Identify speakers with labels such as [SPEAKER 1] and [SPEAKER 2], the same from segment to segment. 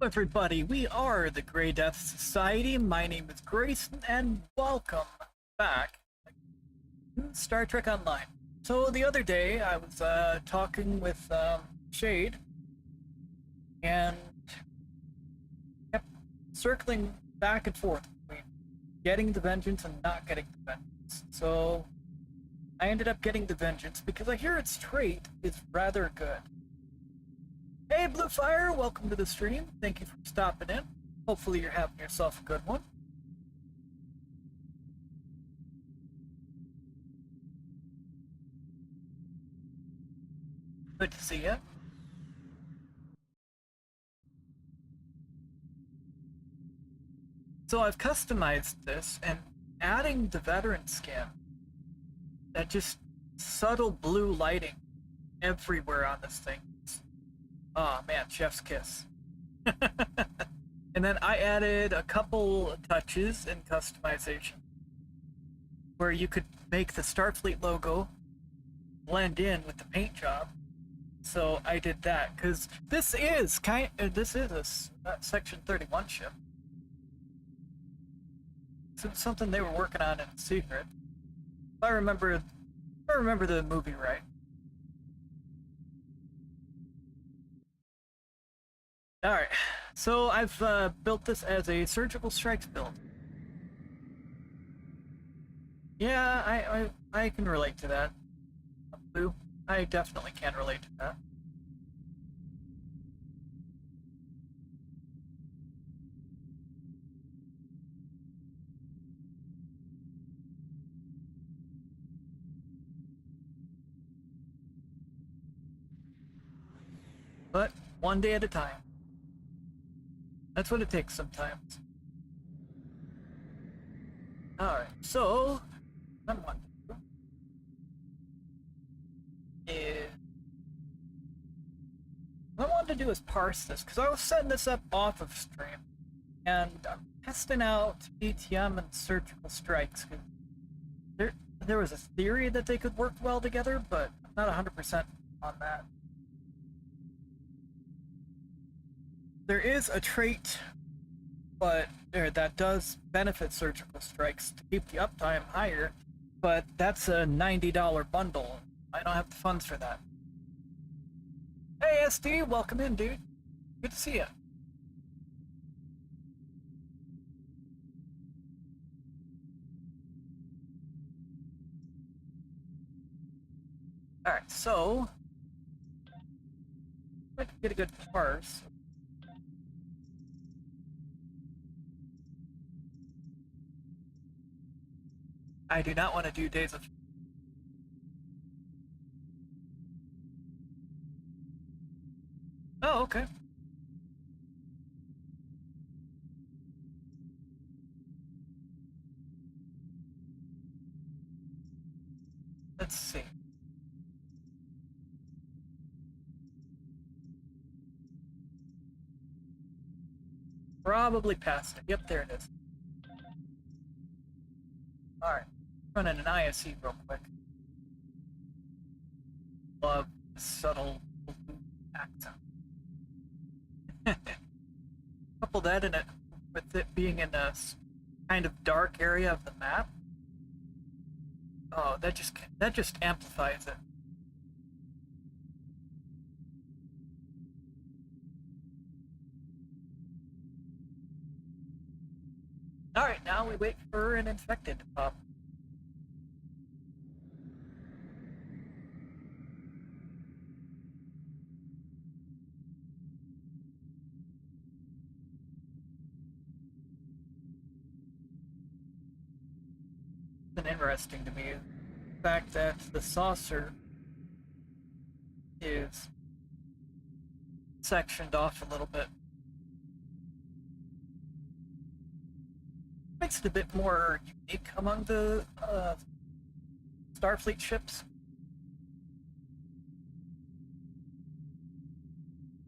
[SPEAKER 1] Everybody, we are the Grey Death Society. My name is Grayson, and welcome back to Star Trek Online. So the other day, I was talking with Shade, and kept circling back and forth between getting the vengeance and not getting the vengeance. So I ended up getting the vengeance because I hear its trait is rather good. Hey, Bluefire, welcome to the stream. Thank you for stopping in. Hopefully you're having yourself a good one. Good to see you. So I've customized this, and adding the veteran skin, that just subtle blue lighting everywhere on this thing. Oh man, chef's kiss. And then I added a couple touches in customization where you could make the Starfleet logo blend in with the paint job. So I did that because this is a Section 31 ship. So it's something they were working on in secret. If I remember the movie right. Alright, so I've built this as a surgical strikes build. Yeah, I can relate to that. Blue, I definitely can relate to that. But one day at a time. That's what it takes sometimes. Alright, so what I want to do is what I wanted to do is parse this, because I was setting this up off of stream, and I'm testing out BTM and surgical strikes. There was a theory that they could work well together, but I'm not 100% on that. There is a trait that does benefit surgical strikes to keep the uptime higher, but that's a $90 bundle. I don't have the funds for that. Hey SD, welcome in, dude. Good to see you. Alright, so let's get a good parse. I do not want to do Days of... Oh, okay. Let's see. Probably past it. Yep, there it is. Alright. Running an ISE real quick. Love the subtle accent. Couple that in it with it being in a kind of dark area of the map. Oh, that just amplifies it. Alright, now we wait for an infected to pop. It's interesting to me the fact that the saucer is sectioned off a little bit. Makes it a bit more unique among the Starfleet ships.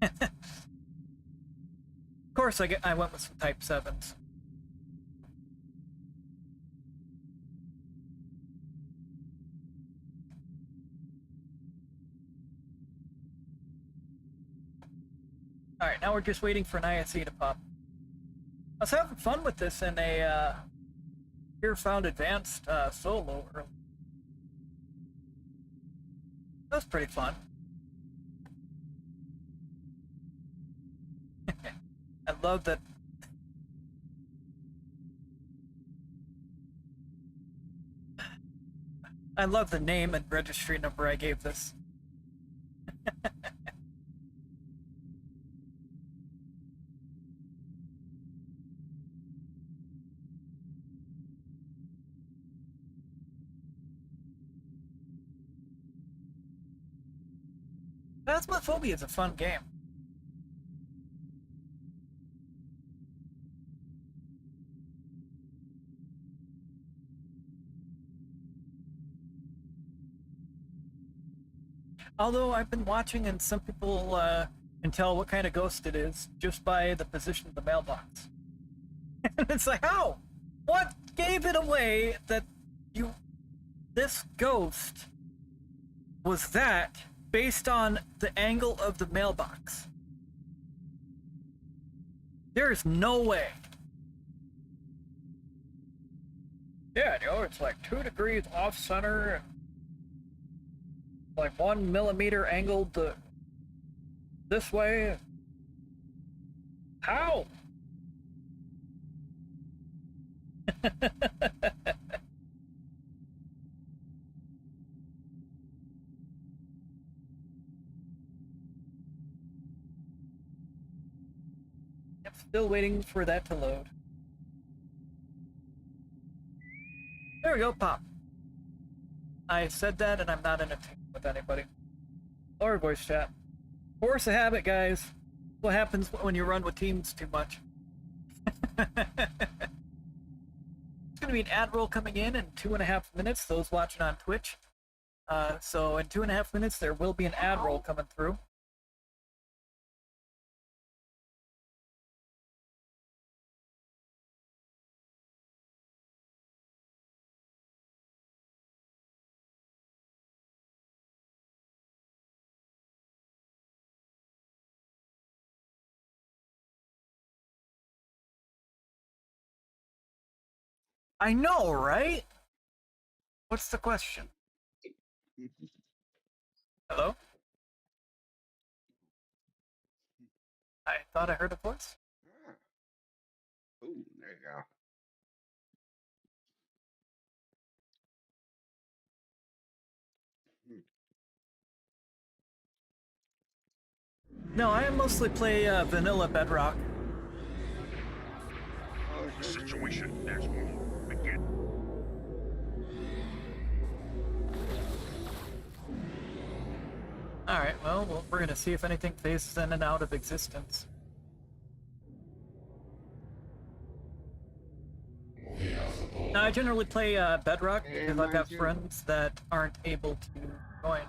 [SPEAKER 1] Of course, I went with some Type 7s. Alright, now we're just waiting for an ISE to pop. I was having fun with this in a Here Found Advanced solo earlier. That was pretty fun. I love that. I love the name and registry number I gave this. Phasmophobia is a fun game. Although I've been watching and some people can tell what kind of ghost it is just by the position of the mailbox. And it's like, how? What gave it away that this ghost was that based on the angle of the mailbox? There's no way. Yeah, it's like 2 degrees off center and like 1 millimeter angled this way. How? I'm still waiting for that to load. There we go, pop. I said that and I'm not in a team with anybody. Lower voice chat. Force of habit, guys. What happens when you run with teams too much? It's going to be an ad roll coming in 2.5 minutes, those watching on Twitch. So in 2.5 minutes, there will be an ad roll coming through. I know, right? What's the question? Hello? I thought I heard a voice.
[SPEAKER 2] Ooh, there you go.
[SPEAKER 1] No, I mostly play vanilla Bedrock.
[SPEAKER 3] Situation as we begin.
[SPEAKER 1] Alright, well, we're gonna see if anything phases in and out of existence. Now, I generally play Bedrock because I've got friends that aren't able to join.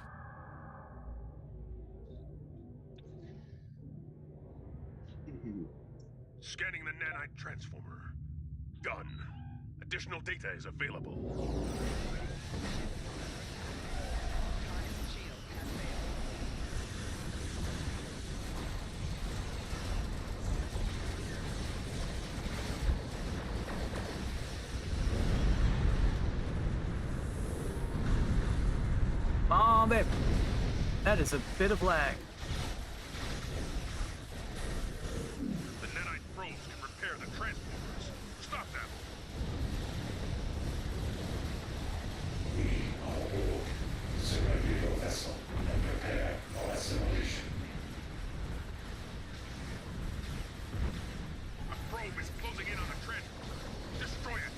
[SPEAKER 3] Scanning the nanite transformer. Done. Additional data is available.
[SPEAKER 1] Bomb it! That is a bit of lag.
[SPEAKER 3] The nanite probes can repair the transformers. Stop them!
[SPEAKER 4] Surrender your vessel and prepare for assimilation.
[SPEAKER 3] A probe is closing in on the transformer. Destroy it!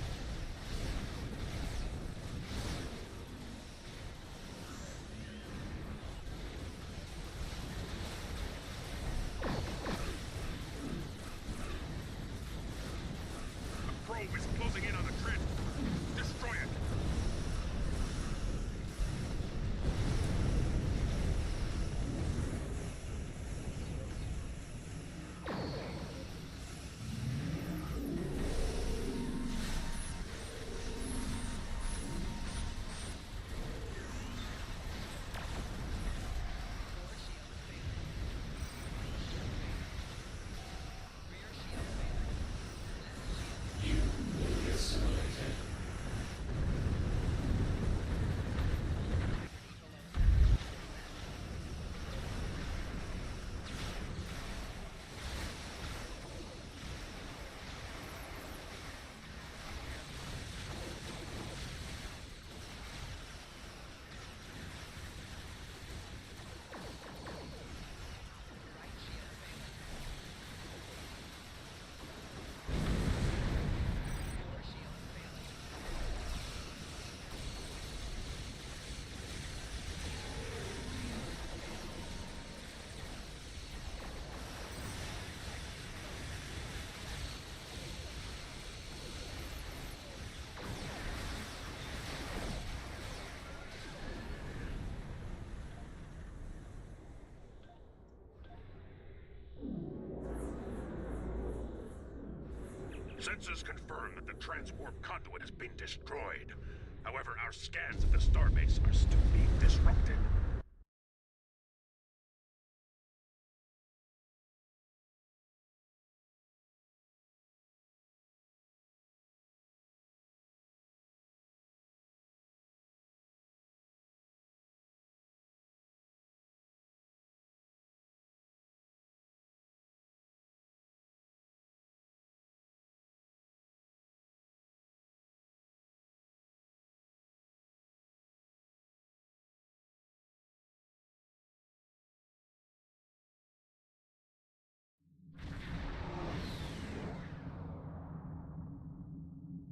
[SPEAKER 3] Sensors confirm that the transwarp conduit has been destroyed. However, our scans of the starbase are still being disrupted.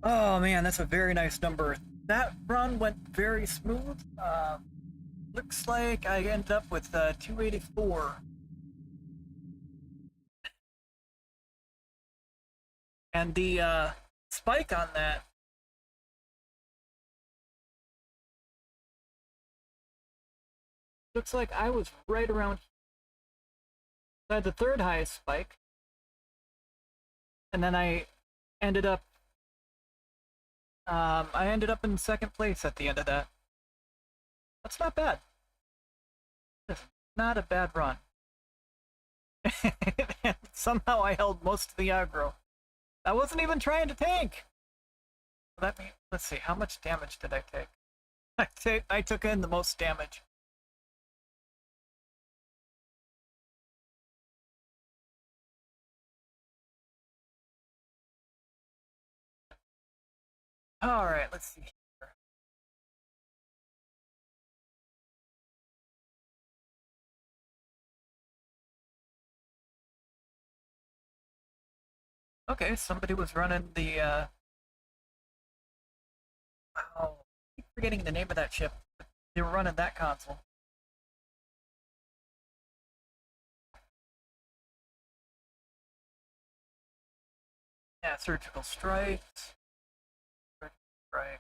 [SPEAKER 1] Oh man, that's a very nice number. That run went very smooth. Looks like I ended up with 284. And the spike on that looks like I was right around. I had the third highest spike, and then I ended up in second place at the end of that. That's not bad. That's not a bad run. And somehow I held most of the aggro. I wasn't even trying to tank. Let me, let's see, how much damage did I take? I took in the most damage. Alright, let's see here. Okay, somebody was running the, oh, I keep forgetting the name of that ship. They were running that console. Yeah, surgical strikes. Right.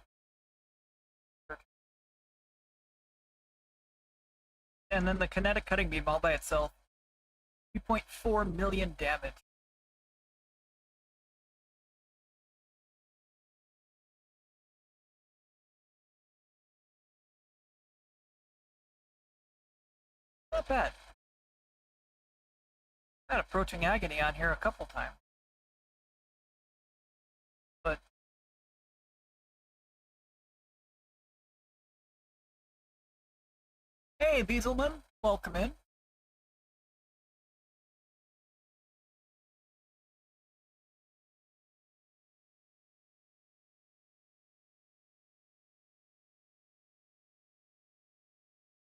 [SPEAKER 1] And then the kinetic cutting beam all by itself. 2.4 million damage. Not bad. Had approaching agony on here a couple times. But hey, Beaselman, welcome in.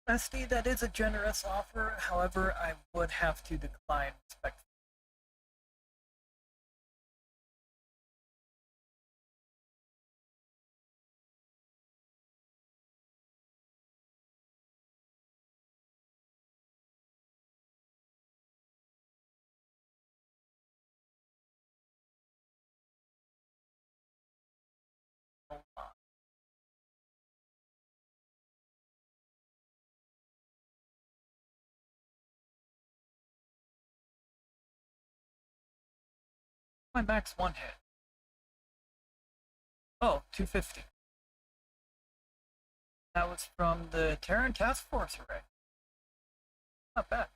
[SPEAKER 1] Esty, that is a generous offer. However, I would have to decline respectfully. Hold on. My max one hit. Oh, 250. That was from the Terran Task Force array. Not bad.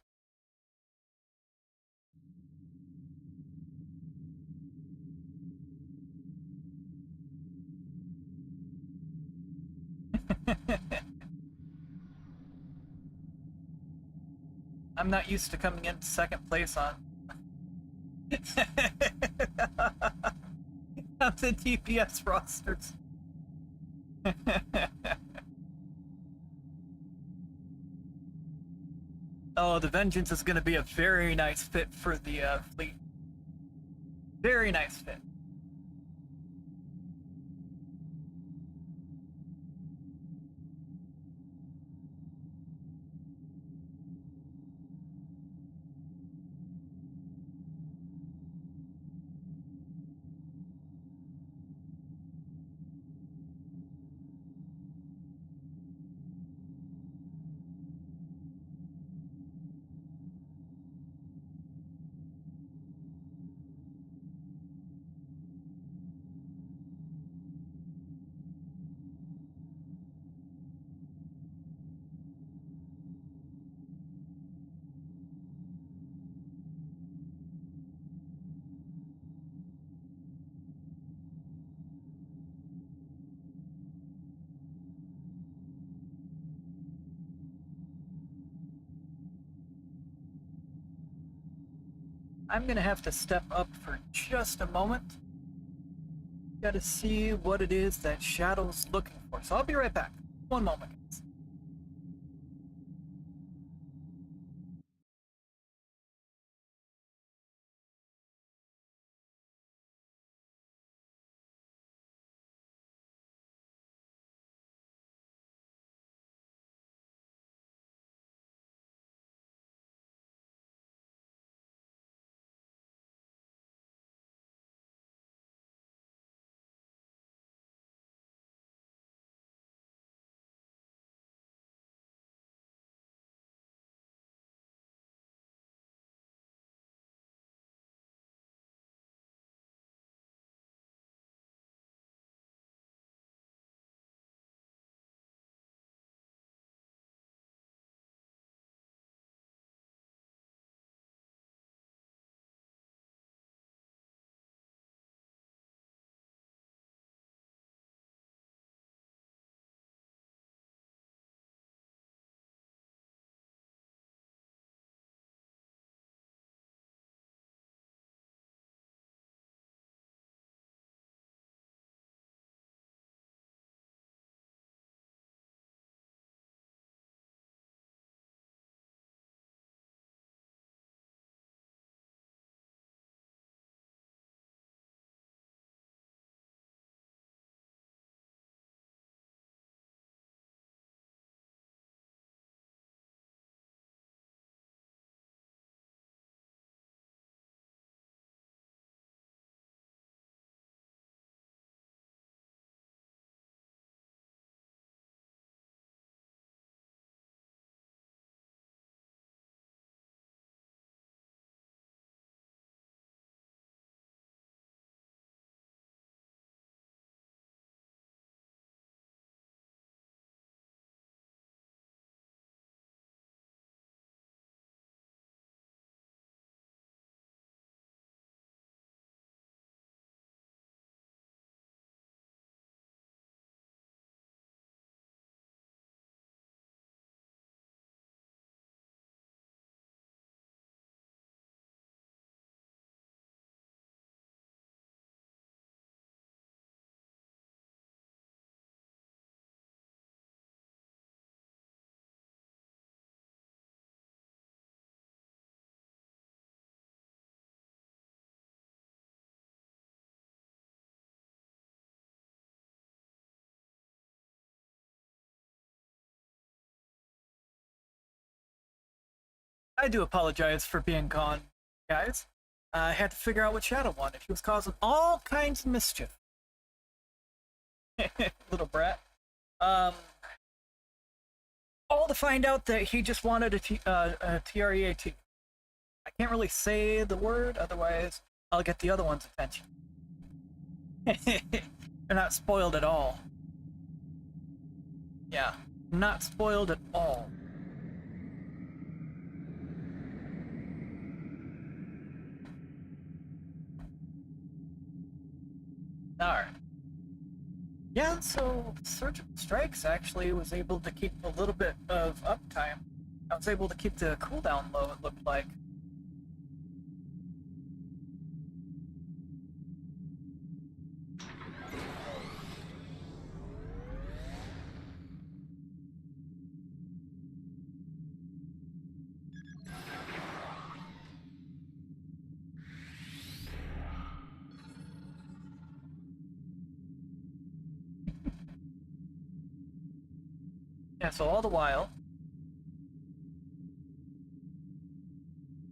[SPEAKER 1] I'm not used to coming in second place on on the DPS rosters. Oh, the Vengeance is going to be a very nice fit for the fleet. Very nice fit. I'm gonna have to step up for just a moment. Gotta see what it is that Shadow's looking for. So I'll be right back. One moment, guys. I do apologize for being gone, guys. I had to figure out what Shadow wanted. He was causing all kinds of mischief. Little brat. All to find out that he just wanted a TREAT. I can't really say the word, otherwise I'll get the other one's attention. They're not spoiled at all. Yeah, not spoiled at all. Alright. Yeah, so Surgical Strikes actually was able to keep a little bit of uptime. I was able to keep the cooldown low, it looked like. Yeah, so all the while...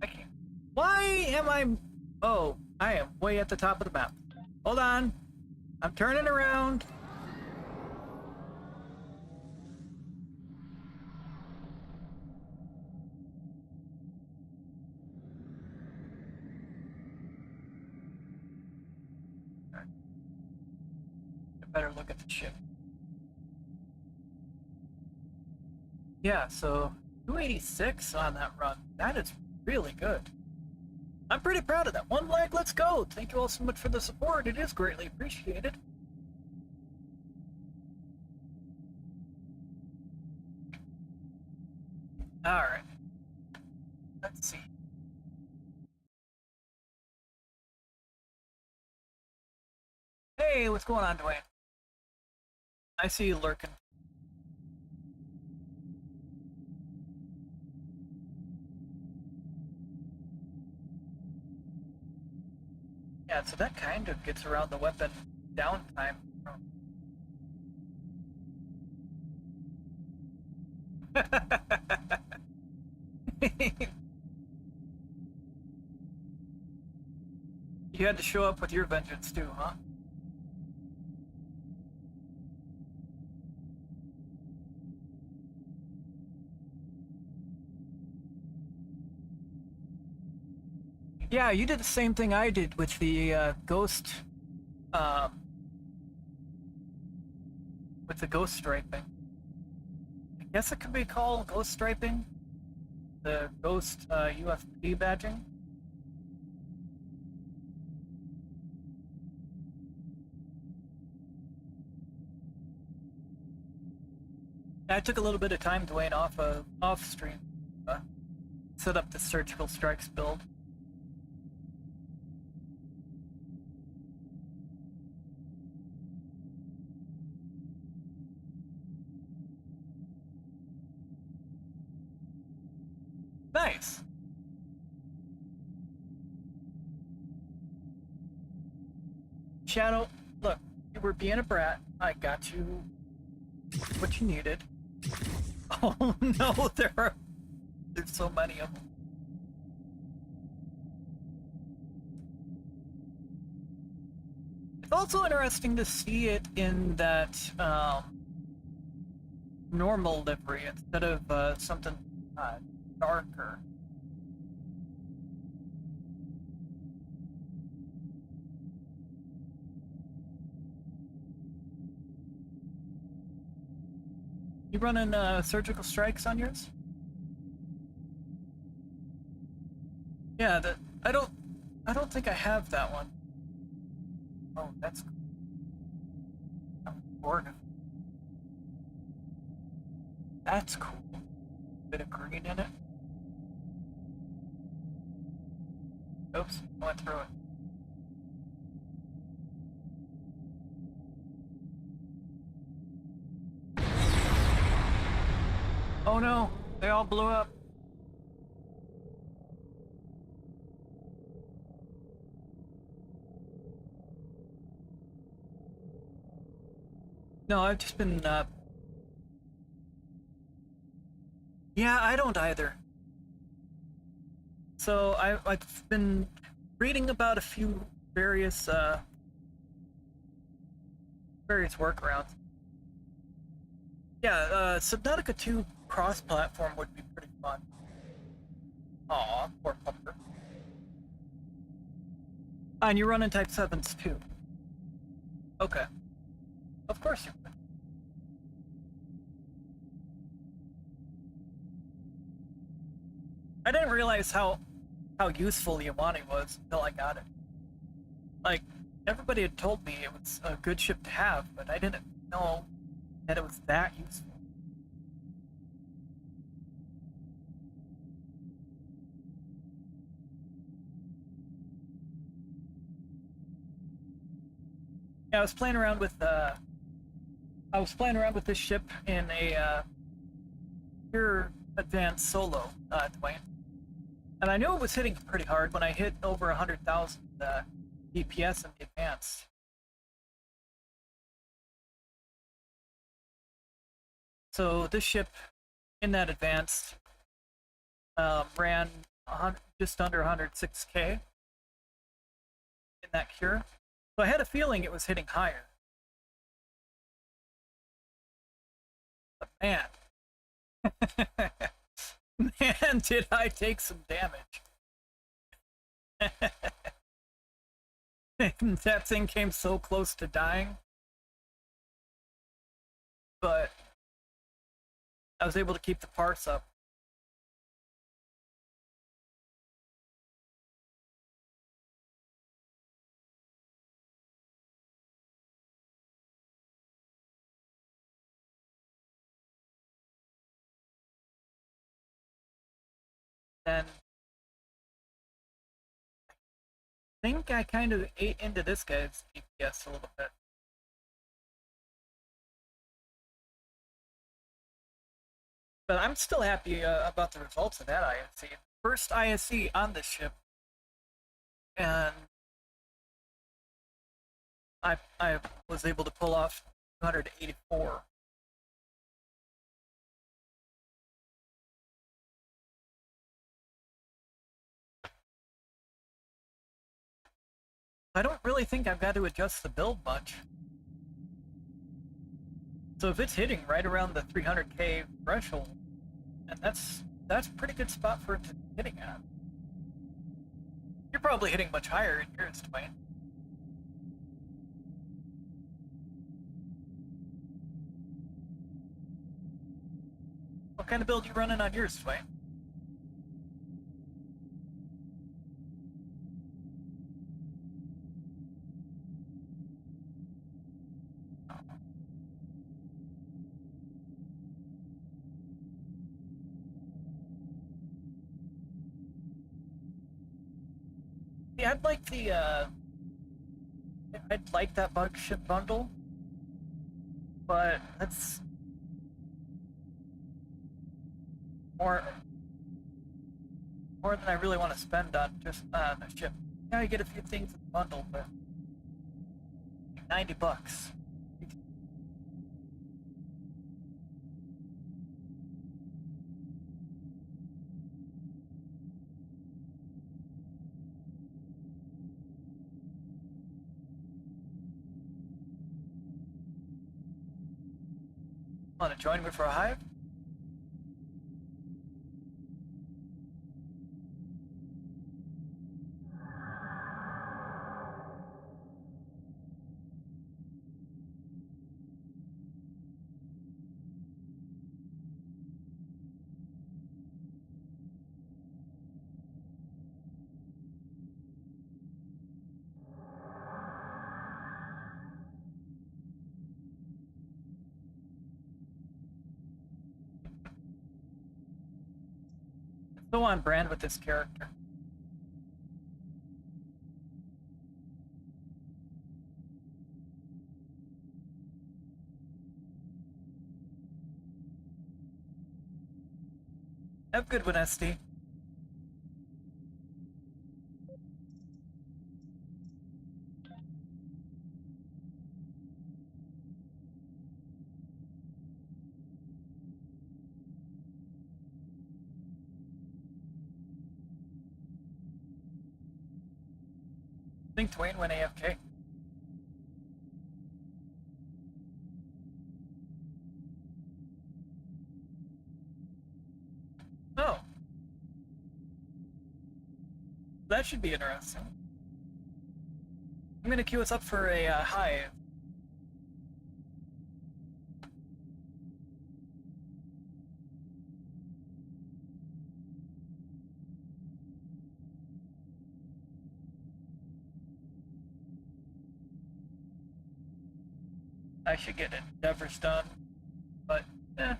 [SPEAKER 1] I can't... Why am I... Oh, I am way at the top of the map. Hold on. I'm turning around. I better look at the ship. Yeah, so 286 on that run. That is really good. I'm pretty proud of that. One leg, let's go. Thank you all so much for the support. It is greatly appreciated. Alright. Let's see. Hey, what's going on, Dwayne? I see you lurking. Yeah, so that kind of gets around the weapon downtime. You had to show up with your vengeance too, huh? Yeah, you did the same thing I did with the ghost, with the ghost striping. I guess it could be called ghost striping. The ghost UFP badging. I took a little bit of time, Dwayne, off stream, set up the surgical strikes build. Nice. Shadow, look, you were being a brat. I got you what you needed. Oh no, there's so many of them. It's also interesting to see it in that normal livery instead of something darker. You running surgical strikes on yours? Yeah, I don't think I have that one. Oh, that's cool. I'm bored. That's cool. Bit of green in it. Oops, I went through it. Oh no, they all blew up. No, I've just been, yeah, I don't either. So I've been reading about a few various workarounds. Yeah, Subnautica 2 cross-platform would be pretty fun. Aw, poor pupper. And you're running Type 7s too. Okay. Of course you would. I didn't realize how useful Yamani was until I got it. Like, everybody had told me it was a good ship to have, but I didn't know that it was that useful. Yeah, I was playing around with this ship in a pure advanced solo, Dwayne. And I knew it was hitting pretty hard when I hit over 100,000 DPS in the advanced. So this ship in that advanced ran just under 106k in that cure. So I had a feeling it was hitting higher. But man, man, did I take some damage. That thing came so close to dying. But I was able to keep the parse up. Then I think I kind of ate into this guy's DPS a little bit. But I'm still happy about the results of that ISC. First ISC on the ship, and I was able to pull off 284. I don't really think I've got to adjust the build much. So if it's hitting right around the 300k threshold, and that's a pretty good spot for it to be hitting at. You're probably hitting much higher in yours, Dwayne. What kind of build you running on yours, Dwayne? Yeah, I'd like that bug ship bundle, but that's more than I really want to spend on just the ship. Yeah, I get a few things in the bundle, but $90. Want to join me for a hive? So on brand with this character. Have a good one, SD. I think Dwayne went AFK. Oh. That should be interesting. I'm gonna queue us up for a hive. I should get endeavors done, but eh.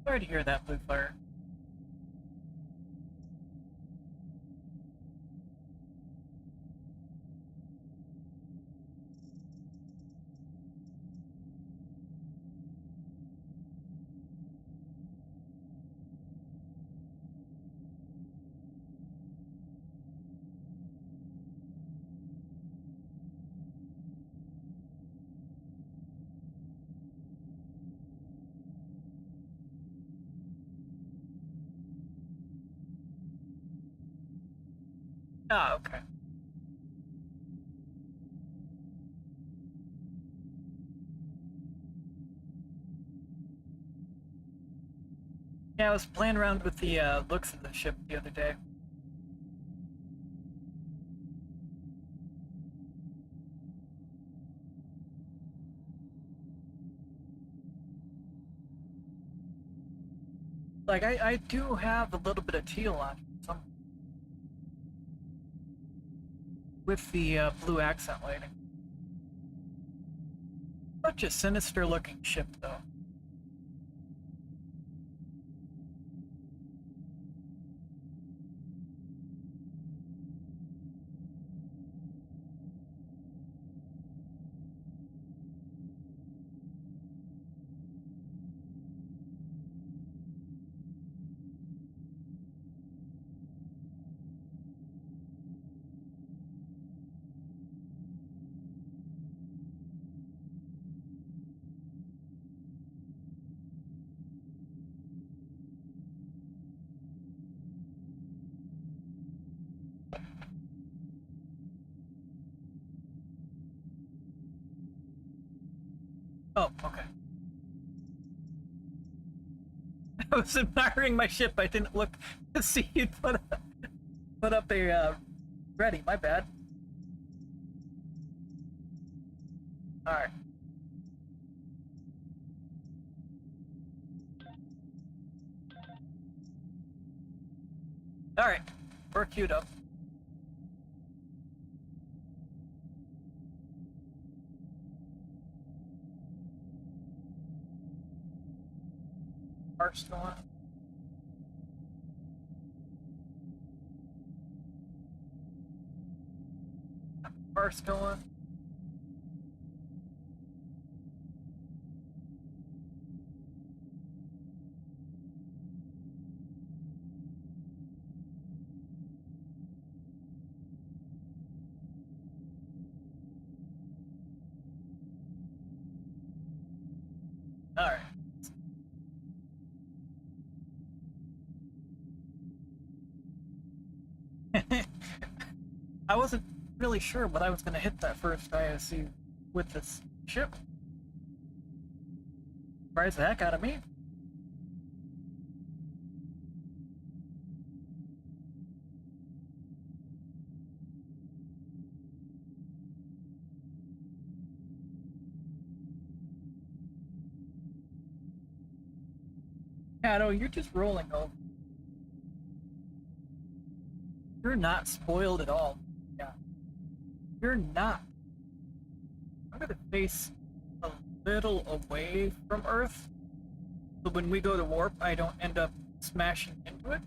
[SPEAKER 1] Sorry to hear that, Blue Fire. Ah, okay. Yeah, I was playing around with the looks of the ship the other day. Like, I do have a little bit of teal on some with the blue accent lighting. Such a sinister looking ship, though. Oh, okay. I was admiring my ship. I didn't look to see you put up a ready. My bad. All right. All right. We're queued up. First one. First one. All right. I wasn't really sure what I was going to hit that first ISC with this ship. Surprised the heck out of me. Yeah, no, you're just rolling over. You're not spoiled at all. Yeah. You're not. I'm gonna face a little away from Earth, so when we go to warp, I don't end up smashing into it.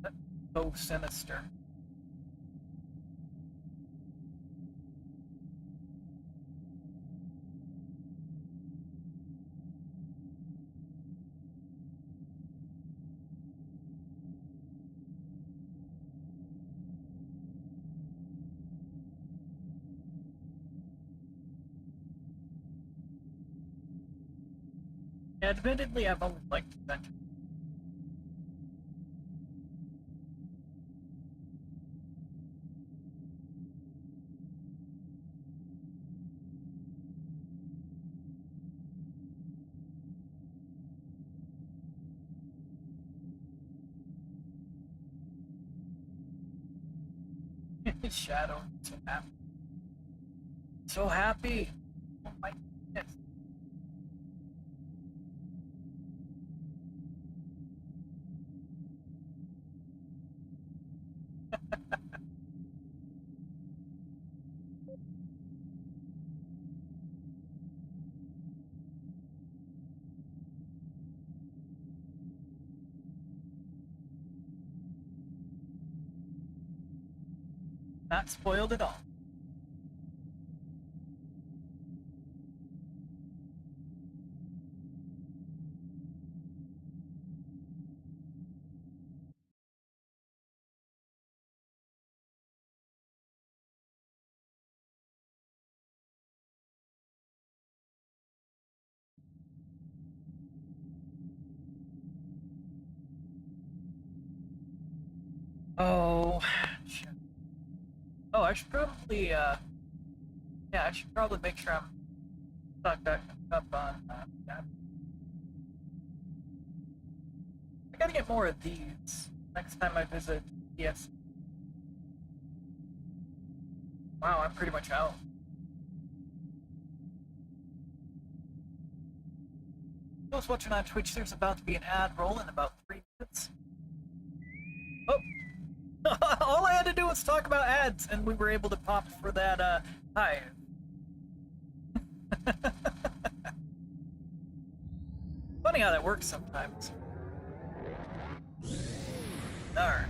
[SPEAKER 1] That's so sinister. Admittedly, I've always liked adventure. Shadow, so happy. So happy! Oh my goodness. Not spoiled at all. Oh, shit. Oh, I should probably, yeah, I should probably make sure I'm stuck back up on that. I gotta get more of these next time I visit ES. Wow, I'm pretty much out. Those watching on Twitch, there's about to be an ad roll in about 3 minutes. Oh! All I had to do was talk about ads, and we were able to pop for that, hive. Funny how that works sometimes. Alright.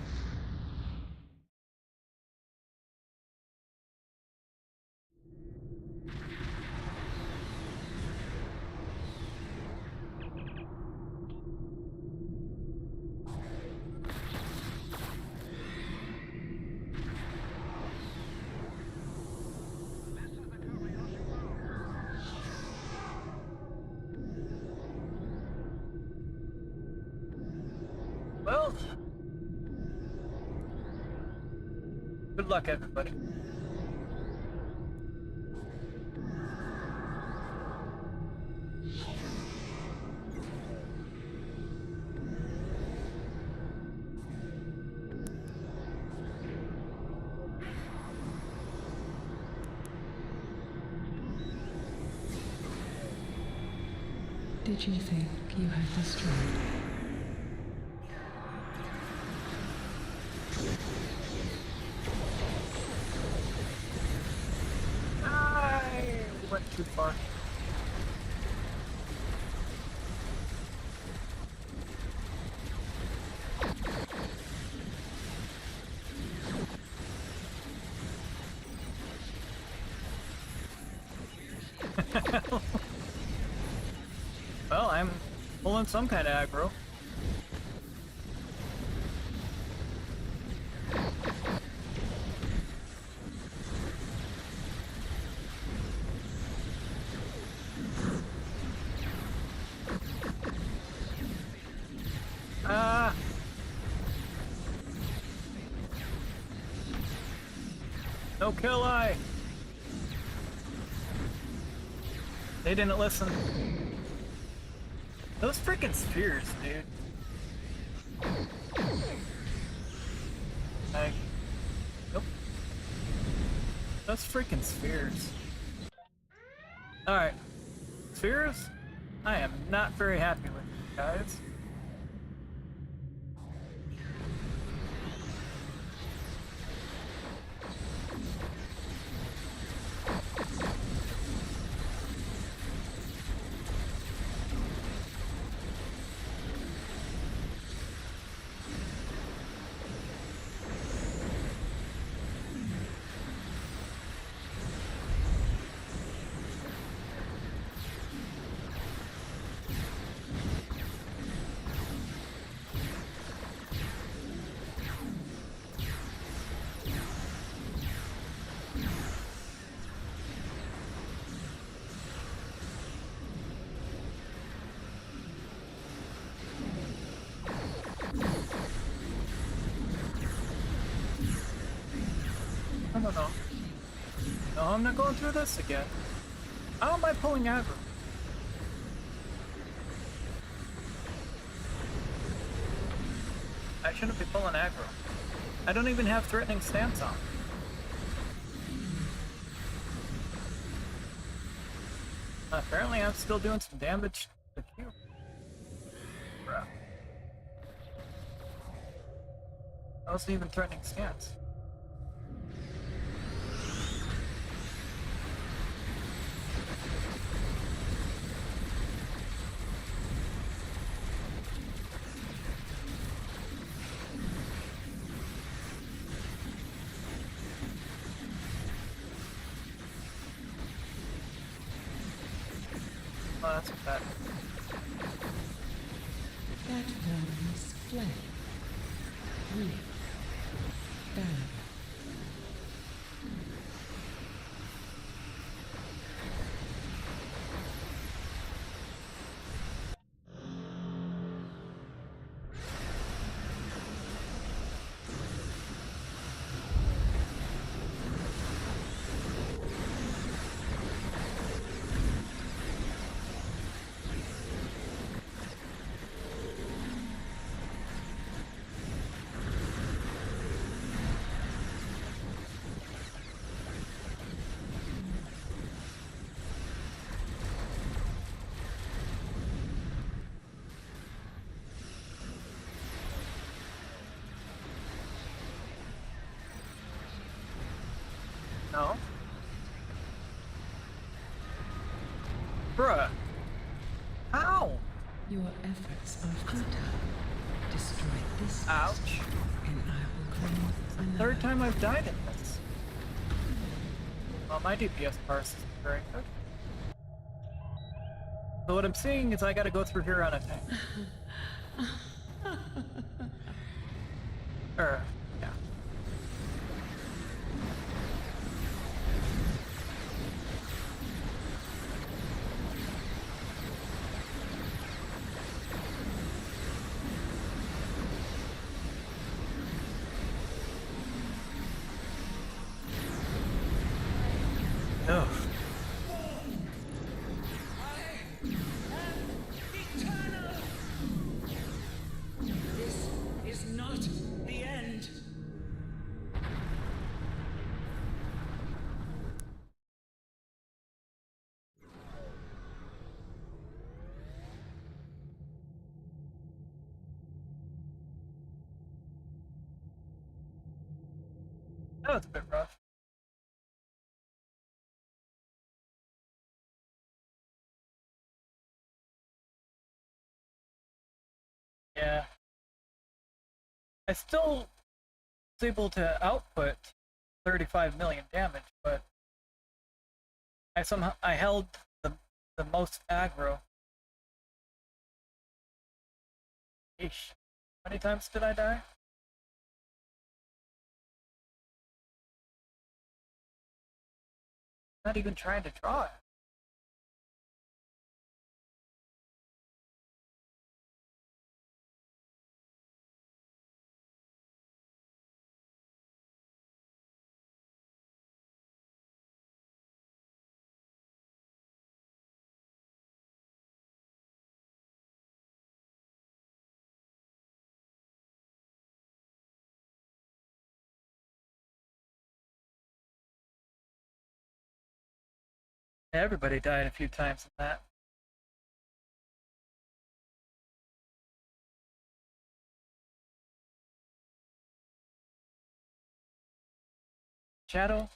[SPEAKER 1] Well, Good luck, everybody.
[SPEAKER 5] Did you think you had destroyed?
[SPEAKER 1] I went too far. Well, I'm pulling some kind of aggro. No kill eye. They didn't listen. Those freaking spheres, dude. Nope. Those freaking spheres. Alright. Spheres? I am not very happy with you guys. No. No, I'm not going through this again. How am I pulling aggro? I shouldn't be pulling aggro. I don't even have threatening stance on. Apparently I'm still doing some damage to the cube. Bruh. I wasn't even threatening stance. Oh, that's bad.
[SPEAKER 5] That realm's fled. Weak. Bad.
[SPEAKER 1] No. Bruh. How?
[SPEAKER 5] Your efforts are futile. Destroy this
[SPEAKER 1] Ouch.
[SPEAKER 5] and I will claim another.
[SPEAKER 1] Third time I've died in this. Well, my DPS parse isn't very good. So what I'm seeing is I gotta go through here on a tank. Yeah. That was a bit rough. Yeah. I still was able to output 35 million damage, but I held the most aggro. Eesh. How many times did I die? Not even trying to draw it. Everybody died a few times in that. Shadow?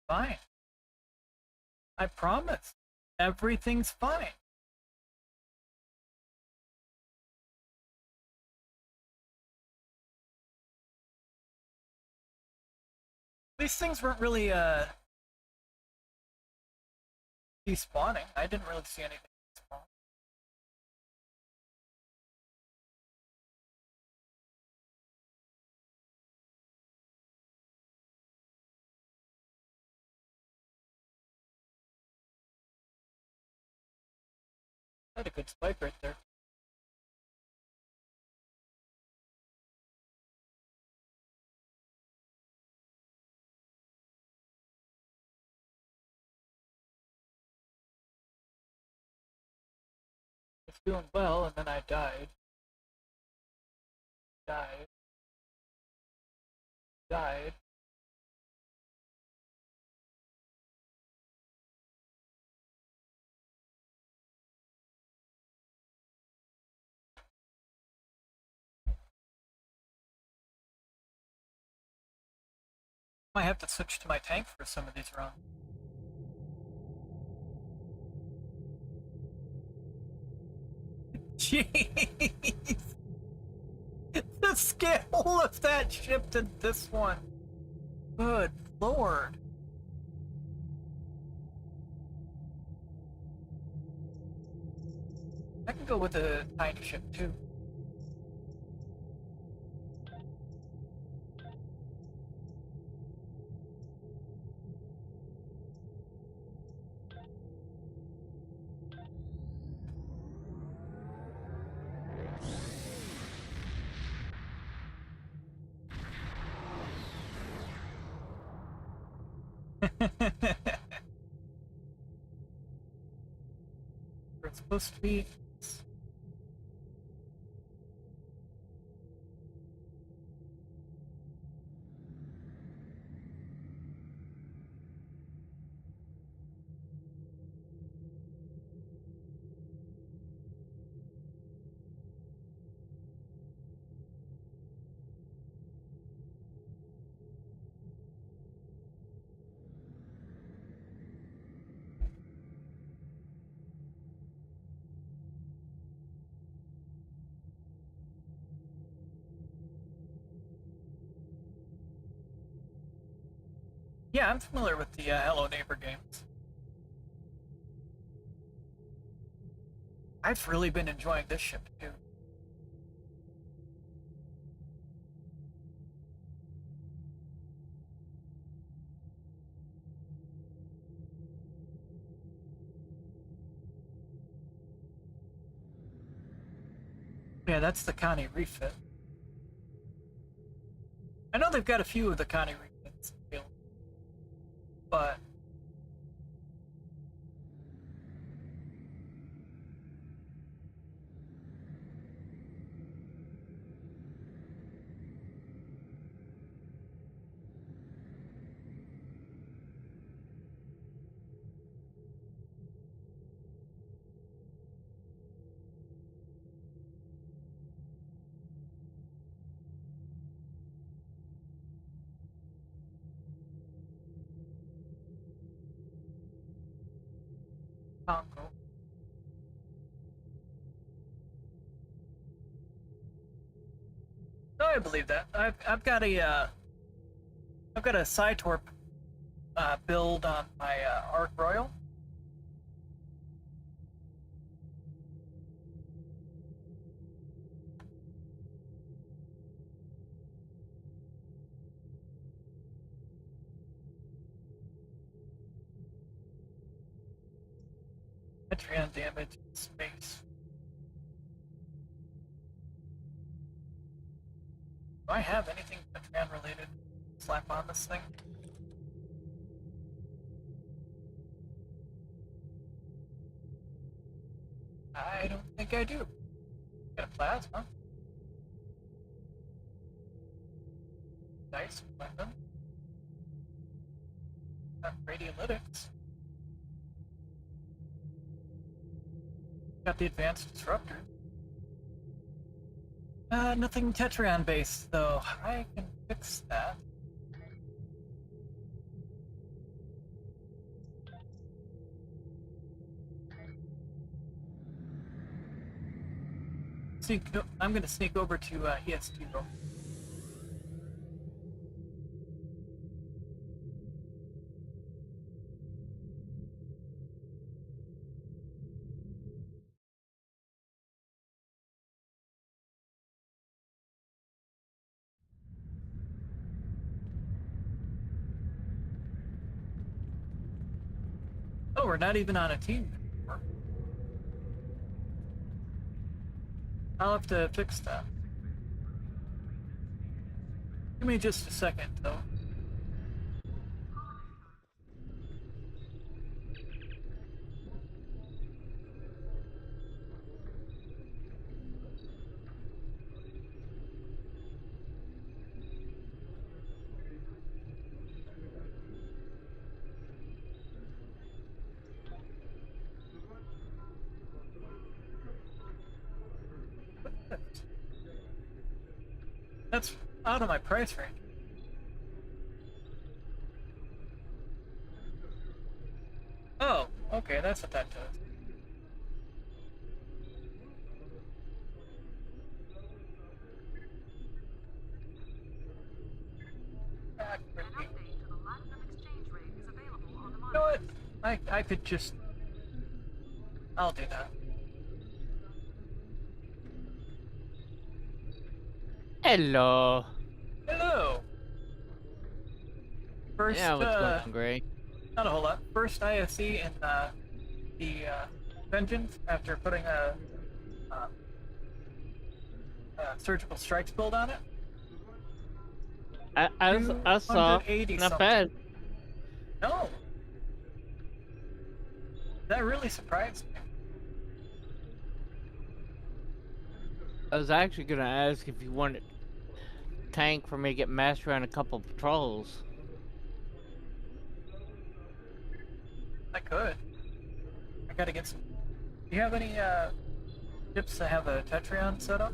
[SPEAKER 1] Fine. I promise. Everything's fine. These things weren't really, despawning. I didn't really see anything despawn. I had a good spike right there. I was doing well, and then I died. Died. Died. Might have to switch to my tank for some of these runs. Jeez! The scale of that ship to this one. Good lord. I can go with a tiny ship too. It's supposed to be. Yeah, I'm familiar with the Hello Neighbor games. I've really been enjoying this ship too. Yeah, that's the Connie refit. I know they've got a few of the Connie refits, but Congo. No, I believe that. I've got a Cytorp build on my Arc Royal. Patreon damage in space. Do I have anything Patreon related to slap on this thing? I don't think I do. Got a plasma. Nice weapon. Got radiolytics. Got the advanced disruptor. Nothing Tetrion based though. I can fix that. I'm gonna sneak over to EST though. Oh, we're not even on a team anymore. I'll have to fix that. Give me just a second, though. That's out of my price range. Oh, okay, that's what that does. You know what? I could just... I'll do that.
[SPEAKER 6] Hello.
[SPEAKER 1] Hello! First,
[SPEAKER 6] Yeah, what's going on, Gray?
[SPEAKER 1] not a whole lot. First ISE in the Vengeance after putting a surgical strikes build on it.
[SPEAKER 6] I saw.
[SPEAKER 1] 280
[SPEAKER 6] Not
[SPEAKER 1] something.
[SPEAKER 6] bad.
[SPEAKER 1] No! That really surprised me.
[SPEAKER 6] I was actually gonna ask if you wanted tank for me to get mastery on a couple patrols.
[SPEAKER 1] I could. I gotta get some. Do you have any ships that have a Tetrion set up?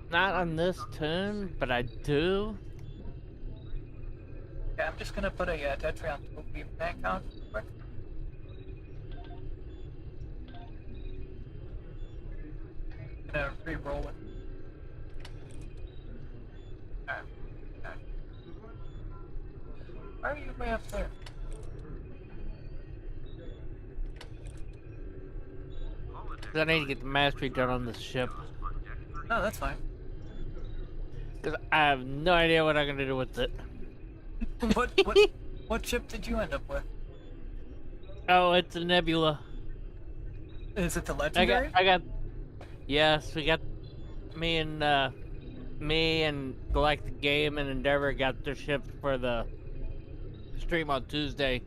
[SPEAKER 6] Not on this tune, but I do.
[SPEAKER 1] Yeah, I'm just gonna put a Tetrion beam tank on real quick. Gonna re-roll it. Okay. Why are you way up there?
[SPEAKER 6] Cause I need to get the mastery done on this ship.
[SPEAKER 1] No, that's fine.
[SPEAKER 6] Cause I have no idea what I'm gonna do with it.
[SPEAKER 1] What ship did you end up with?
[SPEAKER 6] Oh, it's a nebula.
[SPEAKER 1] Is it the legendary?
[SPEAKER 6] Yes, we got me and Galactic Game and Endeavor got their ships for the stream on Tuesday.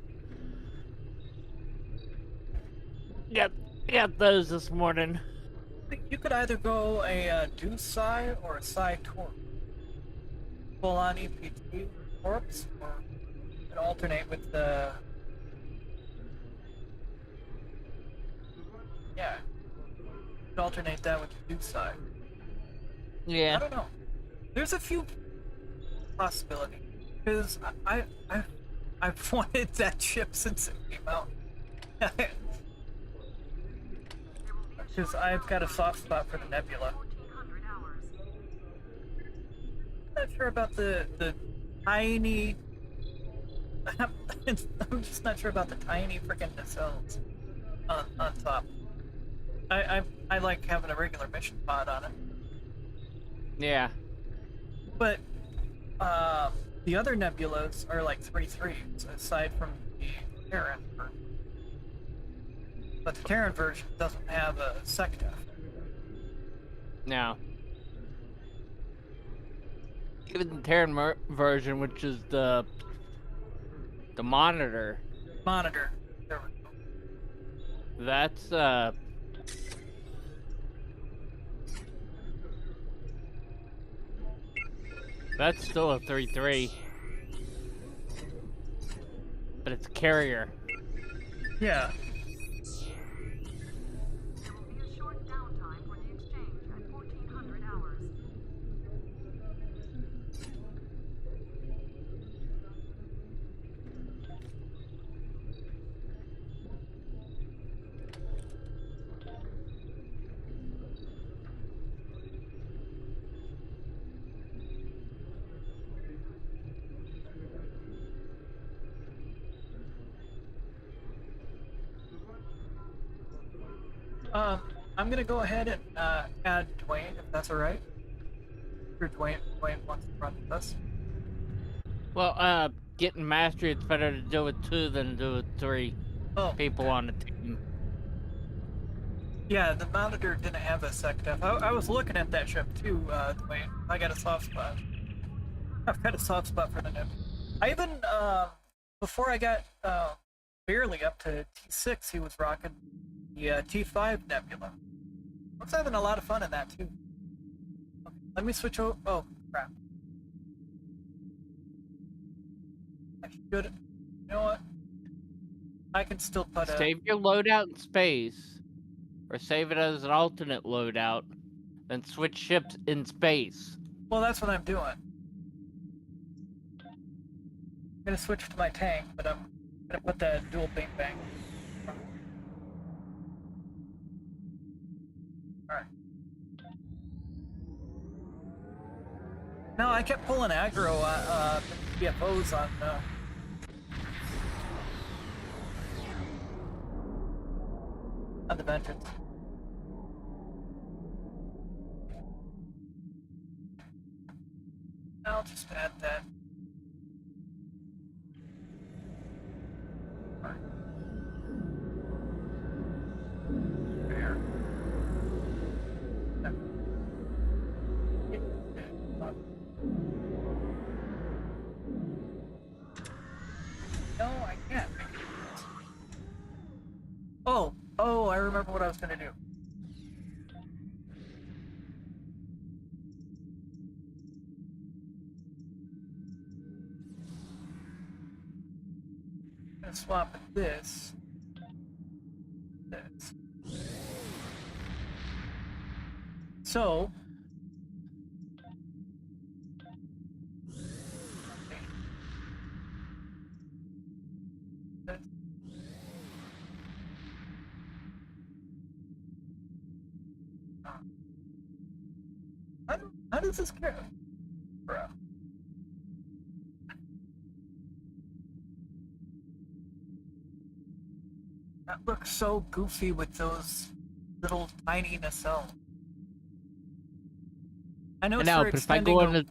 [SPEAKER 6] Got those this morning.
[SPEAKER 1] You could either go a Deuce Psi or a Psi Torp. Full on EPT Torps, or you could alternate with the. Yeah. You could alternate that with the Deuce Psi. I
[SPEAKER 6] Yeah.
[SPEAKER 1] don't know. There's a few possibilities. Because I've wanted that ship since it came out. Because I've got a soft spot for the Nebula. Not sure about the tiny. I'm just not sure about the tiny freaking nacelles on top. I like having a regular mission pod on it,
[SPEAKER 6] Yeah.
[SPEAKER 1] but the other nebulas are like 3-3s aside from the Terran version. But the Terran version doesn't have a SecDef.
[SPEAKER 6] No. Even the Terran version, which is the monitor,
[SPEAKER 1] Monitor. There we go.
[SPEAKER 6] That's still a 3-3. But it's a carrier.
[SPEAKER 1] Yeah.
[SPEAKER 7] There will be a short downtime for the exchange at 1400 hours.
[SPEAKER 1] I'm gonna go ahead and add Dwayne, if that's alright. Or Dwayne wants to run with us.
[SPEAKER 6] Well, getting mastery, it's better to do it 2 than do it 3 people on the team.
[SPEAKER 1] Yeah, the Monitor didn't have a SecDef. I was looking at that ship too, Dwayne. I got a soft spot. I've got a soft spot for the Neb. I even, before I got barely up to T6, he was rocking the T5 Nebula. I was having a lot of fun in that too. Okay, let me switch over. Oh, crap. I should. You know what? I can still put a.
[SPEAKER 6] Save your loadout in space, or save it as an alternate loadout, then switch ships in space.
[SPEAKER 1] Well, that's what I'm doing. I'm gonna switch to my tank, but I'm gonna put the dual beam bang. Alright. No, I kept pulling aggro BFOs on the vengeance. I'll just add that. Alright. There. No, I can't. Oh, I remember what I was gonna do. I'm gonna swap this. So. How does this go? Bro. That looks so goofy with those little tiny nacelles. I know it's for
[SPEAKER 6] But
[SPEAKER 1] extending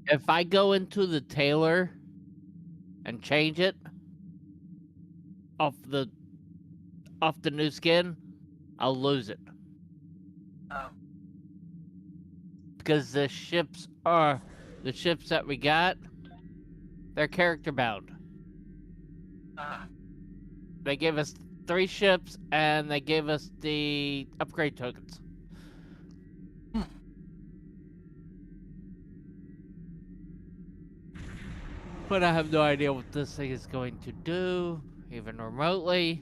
[SPEAKER 6] if I go into the tailor and change it off the new skin, I'll lose it. Because the ships that we got, they're character bound. They gave us 3 ships and they gave us the upgrade tokens. But I have no idea what this thing is going to do, even remotely.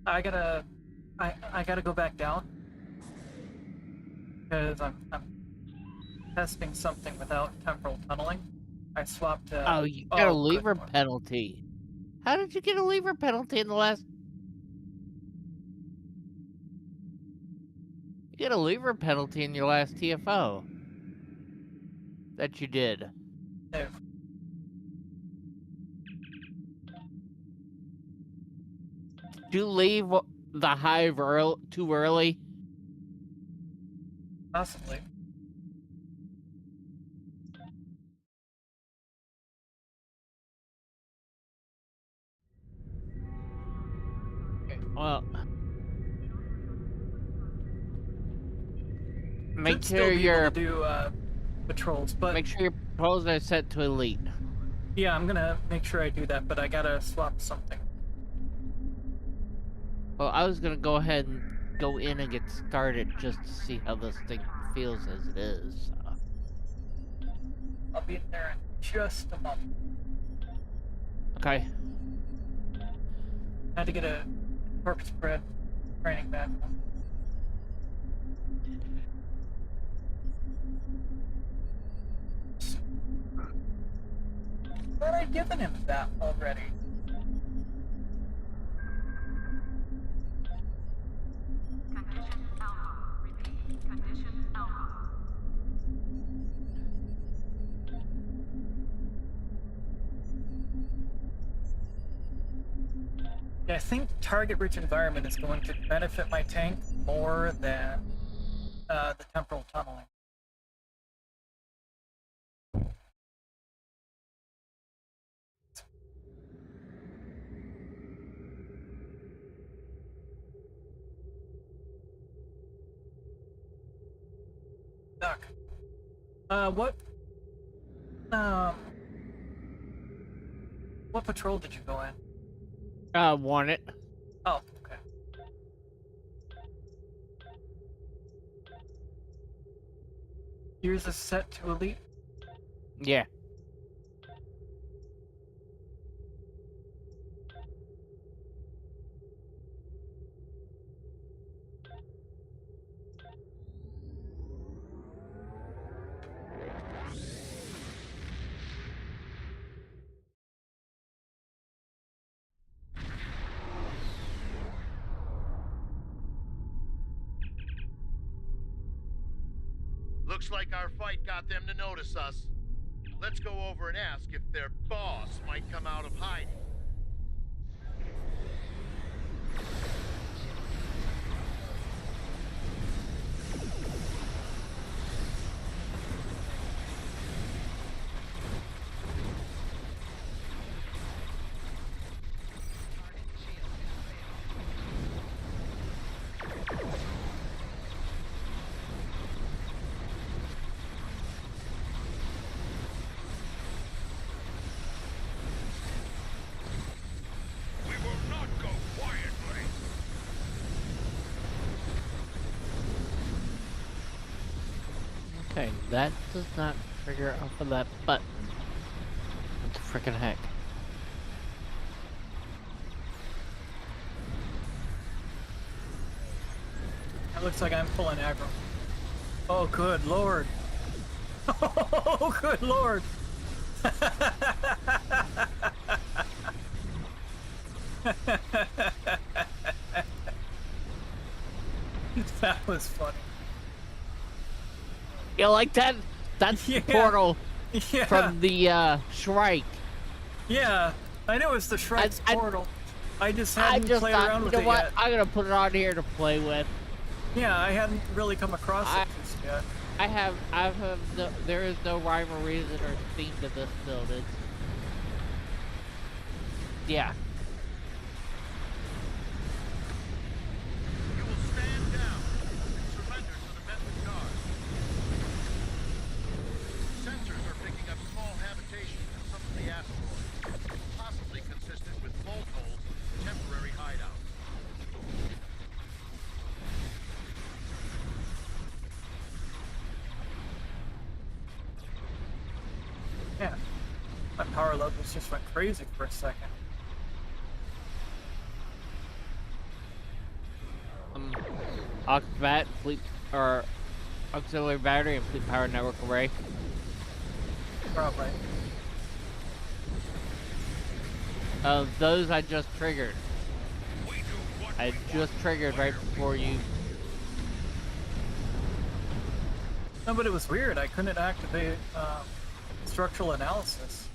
[SPEAKER 1] I gotta go back down because I'm testing something without temporal tunneling. I swapped.
[SPEAKER 6] Oh, you got a
[SPEAKER 1] good
[SPEAKER 6] lever
[SPEAKER 1] lord.
[SPEAKER 6] penalty. How did you get a lever penalty in the last? You get a lever penalty in your last TFO. That you did.
[SPEAKER 1] No.
[SPEAKER 6] Did you leave the hive too early?
[SPEAKER 1] Possibly.
[SPEAKER 6] Well,
[SPEAKER 1] Should
[SPEAKER 6] make
[SPEAKER 1] still
[SPEAKER 6] sure
[SPEAKER 1] be able
[SPEAKER 6] your
[SPEAKER 1] to do patrols, but
[SPEAKER 6] patrols are set to elite.
[SPEAKER 1] yeah, I'm gonna make sure I do that. But I gotta swap something.
[SPEAKER 6] Well, I was gonna go ahead and go in and get started just to see how this thing feels as it is.
[SPEAKER 1] I'll be in there in just a moment.
[SPEAKER 6] Okay.
[SPEAKER 1] I had to get a corpse spread training back. But I'd given him that already.
[SPEAKER 7] Condition Alpha. Repeat. Condition Alpha.
[SPEAKER 1] Yeah, I think target-rich environment is going to benefit my tank more than the temporal tunneling. Duck. What patrol did you go in?
[SPEAKER 6] Want it?
[SPEAKER 1] Oh, okay. Yours is set to elite?
[SPEAKER 6] Yeah.
[SPEAKER 8] Looks like our fight got them to notice us. Let's go over and ask if their boss might come out of hiding.
[SPEAKER 3] We will not go quietly.
[SPEAKER 6] Okay, that does not trigger off of that button. What the frickin' heck?
[SPEAKER 1] It looks like I'm pulling aggro. Oh, good lord. Oh, good lord. That was funny.
[SPEAKER 6] You like that? That's
[SPEAKER 1] Yeah.
[SPEAKER 6] the portal
[SPEAKER 1] Yeah.
[SPEAKER 6] from the Shrike.
[SPEAKER 1] Yeah. I knew it was the Shrike's
[SPEAKER 6] I-
[SPEAKER 1] portal. I just
[SPEAKER 6] I
[SPEAKER 1] hadn't
[SPEAKER 6] just
[SPEAKER 1] played
[SPEAKER 6] thought,
[SPEAKER 1] around
[SPEAKER 6] you
[SPEAKER 1] with
[SPEAKER 6] know
[SPEAKER 1] it
[SPEAKER 6] what?
[SPEAKER 1] yet.
[SPEAKER 6] I'm gonna put it on here to play with.
[SPEAKER 1] Yeah, I hadn't really come across
[SPEAKER 6] I-
[SPEAKER 1] it just yet.
[SPEAKER 6] I have no, there is no rhyme or reason or theme to this build. It's, yeah.
[SPEAKER 8] You will stand down and surrender to the Bentley guard. Sensors are picking up small habitation in some of the asteroids, possibly consistent with bolt holes and temporary hideouts.
[SPEAKER 1] Yeah. My power levels just went crazy for a second.
[SPEAKER 6] Octobat, fleet, or auxiliary battery and fleet power network array.
[SPEAKER 1] Probably.
[SPEAKER 6] Those I just triggered.
[SPEAKER 3] We do what
[SPEAKER 6] I
[SPEAKER 3] we
[SPEAKER 6] just
[SPEAKER 3] want,
[SPEAKER 6] triggered right
[SPEAKER 3] where we
[SPEAKER 6] before you.
[SPEAKER 1] No, but it was weird. I couldn't activate structural analysis.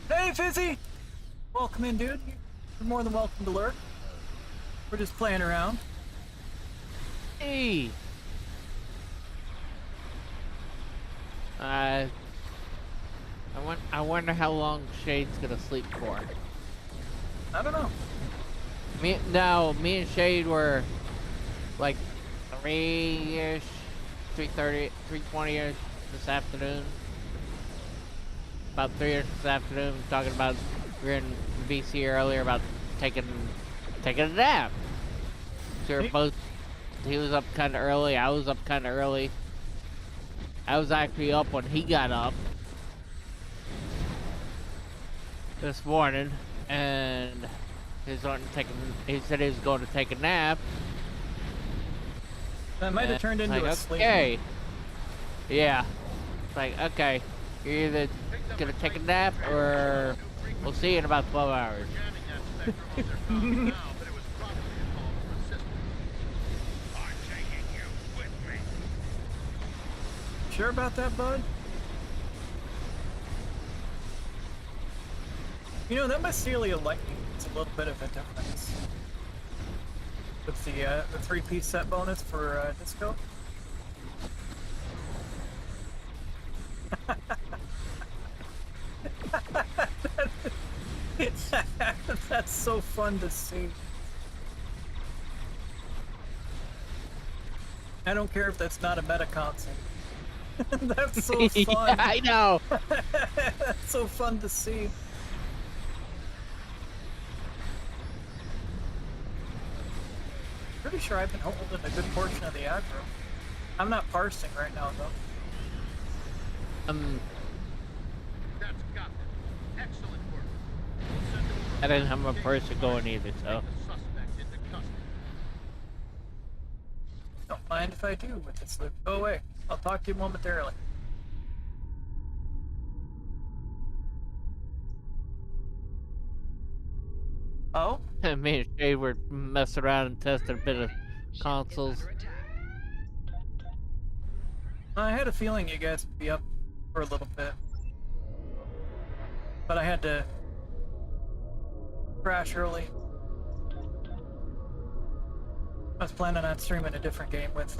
[SPEAKER 1] Hey, Fizzy! Welcome in, dude. You're more than welcome to lurk. We're just playing around.
[SPEAKER 6] Hey. I wonder how long Shade's gonna sleep for.
[SPEAKER 1] I don't know.
[SPEAKER 6] Me and Shade were like 3-ish, 3:30, 3:20-ish this afternoon. About 3-ish this afternoon, talking about we were in VC earlier about taking a nap. So we're both. He was up kind of early. I was up kind of early. I was actually up when he got up this morning, and he said he was going to take a nap.
[SPEAKER 1] That might have turned into
[SPEAKER 6] like,
[SPEAKER 1] a sleep.
[SPEAKER 6] Okay. Yeah. It's like, okay, you're either gonna take a nap or we'll see you in about 12 hours.
[SPEAKER 8] Jamming that spectrum on their comms now, but it was probably a call for assistance.
[SPEAKER 3] I'm taking you with me.
[SPEAKER 1] Sure about that, bud? You know, that mycelial lightning is a little bit of a difference. With the 3-piece set bonus for disco. That's so fun to see. I don't care if that's not a meta console. That's so fun.
[SPEAKER 6] Yeah, I know.
[SPEAKER 1] That's so fun to see. Pretty sure I've been holding a good portion of the aggro. I'm not parsing right now, though.
[SPEAKER 8] That's got them. Excellent work. We'll send them over
[SPEAKER 6] I didn't have my
[SPEAKER 8] to
[SPEAKER 6] purse going either, so.
[SPEAKER 8] take the suspect into custody.
[SPEAKER 1] Don't mind if I do with this loop. Go away. I'll talk to you momentarily. Oh?
[SPEAKER 6] Me and Shade were messing around and testing a bit of consoles.
[SPEAKER 1] I had a feeling you guys would be up for a little bit. But I had to crash early. I was planning on streaming a different game with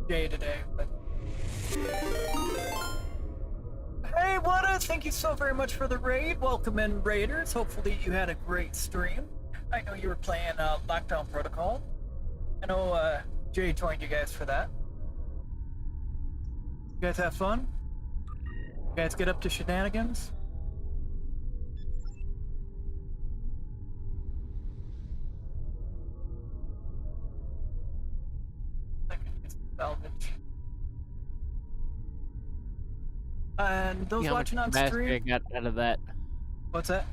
[SPEAKER 1] Jay today, but... Hey, Wata! Thank you so very much for the raid. Welcome in, Raiders. Hopefully you had a great stream. I know you were playing Lockdown Protocol. I know Jay joined you guys for that. You guys have fun? You guys get up to Shenanigans? I could use salvage. And those
[SPEAKER 6] See how much
[SPEAKER 1] watching on
[SPEAKER 6] mastery I
[SPEAKER 1] stream,
[SPEAKER 6] got out of that.
[SPEAKER 1] what's that?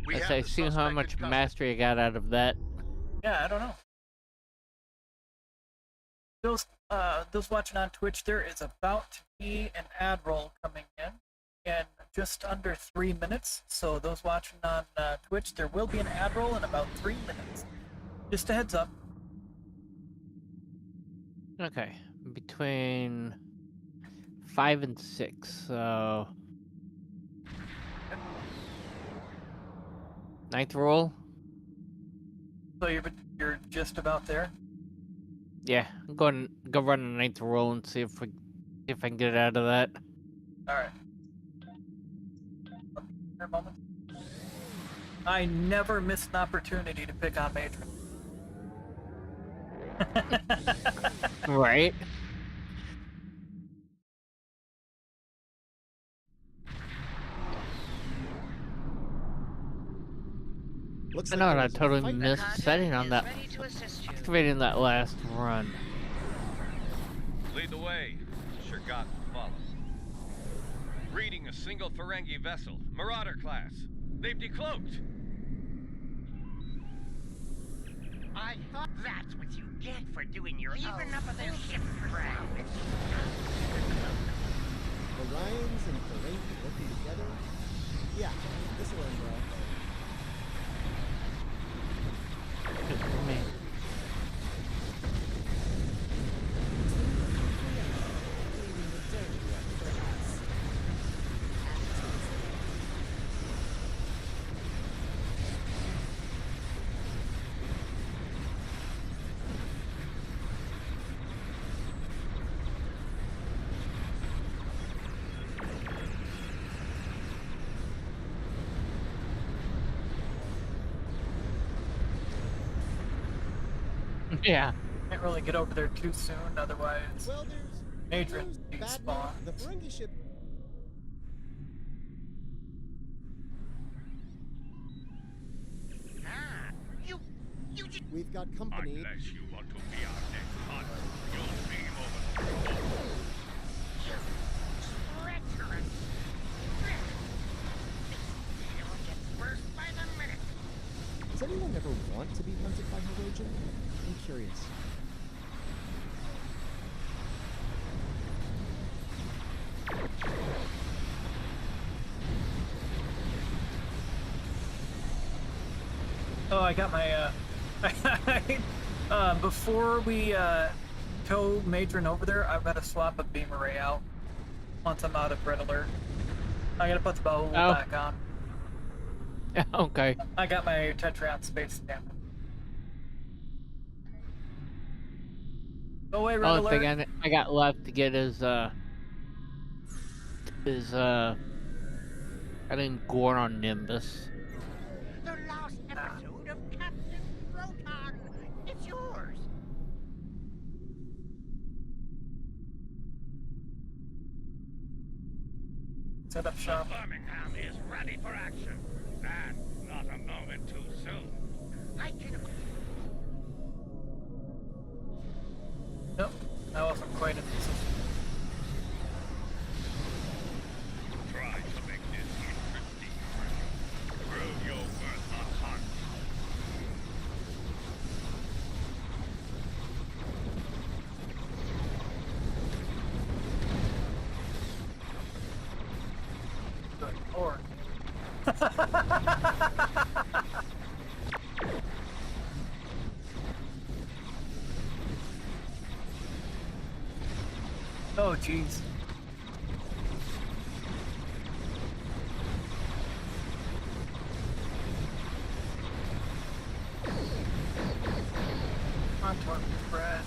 [SPEAKER 8] We
[SPEAKER 6] I
[SPEAKER 8] have
[SPEAKER 6] say,
[SPEAKER 8] the
[SPEAKER 6] see how
[SPEAKER 8] suspect
[SPEAKER 6] much
[SPEAKER 8] in custody.
[SPEAKER 6] mastery I got out of that.
[SPEAKER 1] Yeah, I don't know. Those watching on Twitch, there is about to be an ad roll coming in just under 3 minutes. So those watching on Twitch, there will be an ad roll in about 3 minutes. Just a heads up.
[SPEAKER 6] Okay, between 5 and 6, so... Ninth roll?
[SPEAKER 1] So you're just about there.
[SPEAKER 6] Yeah, go run a ninth roll and see if I can get out of that.
[SPEAKER 1] All right. For a moment. I never miss an opportunity to pick on Matron.
[SPEAKER 6] Right?
[SPEAKER 9] Looks
[SPEAKER 6] I
[SPEAKER 9] like
[SPEAKER 6] know,
[SPEAKER 9] there
[SPEAKER 6] I
[SPEAKER 9] was a
[SPEAKER 6] totally
[SPEAKER 9] fight.
[SPEAKER 6] missed setting on that, activating that last run.
[SPEAKER 10] Lead the way. Sure got to follow. Reading a single Ferengi vessel, Marauder class. They've decloaked.
[SPEAKER 8] I thought that's what you get for doing your even up of their ship crap.
[SPEAKER 9] Orions and Ferengi working together? Yeah, this'll end well.
[SPEAKER 6] Man.
[SPEAKER 9] Leaving the dirty work for us.
[SPEAKER 6] Yeah.
[SPEAKER 1] Can't really get over there too soon, otherwise
[SPEAKER 9] Well, there's
[SPEAKER 1] Adrian
[SPEAKER 9] bad news.
[SPEAKER 1] despawn.
[SPEAKER 9] The Ferengi ship.
[SPEAKER 8] Ah, you just...
[SPEAKER 9] We've got company.
[SPEAKER 3] Unless you want to be our next hunt, you'll beam over the wall.
[SPEAKER 8] treacherous. It'll get worse by the minute.
[SPEAKER 9] Does anyone ever want to be hunted by Hirogen? I'm curious.
[SPEAKER 1] Oh, I got my, before we, tow Matron over there, I've got to swap a beam array out once I'm out of red alert. I gotta put the bow back on.
[SPEAKER 6] Okay.
[SPEAKER 1] I got my Tetrion space stamp. Go away, red
[SPEAKER 6] Only
[SPEAKER 1] alert.
[SPEAKER 6] thing I got left to get is I didn't gore on Nimbus.
[SPEAKER 8] The last episode of Captain Proton. It's yours.
[SPEAKER 1] Set up shop.
[SPEAKER 3] Birmingham is ready for action. And not a moment too soon.
[SPEAKER 8] I can...
[SPEAKER 1] Nope, that wasn't quite as easy.
[SPEAKER 3] Try to make this interesting. Prove your worth on hunt.
[SPEAKER 1] Good lord. Oh, jeez. Contour spread.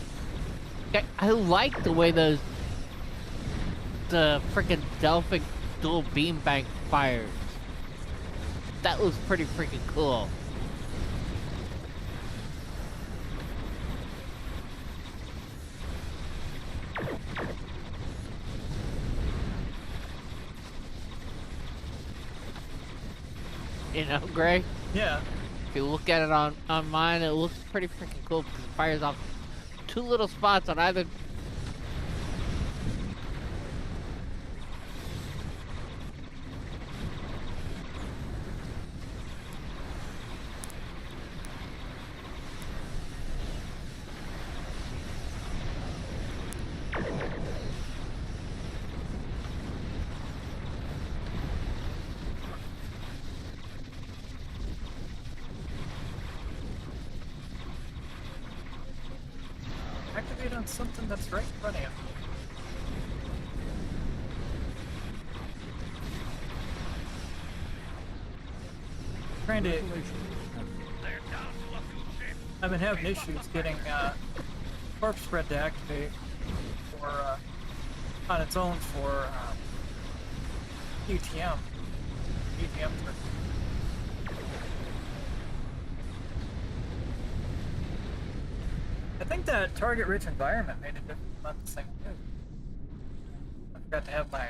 [SPEAKER 6] I like the way the freaking Delphic dual beam bank fires. That was pretty freaking cool. You know, Gray?
[SPEAKER 1] Yeah.
[SPEAKER 6] If you look at it on mine, it looks pretty freaking cool because it fires off two little spots on either.
[SPEAKER 1] Activate on something that's right in front of you. Trying to... I've been having issues getting corpse spread to activate for on its own for ETM. ETM. I think that target-rich environment made a difference on this thing too. I forgot to have my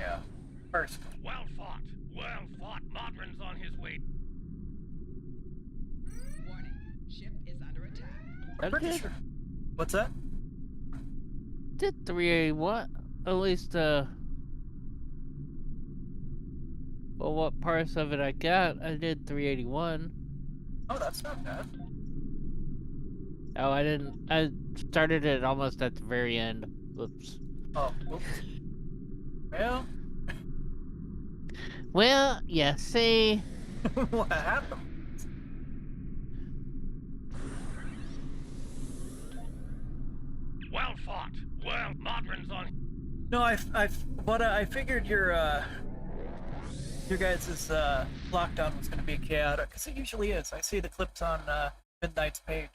[SPEAKER 1] first.
[SPEAKER 3] Well fought. Well fought. Modron's on his way.
[SPEAKER 5] Warning. Ship is under attack.
[SPEAKER 1] I'm pretty sure. What's that?
[SPEAKER 6] Did 381? At least, well, what parts of it I got, I did 381.
[SPEAKER 1] Oh, that's not bad.
[SPEAKER 6] Oh, I didn't. I started it almost at the very end. Whoops.
[SPEAKER 1] Oh, oops. Well,
[SPEAKER 6] Well, yeah, see.
[SPEAKER 1] what happened?
[SPEAKER 3] Well fought. Well, Modron's on.
[SPEAKER 1] No, I figured your guys' lockdown was going to be chaotic, because it usually is. I see the clips on Midnight's page.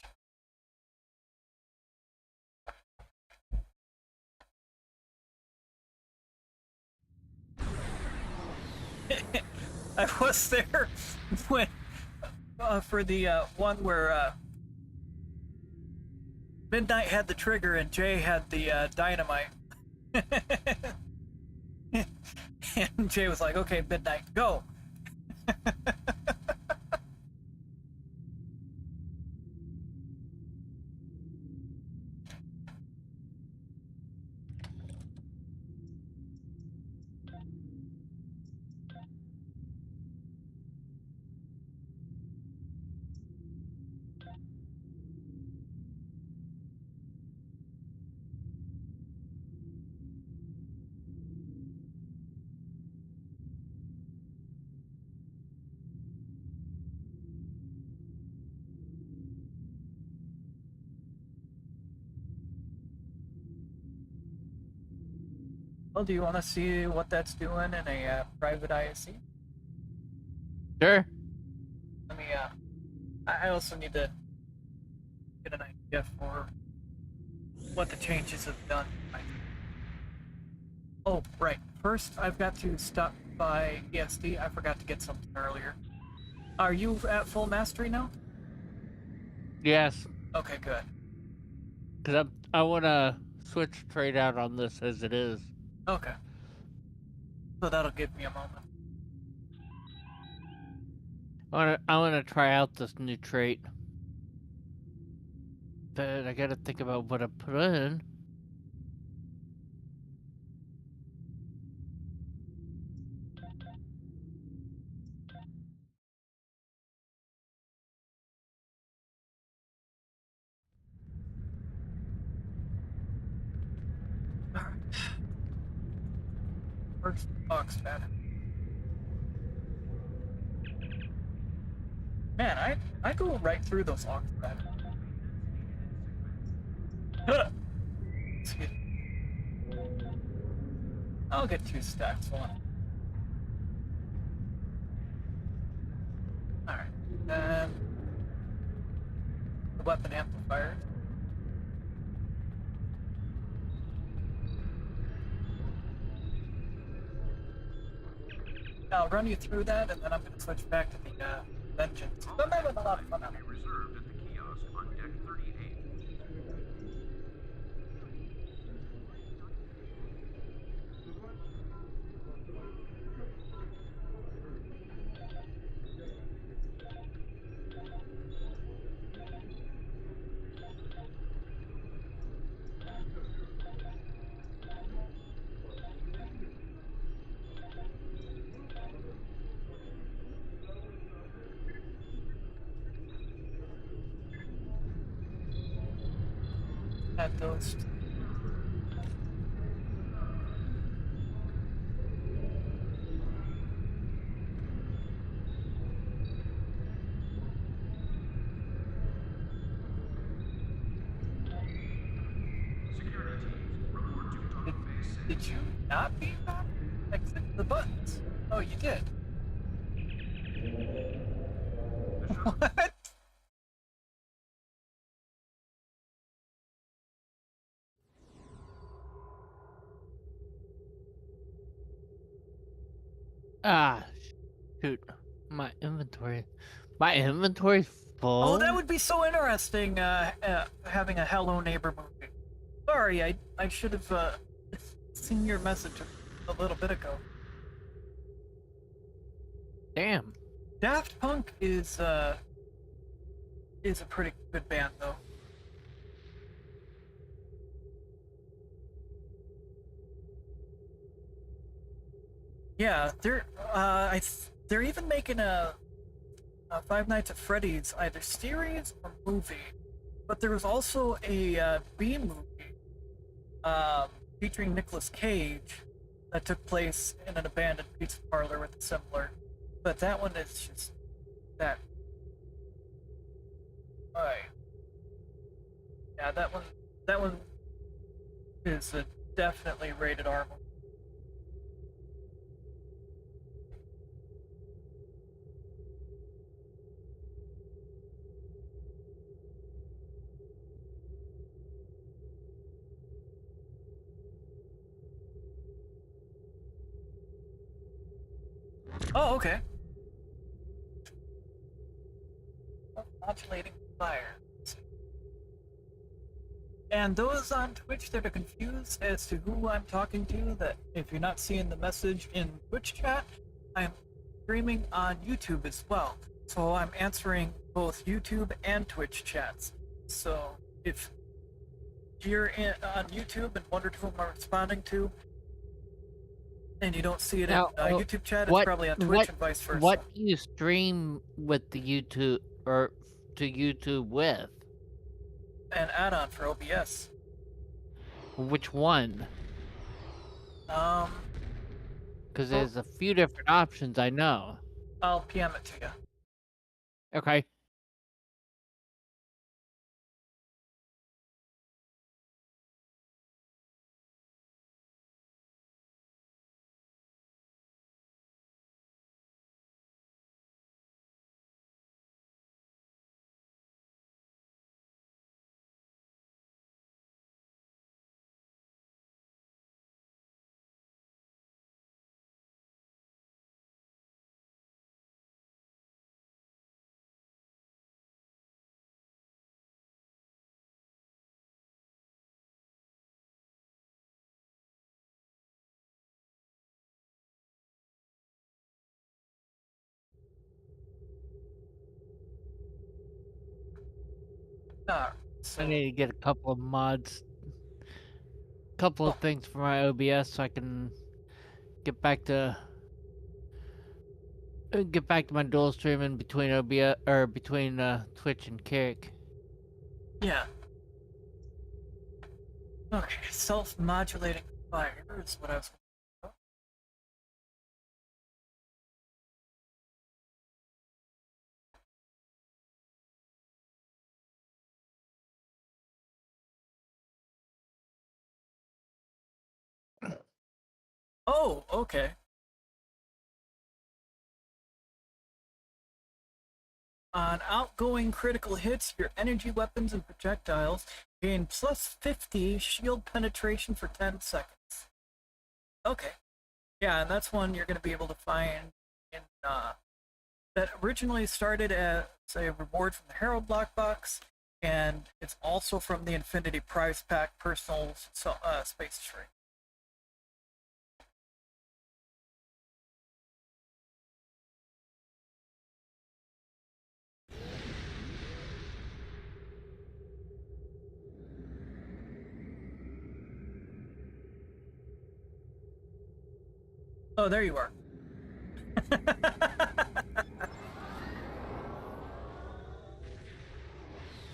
[SPEAKER 1] I was there when for the one where Midnight had the trigger and Jay had the dynamite. And Jay was like, okay, Midnight, go. Well, do you want to see what that's doing in a private ISC?
[SPEAKER 6] Sure.
[SPEAKER 1] Let me, I also need to get an idea for what the changes have done. Oh, right. First, I've got to stop by ESD. I forgot to get something earlier. Are you at full mastery now?
[SPEAKER 6] Yes.
[SPEAKER 1] Okay, good.
[SPEAKER 6] Because I want to switch trade out on this as it is.
[SPEAKER 1] Okay. So that'll give me a moment.
[SPEAKER 6] I wanna try out this new trait. But I gotta think about what I put in.
[SPEAKER 1] Alright. First box data. Man, I go right through those logs data. Excuse me. I'll get 2 stacks, one. Alright, then the weapon amplifier. I'll run you through that, and then I'm going to switch back to the vengeance. I'm having a lot of fun on it.
[SPEAKER 3] Reserved at the kiosk on deck 38.
[SPEAKER 1] Add those. Did you not beat that? Exit the buttons. Oh, you did. What?
[SPEAKER 6] Ah, shoot. My inventory's full.
[SPEAKER 1] Oh, that would be so interesting, having a Hello Neighbor movie. Sorry, I should have, seen your message a little bit ago.
[SPEAKER 6] Damn.
[SPEAKER 1] Daft Punk is a pretty good band, though. Yeah, they're even making a Five Nights at Freddy's either series or movie, but there was also a B movie featuring Nicolas Cage that took place in an abandoned pizza parlor with a similar. But that one is just that. Alright. Yeah, that one is a definitely rated R movie. Oh, okay. Modulating fire. And those on Twitch that are confused as to who I'm talking to, that if you're not seeing the message in Twitch chat, I'm streaming on YouTube as well. So I'm answering both YouTube and Twitch chats. So if you're on YouTube and wonder who I'm responding to, and you don't see it
[SPEAKER 6] Now,
[SPEAKER 1] in YouTube chat, it's probably on Twitch and vice versa.
[SPEAKER 6] What do you stream with the YouTube or to YouTube with?
[SPEAKER 1] An add-on for OBS.
[SPEAKER 6] Which one? Because there's a few different options, I know.
[SPEAKER 1] I'll PM it to you.
[SPEAKER 6] Okay.
[SPEAKER 1] So
[SPEAKER 6] I need to get a couple of mods, couple of things for my OBS so I can get back to my dual streaming between OBS or between Twitch and Kick.
[SPEAKER 1] yeah. Okay, self-modulating fire is what I was. Oh, okay. On outgoing critical hits, your energy weapons and projectiles gain plus 50 shield penetration for 10 seconds. Okay. Yeah, and that's one you're going to be able to find in, that originally started as a reward from the Herald Lockbox, and it's also from the Infinity Prize Pack personal space tree. Oh, there you are.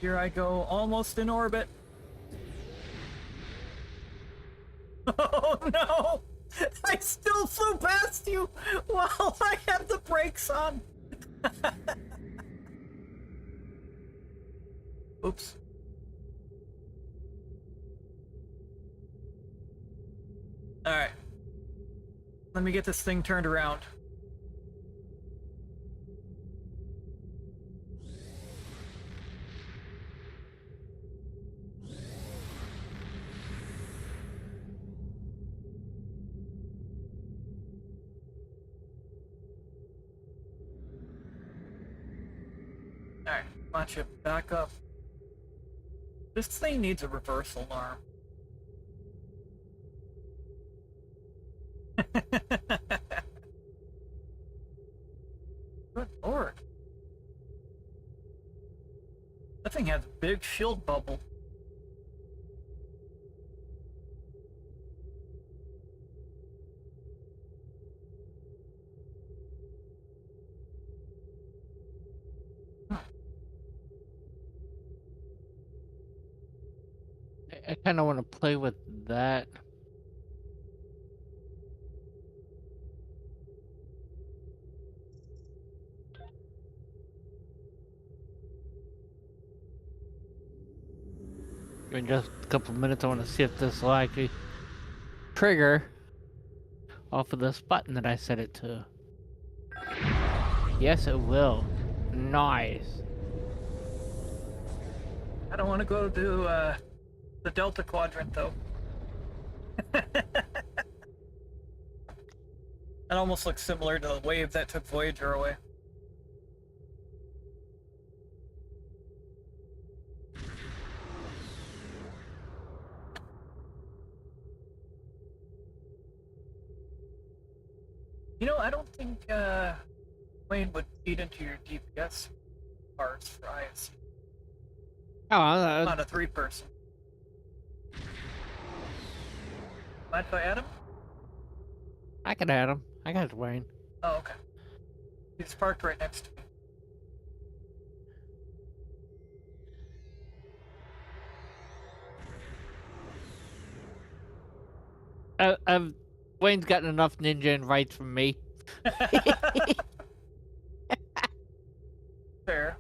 [SPEAKER 1] Here I go, almost in orbit. Oh no! I still flew past you while I had the brakes on. Oops. Alright. Let me get this thing turned around. Alright, launch it back up. This thing needs a reversal arm. Good lord. That thing has a big shield bubble.
[SPEAKER 6] I kind of want to play with that. In just a couple of minutes, I want to see if this will actually trigger off of this button that I set it to. Yes, it will. Nice.
[SPEAKER 1] I don't want to go to the Delta Quadrant, though. That almost looks similar to the wave that took Voyager away. You know, I don't think Wayne would feed into your DPS bars for ISS.
[SPEAKER 6] Oh,
[SPEAKER 1] Not a 3-person. Mind if I add him?
[SPEAKER 6] I can add him. I got Wayne.
[SPEAKER 1] Oh, okay. He's parked right next to me.
[SPEAKER 6] Wayne's gotten enough ninja invites from me.
[SPEAKER 1] Fair.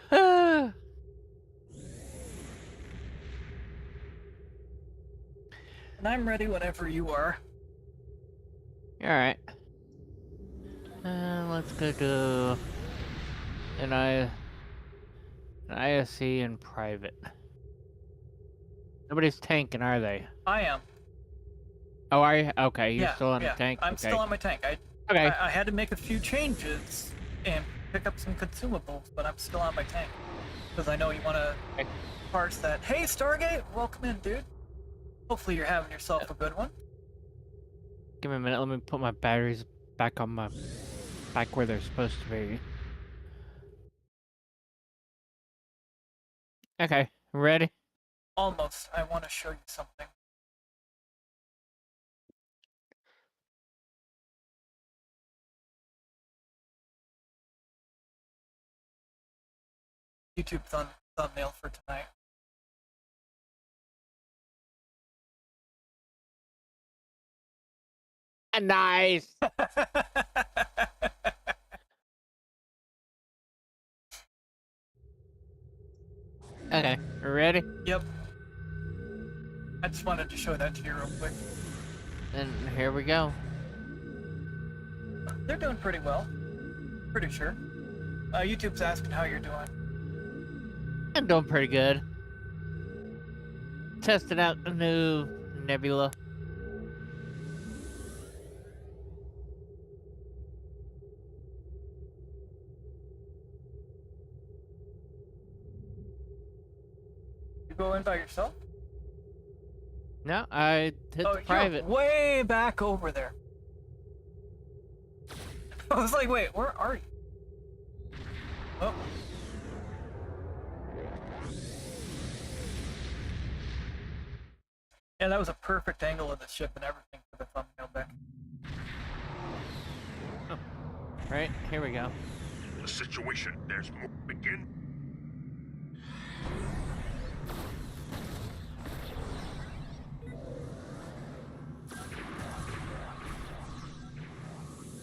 [SPEAKER 1] And I'm ready whenever you are.
[SPEAKER 6] Alright. Let's go to an ISC in private. Nobody's tanking, are they?
[SPEAKER 1] I am.
[SPEAKER 6] Oh, are you? Okay, you're
[SPEAKER 1] Yeah,
[SPEAKER 6] still on
[SPEAKER 1] yeah,
[SPEAKER 6] the tank?
[SPEAKER 1] I'm
[SPEAKER 6] Okay.
[SPEAKER 1] still on my tank.
[SPEAKER 6] Okay.
[SPEAKER 1] I had to make a few changes and pick up some consumables, but I'm still on my tank. Because I know you want to parse that. Hey, Stargate! Welcome in, dude. Hopefully you're having yourself a good one.
[SPEAKER 6] Give me a minute, let me put my batteries back on my... back where they're supposed to be. Okay, ready?
[SPEAKER 1] Almost. I want to show you something. YouTube thumbnail for tonight.
[SPEAKER 6] Nice! Okay, ready?
[SPEAKER 1] Yep. I just wanted to show that to you real quick.
[SPEAKER 6] And here we go.
[SPEAKER 1] They're doing pretty well. Pretty sure. YouTube's asking how you're doing.
[SPEAKER 6] I'm doing pretty good. Testing out the new nebula.
[SPEAKER 1] You go in by yourself?
[SPEAKER 6] No, I hit the private.
[SPEAKER 1] You're way back over there. I was like, wait, where are you? Oh. Yeah, that was a perfect angle of the ship and everything for the thumbnail back.
[SPEAKER 6] Oh. Right, here we go.
[SPEAKER 3] The situation, there's more. Begin.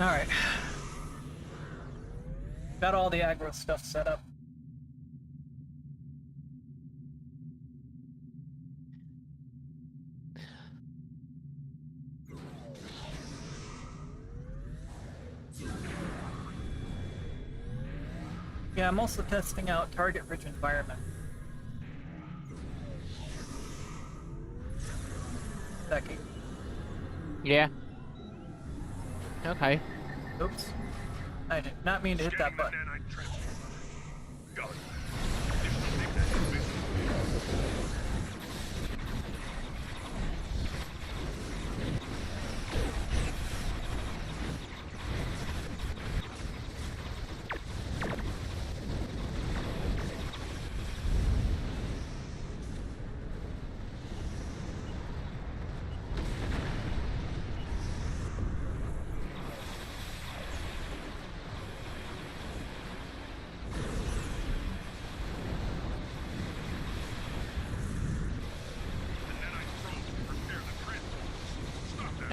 [SPEAKER 1] Alright. Got all the aggro stuff set up. Yeah, I'm also testing out target-rich environment. Becky.
[SPEAKER 6] Yeah. Okay.
[SPEAKER 1] Oops. I did not mean to hit that button.
[SPEAKER 3] Go.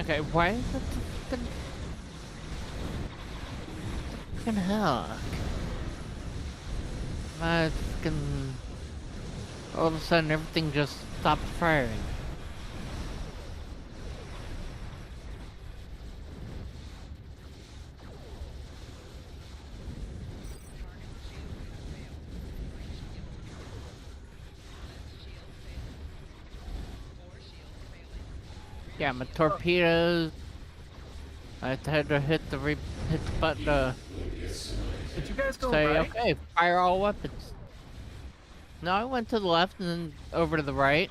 [SPEAKER 6] Okay, why is it the fucking hell? My fucking... All of a sudden, everything just stopped firing. Yeah, my torpedoes. I had to hit the button to
[SPEAKER 1] Did you guys go
[SPEAKER 6] say,
[SPEAKER 1] right?
[SPEAKER 6] okay, fire all weapons. No, I went to the left and then over to the right.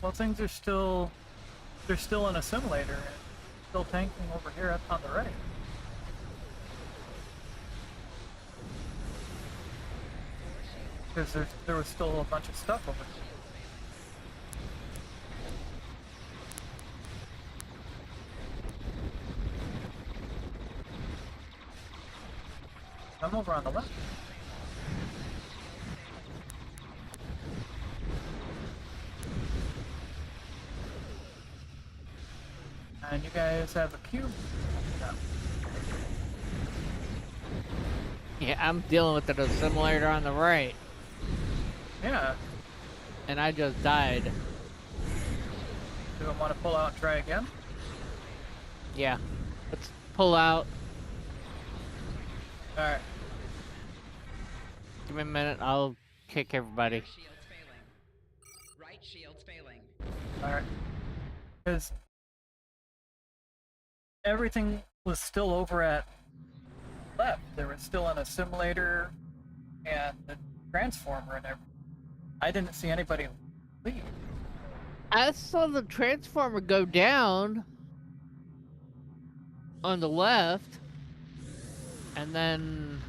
[SPEAKER 1] Well, things are still... They're still an assimilator and still tanking over here up on the right. Because there was still a bunch of stuff over there. I'm over on the left. And you guys have a cube.
[SPEAKER 6] Yeah, I'm dealing with the assimilator on the right.
[SPEAKER 1] Yeah.
[SPEAKER 6] And I just died.
[SPEAKER 1] Do I want to pull out and try again?
[SPEAKER 6] Yeah. Let's pull out.
[SPEAKER 1] Alright.
[SPEAKER 6] Give me a minute, I'll kick everybody.
[SPEAKER 5] Shield's failing. Right shield's failing.
[SPEAKER 1] Alright. Because everything was still over at left. There was still an assimilator and the transformer and everything. I didn't see anybody leave.
[SPEAKER 6] I saw the transformer go down on the left, and then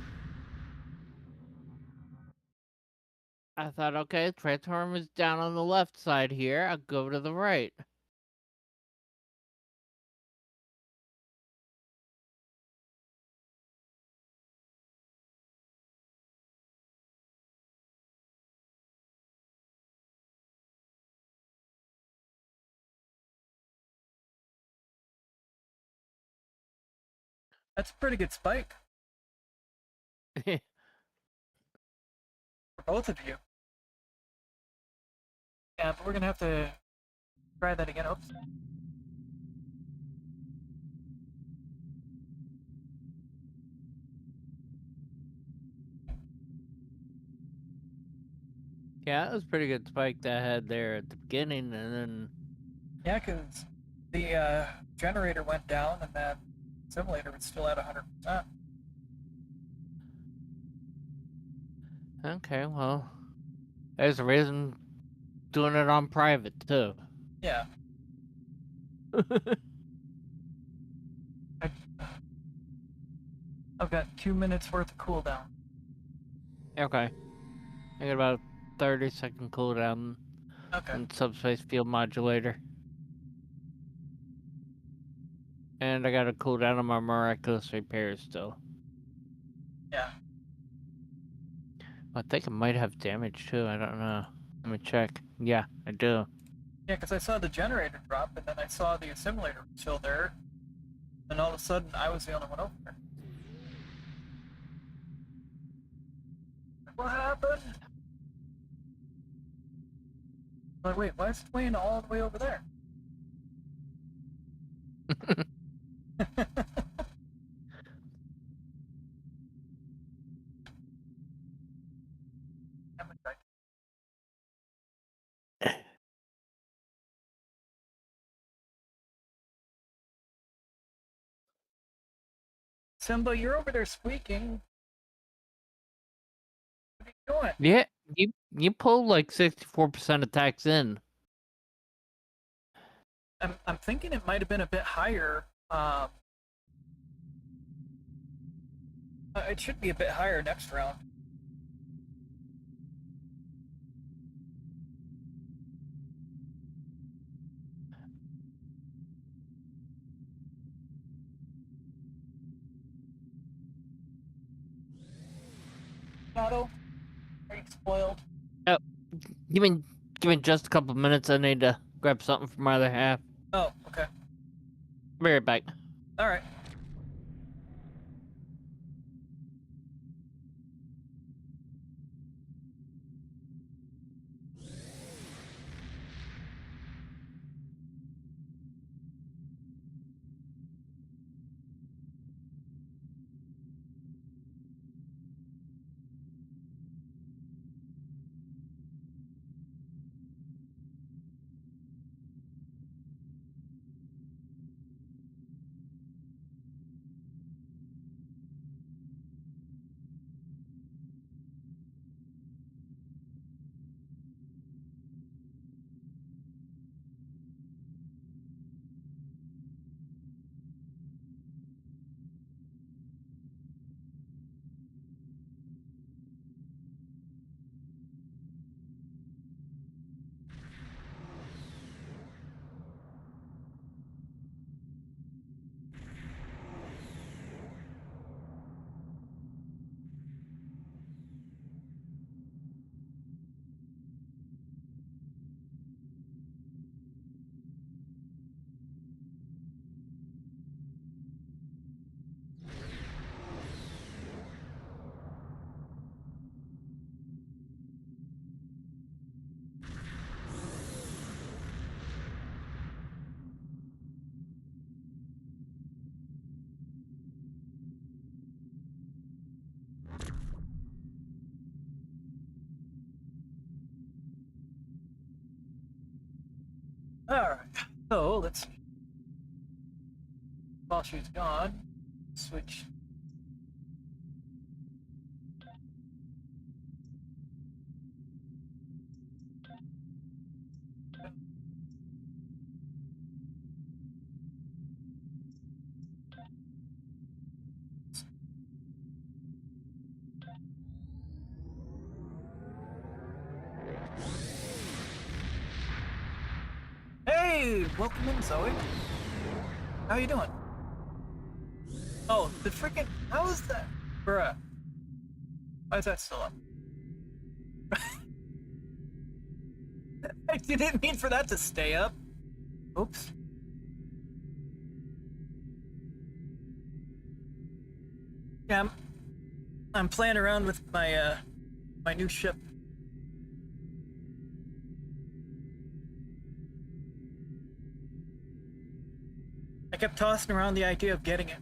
[SPEAKER 6] I thought, okay, transformer's down on the left side here, I'll go to the right.
[SPEAKER 1] That's a pretty good spike for both of you. Yeah, but we're gonna have to try that again. Oops.
[SPEAKER 6] Yeah, that was a pretty good spike that I had there at the beginning, and then...
[SPEAKER 1] Yeah, because the generator went down and that simulator was still at 100%.
[SPEAKER 6] Okay, well, there's a reason doing it on private, too.
[SPEAKER 1] Yeah. I've got 2 minutes worth of cooldown.
[SPEAKER 6] Okay. I got about 30-second cooldown
[SPEAKER 1] Okay.
[SPEAKER 6] on subspace field modulator. And I got a cooldown on my miraculous repairs still.
[SPEAKER 1] Yeah.
[SPEAKER 6] I think I might have damage too, I don't know. Let me check. Yeah, I do.
[SPEAKER 1] Yeah, because I saw the generator drop and then I saw the assimilator still there. And all of a sudden I was the only one over there. What happened? Like, wait, why is Dwayne all the way over there? Simba, you're over there squeaking. What are you doing?
[SPEAKER 6] Yeah, you pulled like 64% attacks in.
[SPEAKER 1] I'm thinking it might have been a bit higher. It should be a bit higher next round. Otto, are you spoiled?
[SPEAKER 6] Oh, give me just a couple minutes. I need to grab something from my other half.
[SPEAKER 1] Oh, okay.
[SPEAKER 6] Be right back.
[SPEAKER 1] All right. All right. So let's see. While she's gone, switch. Hey, welcome in, Zoe. How you doing? Oh, the freaking... How is that? Bruh. Why is that still up? I didn't mean for that to stay up. Oops. Yeah, I'm playing around with my, my new ship. I kept tossing around the idea of getting it.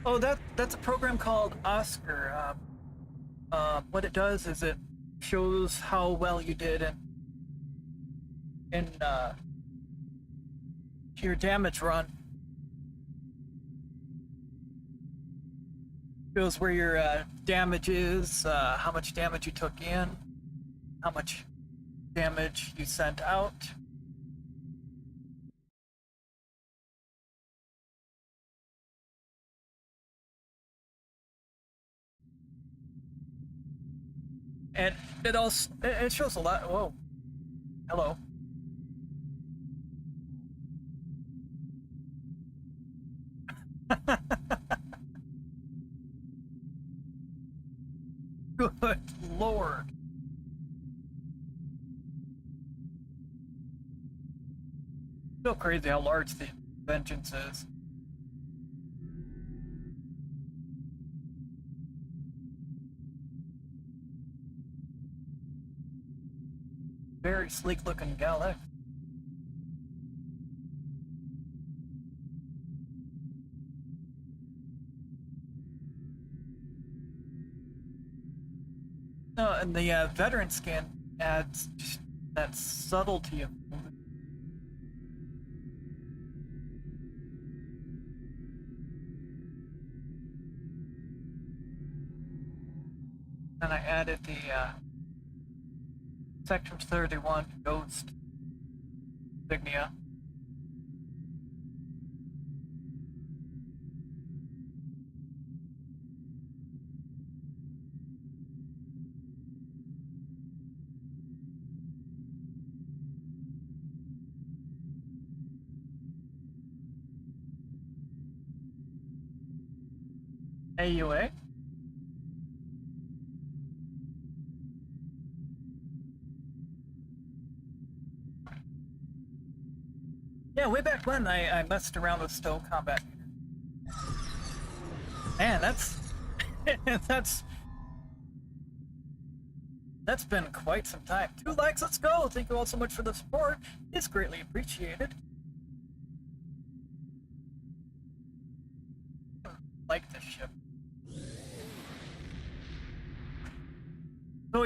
[SPEAKER 1] Oh, that's a program called Oscar. What it does is it shows how well you did in your damage run. Shows where your damage is, how much damage you took in, how much damage you sent out. And it also it shows a lot. Whoa, hello. Good lord. So crazy how large the vengeance is. Very sleek looking galaxy. No, and the veteran skin adds just that subtlety of and I added the Section 31 Ghost insignia. AUA? Yeah, way back when I messed around with Stow Combat. Man, that's that's been quite some time. 2 likes, let's go! Thank you all so much for the support. It's greatly appreciated. Like this ship. So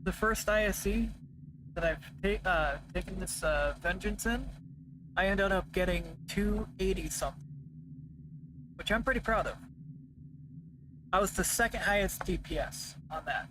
[SPEAKER 1] the first ISE that I've taken this vengeance in, I ended up getting 280 something, which I'm pretty proud of. I was the second highest DPS on that.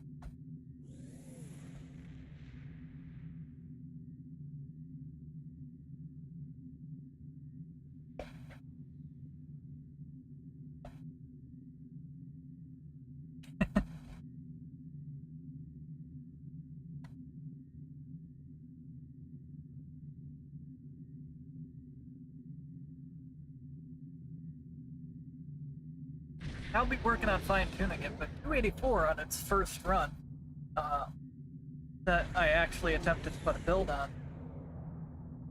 [SPEAKER 1] I'll be working on fine-tuning it, but 284 on its first run, that I actually attempted to put a build on.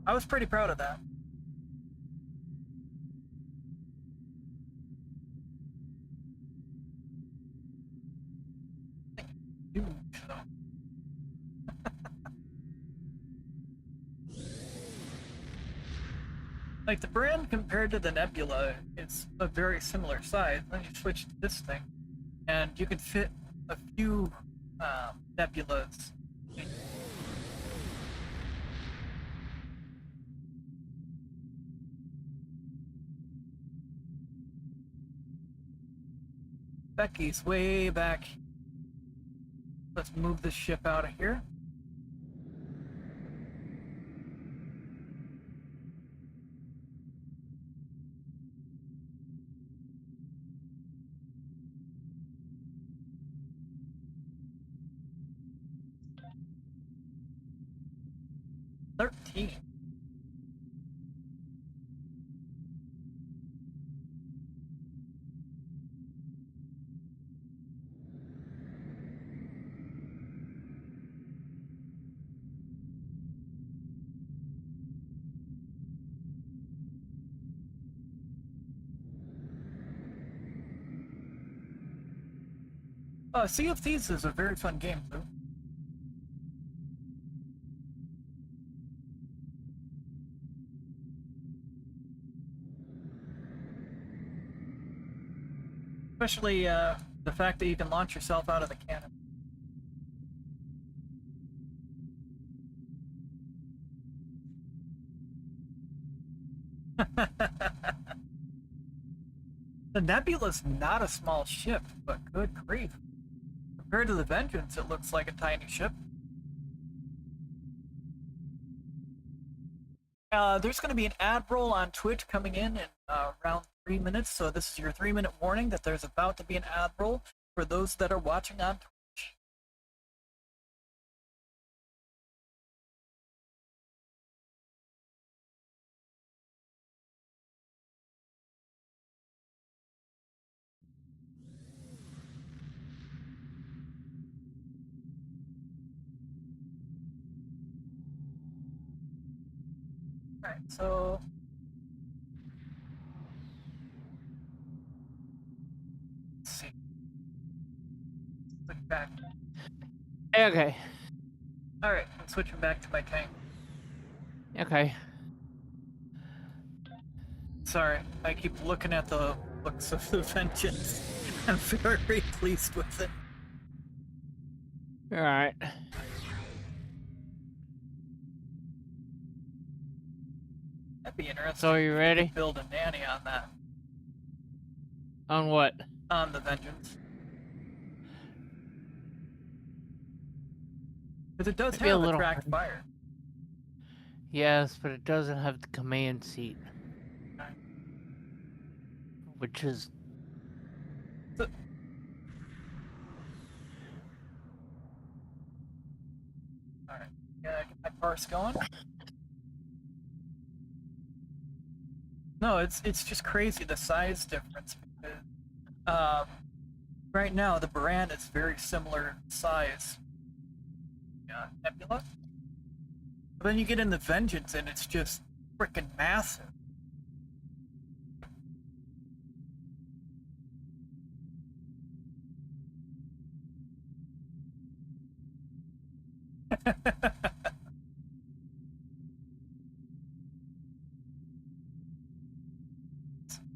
[SPEAKER 1] I was pretty proud of that. Huge, though. Like, the brand compared to the Nebula is a very similar size. Then you switch to this thing, and you can fit a few Nebulas. Becky's way back. Let's move this ship out of here. $13. Sea of Thieves is a very fun game, too. Especially the fact that you can launch yourself out of the cannon. The Nebula's not a small ship, but good grief. Compared to the Vengeance, it looks like a tiny ship. There's going to be an ad roll on Twitch coming in around 3 minutes, so this is your 3-minute warning that there's about to be an ad roll for those that are watching on Twitch. Alright, so let's see. Look back.
[SPEAKER 6] Okay.
[SPEAKER 1] Alright, I'm switching back to my tank.
[SPEAKER 6] Okay.
[SPEAKER 1] Sorry, I keep looking at the looks of the Vengeance. I'm very pleased with it.
[SPEAKER 6] Alright.
[SPEAKER 1] That'd be interesting.
[SPEAKER 6] So are you ready?
[SPEAKER 1] Build a nanny on that.
[SPEAKER 6] On what?
[SPEAKER 1] On the Vengeance. Because it does
[SPEAKER 6] Maybe a
[SPEAKER 1] have a
[SPEAKER 6] little
[SPEAKER 1] tracked fire.
[SPEAKER 6] Yes, but it doesn't have the command seat. Which is...
[SPEAKER 1] Alright, yeah, get my parse going. No, it's just crazy the size difference because right now the brand is very similar size. Yeah, Nebula. But then you get in the Vengeance and it's just freaking massive.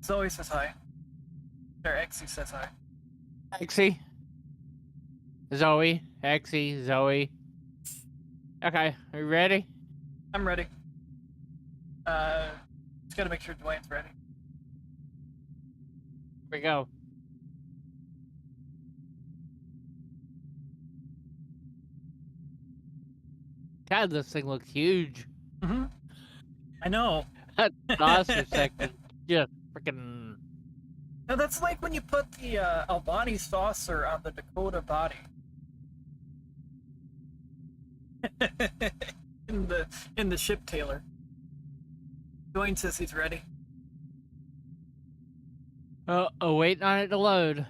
[SPEAKER 1] Zoe says hi. Or Exy says hi.
[SPEAKER 6] Exy. Zoe. Exy. Zoe. Okay, are you ready?
[SPEAKER 1] I'm ready. Just gotta make sure Dwayne's ready.
[SPEAKER 6] Here we go. God, this thing looks huge.
[SPEAKER 1] Mm-hmm. I know.
[SPEAKER 6] That saucer section. Yeah, freaking.
[SPEAKER 1] No, that's like when you put the Albani saucer on the Dakota body. in the ship Taylor. Dwayne says he's ready.
[SPEAKER 6] Oh, waiting on it to load.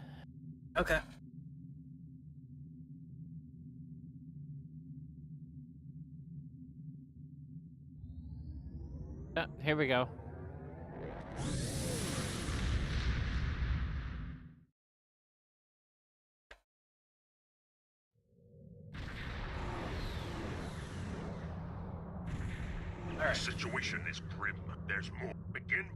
[SPEAKER 1] Okay.
[SPEAKER 6] Here we go.
[SPEAKER 3] The situation is grim. There's more. Begin.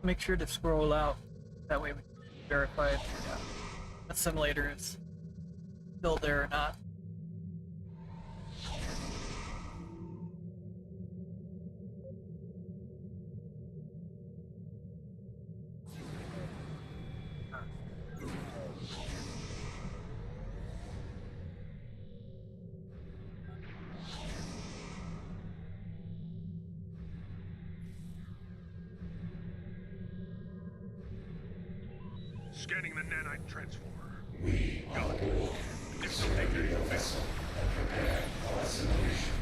[SPEAKER 1] Make sure to scroll out. That way we can verify if the simulator is still there or not.
[SPEAKER 3] Scanning the nanite transformer.
[SPEAKER 4] We are aboard. Surrender your vessel and prepare for assimilation.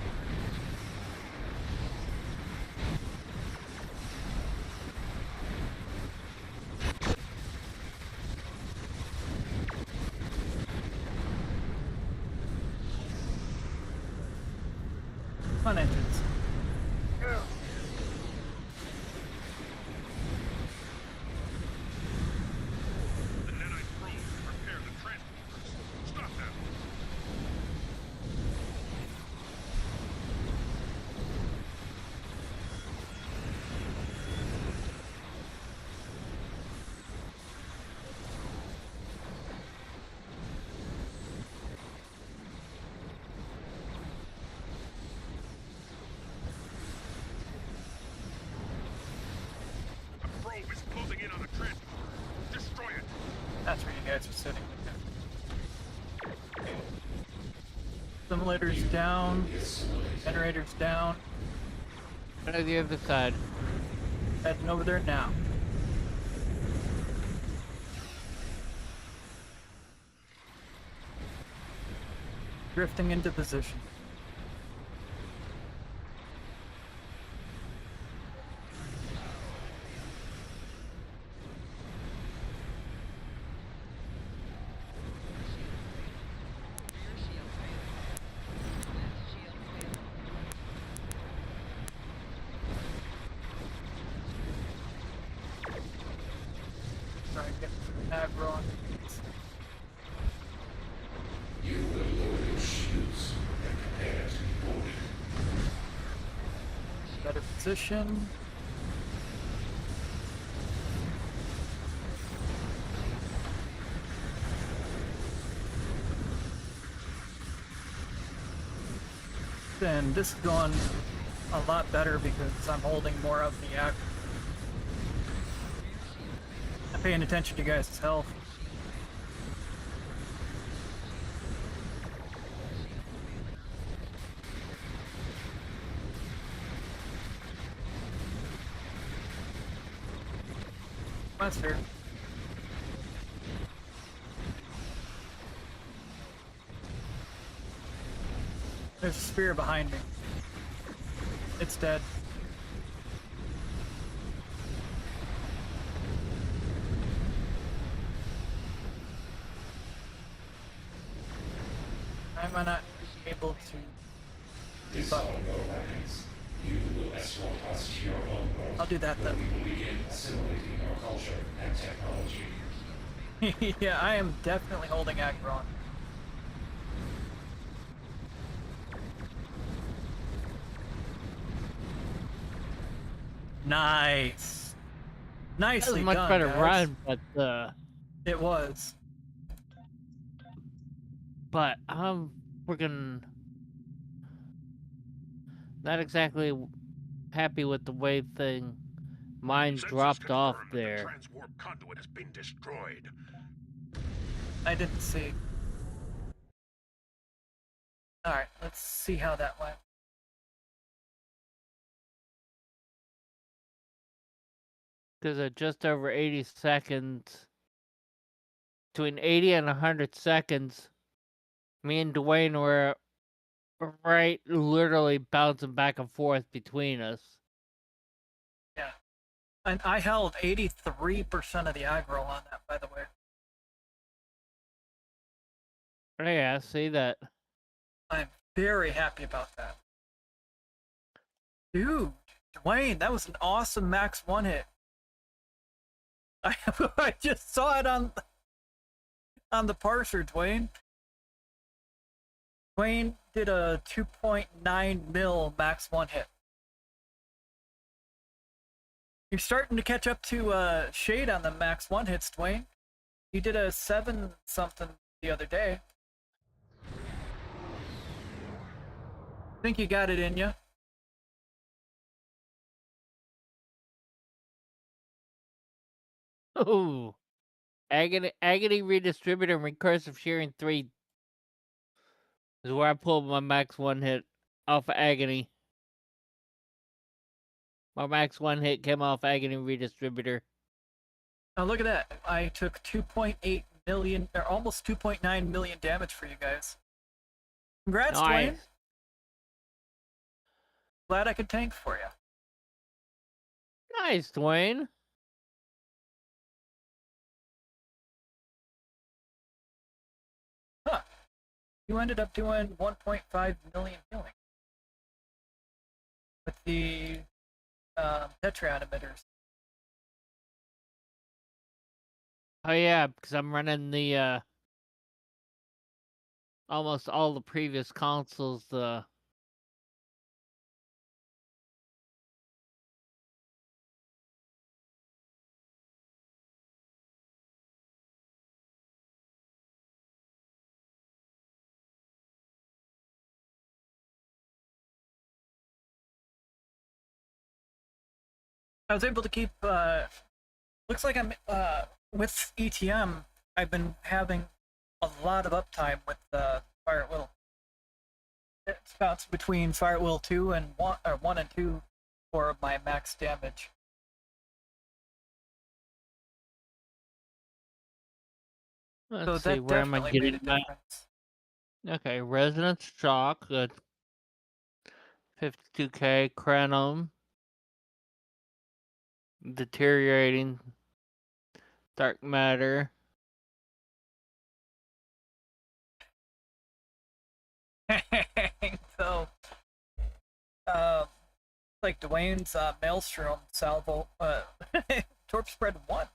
[SPEAKER 1] Come on, engines.
[SPEAKER 3] The nanite probes prepare the transporters. Stop them. A probe is closing in on the transporter. Destroy it.
[SPEAKER 1] That's where you guys are sitting. Okay. Simulator's down. Generator's down.
[SPEAKER 6] Go to the other side.
[SPEAKER 1] Heading over there now. Drifting into position. Try and get aggro on these.
[SPEAKER 4] You will lower your shields and prepare to be boarded.
[SPEAKER 1] Better position. And this is going a lot better because I'm holding more of the act. I'm paying attention to you guys' health. Master. There's a spear behind me. It's dead. I might not be able to.
[SPEAKER 4] Dissolve your weapons. You will escort us to your own world.
[SPEAKER 1] I'll do that
[SPEAKER 4] where
[SPEAKER 1] then.
[SPEAKER 4] we will begin assimilating your culture and technology.
[SPEAKER 1] Yeah, I am definitely holding aggro on. Nice.
[SPEAKER 6] That
[SPEAKER 1] Nicely
[SPEAKER 6] was a much
[SPEAKER 1] done,
[SPEAKER 6] better
[SPEAKER 1] guys.
[SPEAKER 6] run,
[SPEAKER 1] It was.
[SPEAKER 6] but I'm freaking not exactly happy with the way mine
[SPEAKER 3] Sensors
[SPEAKER 6] dropped off
[SPEAKER 3] confirm that
[SPEAKER 6] there.
[SPEAKER 3] The transwarp conduit has been destroyed.
[SPEAKER 1] I didn't see. Alright, let's see how that went.
[SPEAKER 6] Because at just over 80 seconds, between 80 and 100 seconds, me and Dwayne were right literally bouncing back and forth between us.
[SPEAKER 1] Yeah. And I held 83% of the aggro on that, by the way.
[SPEAKER 6] Yeah, I see that.
[SPEAKER 1] I'm very happy about that. Dude, Dwayne, that was an awesome max one hit. I just saw it on the parser, Dwayne. Dwayne did a 2.9 mil max one hit. You're starting to catch up to Shade on the max one hits, Dwayne. He did a 7 something the other day. Think you got it in you.
[SPEAKER 6] Ooh. Agony Redistributor and Recursive Shearing 3 is where I pulled my max one hit off of Agony. My max one hit came off Agony Redistributor.
[SPEAKER 1] Oh, look at that. I took 2.8 million, or almost 2.9 million damage for you guys. Congrats,
[SPEAKER 6] Nice.
[SPEAKER 1] Dwayne. Glad I could tank for you.
[SPEAKER 6] Nice, Dwayne.
[SPEAKER 1] Huh. You ended up doing 1.5 million healing with the Tetrion emitters.
[SPEAKER 6] Oh yeah, because I'm running the almost all the previous consoles.
[SPEAKER 1] I was able to keep, looks like I'm, with ETM, I've been having a lot of uptime with Fire at Will. It's about between Fire at Will 2 and 1, or 1 and 2 for my max damage.
[SPEAKER 6] Let's
[SPEAKER 1] So
[SPEAKER 6] see,
[SPEAKER 1] that
[SPEAKER 6] where am I
[SPEAKER 1] definitely made
[SPEAKER 6] getting
[SPEAKER 1] a
[SPEAKER 6] that?
[SPEAKER 1] difference.
[SPEAKER 6] Okay, Resonance Shock, good. 52k, Chronome. Deteriorating. Dark Matter.
[SPEAKER 1] So, like Dwayne's Maelstrom Salvo, Torp Spread 1,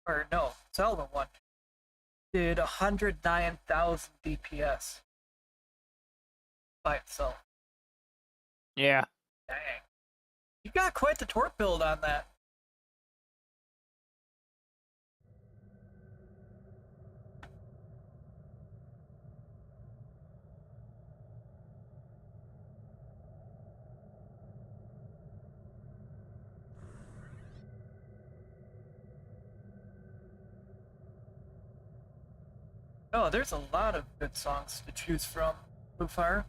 [SPEAKER 1] or no, Salvo 1, did 109,000 DPS by itself.
[SPEAKER 6] Yeah.
[SPEAKER 1] Dang. You got quite the Torp build on that. Oh, there's a lot of good songs to choose from, Blue Fire.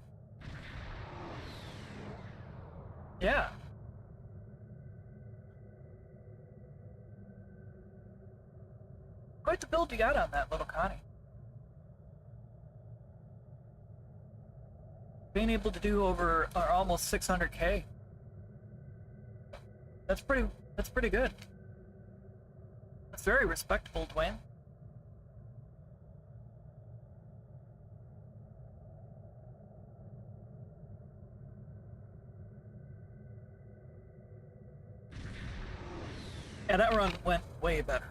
[SPEAKER 1] Yeah. Quite the build you got on that, little Connie. being able to do over almost 600K. That's pretty good. That's very respectable, Dwayne. Yeah, that run went way better.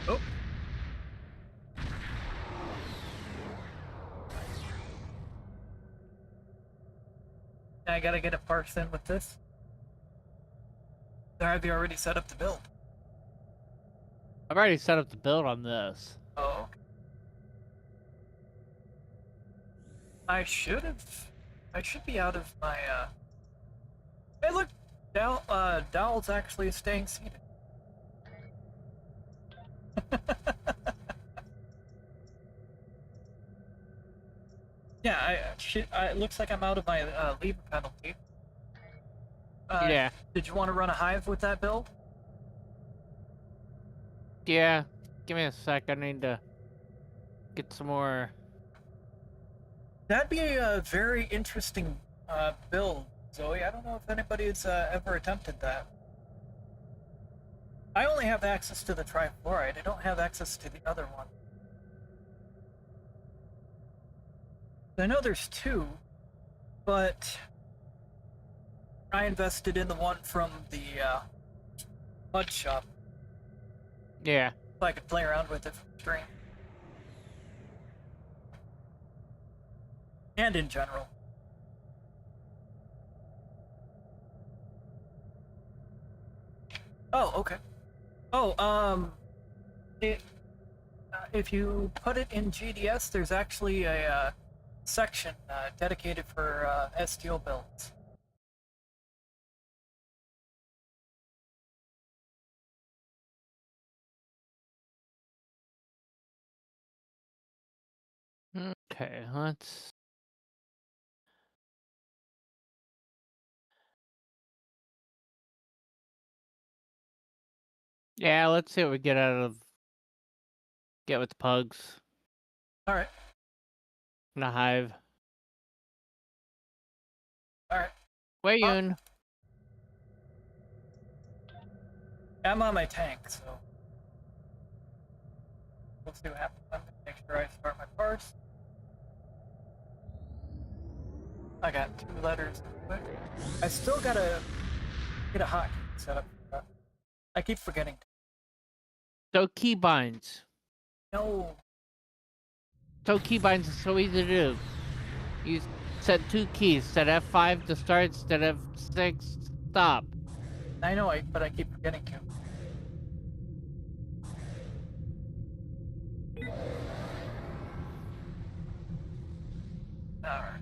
[SPEAKER 1] Oh. I gotta get a parse in with this. Or have you already set up the build?
[SPEAKER 6] I've already set up the build on this.
[SPEAKER 1] Oh. Okay. I should be out of my, Hey look! Dowl's actually staying seated. Yeah, it looks like I'm out of my, lever penalty.
[SPEAKER 6] Yeah.
[SPEAKER 1] Did you want to run a hive with that build?
[SPEAKER 6] Yeah. Give me a sec. I need to get some more.
[SPEAKER 1] That'd be a very interesting build, Zoe. I don't know if anybody's ever attempted that. I only have access to the trifluoride. I don't have access to the other one. I know there's two, but I invested in the one from the mud shop.
[SPEAKER 6] Yeah.
[SPEAKER 1] So I could play around with it from stream. And in general. Oh, okay. Oh, if you put it in GDS, there's actually a section dedicated for STO builds.
[SPEAKER 6] Okay, let's. Yeah, let's see what we get with the pugs.
[SPEAKER 1] All right.
[SPEAKER 6] In a hive.
[SPEAKER 1] All right.
[SPEAKER 6] Wayun.
[SPEAKER 1] I'm on my tank, so we'll see what happens. I'm gonna make sure I start my parse. I got 2 letters. I still gotta get a hotkey set up. I keep forgetting.
[SPEAKER 6] So keybinds.
[SPEAKER 1] No.
[SPEAKER 6] So keybinds is so easy to do. You set 2 keys. Set F5 to start, instead of F6 stop.
[SPEAKER 1] I know, but I keep forgetting to. Alright.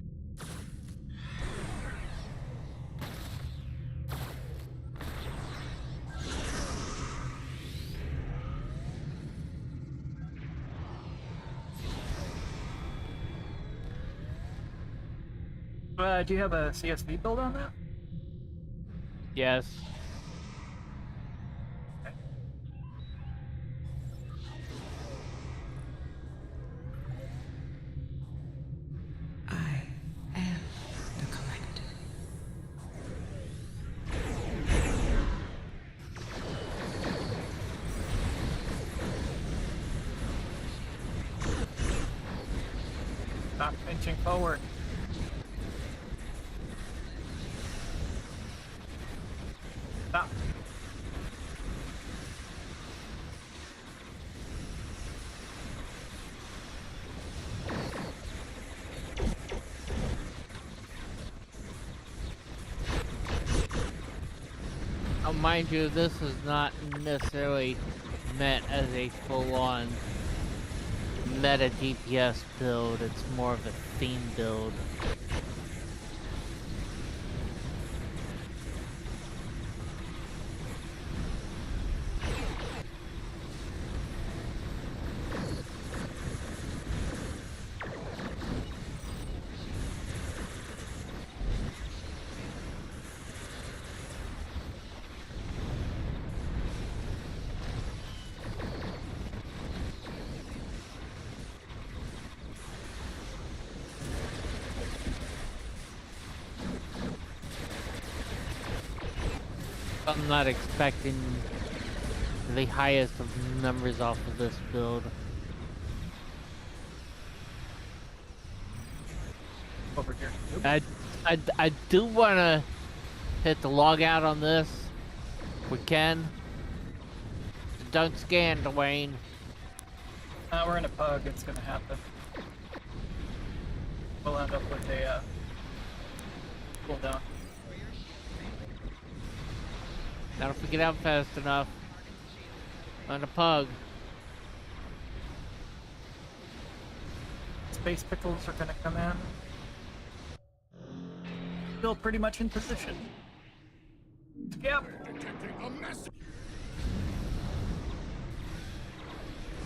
[SPEAKER 1] Do you have a CSV build on that?
[SPEAKER 6] Yes.
[SPEAKER 5] I am the collector.
[SPEAKER 1] Stop inching forward. Stop.
[SPEAKER 6] Now, mind you, this is not necessarily meant as a full-on meta DPS build. It's more of a theme build. I'm not expecting the highest of numbers off of this build.
[SPEAKER 1] Over here.
[SPEAKER 6] I do want to hit the log out on this. If we can. Don't scan, Dwayne.
[SPEAKER 1] We're in a pug. It's gonna happen. We'll end up with a cooldown.
[SPEAKER 6] Not if we get out fast enough. On a pug.
[SPEAKER 1] Space pickles are gonna come in. Still pretty much in position. Yep.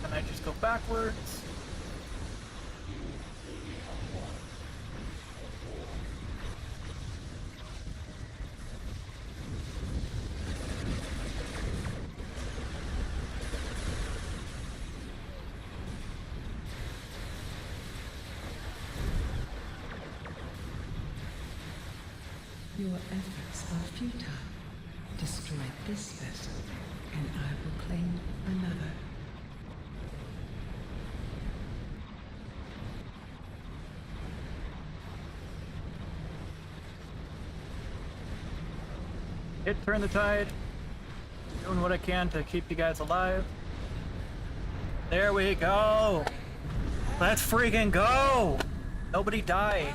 [SPEAKER 1] And I just go backwards.
[SPEAKER 5] Your efforts are futile. Destroy this vessel, and I will claim another.
[SPEAKER 1] Turn the tide. Doing what I can to keep you guys alive. There we go. Let's freaking go. Nobody died.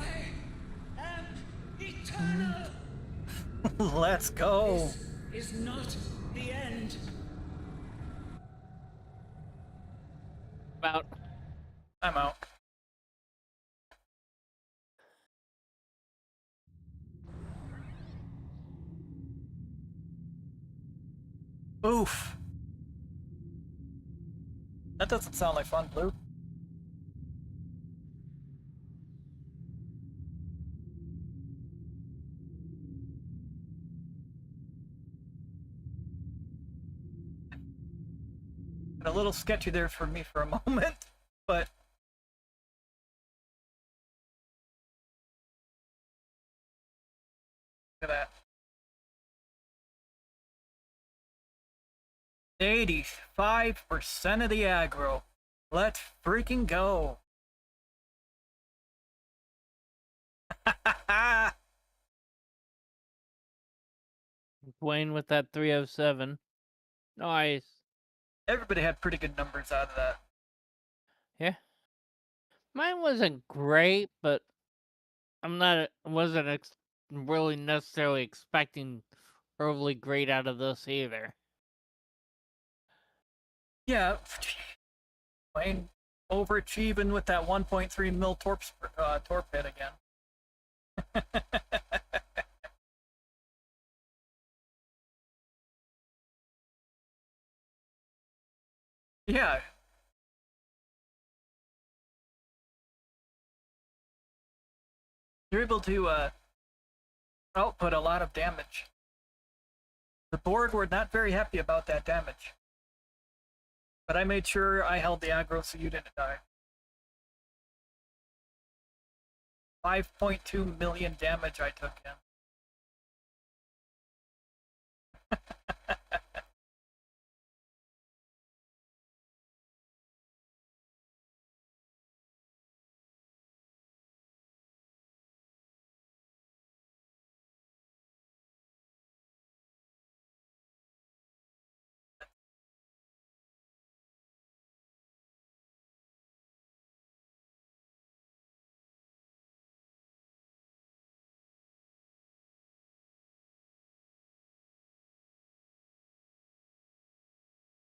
[SPEAKER 1] Let's go.
[SPEAKER 5] Is not the end.
[SPEAKER 6] About.
[SPEAKER 1] I'm out. Oof. That doesn't sound like fun, Blue. A little sketchy there for me for a moment, but look at that. 85% of the aggro. Let's freaking go.
[SPEAKER 6] Dwayne with that 307. Nice.
[SPEAKER 1] Everybody had pretty good numbers out of that.
[SPEAKER 6] Yeah. Mine wasn't great, but wasn't really necessarily expecting overly great out of this either.
[SPEAKER 1] Yeah, Wayne overachieving with that 1.3 mil torp hit again. Yeah. You're able to output a lot of damage. The board were not very happy about that damage. But I made sure I held the aggro so you didn't die. 5.2 million damage I took in.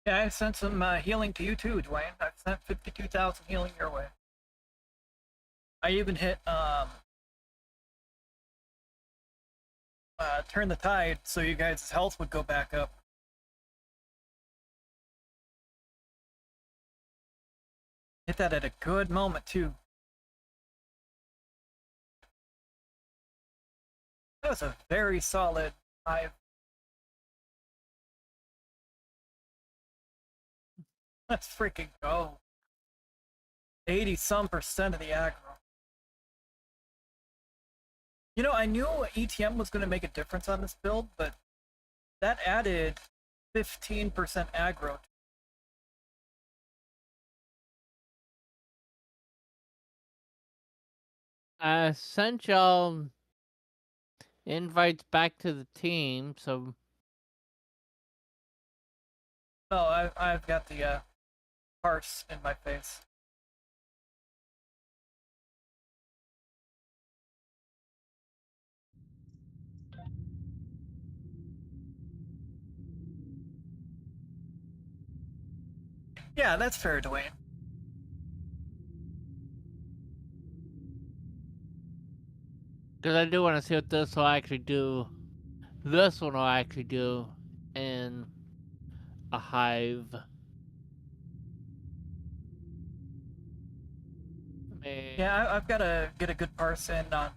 [SPEAKER 1] Yeah, I sent some healing to you too, Dwayne. I sent 52,000 healing your way. I even hit turn the tide so you guys' health would go back up. Hit that at a good moment too. That was a very solid 5. Let's freaking go. 80-some% of the aggro. You know, I knew ETM was going to make a difference on this build, but that added 15% aggro.
[SPEAKER 6] I sent y'all invites back to the team, so
[SPEAKER 1] Oh, I've got the parse in my face. Yeah, that's fair, Dwayne.
[SPEAKER 6] because I do want to see what this will actually do. This one will actually do in a hive.
[SPEAKER 1] Yeah, I've got to get a good parse in on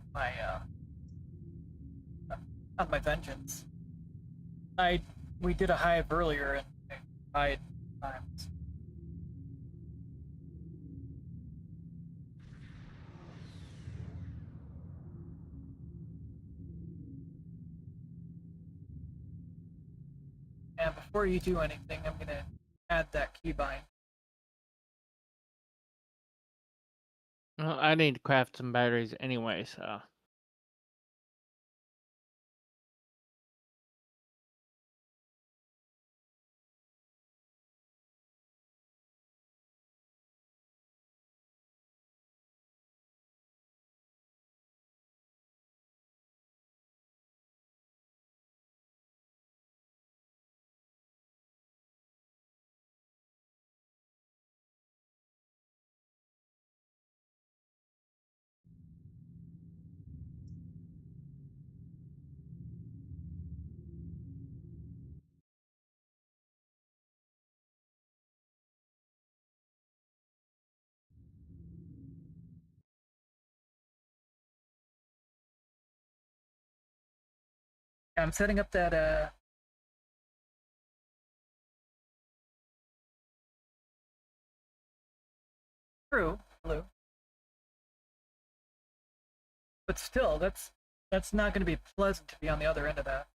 [SPEAKER 1] my vengeance. We did a hive earlier and I times. And before you do anything, I'm gonna add that keybind.
[SPEAKER 6] Well, I need to craft some batteries anyway, so.
[SPEAKER 1] I'm setting up that true blue. But still, that's not gonna be pleasant to be on the other end of that.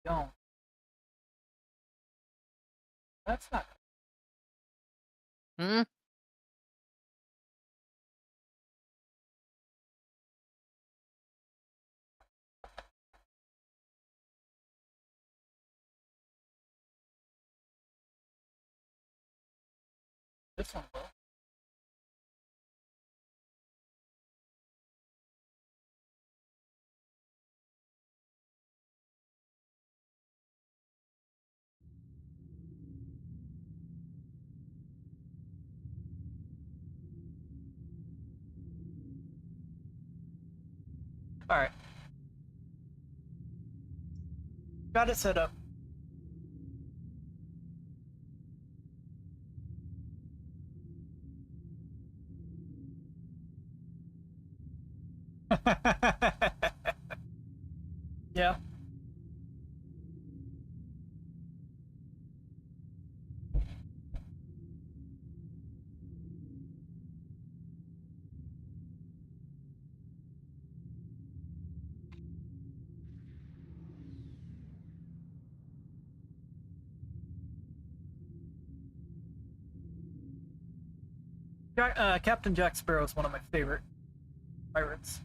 [SPEAKER 1] Don't. That's not.
[SPEAKER 6] Hmm?
[SPEAKER 1] This one will. All right. Got it set up. Yeah. Captain Jack Sparrow is one of my favorite pirates.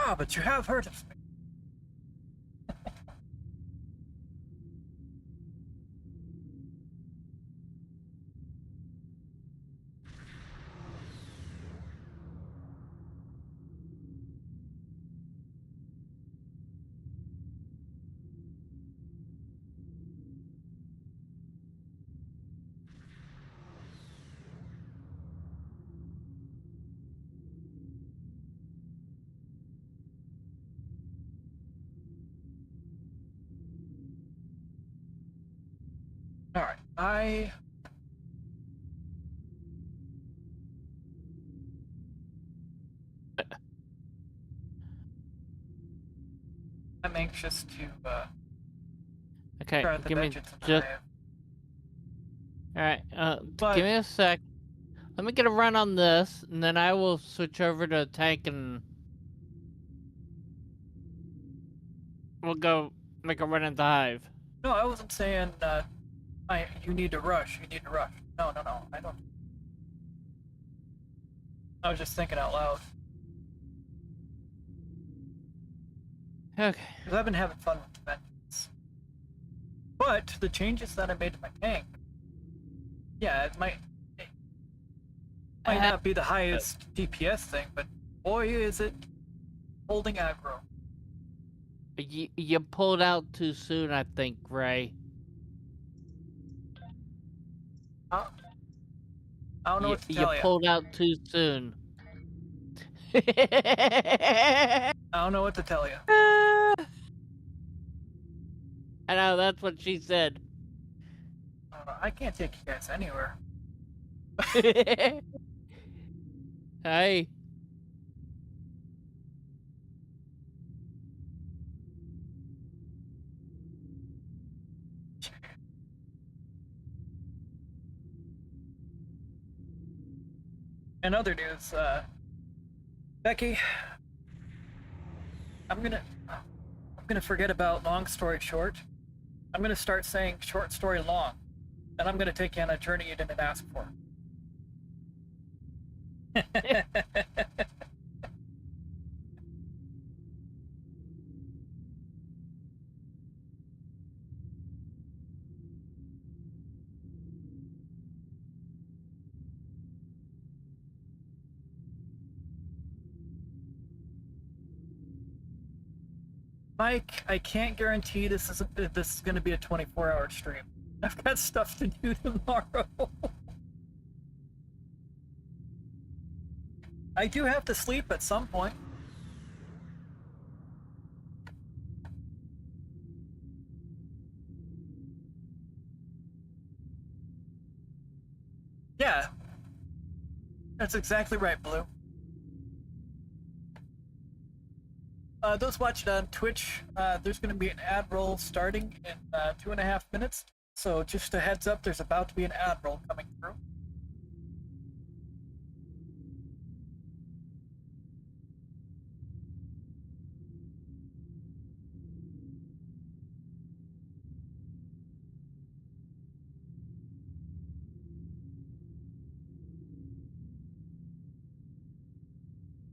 [SPEAKER 1] Ah, but you have heard of me. Alright, I'm anxious to
[SPEAKER 6] Okay,
[SPEAKER 1] start the
[SPEAKER 6] give me
[SPEAKER 1] vengeance in the
[SPEAKER 6] just.
[SPEAKER 1] hive.
[SPEAKER 6] Alright,
[SPEAKER 1] But-
[SPEAKER 6] give me a sec. Let me get a run on this, and then I will switch over to tank and we'll go make a run at the hive.
[SPEAKER 1] No, I wasn't saying you need to rush. You need to rush. No, I don't. I was just thinking out loud.
[SPEAKER 6] Okay.
[SPEAKER 1] Because I've been having fun with the vengeance. But the changes that I made to my tank, yeah, it might not be the highest DPS thing, but boy, is it holding aggro.
[SPEAKER 6] You pulled out too soon, I think, Ray.
[SPEAKER 1] I don't know what to tell you.
[SPEAKER 6] You pulled out too soon.
[SPEAKER 1] I don't know what to tell you.
[SPEAKER 6] I know, that's what she said.
[SPEAKER 1] I can't take you guys anywhere.
[SPEAKER 6] Hey.
[SPEAKER 1] In other news, Becky, I'm gonna forget about long story short. I'm gonna start saying short story long, and I'm gonna take you on a journey you didn't ask for. Mike, I can't guarantee this is going to be a 24-hour stream. I've got stuff to do tomorrow. I do have to sleep at some point. Yeah. That's exactly right, Blue. Those watching on Twitch, there's going to be an ad roll starting in 2.5 minutes. So just a heads up, there's about to be an ad roll coming through.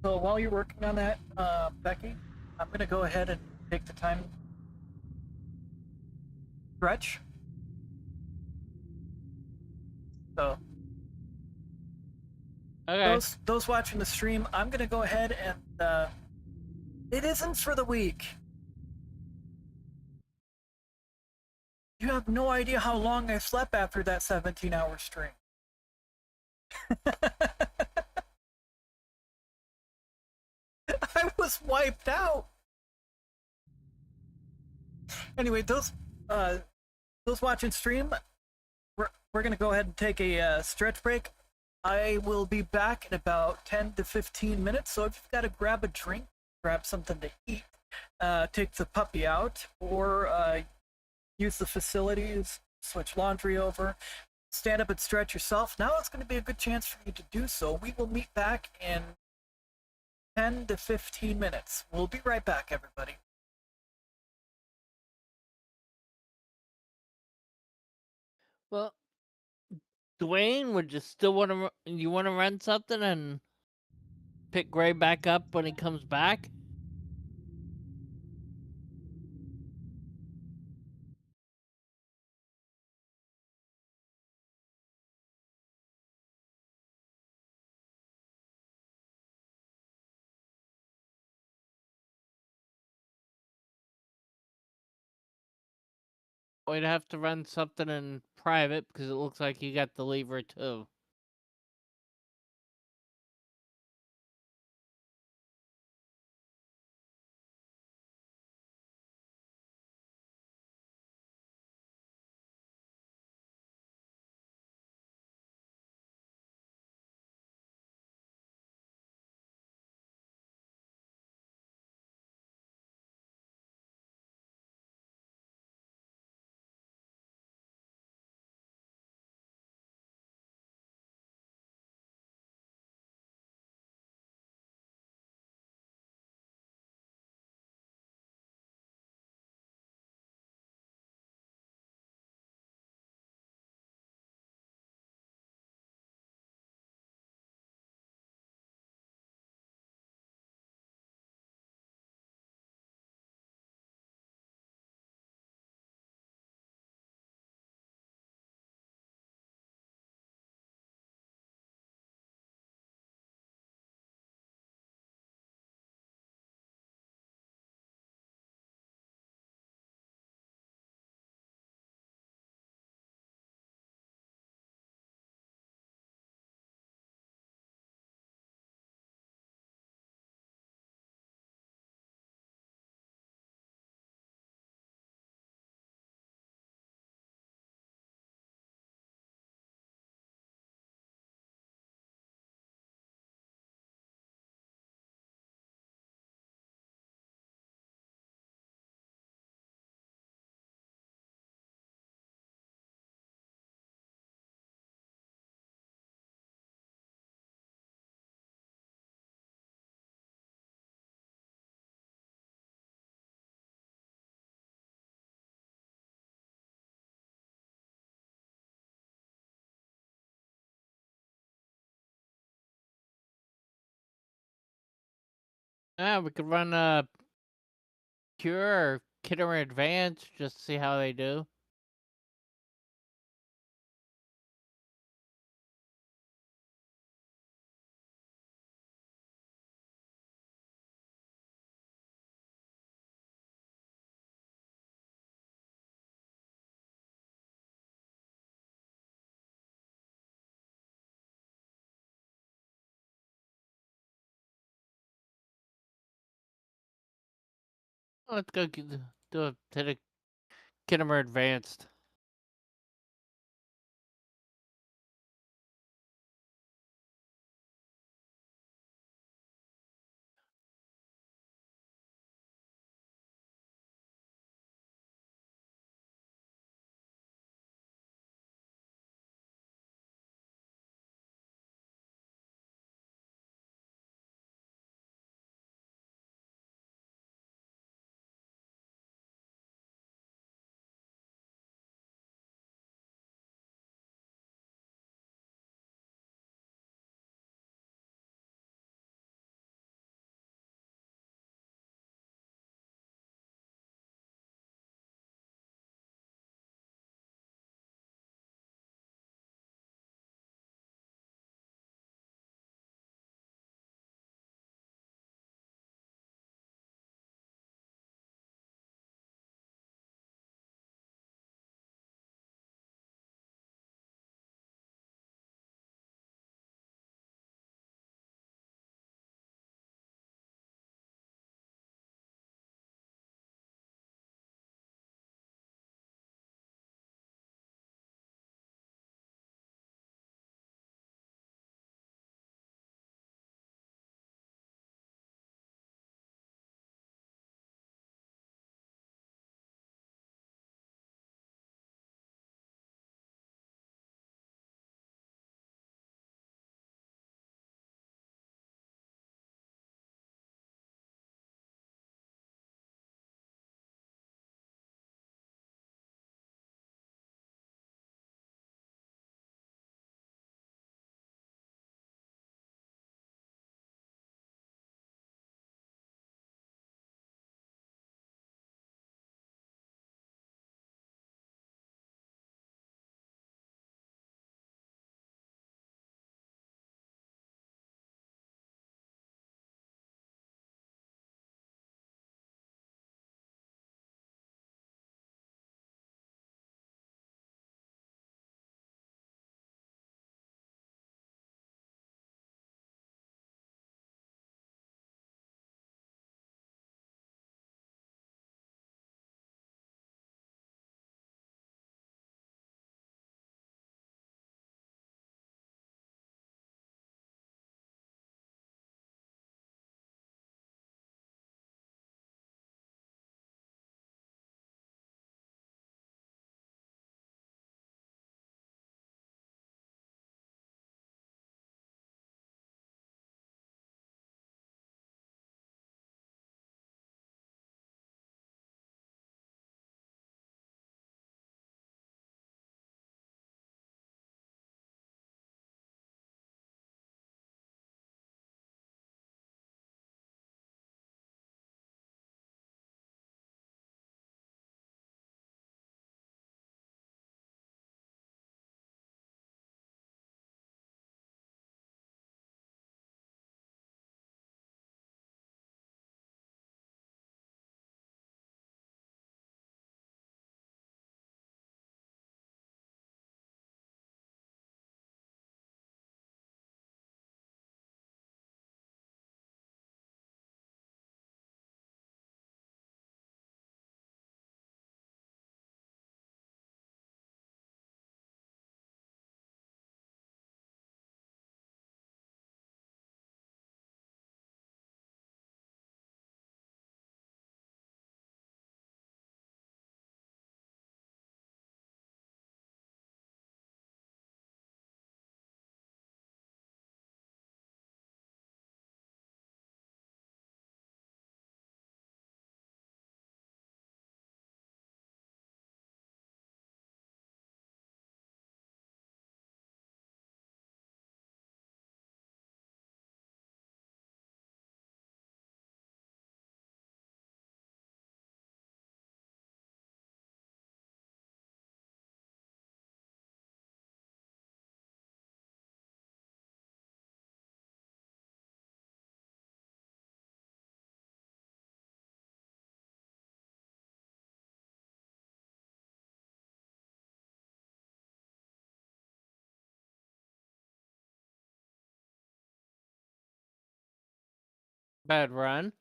[SPEAKER 1] So while you're working on that, Becky, I'm going to go ahead and take the time stretch. So
[SPEAKER 6] Okay.
[SPEAKER 1] those watching the stream, I'm going to go ahead and it isn't for the weak. You have no idea how long I slept after that 17-hour stream. I was wiped out. Anyway, those watching stream, we're gonna go ahead and take a stretch break. I will be back in about 10 to 15 minutes. So if you've got to grab a drink, grab something to eat, take the puppy out, or use the facilities, switch laundry over, stand up and stretch yourself, now it's going to be a good chance for you to do so. We will meet back in 10 to 15 minutes. We'll be right back, everybody.
[SPEAKER 6] Well, Dwayne, would you still want to run something and pick Gray back up when he comes back? We'd have to run something in private because it looks like you got the lever too. Yeah, we could run a Cure or Kidder Advance just to see how they do. Let's go do a Kidder Advanced. Bad run.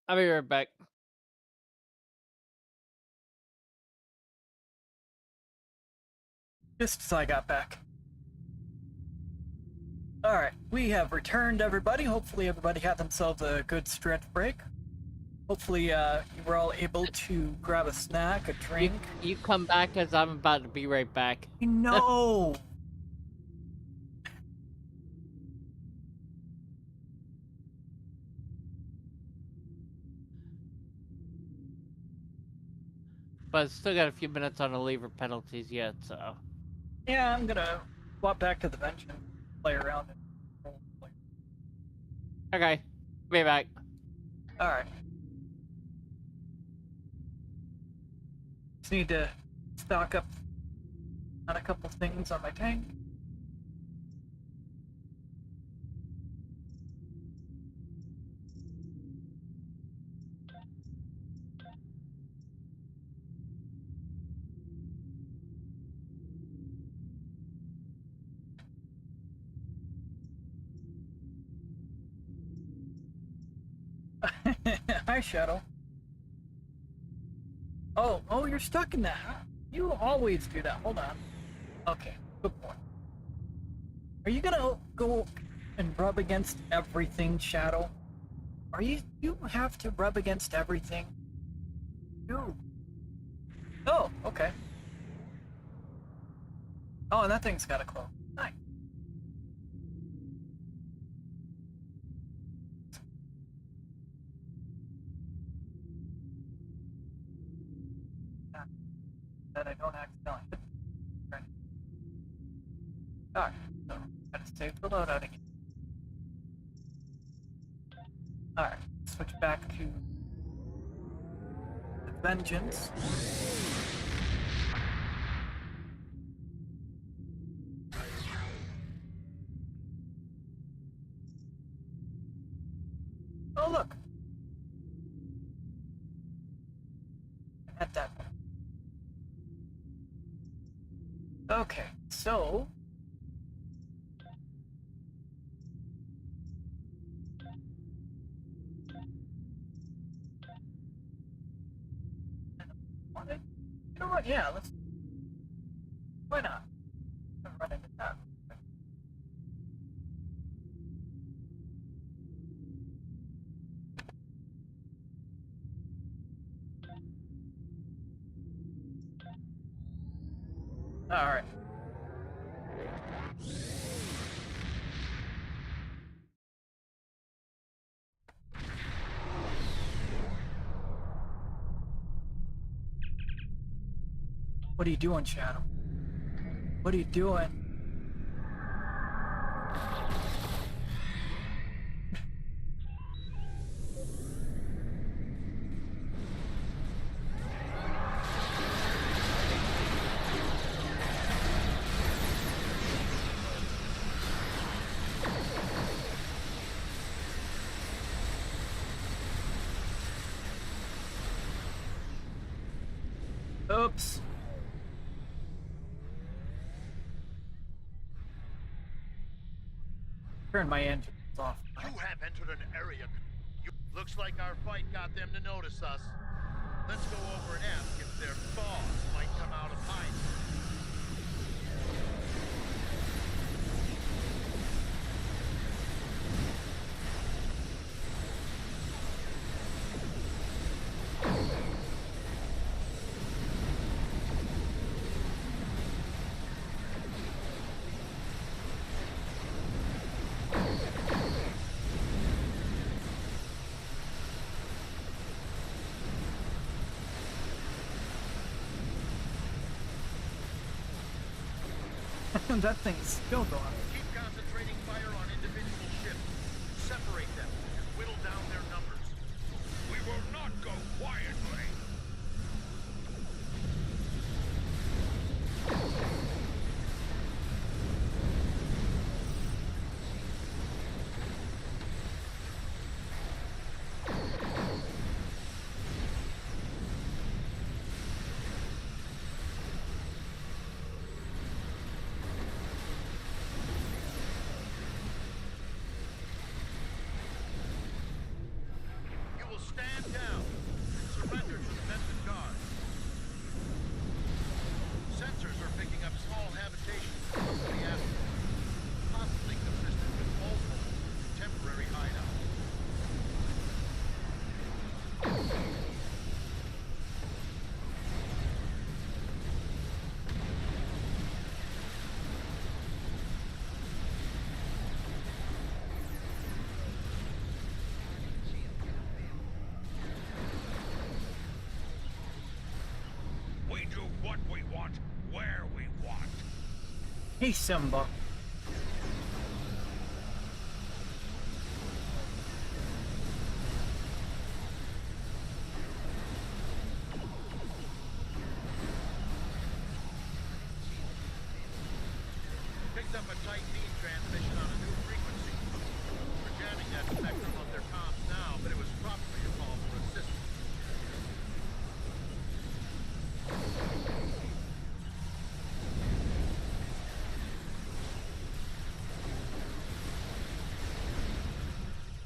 [SPEAKER 6] I'll be right back.
[SPEAKER 1] Just as I got back. Alright, we have returned, everybody. Hopefully everybody had themselves a good stretch break. Hopefully you were all able to grab a snack, a drink.
[SPEAKER 6] You come back as I'm about to be right back.
[SPEAKER 1] No!
[SPEAKER 6] But still got a few minutes on the lever penalties yet, so.
[SPEAKER 1] Yeah, I'm gonna walk back to the bench and play around.
[SPEAKER 6] Okay, be back.
[SPEAKER 1] Alright. Just need to stock up on a couple things on my tank. Hi, Shadow. Oh, you're stuck in that. You always do that. Hold on. Okay, good point. Are you gonna go and rub against everything, Shadow? You have to rub against everything? You. Oh, okay. Oh, and that thing's got a clone. Nice. That I don't accidentally hit. Right. Alright, so gotta save the loadout again. Alright, switch back to the Vengeance. Oh, look! I had that one. Okay, so... You know what? Yeah, let's... Why not? I'm gonna run into that. Alright. What are you doing, Shadow? What are you doing? Oops. Turn my engines off.
[SPEAKER 8] You have entered an area. Looks like our fight got them to notice us. Let's go over and ask if their boss might come out of hiding.
[SPEAKER 1] That thing's still going.
[SPEAKER 8] Keep concentrating fire on individual ships. Separate them and whittle down their numbers.
[SPEAKER 3] We will not go quietly.
[SPEAKER 8] Stand down and surrender to the Benson guard. Sensors are picking up small habitations close to the asteroid, possibly consistent with multiple temporary hideouts.
[SPEAKER 3] We do what we want, where we want.
[SPEAKER 1] Hey, Simba.
[SPEAKER 8] Picked up a tight beam transmission on a new frequency. We're jamming that spectrum of their comms now, but it was probably a call for assistance.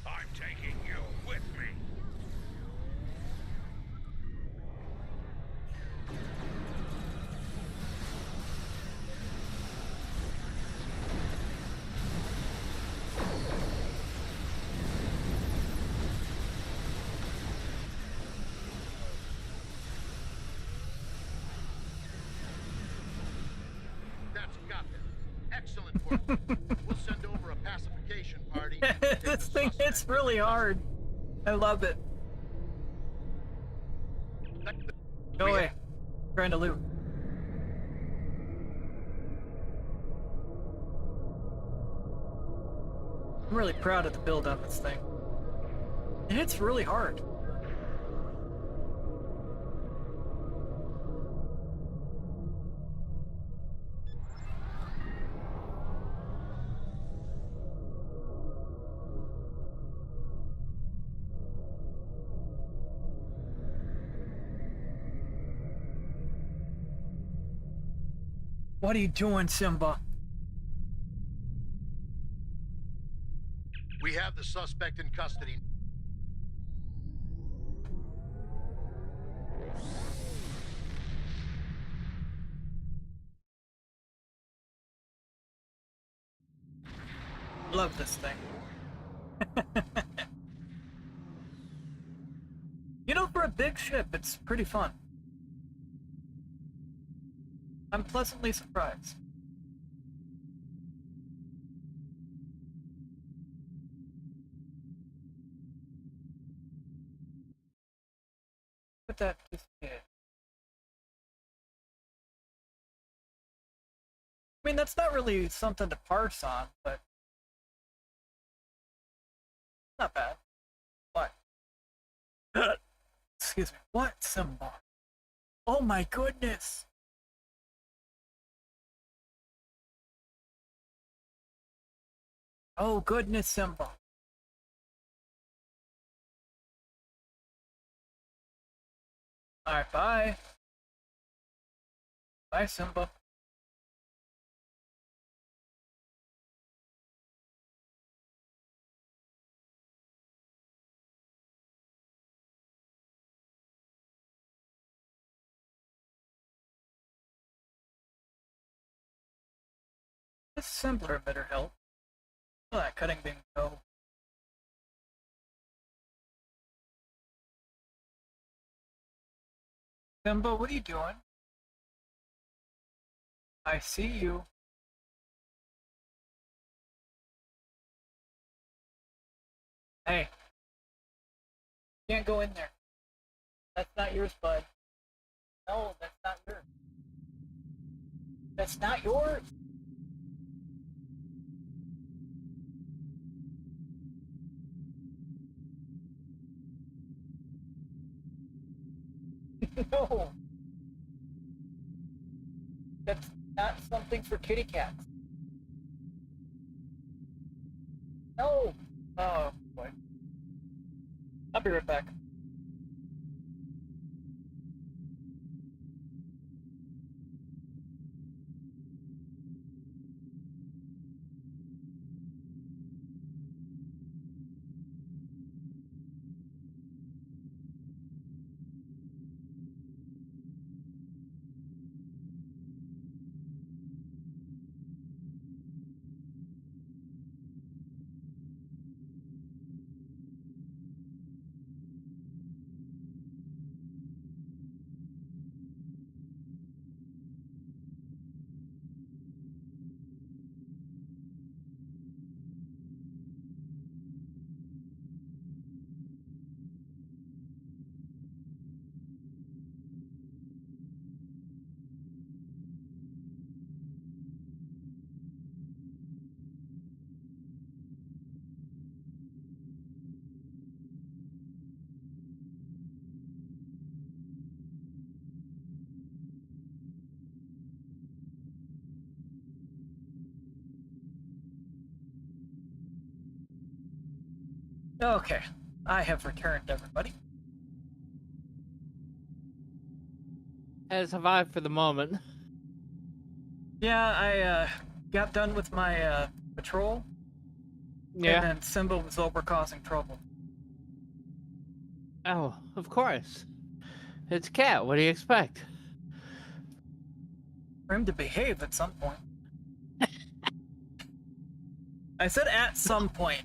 [SPEAKER 3] I'm taking you with me.
[SPEAKER 8] We'll send over a pacification party.
[SPEAKER 1] This thing hits really hard. I love it. Go away. Trying to loot. I'm really proud of the build on this thing. It hits really hard. What are you doing, Simba?
[SPEAKER 8] We have the suspect in custody.
[SPEAKER 1] Love this thing. You know, for a big ship, it's pretty fun. I'm pleasantly surprised. Put that just I mean, that's not really something to parse on, but not bad. What? Excuse me. What, Simba? Oh my goodness! Oh goodness, Simba. Alright, bye. Bye, Simba. This simpler better help. Look at that cutting beam go. Simba, what are you doing? I see you. Hey. Can't go in there. That's not yours, bud. No, that's not yours. That's not yours. No. That's not something for kitty cats. No. Oh, boy. I'll be right back. Okay, I have returned, everybody.
[SPEAKER 6] Has survived for the moment.
[SPEAKER 1] Yeah, I got done with my patrol.
[SPEAKER 6] Yeah.
[SPEAKER 1] And then Simba was over causing trouble.
[SPEAKER 6] Oh, of course. It's Cat. What do you expect?
[SPEAKER 1] For him to behave at some point. I said at some point.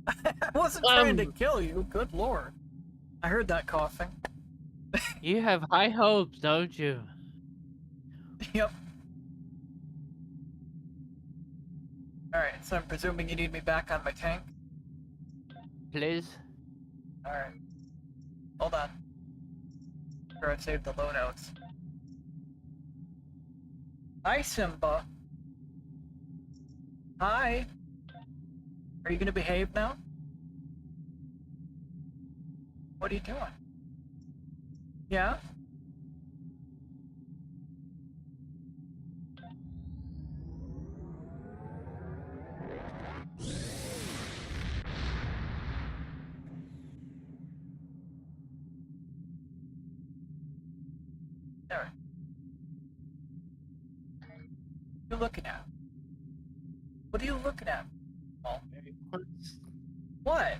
[SPEAKER 1] I wasn't trying to kill you, good lord. I heard that coughing.
[SPEAKER 6] You have high hopes, don't you?
[SPEAKER 1] Yep. Alright, so I'm presuming you need me back on my tank?
[SPEAKER 6] Please?
[SPEAKER 1] Alright. Hold on. Sure I saved the loadouts. Hi, Simba. Hi. Are you gonna behave now? What are you doing? Yeah? There. What are you looking at? What are you looking at? Oh. What?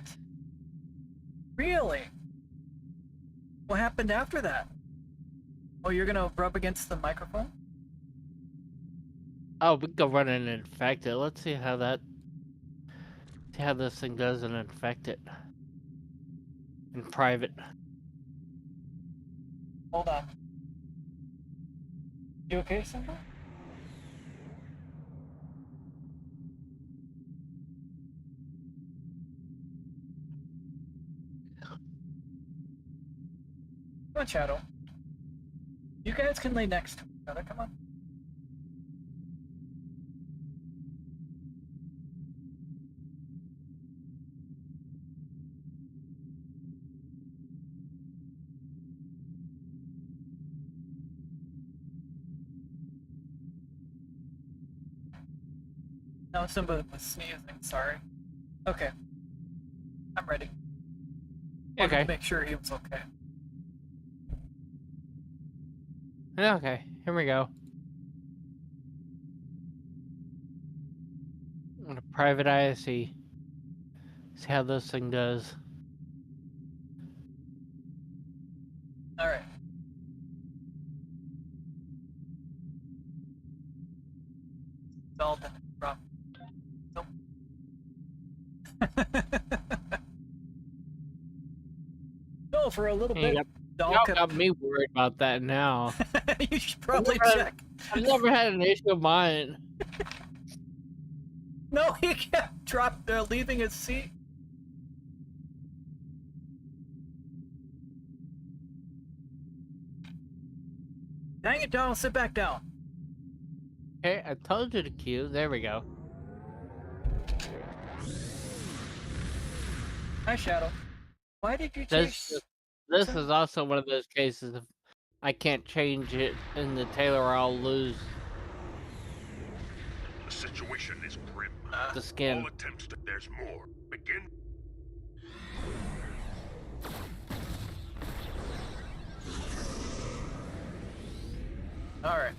[SPEAKER 1] Really? What happened after that? Oh, you're gonna rub against the microphone?
[SPEAKER 6] Oh, we can go run and infect it. Let's see how this thing does and infect it. In private.
[SPEAKER 1] Hold on. You okay, Simba? Come on, Shadow. You guys can lay next to each other, come on. No, Simba was sneezing, sorry. Okay. I'm ready. Wanted
[SPEAKER 6] Okay.
[SPEAKER 1] to make sure he was okay.
[SPEAKER 6] Okay, here we go. On a private ISE. See how this thing does.
[SPEAKER 1] Alright. Dalton, Rob. Nope. No, for a little
[SPEAKER 6] You
[SPEAKER 1] bit.
[SPEAKER 6] got me worried about that now.
[SPEAKER 1] You should probably check.
[SPEAKER 6] I've never had an issue of mine.
[SPEAKER 1] No, he kept leaving his seat. Dang it, Donald, sit back down.
[SPEAKER 6] Okay, I told you to queue. There we go.
[SPEAKER 1] Hi, Shadow. Why did you chase?
[SPEAKER 6] This is also one of those cases of I can't change it in the Taylor or I'll lose
[SPEAKER 3] The situation is grim.
[SPEAKER 6] the skin.
[SPEAKER 3] All attempts to... There's more. Begin...
[SPEAKER 1] Alright.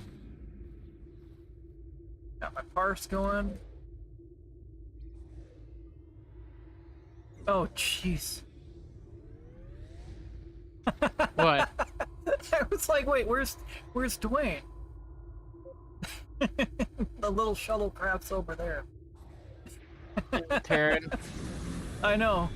[SPEAKER 1] Got my parse going. Oh, jeez.
[SPEAKER 6] What?
[SPEAKER 1] I was like, wait, where's Dwayne? The little shuttlecraft's over there.
[SPEAKER 6] Terran.
[SPEAKER 1] I know.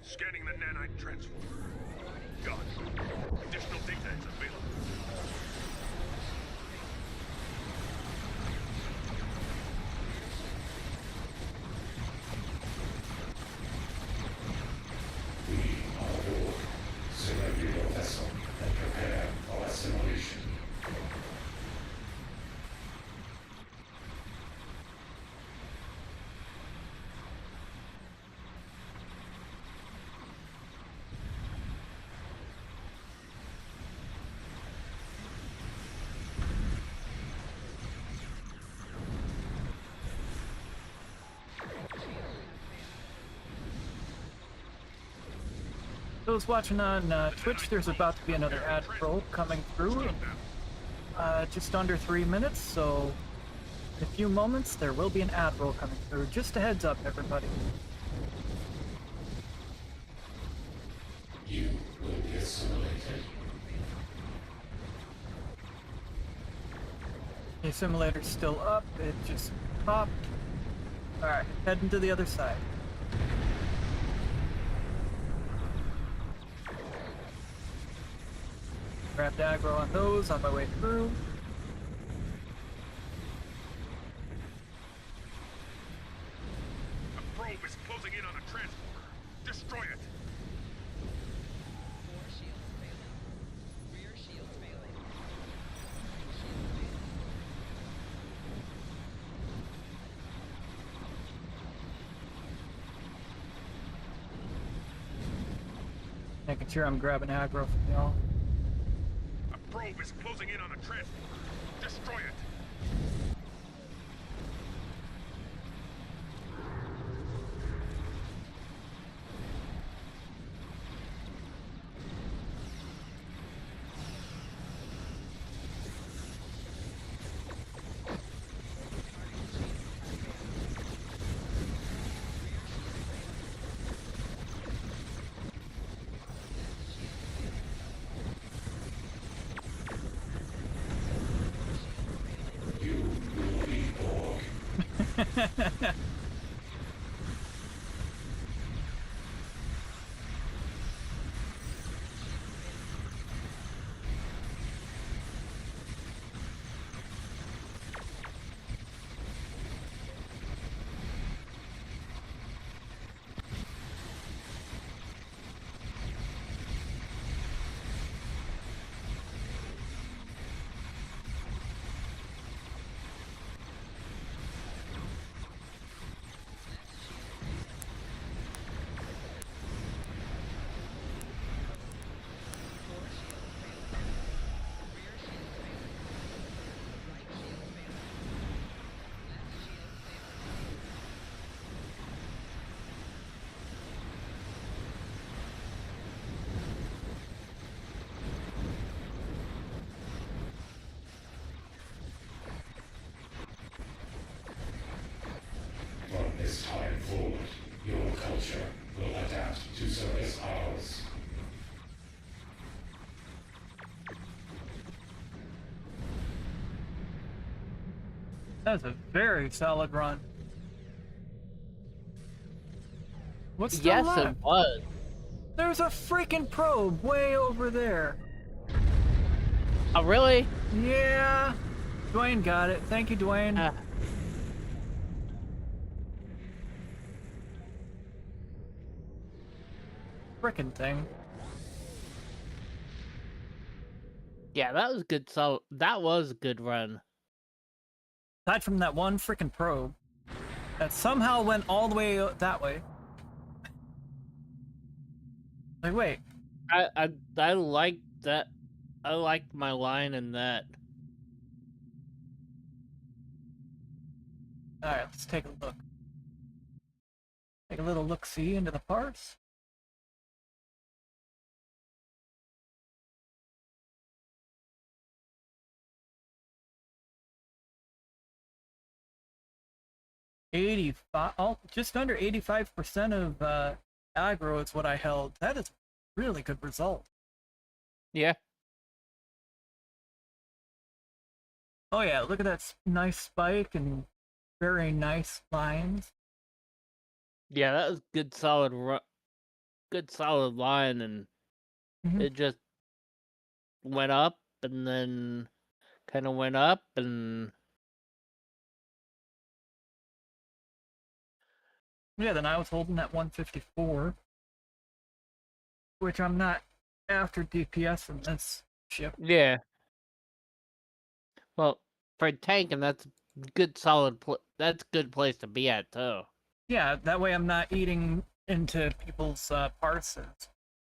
[SPEAKER 3] Scanning the nanite transformer. Got it. Additional data is available.
[SPEAKER 4] Select your vessel and prepare for assimilation.
[SPEAKER 1] Those watching on Twitch, there's about to be another ad roll coming through in just under 3 minutes, so in a few moments there will be an ad roll coming through. Just a heads up, everybody.
[SPEAKER 4] You will be assimilated.
[SPEAKER 1] The assimilator's still up, it just popped. Alright, heading to the other side. grabbed aggro on those on my way through.
[SPEAKER 3] A probe is closing in on a transporter. Destroy it.
[SPEAKER 11] Core shields failing. Rear shields failing.
[SPEAKER 1] Making sure I'm grabbing aggro from y'all.
[SPEAKER 3] A probe is closing in on a transporter. Destroy it.
[SPEAKER 4] You will be Borg. From this time forward, your culture will adapt to service ours.
[SPEAKER 1] That's a very solid run. What's still
[SPEAKER 6] Yes,
[SPEAKER 1] left?
[SPEAKER 6] it was.
[SPEAKER 1] There's a freaking probe way over there.
[SPEAKER 6] Oh, really?
[SPEAKER 1] Yeah. Dwayne got it. Thank you, Dwayne. Frickin' thing.
[SPEAKER 6] Yeah, that was good. So that was a good run.
[SPEAKER 1] Aside from that one frickin' probe that somehow went all the way that way. Like, wait.
[SPEAKER 6] I like that. I like my line in that.
[SPEAKER 1] Alright, let's take a look. Take a little look-see into the parts. Just under 85% of aggro is what I held. That is a really good result.
[SPEAKER 6] Yeah.
[SPEAKER 1] Oh yeah, look at that nice spike and very nice lines.
[SPEAKER 6] Yeah, that was good, solid good, solid line, and it just went up, and then kind of went up, and
[SPEAKER 1] yeah, then I was holding that 154, which I'm not after DPS in this ship.
[SPEAKER 6] yeah. Well, for tanking, that's good, solid. That's a good place to be at too.
[SPEAKER 1] Yeah, that way I'm not eating into people's parts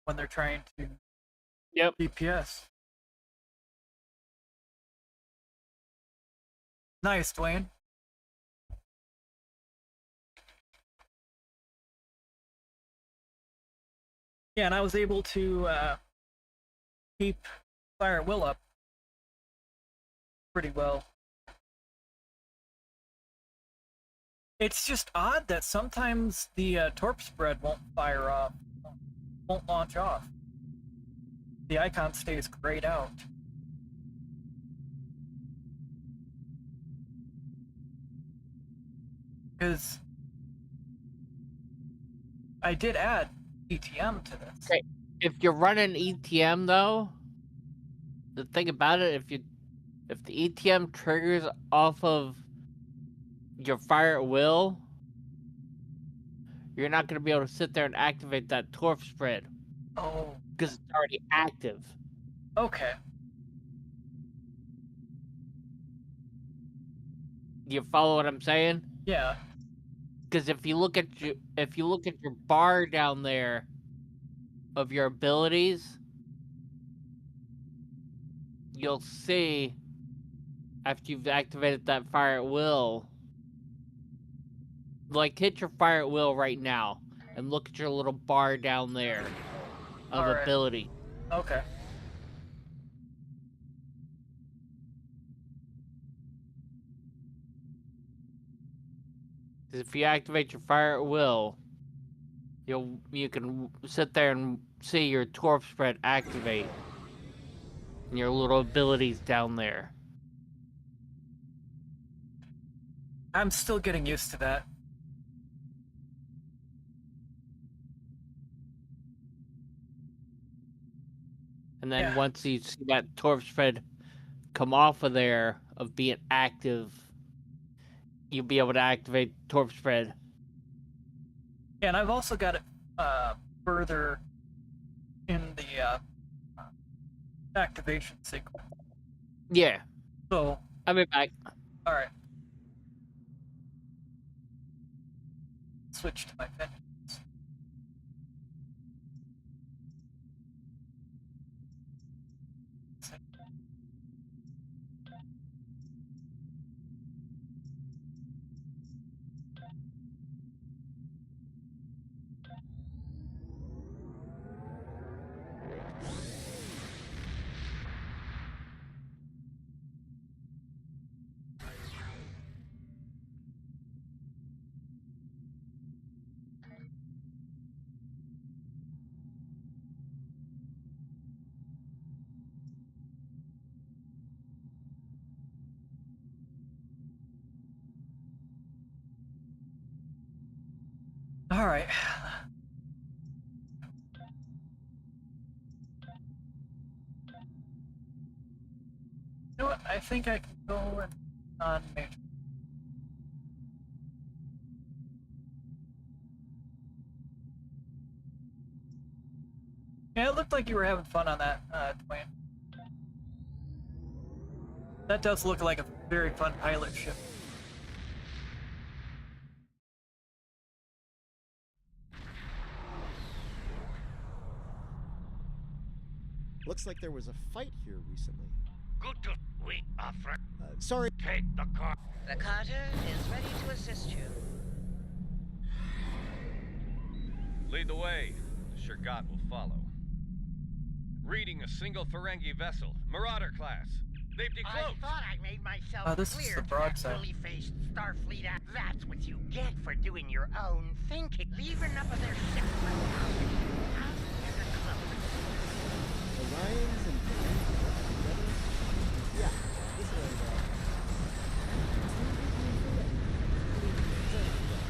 [SPEAKER 1] when they're trying to DPS. Nice, Dwayne. Yeah, and I was able to keep Fire Will up pretty well. It's just odd that sometimes the torp spread won't fire off, won't launch off. The icon stays grayed out. Because I did add ETM to this.
[SPEAKER 6] Okay, if you're running ETM though, the thing about it, if the ETM triggers off of your fire at will, you're not going to be able to sit there and activate that torp spread.
[SPEAKER 1] Oh.
[SPEAKER 6] Because it's already active.
[SPEAKER 1] Okay.
[SPEAKER 6] Do you follow what I'm saying?
[SPEAKER 1] Yeah.
[SPEAKER 6] Because if you look at your bar down there of your abilities, you'll see after you've activated that fire at will, like hit your fire at will right now and look at your little bar down there of
[SPEAKER 1] Alright.
[SPEAKER 6] ability.
[SPEAKER 1] Okay.
[SPEAKER 6] If you activate your fire at will, you can sit there and see your torp spread activate and your little abilities down there.
[SPEAKER 1] I'm still getting used to that.
[SPEAKER 6] And then
[SPEAKER 1] Yeah.
[SPEAKER 6] once you see that torp spread come off of there of being active, you'll be able to activate torp spread.
[SPEAKER 1] Yeah, and I've also got it further in the activation sequence.
[SPEAKER 6] Yeah.
[SPEAKER 1] So,
[SPEAKER 6] I'll be back.
[SPEAKER 1] alright. Switch to my vengeance. Alright. You know what? I think I can go and non-major. Yeah, it looked like you were having fun on that, Dwayne. That does look like a very fun pilot ship.
[SPEAKER 9] Looks like there was a fight here recently.
[SPEAKER 8] Good to we offer.
[SPEAKER 9] Sorry.
[SPEAKER 8] Take the car.
[SPEAKER 11] The Carter is ready to assist you.
[SPEAKER 10] Lead the way. Sure God will follow. Reading a single Ferengi vessel, Marauder class. They've
[SPEAKER 8] I
[SPEAKER 10] decloaked.
[SPEAKER 8] thought I made myself
[SPEAKER 1] Oh, this is
[SPEAKER 8] clear
[SPEAKER 1] the
[SPEAKER 8] to
[SPEAKER 1] broadside.
[SPEAKER 8] that woolly-faced Starfleet act. That's what you get for doing your own thinking. Leaving up of their ship.
[SPEAKER 9] Orions and Ferengi work together? Yeah, this way though.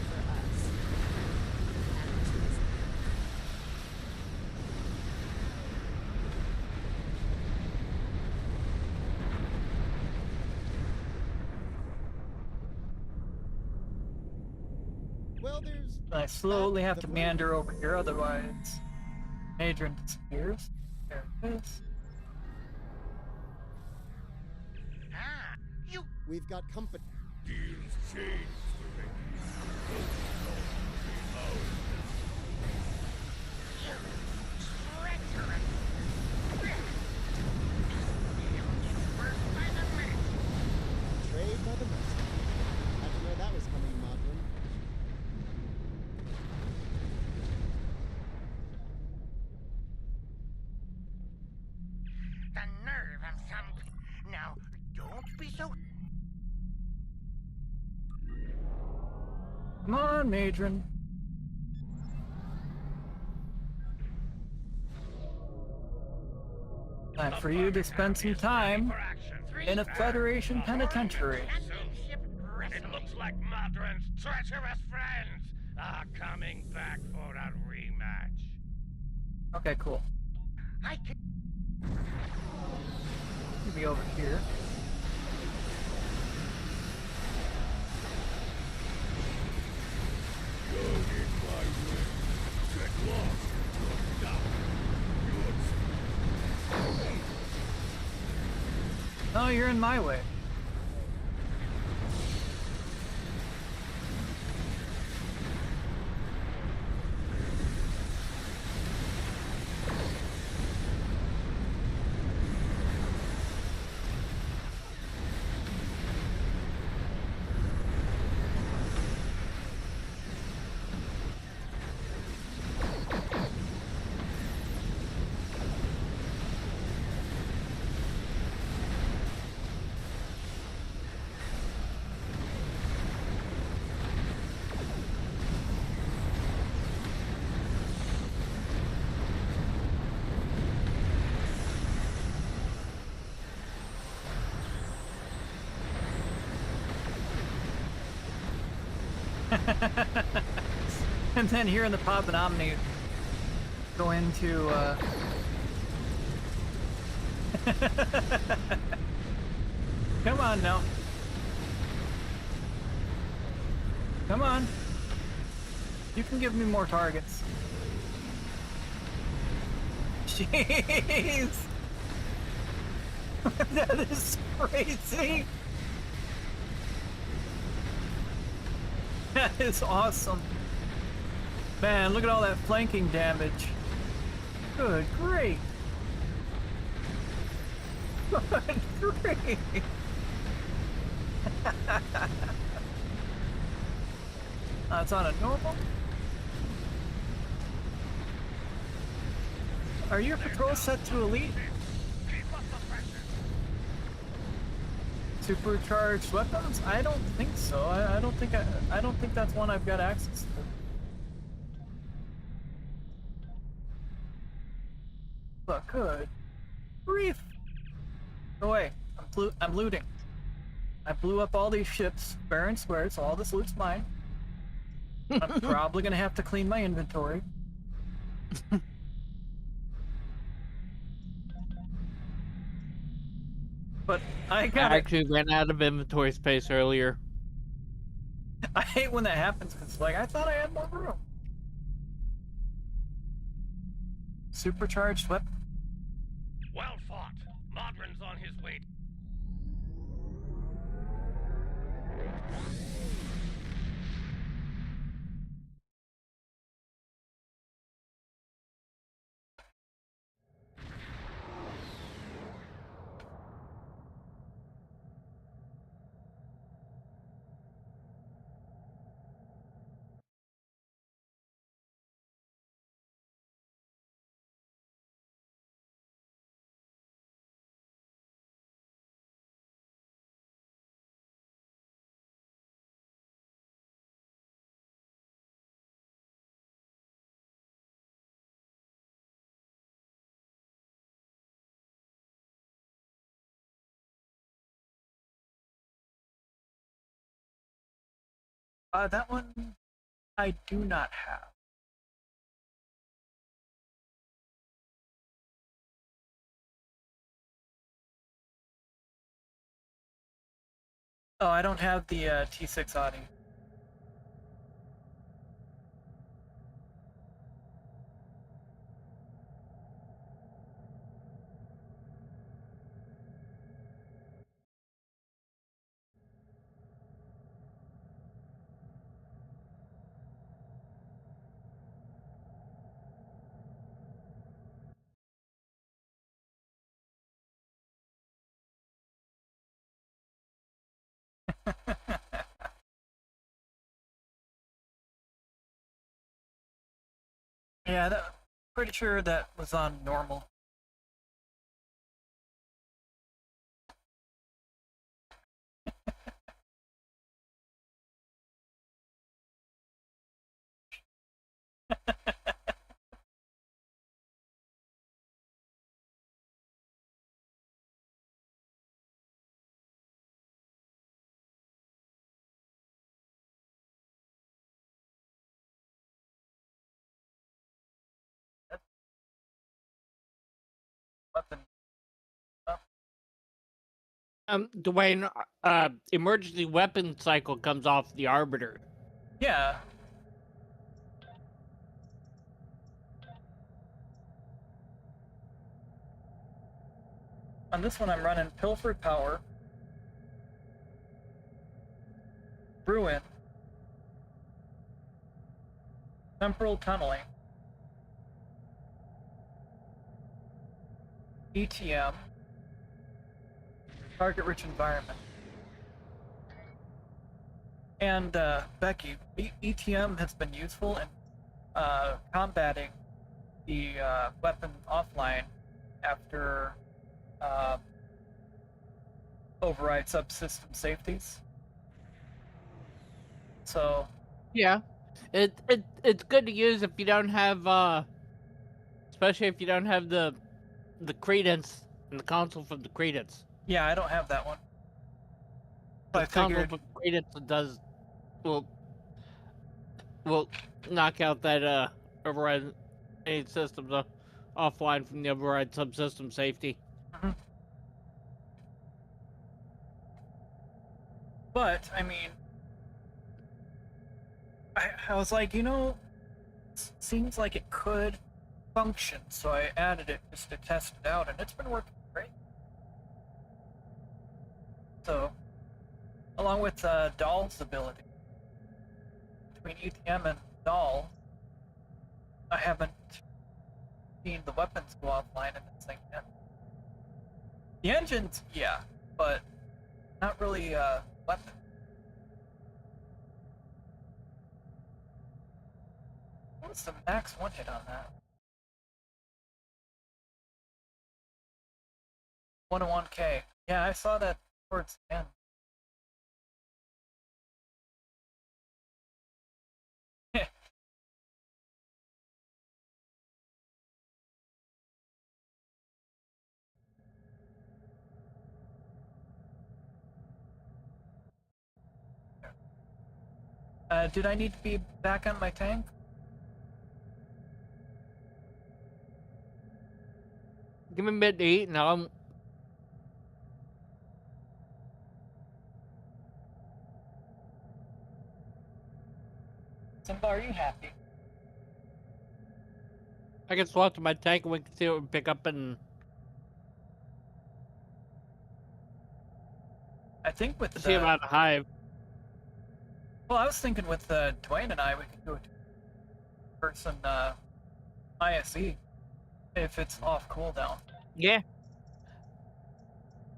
[SPEAKER 9] For us. Well, there's...
[SPEAKER 1] I slowly have to meander over here, otherwise Adrian disappears. There it is.
[SPEAKER 8] Ah, you.
[SPEAKER 9] We've got company. Trade by the minute. Had to know that was coming, Modron.
[SPEAKER 8] The nerve of some. Now, don't be so.
[SPEAKER 1] Come on, Madron. Time for you to spend some time in a Federation penitentiary.
[SPEAKER 3] It looks like Modron's treacherous friends are coming back for a rematch.
[SPEAKER 1] Okay, cool.
[SPEAKER 8] I could.
[SPEAKER 1] send me over here. No, you're in my way. And then here in the Poponomini go into come on now. Come on. You can give me more targets. Jeez. That is crazy. That is awesome. Man, look at all that flanking damage. Good grief. Good grief. It's on a normal. Are your patrols set to elite? Supercharged weapons? I don't think so. I don't think that's one I've got access to. But good grief! Go away. I'm looting. I blew up all these ships, fair and square, so all this loot's mine. I'm probably gonna have to clean my inventory. But I
[SPEAKER 6] actually ran out of inventory space earlier.
[SPEAKER 1] I hate when that happens because, like, I thought I had more room. Supercharged weapon.
[SPEAKER 3] Well fought. Modron's on his way.
[SPEAKER 1] That one I do not have. Oh, I don't have the T6 Audi. Yeah, pretty sure that was on normal.
[SPEAKER 6] Dwayne, emergency weapon cycle comes off the Arbiter.
[SPEAKER 1] Yeah. On this one, I'm running Pilfered Power, Ruin, Temporal Tunneling, ETM, Target-Rich Environment. And, Becky, ETM has been useful in combating the weapon offline after override subsystem safeties. So
[SPEAKER 6] Yeah, it's good to use if you don't have, especially if you don't have the credence and the console from the credence.
[SPEAKER 1] yeah, I don't have that one. So I
[SPEAKER 6] The console
[SPEAKER 1] figured
[SPEAKER 6] from the credence will knock out that override any systems offline from the override subsystem safety.
[SPEAKER 1] Mhm. But I mean, I was like, seems like it could function, so I added it just to test it out, and it's been working great. So, along with Doll's ability, between ETM and Doll, I haven't seen the weapons go offline in this thing yet. The engines, yeah, but not really weapons. What's the max one hit on that? 101k. Yeah, I saw that towards the end. Did I need to be back on my tank?
[SPEAKER 6] Give me a bit to eat, and I'm
[SPEAKER 1] Simba, are you happy?
[SPEAKER 6] I can swap to my tank and we can see what we pick up and
[SPEAKER 1] I think with
[SPEAKER 6] see about the hive.
[SPEAKER 1] well, I was thinking with Dwayne and I, we could do a person ISE if it's off cooldown.
[SPEAKER 6] Yeah.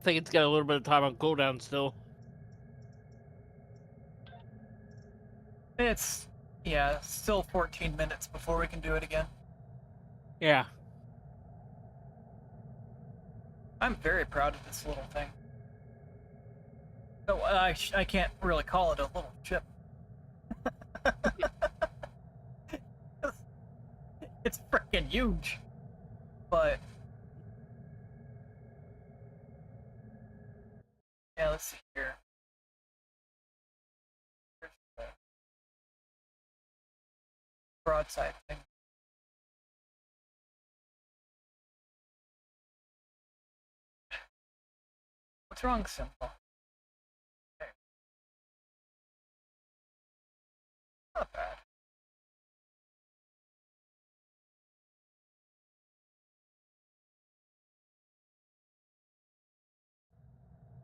[SPEAKER 6] I think it's got a little bit of time on cooldown still.
[SPEAKER 1] It's yeah, still 14 minutes before we can do it again.
[SPEAKER 6] Yeah.
[SPEAKER 1] I'm very proud of this little thing. No, I can't really call it a little chip. It's freaking huge. But yeah, let's see here. Here's the broadside thing. What's wrong, Simple? Okay. Not bad.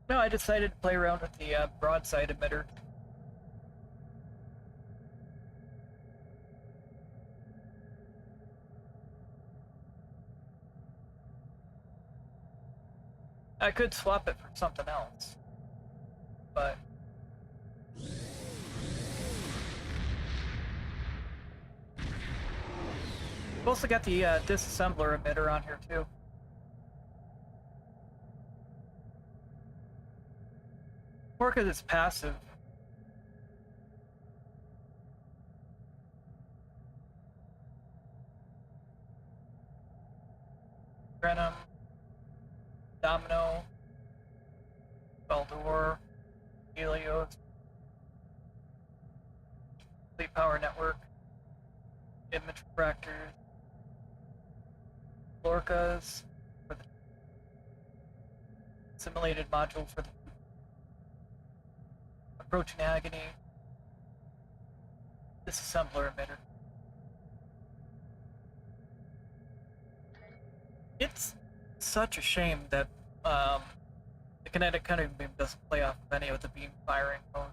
[SPEAKER 1] No, I decided to play around with the broadside emitter. I could swap it for something else, but we've also got the disassembler emitter on here too. More because it's passive. Venom, Domino, Baldor, Helios, Fleet Power Network, Image Refractors, Lorcas, for the simulated module for the approaching agony. Disassembler emitter. It's such a shame that the kinetic cutting beam doesn't play off of any of the beam firing mode.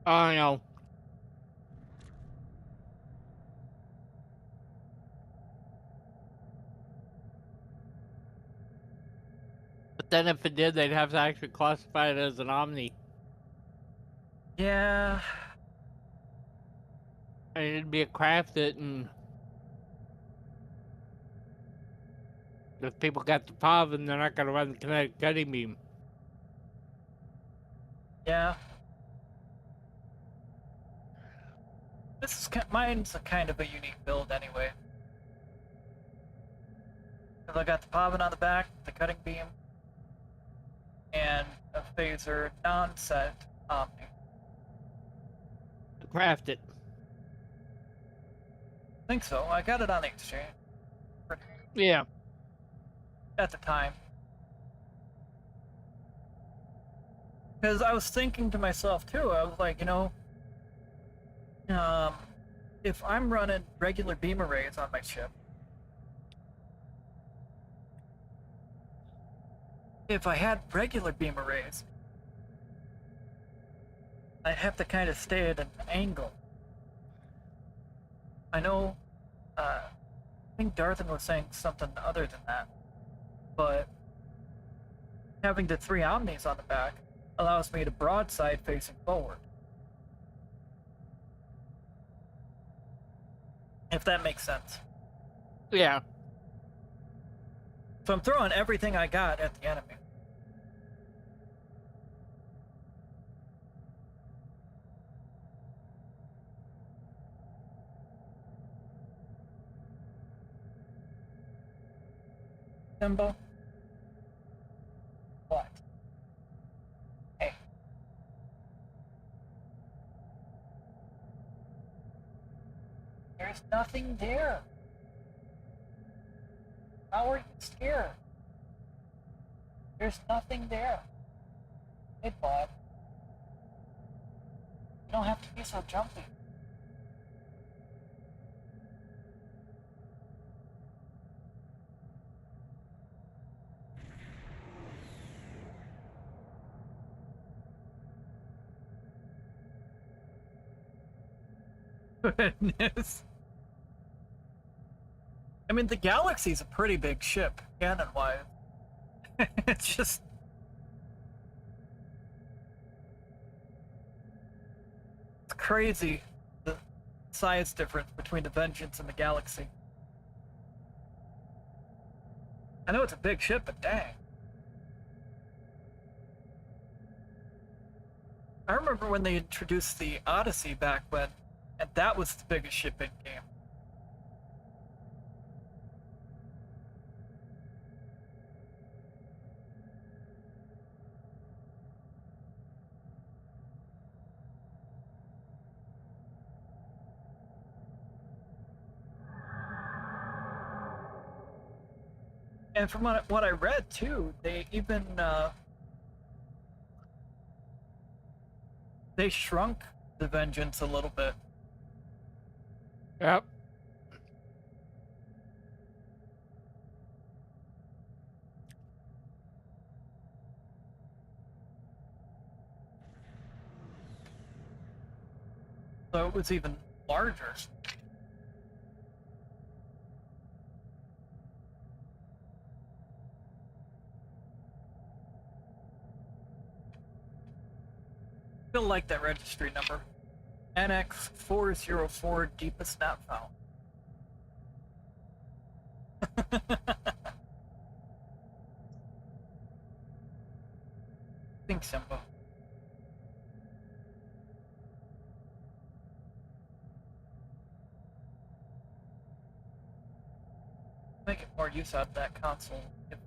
[SPEAKER 6] I know. But then if it did, they'd have to actually classify it as an Omni.
[SPEAKER 1] Yeah.
[SPEAKER 6] And it'd be a craft it, and if people got the POV, then they're not going to run the kinetic cutting beam.
[SPEAKER 1] Yeah. Mine's a kind of a unique build anyway. 'Cause I got the pobbin on the back, the cutting beam, and a phaser non-set Omni.
[SPEAKER 6] Craft it.
[SPEAKER 1] I think so. I got it on the exchange.
[SPEAKER 6] Yeah.
[SPEAKER 1] At the time. Because I was thinking to myself too, I was like, you know, if I'm running regular beam arrays on my ship, if I had regular beam arrays, I'd have to kind of stay at an angle. I know, I think Darthan was saying something other than that, but having the 3 Omnis on the back allows me to broadside facing forward. If that makes sense.
[SPEAKER 6] Yeah.
[SPEAKER 1] So I'm throwing everything I got at the enemy. Simba? What? Hey. There's nothing there. How are you scared? There's nothing there. Hey, bud. You don't have to be so jumpy. Goodness. I mean, the Galaxy's a pretty big ship, cannon-wise. It's just... It's crazy, the size difference between the Vengeance and the Galaxy. I know it's a big ship, but dang. I remember when they introduced the Odyssey back when, and that was the biggest ship in game. And from what I read too, they even they shrunk the Vengeance a little bit.
[SPEAKER 6] Yep.
[SPEAKER 1] So it was even larger. Still like that registry number. NX404 Deepus not found. Think Simba. Make it more use out of that console if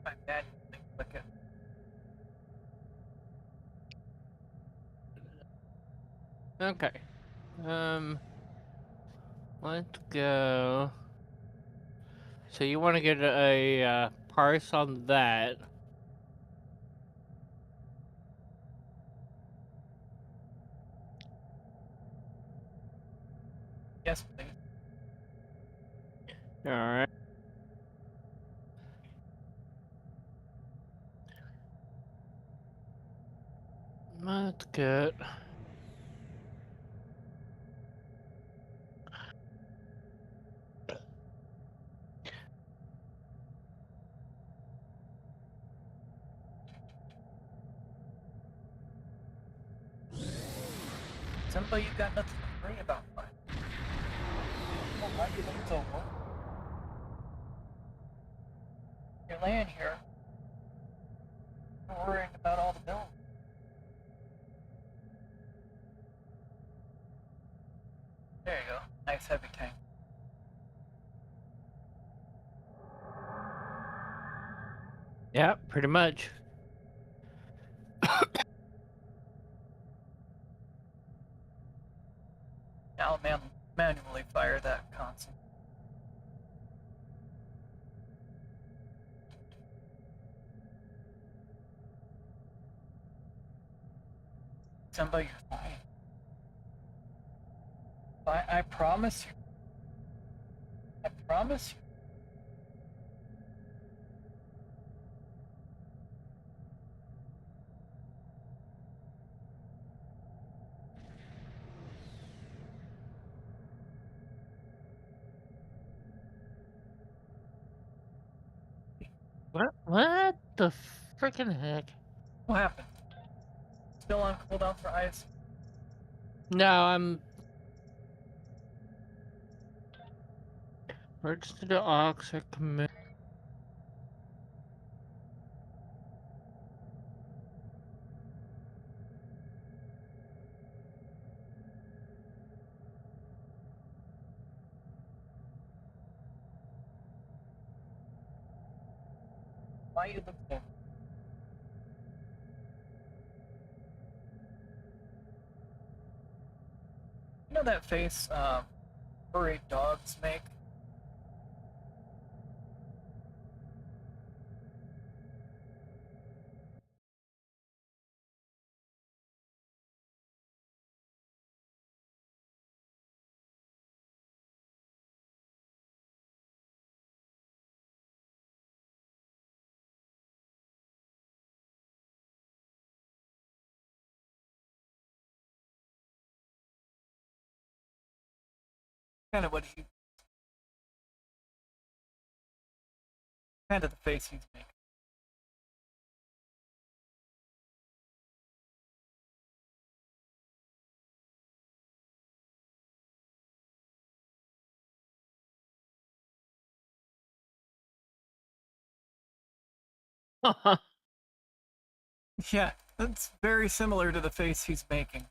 [SPEAKER 1] I manually click it.
[SPEAKER 6] Okay. Let's go. So you want to get a price on that?
[SPEAKER 1] Yes, please.
[SPEAKER 6] All right. That's good.
[SPEAKER 1] Somebody, you got nothing to worry about, bud. Well, why you look so worried? You're laying here, you're worrying about all the bills. There you go. Nice heavy tank.
[SPEAKER 6] Yeah, pretty much.
[SPEAKER 1] I'll manually fire that console. Somebody, you're fine. I promise you. I promise you.
[SPEAKER 6] What the freaking heck?
[SPEAKER 1] What happened? Still on cooldown for ice?
[SPEAKER 6] No, I'm. Register the Ox or commit.
[SPEAKER 1] Why you look so? You know that face furry dogs make? Kind of what he. Kind of the face he's making. Yeah, that's very similar to the face he's making.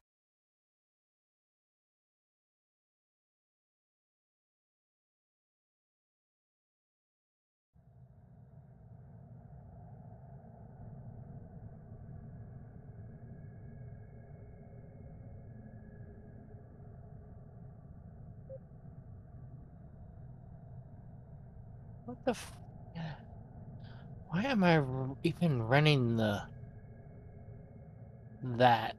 [SPEAKER 6] What the f... Why am I even running that?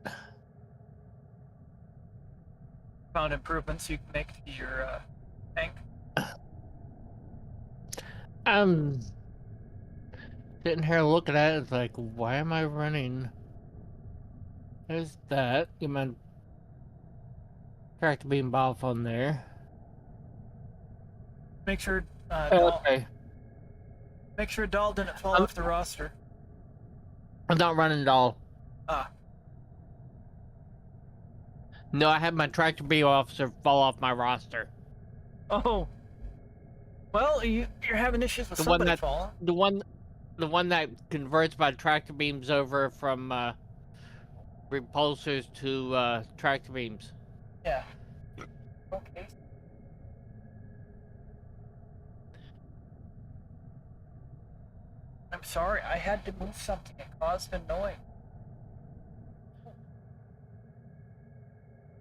[SPEAKER 1] Found improvements you can make to your tank.
[SPEAKER 6] I'm sitting here looking at it, it's like, why am I running? There's that. Get my tractor beam off on there.
[SPEAKER 1] Make sure
[SPEAKER 6] Okay.
[SPEAKER 1] Make sure Dahl didn't fall off the roster.
[SPEAKER 6] I'm not running at all.
[SPEAKER 1] Ah.
[SPEAKER 6] No, I had my tractor beam officer fall off my roster.
[SPEAKER 1] Oh. Well, you're having issues with somebody falling.
[SPEAKER 6] The one that converts my tractor beams over from repulsors to tractor beams.
[SPEAKER 1] Yeah. Okay. I'm sorry, I had to move something. It caused a noise.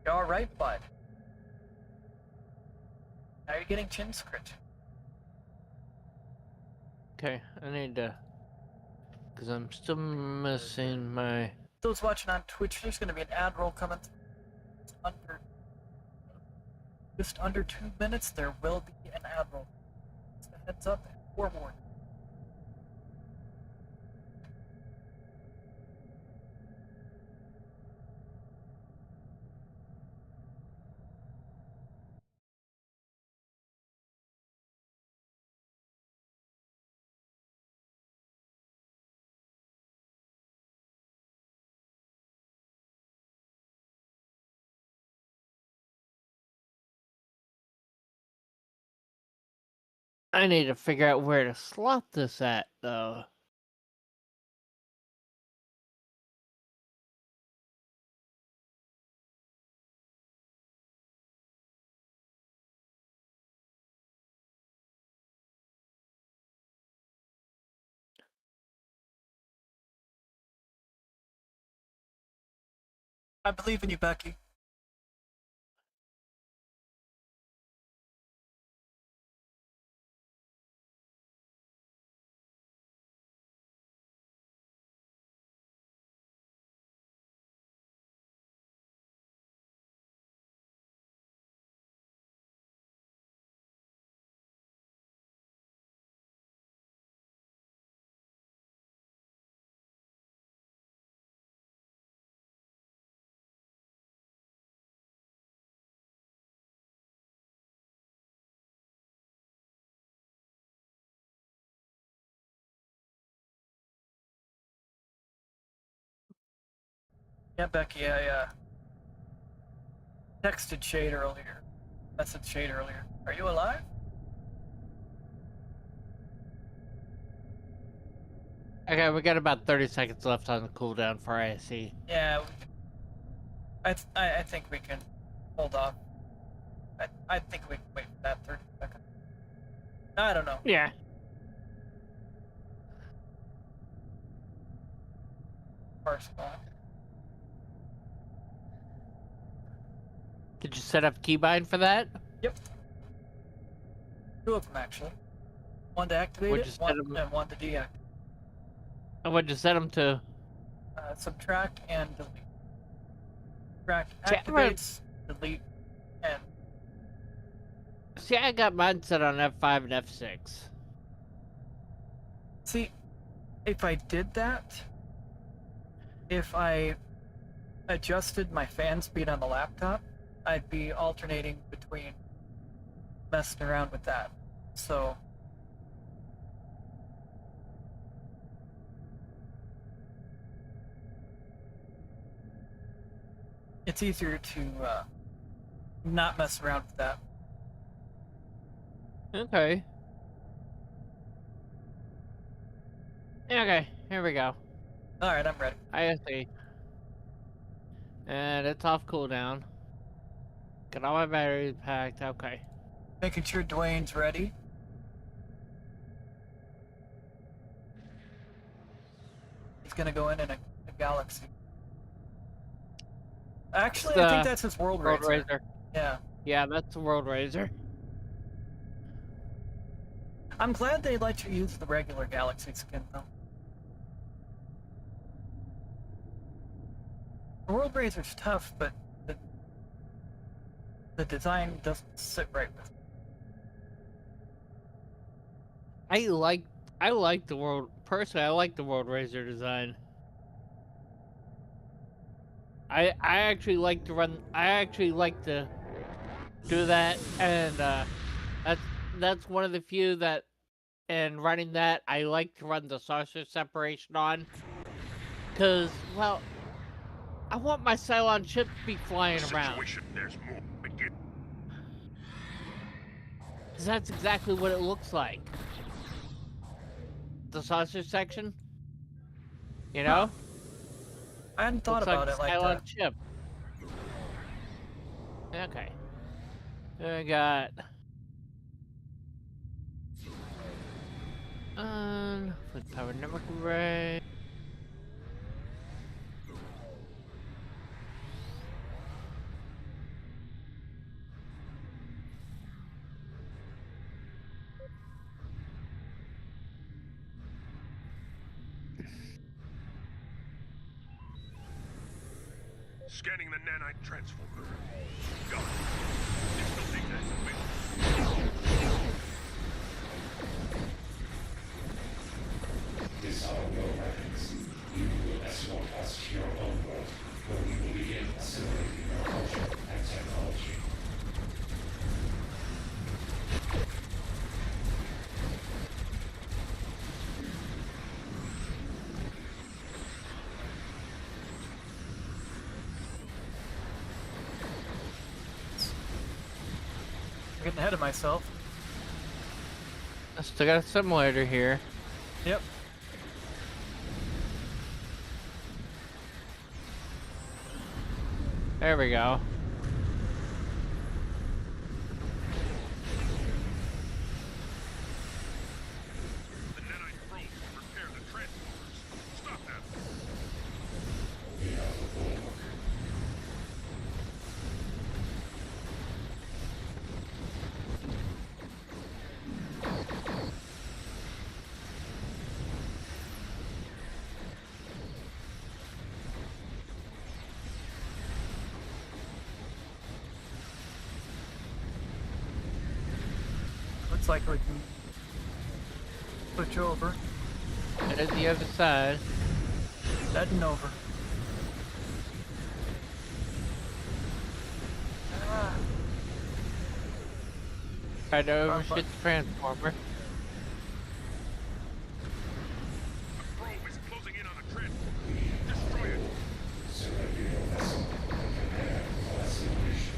[SPEAKER 1] You alright, bud? Now you're getting chin scratch.
[SPEAKER 6] Okay, I need to, because I'm still missing my.
[SPEAKER 1] Those watching on Twitch, there's going to be an ad roll coming under just under 2 minutes. There will be an ad roll. Just a heads up and forewarning.
[SPEAKER 6] I need to figure out where to slot this at, though.
[SPEAKER 1] I believe in you, Becky. Yeah, Becky, I texted Shade earlier. Messaged Shade earlier. Are you alive?
[SPEAKER 6] Okay, we got about 30 seconds left on the cooldown for ISC.
[SPEAKER 1] Yeah, I think we can hold off. I think we can wait for that 30 seconds. I don't know.
[SPEAKER 6] Yeah.
[SPEAKER 1] First one.
[SPEAKER 6] Did you set up keybind for that?
[SPEAKER 1] Yep. 2 of them, actually. One to activate
[SPEAKER 6] What'd
[SPEAKER 1] it,
[SPEAKER 6] you set 'em-
[SPEAKER 1] and one to deactivate.
[SPEAKER 6] And what'd you set them to?
[SPEAKER 1] Subtract and delete. Subtract
[SPEAKER 6] See,
[SPEAKER 1] activates, delete, and
[SPEAKER 6] See, I got mine set on F5 and F6.
[SPEAKER 1] see, if I did that, if I adjusted my fan speed on the laptop, I'd be alternating between messing around with that. So it's easier to not mess around with that.
[SPEAKER 6] Okay. Okay, here we go.
[SPEAKER 1] Alright, I'm ready.
[SPEAKER 6] ISC. And it's off cooldown. Got all my batteries packed. Okay.
[SPEAKER 1] Making sure Dwayne's ready. He's gonna go in a galaxy. Actually, I think that's his World Raiser. Yeah.
[SPEAKER 6] Yeah, that's the World Raiser.
[SPEAKER 1] I'm glad they let you use the regular Galaxy skin, though. The World Raiser's tough, but the design doesn't sit right with me.
[SPEAKER 6] I like the World... Personally, I like the World Raiser design. I actually like to run... I actually like to do that, and that's one of the few that... And running that, I like to run the saucer separation on. Because, well... I want my Cylon ship to be flying around.
[SPEAKER 3] There's more. Begin.
[SPEAKER 6] Because that's exactly what it looks like. The saucer section. You know?
[SPEAKER 1] I hadn't thought
[SPEAKER 6] looks
[SPEAKER 1] about
[SPEAKER 6] like
[SPEAKER 1] it like
[SPEAKER 6] Cylon
[SPEAKER 1] that.
[SPEAKER 6] ship. Okay. I got... With power network array.
[SPEAKER 3] Scanning the nanite transformer. Got it. Digital data is available.
[SPEAKER 4] Disarm your weapons. You will escort us to your own world, where we will begin assimilating your culture and technology.
[SPEAKER 1] I'm getting ahead of myself.
[SPEAKER 6] I still got a simulator here.
[SPEAKER 1] Yep.
[SPEAKER 6] There we go.
[SPEAKER 3] The nanite probe will repair the transformers. Stop them.
[SPEAKER 4] We have the bulwark.
[SPEAKER 1] Looks like we can switch over.
[SPEAKER 6] There's the other side.
[SPEAKER 1] Heading over. Ah,
[SPEAKER 6] Try to overshoot the transformer.
[SPEAKER 3] The probe is closing in on a transformer. Destroy it.
[SPEAKER 4] Surrender your vessel and prepare for assimilation.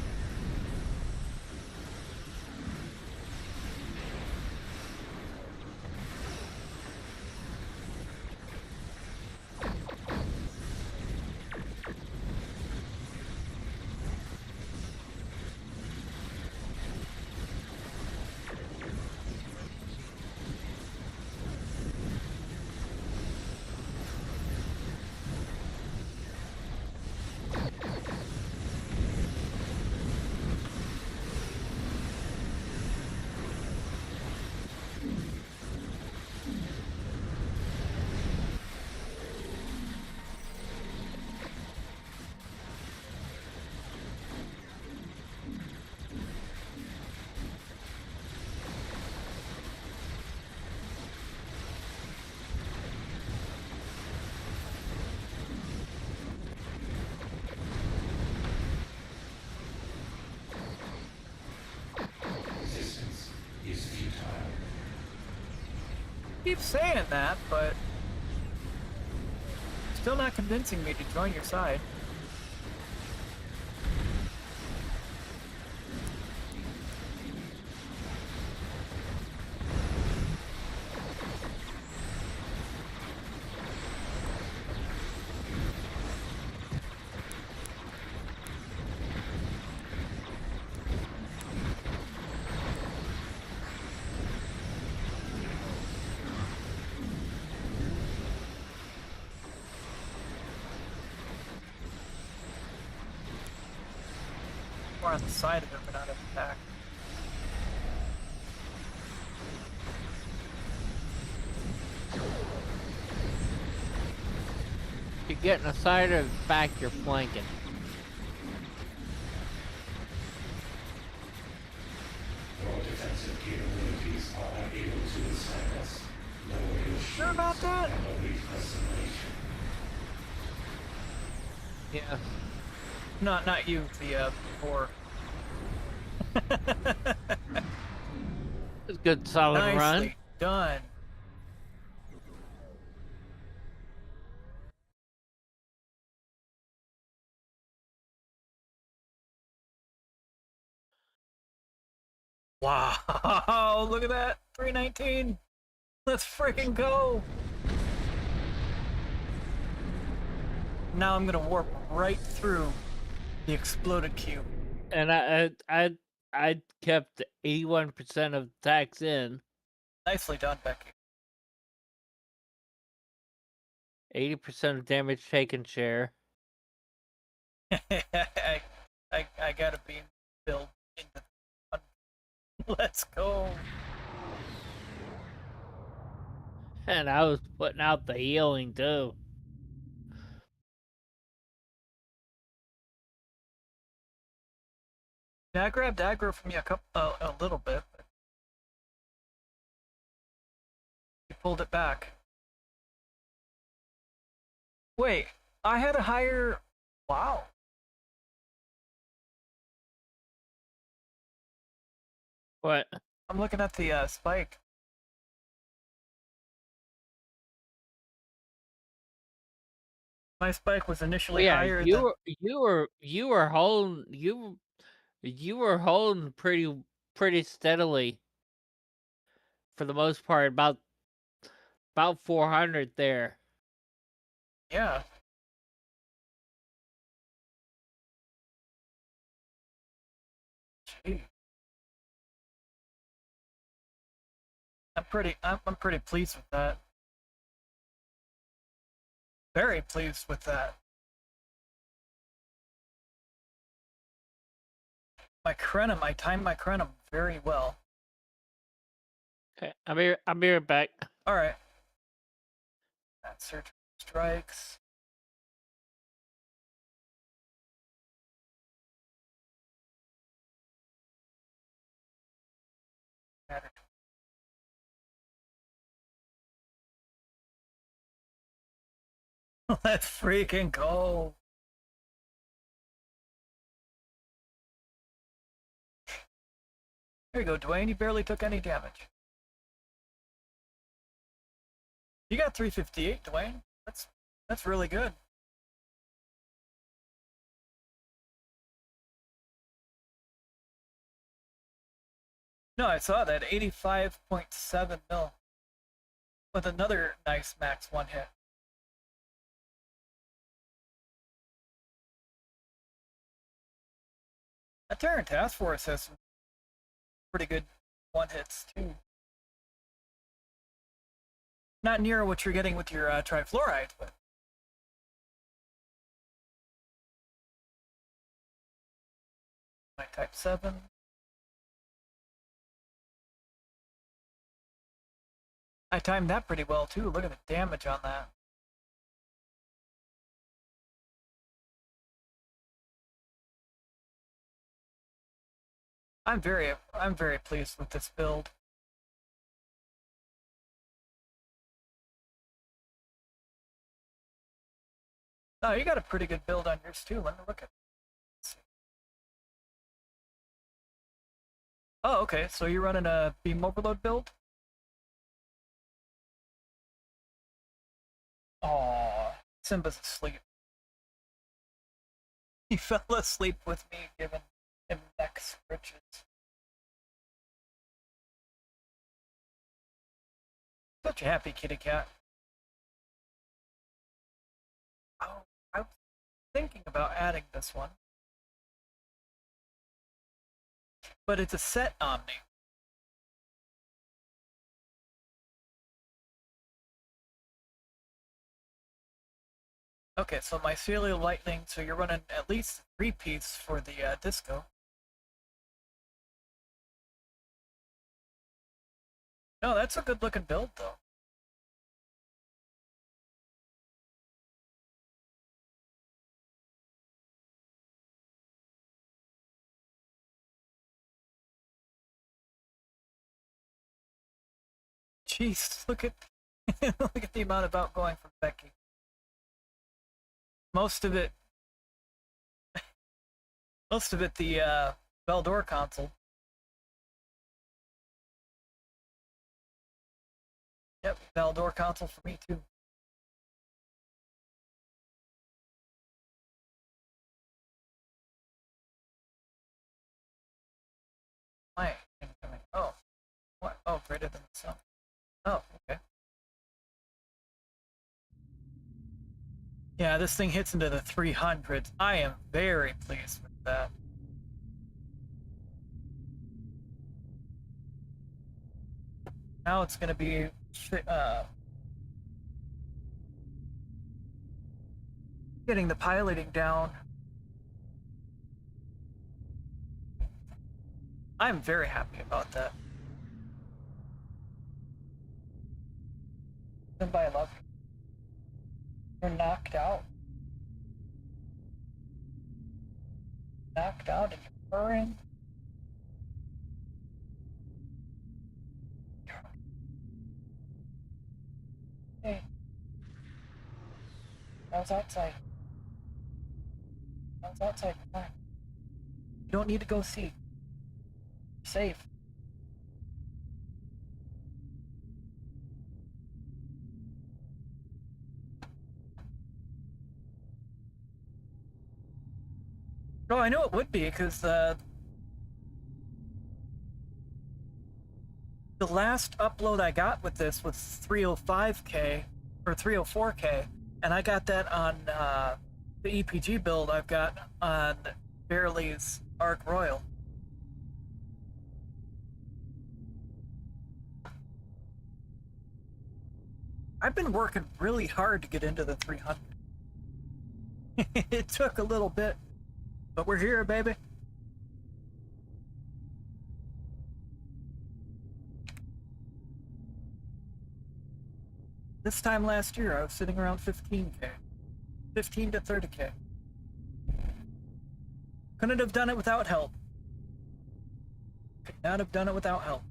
[SPEAKER 4] Resistance is futile.
[SPEAKER 1] keep saying that, but still not convincing me to join your side. More on the side of it, but not at the back.
[SPEAKER 6] You're getting a side or back, you're flanking.
[SPEAKER 4] Your defensive capabilities are unable to withstand us. Lower your
[SPEAKER 1] Sure about
[SPEAKER 4] shields
[SPEAKER 1] that?
[SPEAKER 4] and await assimilation.
[SPEAKER 6] Yeah.
[SPEAKER 1] Not you, the poor.
[SPEAKER 6] It's a good solid
[SPEAKER 1] Nicely
[SPEAKER 6] run.
[SPEAKER 1] done. Wow, look at that. 319. Let's freaking go. Now I'm gonna warp right through the exploded cube.
[SPEAKER 6] And I kept 81% of attacks in.
[SPEAKER 1] Nicely done, Becky.
[SPEAKER 6] 80% of damage taken share.
[SPEAKER 1] I gotta be built in the Let's go.
[SPEAKER 6] And I was putting out the healing too.
[SPEAKER 1] Yeah, I grabbed aggro from you a little bit, but you pulled it back. Wait, I had a higher... Wow.
[SPEAKER 6] What?
[SPEAKER 1] I'm looking at the spike. My spike was initially higher than...
[SPEAKER 6] You were holding you were holding pretty steadily for the most part, about 400 there.
[SPEAKER 1] Yeah. Gee. I'm pretty pleased with that. Very pleased with that. My Crenum, I timed my Crenum very well.
[SPEAKER 6] Okay, I'll be right back.
[SPEAKER 1] Alright. That search strikes. Let's freaking go. There you go, Dwayne. You barely took any damage. You got 358, Dwayne. That's really good. No, I saw that. 85.7 mil. With another nice max one hit. That Terran Task Force has some pretty good one hits too. Not near what you're getting with your trifluoride, but my type 7. I timed that pretty well too. Look at the damage on that. I'm very pleased with this build. Oh, you got a pretty good build on yours too. Let me look at it. Oh, okay. So you're running a beam overload build? Aww, Simba's asleep. He fell asleep with me, giving him neck scritches. Such a happy kitty cat. Oh, I was thinking about adding this one. But it's a set Omni. Okay, so my Celia Lightning, so you're running at least 3-piece for the disco. No, that's a good looking build though. Jeez, look at look at the amount of outgoing from Becky. Most of it the Veldor console. Yep, Veldor console for me too. My incoming. Oh, what? Oh, greater than the sun. Oh, okay. Yeah, this thing hits into the 300s. I am very pleased with that. Now it's going to be getting the piloting down. I'm very happy about that. Then by luck. You're knocked out. Knocked out and purring. Hey. How's outside? How's outside? Come on. You don't need to go see. You're safe. No, I know it would be, because the last upload I got with this was 305K, or 304K, and I got that on the EPG build I've got on Berri's Arc Royal. I've been working really hard to get into the 300. It took a little bit, but we're here, baby. This time last year, I was sitting around 15K. 15 to 30K. Couldn't have done it without help. Could not have done it without help.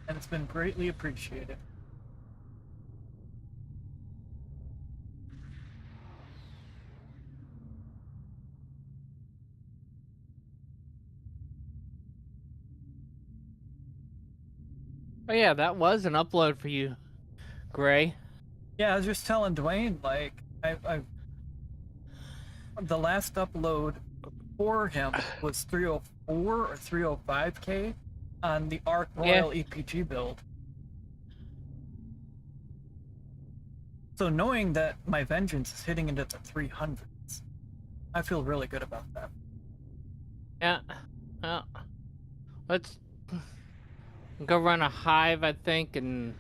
[SPEAKER 1] And it's been greatly appreciated.
[SPEAKER 6] Oh yeah, that was an upload for you, Gray.
[SPEAKER 1] Yeah, I was just telling Dwayne, like, the last upload for him was 304 or 305K on the Arc Royal EPG build. So knowing that my vengeance is hitting into the 300s, I feel really good about that.
[SPEAKER 6] Yeah. Well, let's go run a hive, I think, and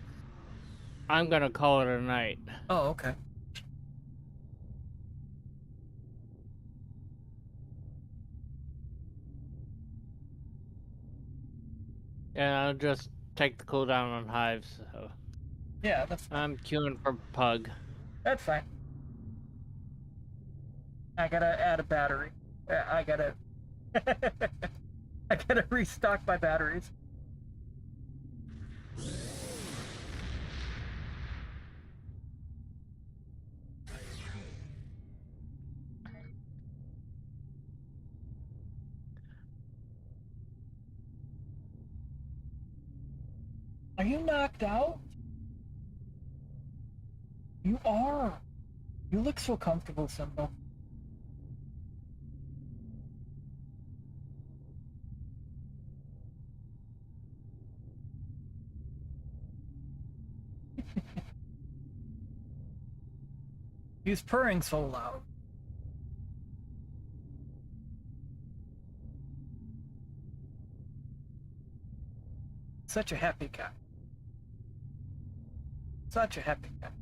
[SPEAKER 6] I'm gonna call it a night.
[SPEAKER 1] Oh, okay.
[SPEAKER 6] Yeah, I'll just take the cooldown on hives. So
[SPEAKER 1] Yeah, that's fine.
[SPEAKER 6] I'm queuing for Pug.
[SPEAKER 1] That's fine. I gotta add a battery. I gotta... I gotta restock my batteries. Are you knocked out? You are. You look so comfortable, Symbol. He's purring so loud. Such a happy cat. Such a happy cat.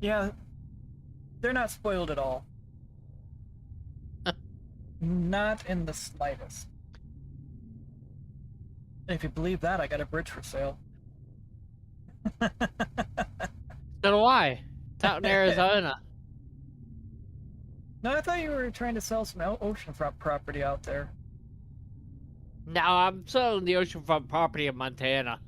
[SPEAKER 1] Yeah, they're not spoiled at all. Not in the slightest. And if you believe that, I got a bridge for sale.
[SPEAKER 6] So do I. It's out in Arizona.
[SPEAKER 1] No, I thought you were trying to sell some oceanfront property out there.
[SPEAKER 6] No, I'm selling the oceanfront property in Montana.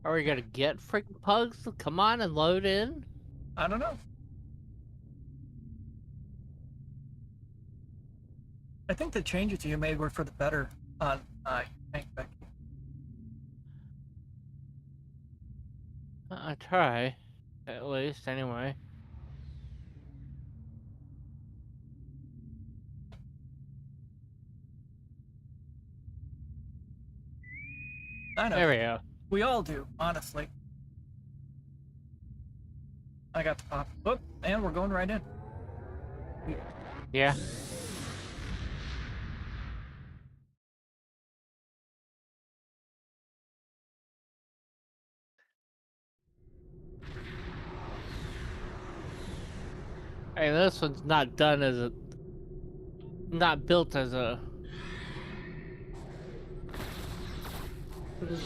[SPEAKER 6] Are we gonna get freaking Pugs to come on and load in?
[SPEAKER 1] I don't know. I think the changes you made were for the better on Tank Becky.
[SPEAKER 6] I try, at least, anyway.
[SPEAKER 1] I know.
[SPEAKER 6] There we go.
[SPEAKER 1] We all do, honestly. I got the pop. Oh, and we're going right in.
[SPEAKER 6] Yeah. Hey, this one's not done as a... Not built as a...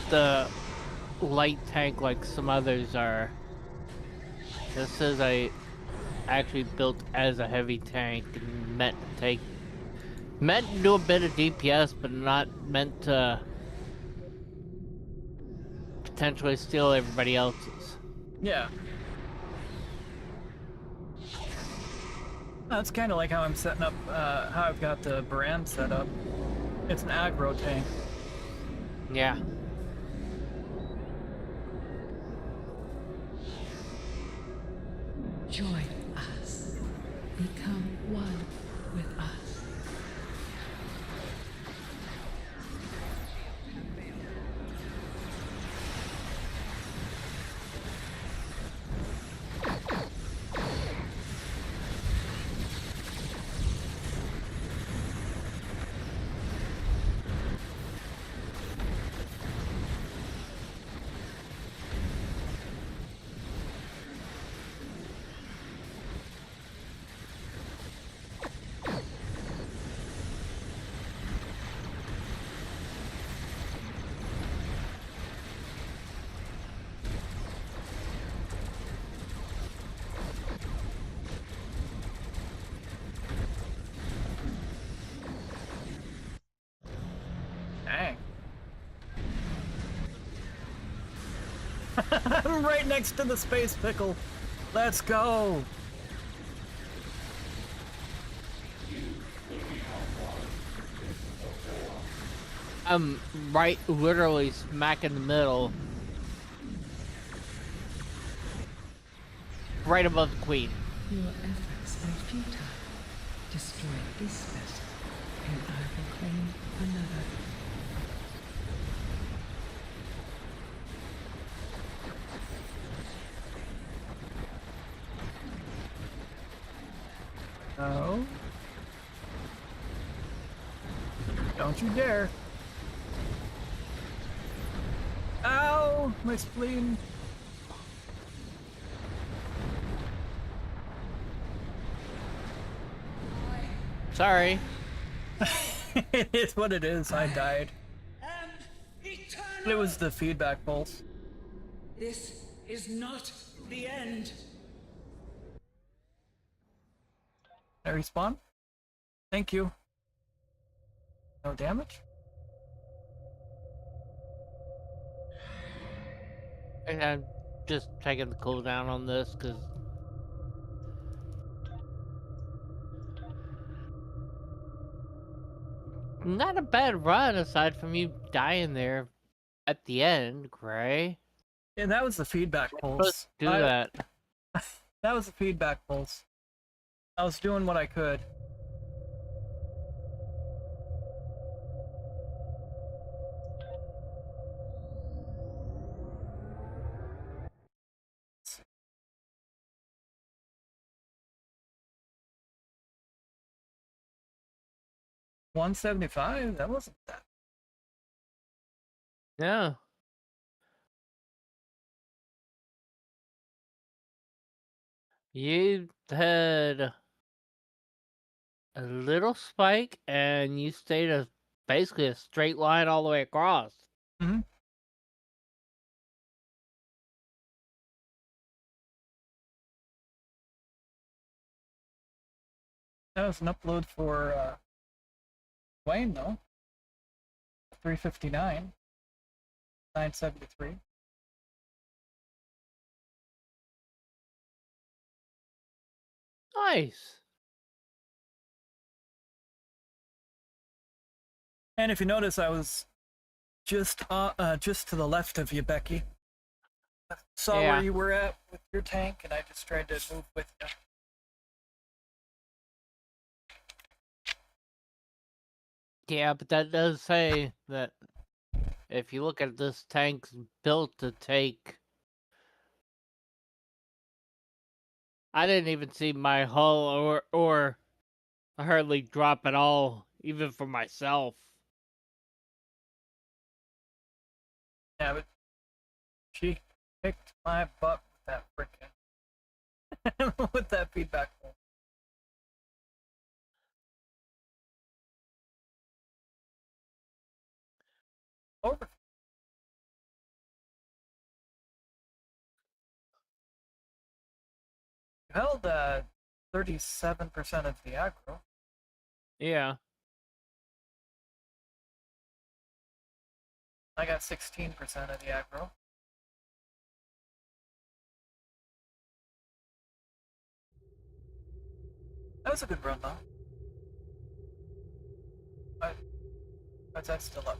[SPEAKER 6] the light tank like some others are. This is actually built as a heavy tank and meant to do a bit of DPS, but not meant to potentially steal everybody else's.
[SPEAKER 1] Yeah. That's kind of like how I'm setting up, how I've got the brand set up. It's an aggro tank.
[SPEAKER 6] Yeah.
[SPEAKER 5] Join us. Become one with us.
[SPEAKER 1] Dang. I'm right next to the space pickle. Let's go.
[SPEAKER 6] I'm right, literally smack in the middle. Right above the queen.
[SPEAKER 5] Your efforts are futile. Destroy this vessel, and I will claim another.
[SPEAKER 1] No. Don't you dare. Ow! My spleen.
[SPEAKER 6] Sorry.
[SPEAKER 1] It is what it is. I died. It was the feedback pulse.
[SPEAKER 12] This is not the end.
[SPEAKER 1] I respawn? Thank you. No damage?
[SPEAKER 6] I'm just taking the cooldown on this because not a bad run aside from you dying there at the end, Gray.
[SPEAKER 1] Yeah, that was the feedback
[SPEAKER 6] Supposed
[SPEAKER 1] pulse.
[SPEAKER 6] to do that.
[SPEAKER 1] That was the feedback pulse. I was doing what I could. $175? That wasn't that.
[SPEAKER 6] No. You had a little spike and you stayed basically a straight line all the way across.
[SPEAKER 1] Mm-hmm. That was an upload for Wayne though. 359. 973.
[SPEAKER 6] Nice.
[SPEAKER 1] And if you notice, I was just to the left of you, Becky. I saw where you were at with your tank, and I just tried to move with you.
[SPEAKER 6] Yeah, but that does say that if you look at this tank's built to take I didn't even see my hull or hardly drop at all, even for myself.
[SPEAKER 1] Yeah, but she kicked my butt with that frickin' with that feedback hole. Over. You held 37% of the aggro.
[SPEAKER 6] Yeah.
[SPEAKER 1] I got 16% of the aggro. That was a good run, though. That's still up.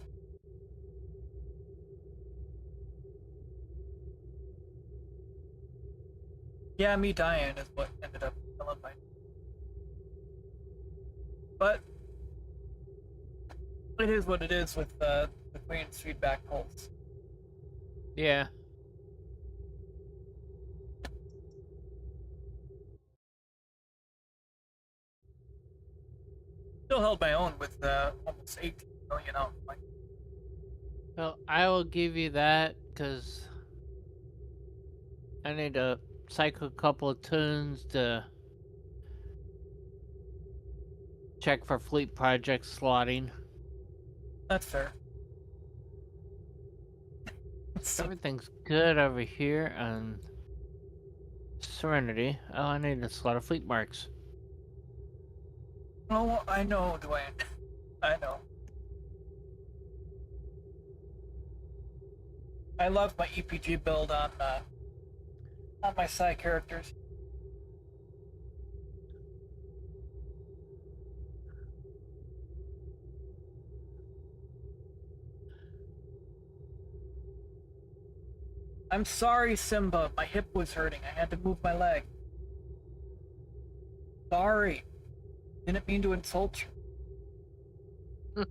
[SPEAKER 1] Yeah, me dying is what ended up killing my. But it is what it is with the Queen's feedback pulse.
[SPEAKER 6] Yeah.
[SPEAKER 1] Still held my own with almost 18 million out.
[SPEAKER 6] Well, I will give you that, because I need to cycle a couple of tunes to check for fleet project slotting.
[SPEAKER 1] That's fair.
[SPEAKER 6] Everything's good over here on Serenity. Oh, I need to slot a fleet marks.
[SPEAKER 1] Oh, I know, Dwayne. I know. I love my EPG build on my side characters. I'm sorry, Simba. My hip was hurting. I had to move my leg. Sorry. Didn't mean to insult you.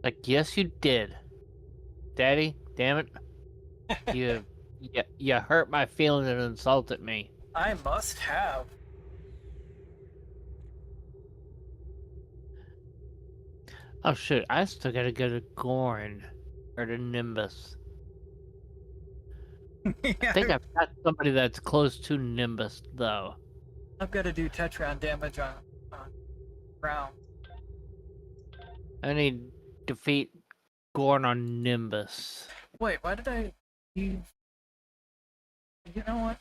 [SPEAKER 6] Like, yes, you did. Daddy, damn it. You hurt my feelings and insulted me.
[SPEAKER 1] I must have.
[SPEAKER 6] Oh, shit. I still gotta go to Gorn. Or the Nimbus.
[SPEAKER 1] Yeah,
[SPEAKER 6] I think I've got somebody that's close to Nimbus, though.
[SPEAKER 1] I've got to do Tetron damage on ground.
[SPEAKER 6] I need to defeat Gorn on Nimbus.
[SPEAKER 1] Wait, why did I use... You know what?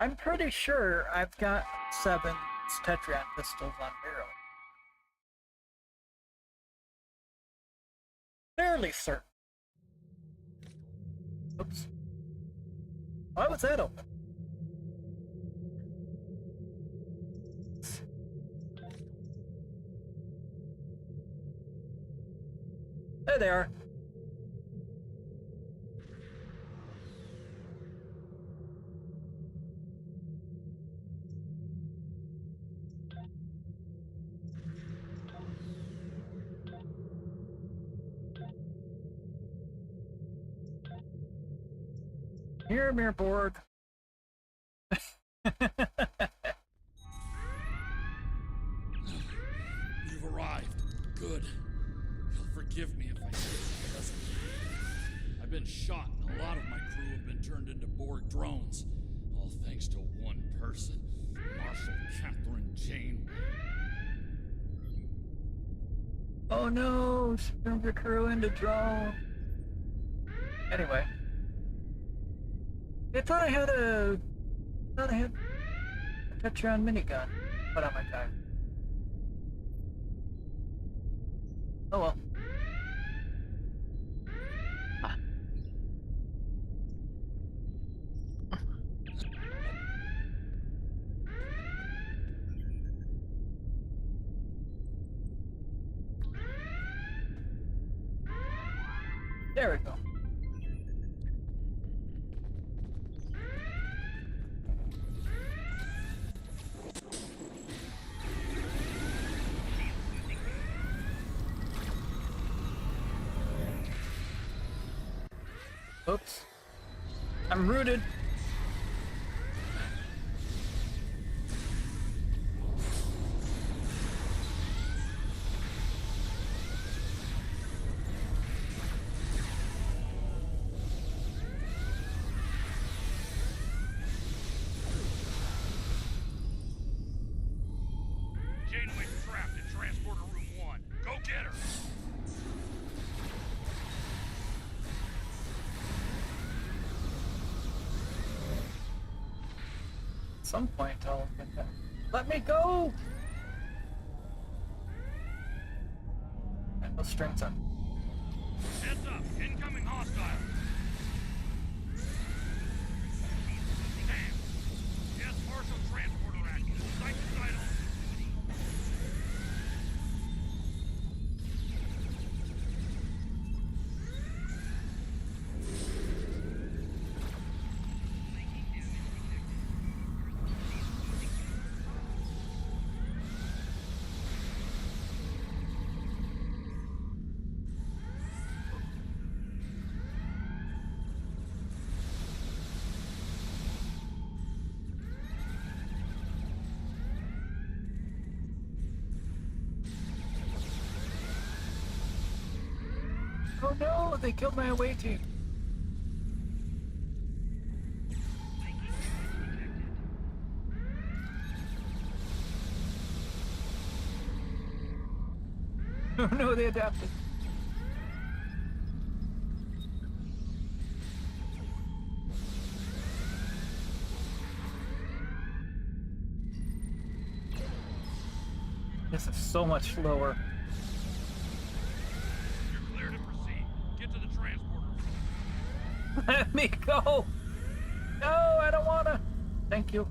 [SPEAKER 1] I'm pretty sure I've got 7 Tetron pistols on barrel. Fairly certain. Oops. Why was that open? There they are. Here, Mirrorboard.
[SPEAKER 13] You've arrived. Good. You'll forgive me if I say it doesn't. I've been shot and a lot of my crew have been turned into Borg drones. All thanks to one person, Marshal Catherine Janeway.
[SPEAKER 1] Oh no, she turned the crew into drone. Anyway. I thought I had a Tetron minigun. Put on my time. Oh well. There we go. Oops. I'm rooted.
[SPEAKER 3] Janeway's trapped in transporter room 1. Go get her!
[SPEAKER 1] At some point, I'll get that. Let me go! And those strings up.
[SPEAKER 3] Heads up! Incoming hostile! Damn! Yes, partial transporter action. Site to site only.
[SPEAKER 1] Oh no, they killed my away team. Oh no, they adapted. This is so much slower.
[SPEAKER 3] You're clear to proceed. Get to the transporter room.
[SPEAKER 1] Let me go! No, I don't wanna. Thank you.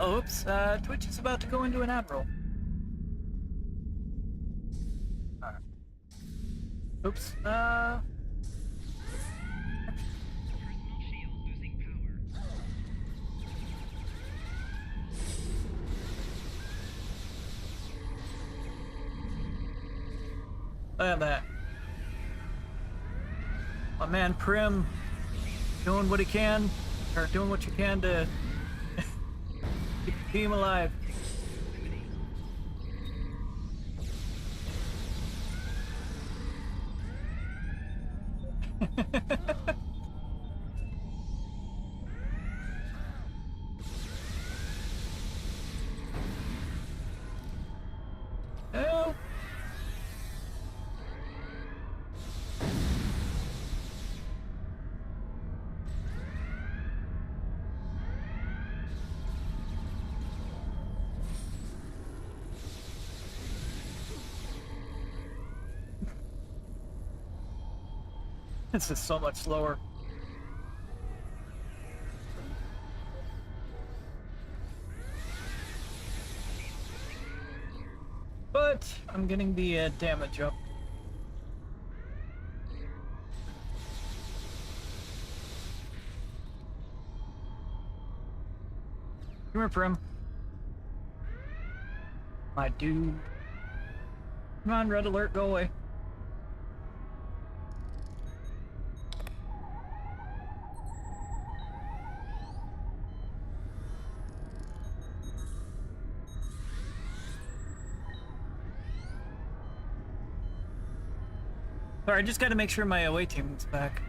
[SPEAKER 1] Oops, Twitch is about to go into an admiral. Alright. Oops,
[SPEAKER 11] Personal shield losing power.
[SPEAKER 1] Look at that. My man Prim doing what he can, or doing what you can to keep the team alive. Help! This is so much slower. But I'm getting the damage up. Come here, Prim. My dude. Come on, red alert, go away. Sorry, I just gotta make sure my away team is back.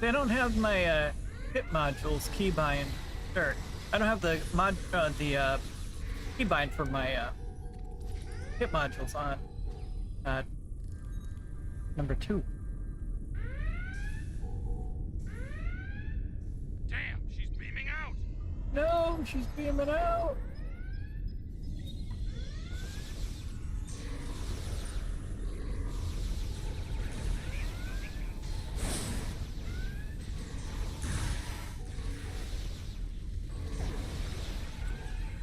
[SPEAKER 1] I don't have my hit modules keybind. Or I don't have the keybind for my hit modules on number 2.
[SPEAKER 3] Damn, she's beaming out.
[SPEAKER 1] No, she's beaming out.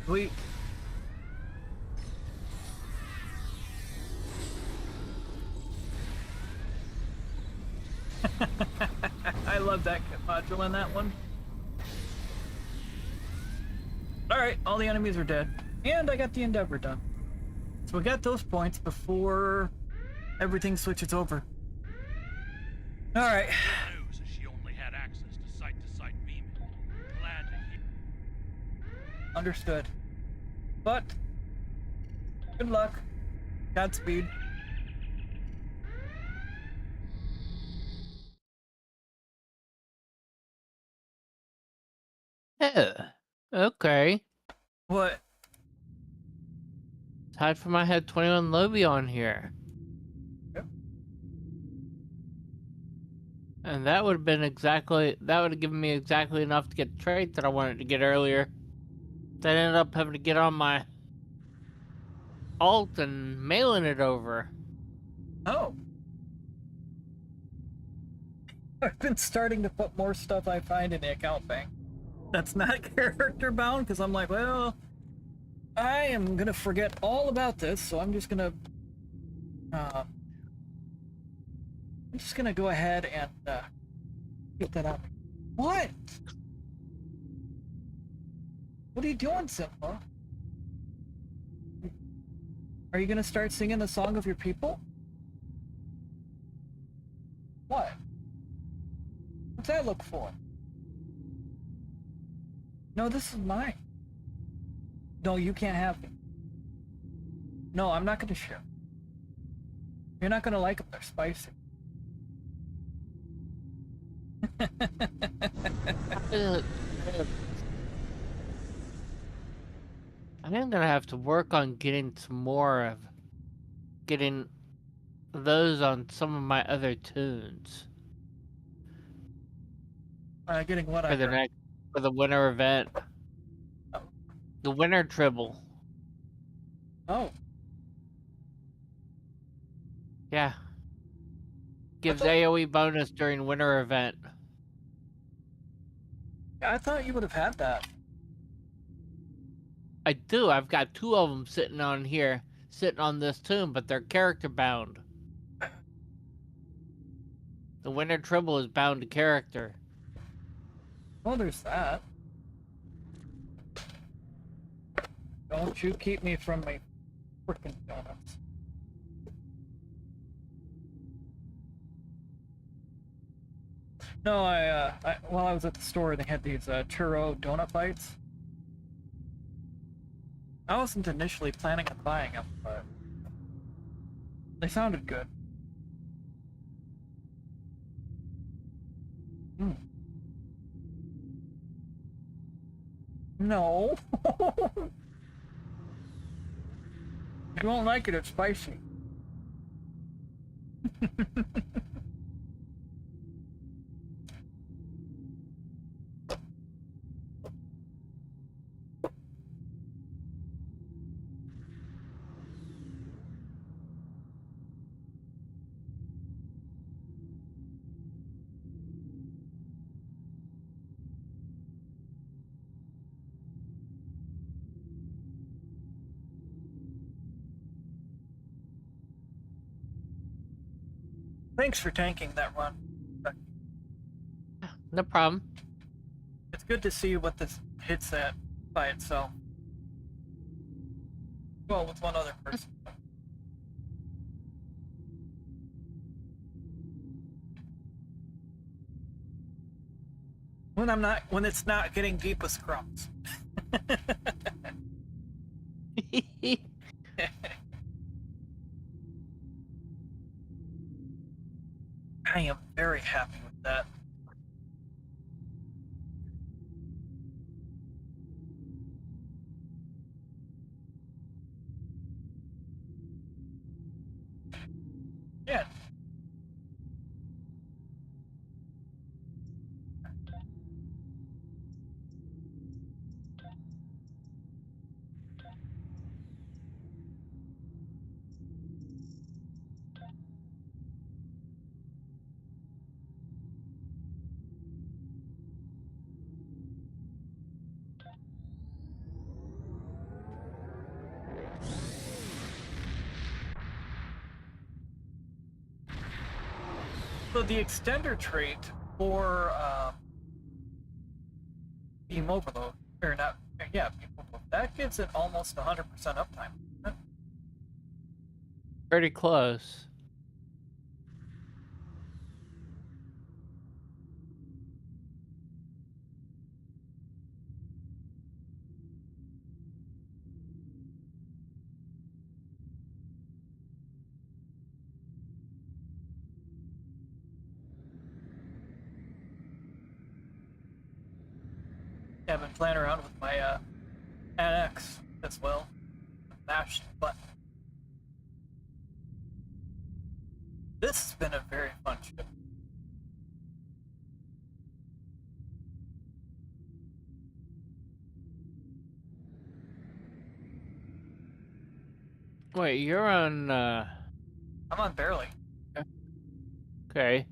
[SPEAKER 1] Sweet. I love that module in that one. Alright, all the enemies are dead. And I got the Endeavor done. So we got those points before everything switches over. All right.
[SPEAKER 13] Good news is she only had access to site-to-site beaming. Glad to hear.
[SPEAKER 1] Understood. But good luck. Godspeed.
[SPEAKER 6] Yeah. Okay.
[SPEAKER 1] What?
[SPEAKER 6] Aside from I had 21 Lobby on here.
[SPEAKER 1] Yep.
[SPEAKER 6] And that would have been exactly, that would have given me exactly enough to get the trait that I wanted to get earlier. Then I ended up having to get on my alt and mailing it over.
[SPEAKER 1] Oh. I've been starting to put more stuff I find in the account bank that's not character bound, because I'm like, well, I am gonna forget all about this, so I'm just gonna go ahead and get that out. What? What are you doing, Simba? Are you gonna start singing the song of your people? What? What's that look for? No, this is mine. No, you can't have it. No, I'm not gonna share. You're not gonna like them, they're spicy.
[SPEAKER 6] I am gonna have to work on getting some more of getting those on some of my other tunes.
[SPEAKER 1] Getting what
[SPEAKER 6] for the for the winter event.
[SPEAKER 1] Oh.
[SPEAKER 6] The winter tribble.
[SPEAKER 1] Oh.
[SPEAKER 6] Yeah. Gives AoE bonus during winter event.
[SPEAKER 1] I thought you would have had that.
[SPEAKER 6] I do. I've got 2 of them sitting on here, sitting on this tune, but they're character bound. The winter tribble is bound to character.
[SPEAKER 1] Well, there's that. Don't you keep me from my frickin' donuts. No, while I was at the store, they had these churro donut bites. I wasn't initially planning on buying them, but they sounded good. Mm. No. You won't like it, it's spicy. Thanks for tanking that run.
[SPEAKER 6] No problem.
[SPEAKER 1] It's good to see what this hits at by itself. Well, with one other person. When it's not getting Deepus crumbs. I am very happy with that. Yeah. So the extender trait for beam overload, or not, yeah, beam overload, that gives it almost 100% uptime.
[SPEAKER 6] Pretty close.
[SPEAKER 1] Yeah, I've been playing around with my NX as well. Mash button. This has been a very fun ship.
[SPEAKER 6] Wait, you're on,
[SPEAKER 1] I'm on Berri.
[SPEAKER 6] Okay.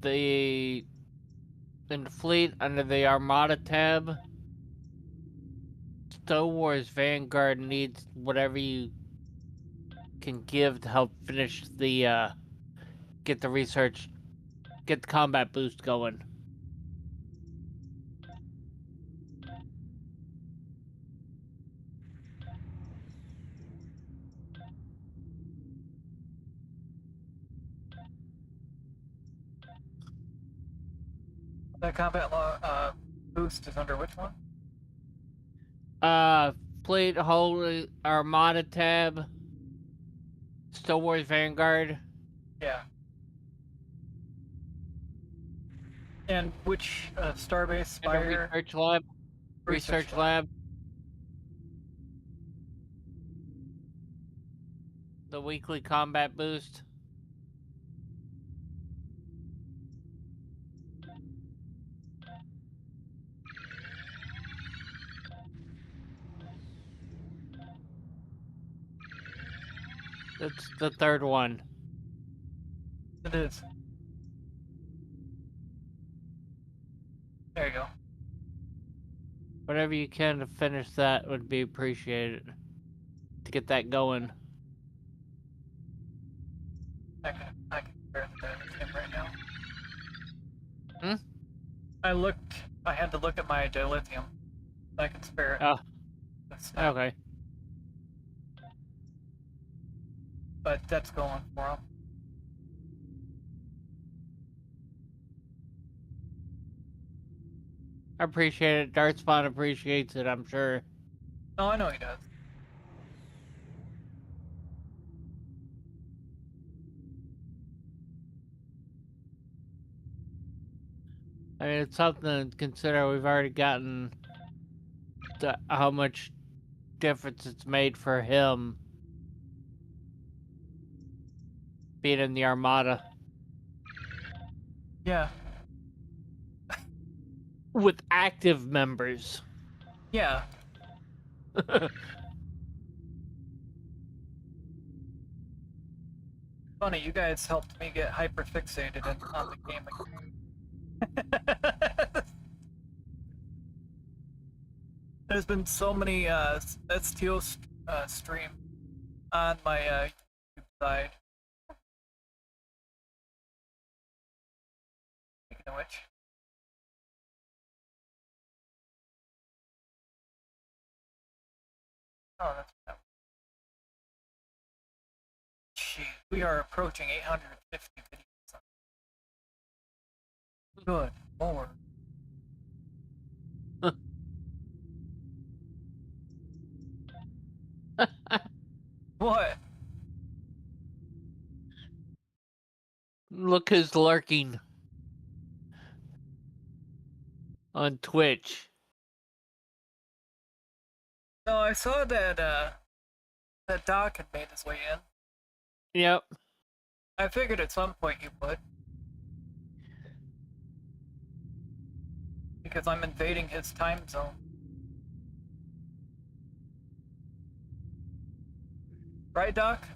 [SPEAKER 6] The... In the fleet, under the Armada tab, Star Wars Vanguard needs whatever you can give to help finish the, get the research, get the combat boost going.
[SPEAKER 1] That combat boost is under which one?
[SPEAKER 6] Fleet Holy Armada tab, Star Wars Vanguard.
[SPEAKER 1] Yeah. And which Starbase Spire?
[SPEAKER 6] Research lab. Research lab. The weekly combat boost. That's the third one.
[SPEAKER 1] It is. There you go.
[SPEAKER 6] Whatever you can to finish that would be appreciated. To get that going.
[SPEAKER 1] I can barely do him right now.
[SPEAKER 6] Hmm?
[SPEAKER 1] I had to look at my dilithium. I can spare it.
[SPEAKER 6] Oh. Okay.
[SPEAKER 1] But that's going for him.
[SPEAKER 6] I appreciate it. Dartspawn appreciates it, I'm sure.
[SPEAKER 1] Oh, I know he does.
[SPEAKER 6] I mean, it's something to consider. We've already gotten to how much difference it's made for him being in the Armada.
[SPEAKER 1] Yeah.
[SPEAKER 6] With active members.
[SPEAKER 1] Yeah. Funny, you guys helped me get hyper fixated on the game again. There's been so many STO stream on my YouTube side. Speaking of which. Oh, that's bad. Jeez, we are approaching 850 videos. Good lord. What?
[SPEAKER 6] Look who's lurking on Twitch.
[SPEAKER 1] No, I saw that that Doc had made his way in.
[SPEAKER 6] Yep.
[SPEAKER 1] I figured at some point you would. Because I'm invading his time zone. Right, Doc?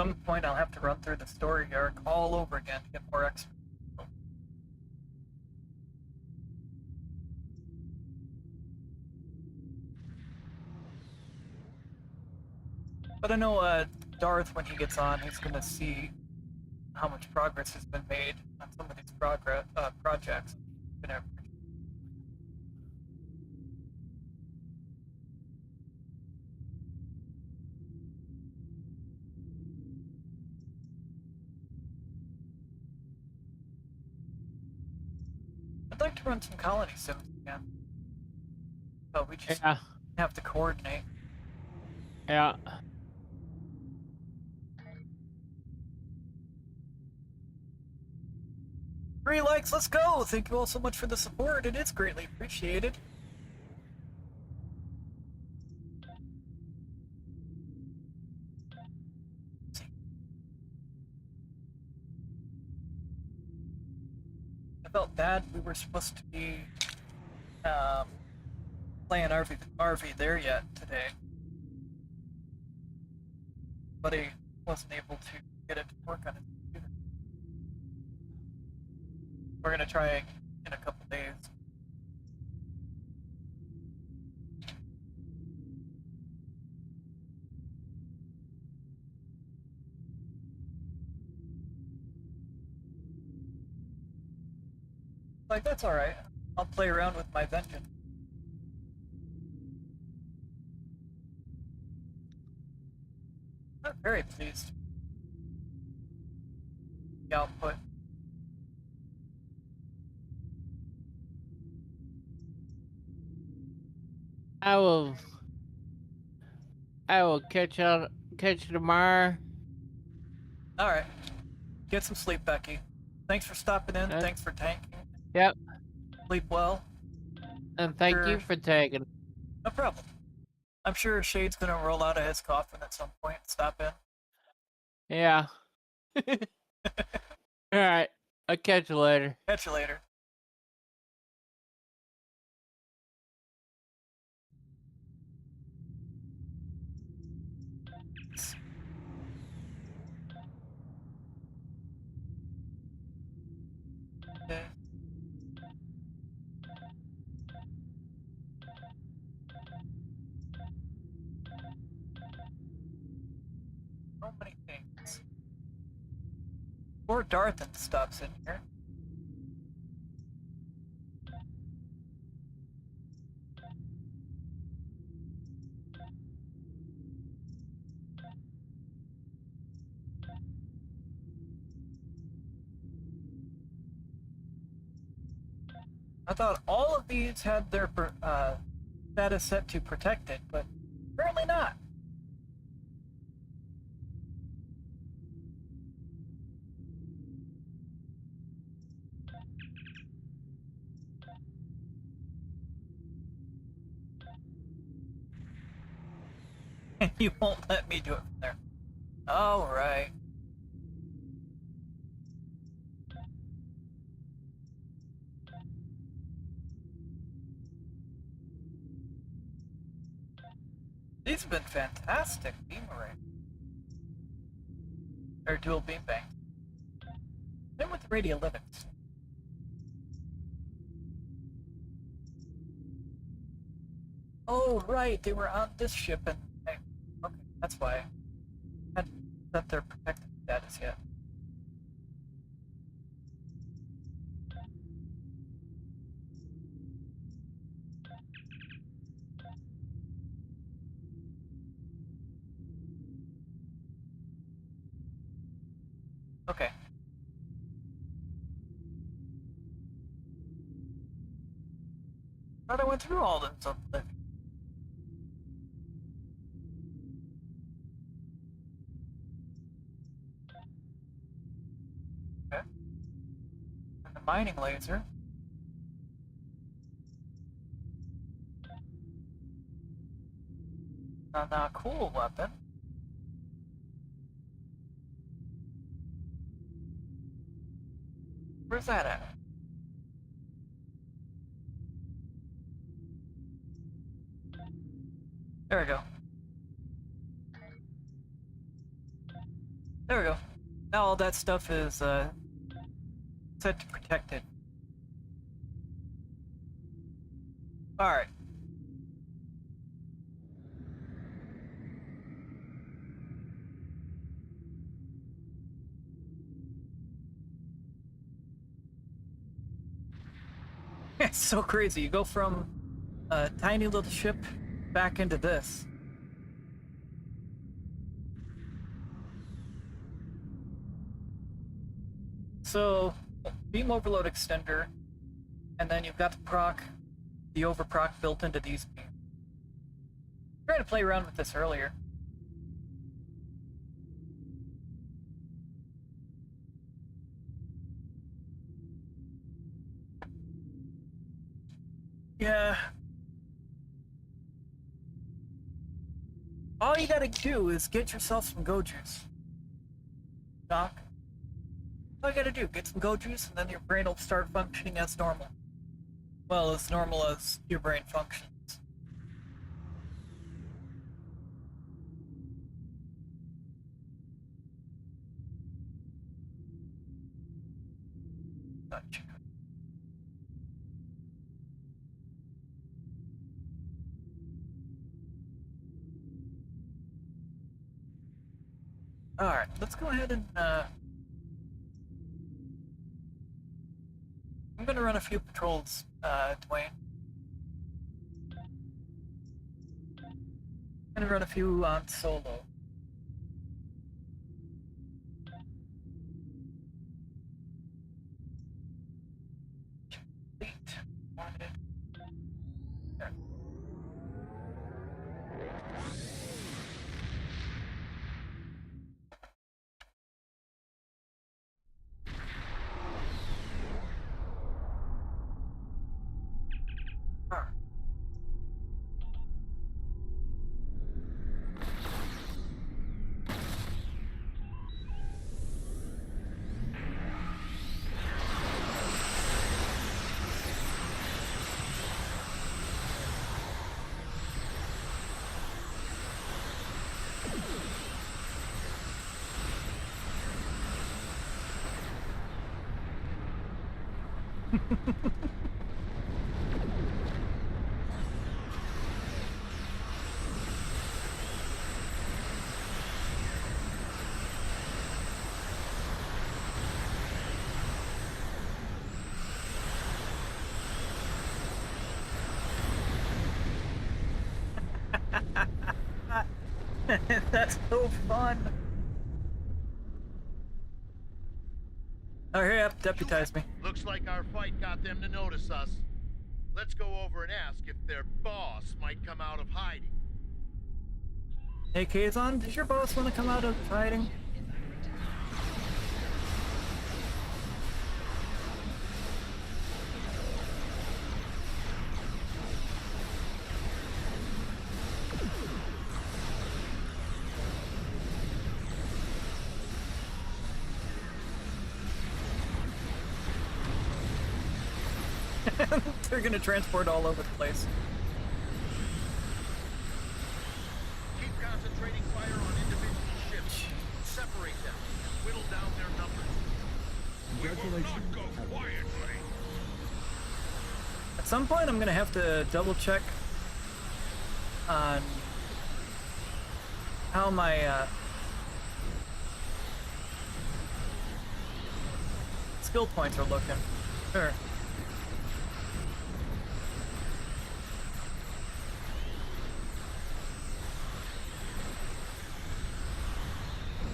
[SPEAKER 1] some point I'll have to run through the story arc all over again to get more XP. But I know Darth, when he gets on, he's gonna see how much progress has been made on some of these projects. Gonna I'd like to run some colony sims again. But we just have to coordinate.
[SPEAKER 6] Yeah.
[SPEAKER 1] 3 likes, let's go! Thank you all so much for the support, it is greatly appreciated. I felt bad we were supposed to be playing RV there yet today. But he wasn't able to get it to work on his computer. We're gonna try in a couple days. Like, that's alright. I'll play around with my vengeance. I'm very pleased. The output.
[SPEAKER 6] I will catch you tomorrow.
[SPEAKER 1] Alright. Get some sleep, Becky. Thanks for stopping in. Thanks for tanking.
[SPEAKER 6] Yep.
[SPEAKER 1] Sleep well.
[SPEAKER 6] And thank you for taking.
[SPEAKER 1] No problem. I'm sure Shade's gonna roll out of his coffin at some point and stop in.
[SPEAKER 6] Yeah. Alright. I'll catch you later.
[SPEAKER 1] Catch you later. Okay. So many things. Poor Darthan stops in here. I thought all of these had their status set to protected, but apparently not. You won't let me do it from there. Alright. These have been fantastic beam array. Or dual beam bank. Same with the radiolytics. Oh, right, they were on this ship and... Okay, that's why. I hadn't set their protected status yet. Okay. Thought I went through all of them. Okay. And the mining laser. Not a cool weapon. Where's that at? There we go. There we go. Now all that stuff is set to protected. Alright. It's so crazy. You go from a tiny little ship back into this. So, beam overload extender, and then you've got the proc, the overproc built into these beams. I tried to play around with this earlier. Yeah. All you gotta do is get yourself some go juice. Doc. All you gotta do, get some go juice, and then your brain will start functioning as normal. Well, as normal as your brain functions. Gotcha. Alright, let's go ahead and, I'm gonna run a few patrols, Dwayne. I'm gonna run a few on solo. Complete. Wanted. There. That's so fun. Oh, hurry up, deputize me.
[SPEAKER 8] Looks like our fight got them to notice us. Let's go over and ask if their boss might come out of hiding.
[SPEAKER 1] Hey, Kazon, does your boss want to come out of hiding? They're gonna transport all over the place.
[SPEAKER 8] Keep concentrating fire on individual ships. Separate them and whittle down their numbers.
[SPEAKER 3] Congratulations. We will not go quietly.
[SPEAKER 1] At some point, I'm gonna have to double check on how my skill points are looking. Sure.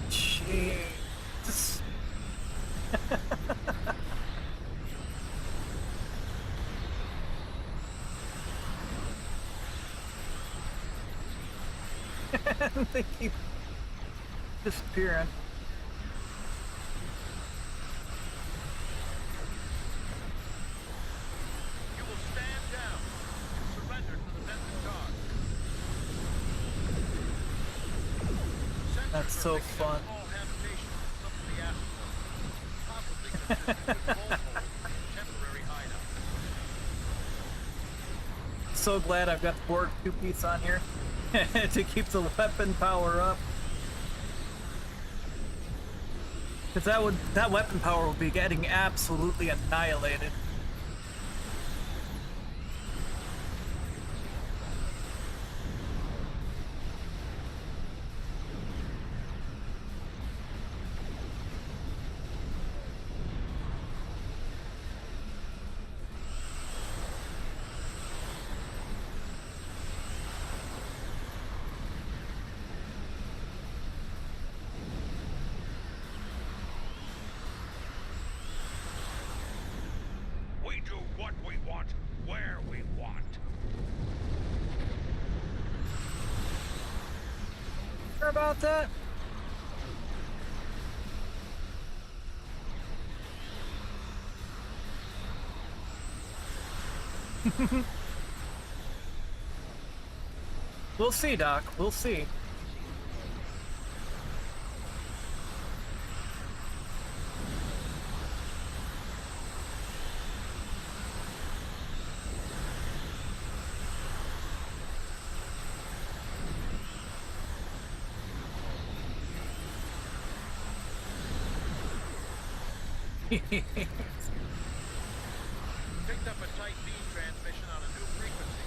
[SPEAKER 1] Jesus. They keep disappearing.
[SPEAKER 8] You will stand down and surrender to the Benson guard.
[SPEAKER 1] That's so fun. So glad I've got the Borg 2-piece on here to keep the weapon power up. Because that weapon power would be getting absolutely annihilated.
[SPEAKER 3] We do what we want, where we want.
[SPEAKER 1] Sure about that? We'll see, Doc. We'll see.
[SPEAKER 8] Picked up a tight beam transmission on a new frequency.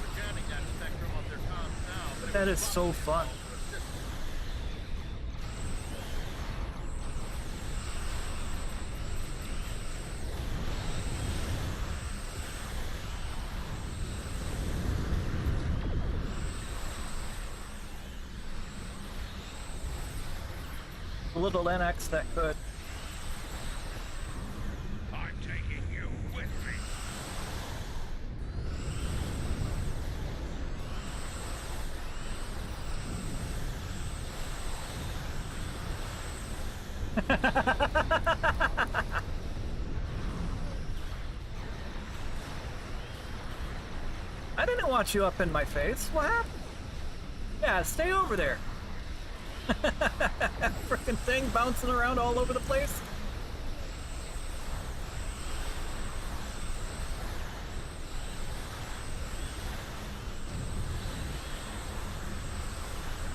[SPEAKER 8] We're jamming that spectrum of their comms now, but
[SPEAKER 1] That is so fun. A little NX that could.
[SPEAKER 3] I'm taking you with me.
[SPEAKER 1] I didn't want you up in my face. What happened? Yeah, stay over there. Frickin' thing bouncing around all over the place.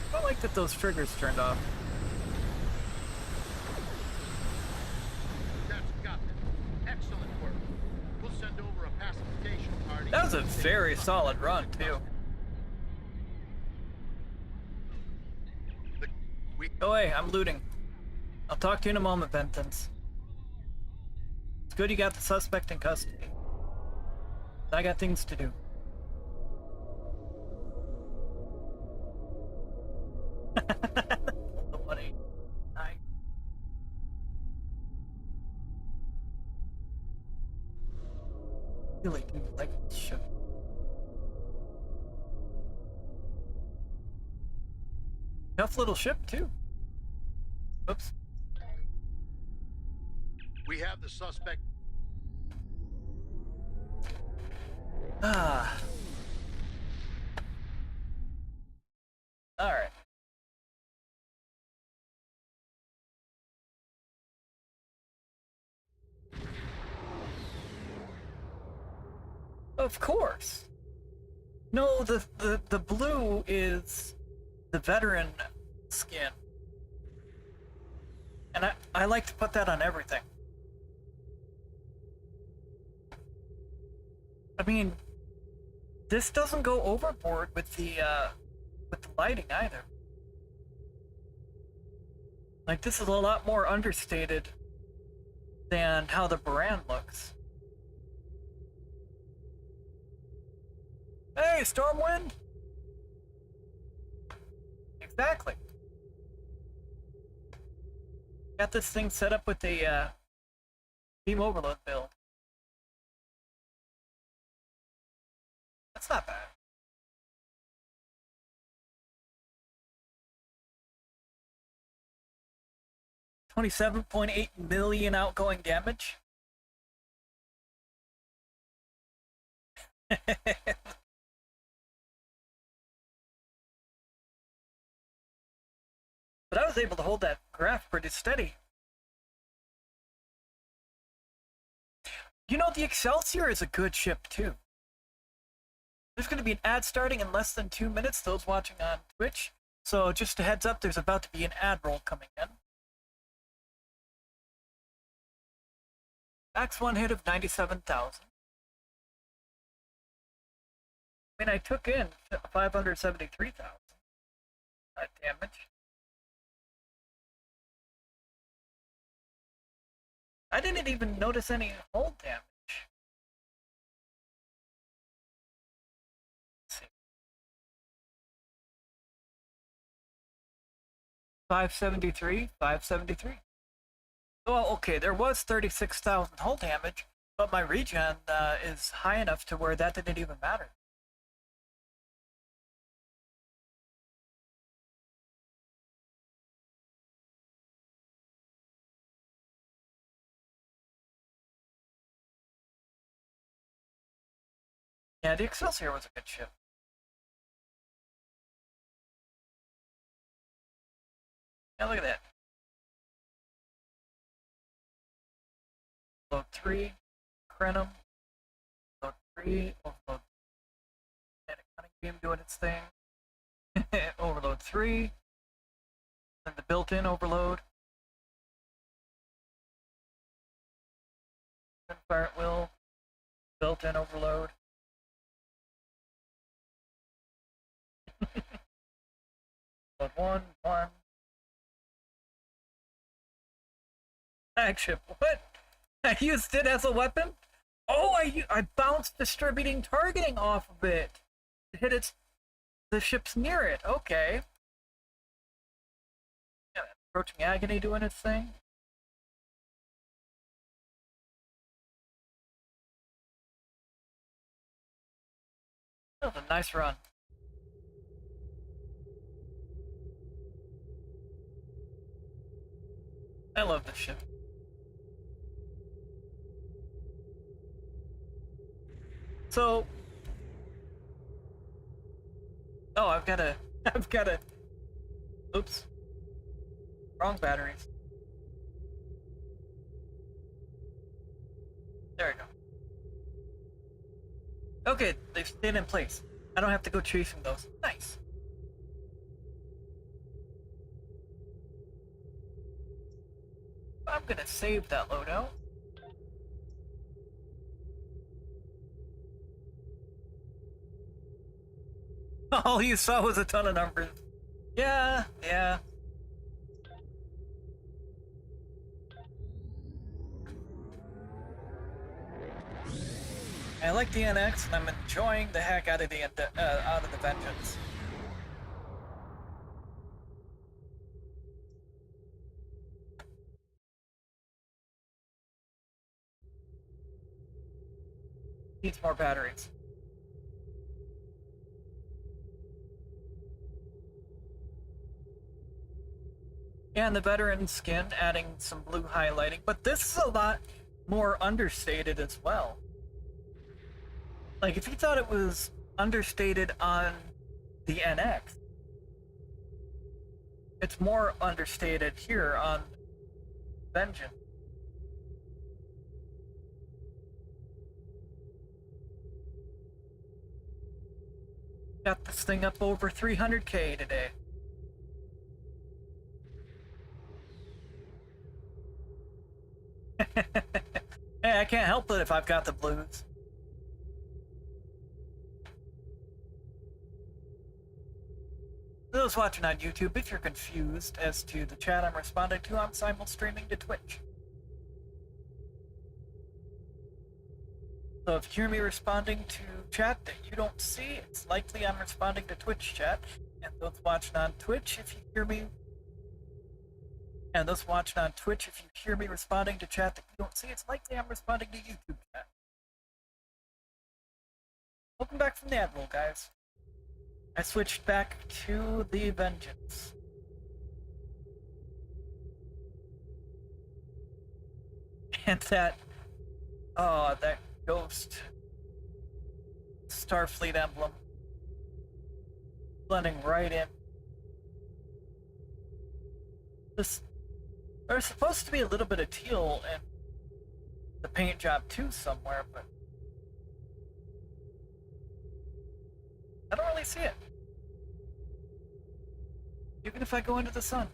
[SPEAKER 1] I don't like that those triggers turned off.
[SPEAKER 8] That's got it. Excellent work. We'll send over a pacification party.
[SPEAKER 1] That was a very solid run, too. Go away, I'm looting. I'll talk to you in a moment, Bentons. It's good you got the suspect in custody. I got things to do. Really do like this show. Tough little ship, too. Oops.
[SPEAKER 8] We have the suspect.
[SPEAKER 1] Ah. Alright. Of course. No, the blue is the veteran skin. And I like to put that on everything. I mean, this doesn't go overboard with the lighting either. Like, this is a lot more understated than how the Baran looks. Hey, Stormwind! Exactly. Got this thing set up with the beam overload build. That's not bad. $27.8 million outgoing damage. But I was able to hold that graph pretty steady. You know, the Excelsior is a good ship, too. There's going to be an ad starting in less than 2 minutes, those watching on Twitch. So just a heads up, there's about to be an ad roll coming in. Max one hit of 97,000. I mean, I took in 573,000 damage. I didn't even notice any hull damage. Let's see. 573, 573. Well, okay, there was 36,000 hull damage, but my regen is high enough to where that didn't even matter. Yeah, the Excelsior was a good ship. Yeah, look at that. Load 3, Crenum. Load 3, overload. And a cunning beam doing its thing. Overload 3. Then the built-in overload. Then fire at will. Built-in overload. Load 1, 1. Flagship, what? I used it as a weapon? Oh, I bounced distributing targeting off of it. Hit the ships near it. Okay. Yeah, approaching agony doing its thing. That was a nice run. I love this ship. So, oh, I've got to, oops, wrong batteries. There we go. Okay, they've stayed in place. I don't have to go chasing those. Nice. I'm gonna save that loadout. All you saw was a ton of numbers. Yeah, yeah. I like the NX, and I'm enjoying the heck out of the Vengeance. Needs more batteries. Yeah, and the veteran skin adding some blue highlighting, but this is a lot more understated as well. Like, if you thought it was understated on the NX, it's more understated here on Vengeance. Got this thing up over 300K today. Hey, I can't help it if I've got the blues. Those watching on YouTube, if you're confused as to the chat I'm responding to, I'm simul-streaming to Twitch. So if you hear me responding to chat that you don't see, it's likely I'm responding to Twitch chat. And those watching on Twitch, if you hear me... And those watching on Twitch, if you hear me responding to chat that you don't see, it's likely I'm responding to YouTube chat. Welcome back from the Admiral, guys. I switched back to the Vengeance. And that... Oh, that ghost Starfleet emblem. Blending right in. There's supposed to be a little bit of teal in the paint job too somewhere, but I don't really see it. Even if I go into the sun. .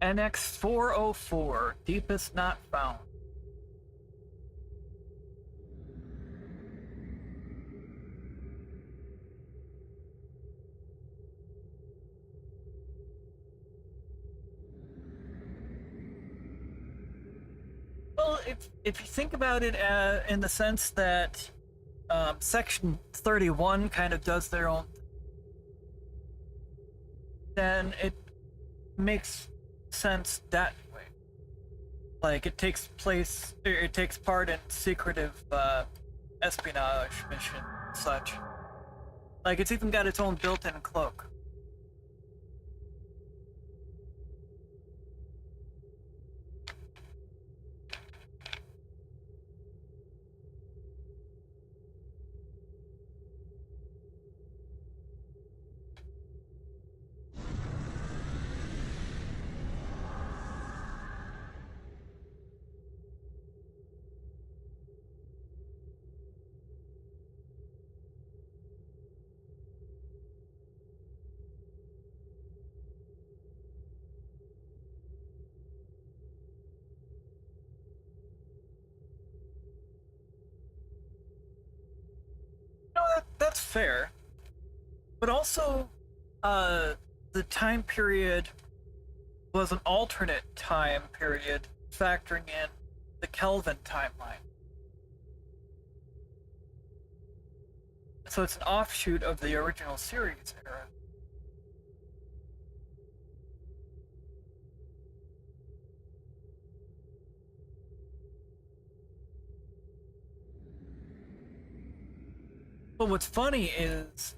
[SPEAKER 1] NX404, Deepus not found. Well, if you think about it in the sense that Section 31 kind of does their own, then it makes sense that way. Like, it takes part in secretive espionage mission and such. Like, it's even got its own built-in cloak. That's fair, but also the time period was an alternate time period factoring in the Kelvin timeline, so it's an offshoot of the original series era. But what's funny is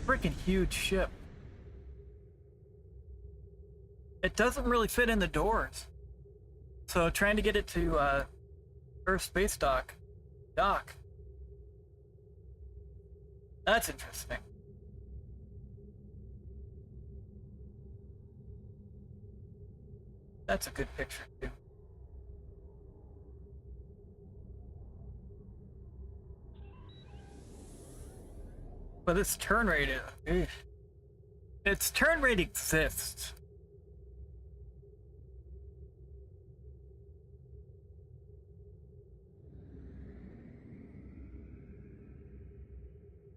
[SPEAKER 1] freaking huge ship. It doesn't really fit in the doors. So trying to get it to Earth Space Dock. That's interesting. That's a good picture too. But its turn rate is... Its turn rate exists.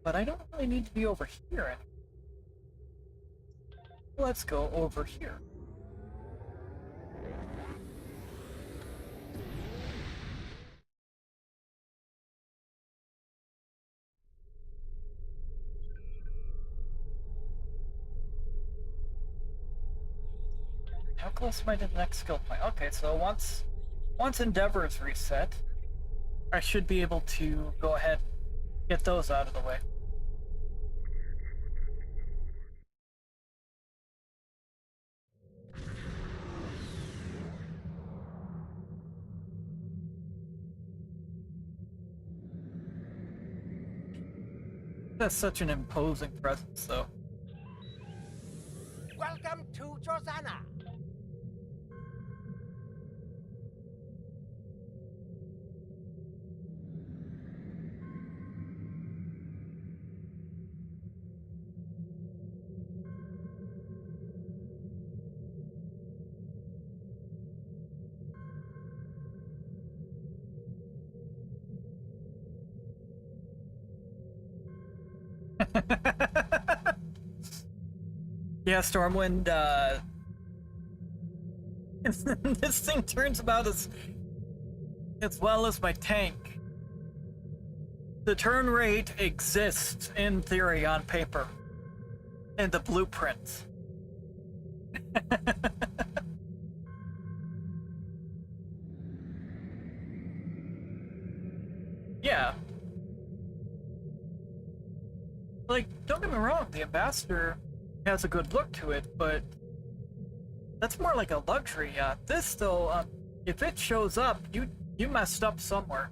[SPEAKER 1] But I don't really need to be over here anymore. Let's go over here. How close am I to the next skill point? Okay, so once Endeavor is reset, I should be able to go ahead and get those out of the way. That's such an imposing presence, though.
[SPEAKER 9] Welcome to Josana.
[SPEAKER 1] Yeah, Stormwind, this thing turns about as well as my tank. The turn rate exists, in theory, on paper. In the blueprints. Yeah. Like, don't get me wrong, the Ambassador has a good look to it, but that's more like a luxury yacht. This, though, if it shows up, you messed up somewhere.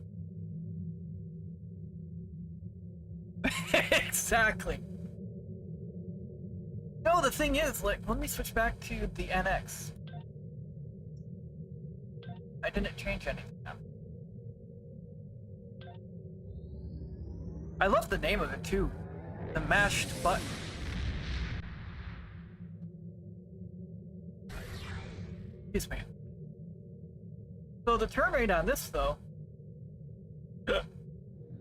[SPEAKER 1] Exactly. No, the thing is, like, let me switch back to the NX. I didn't change anything now. I love the name of it too. The mashed button. Excuse me. So the turn rate on this though,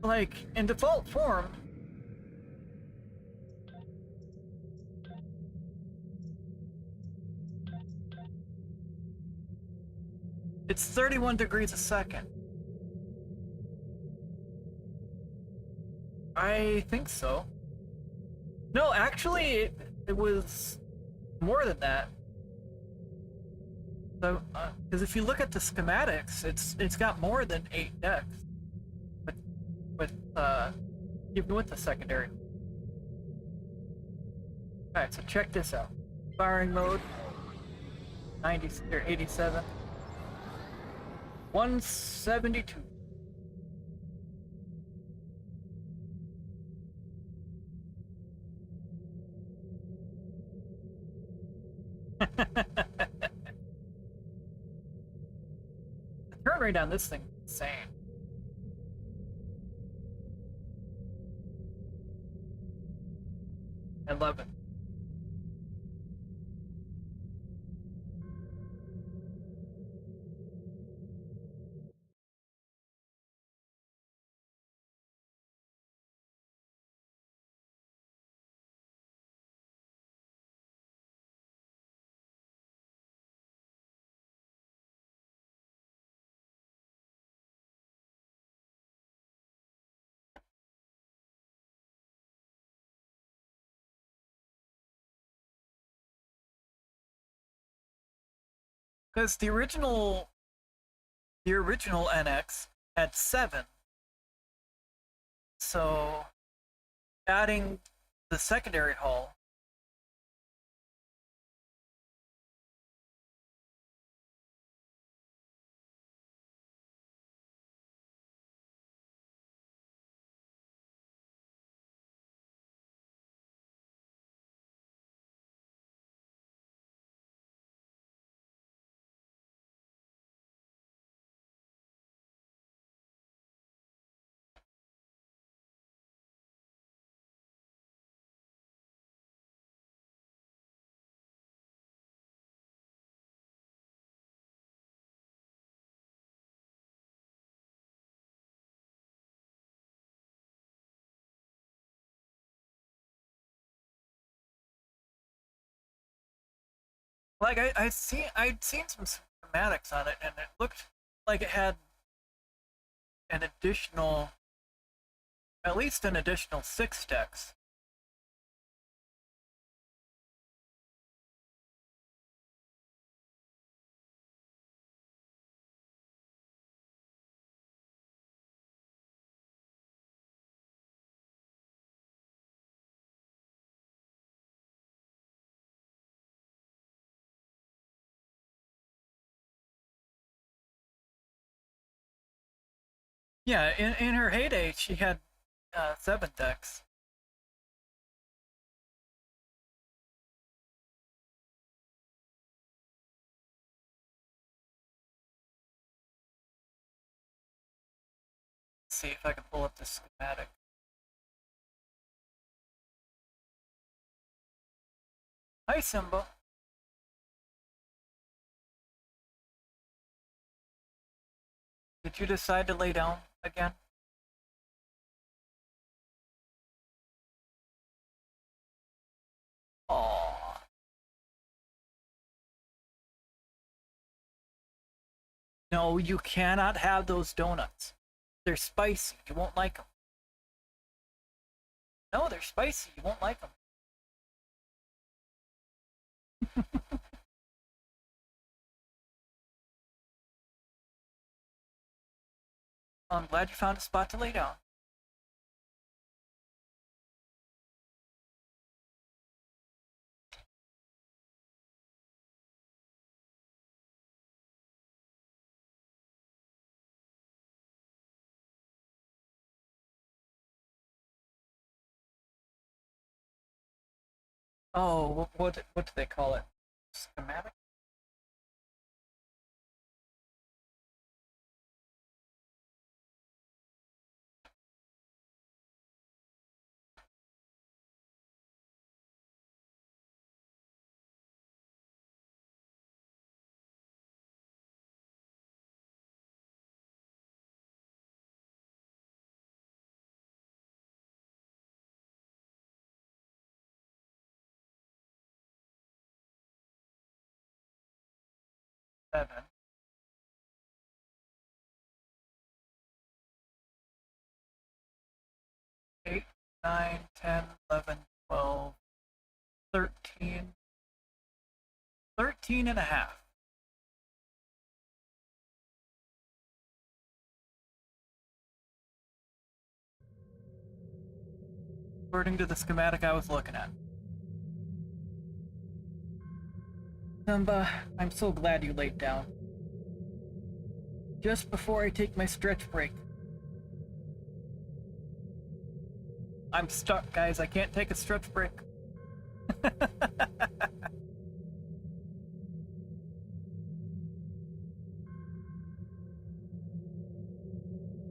[SPEAKER 1] like in default form, it's 31 degrees a second. I think so. No, actually, it was more than that. So, because if you look at the schematics, it's got more than 8 decks. Even with the secondary. Alright, so check this out. Firing mode, 90 or 87. 172. The turn rate on this thing is insane. I love it. Because the original NX had 7, so adding the secondary hull. Like I'd seen some schematics on it, and it looked like it had an additional, at least an additional 6 decks. Yeah, in her heyday, she had 7 decks. Let's see if I can pull up the schematic. Hi, Simba. Did you decide to lay down again? Aww. No, you cannot have those donuts. They're spicy. You won't like them. No, they're spicy. You won't like them. I'm glad you found a spot to lay down. Oh, what do they call it? Schematic? 7. 8, 9, 10, 11, 12, 13, 13 and a half. According to the schematic I was looking at. Simba, I'm so glad you laid down. Just before I take my stretch break. I'm stuck, guys. I can't take a stretch break.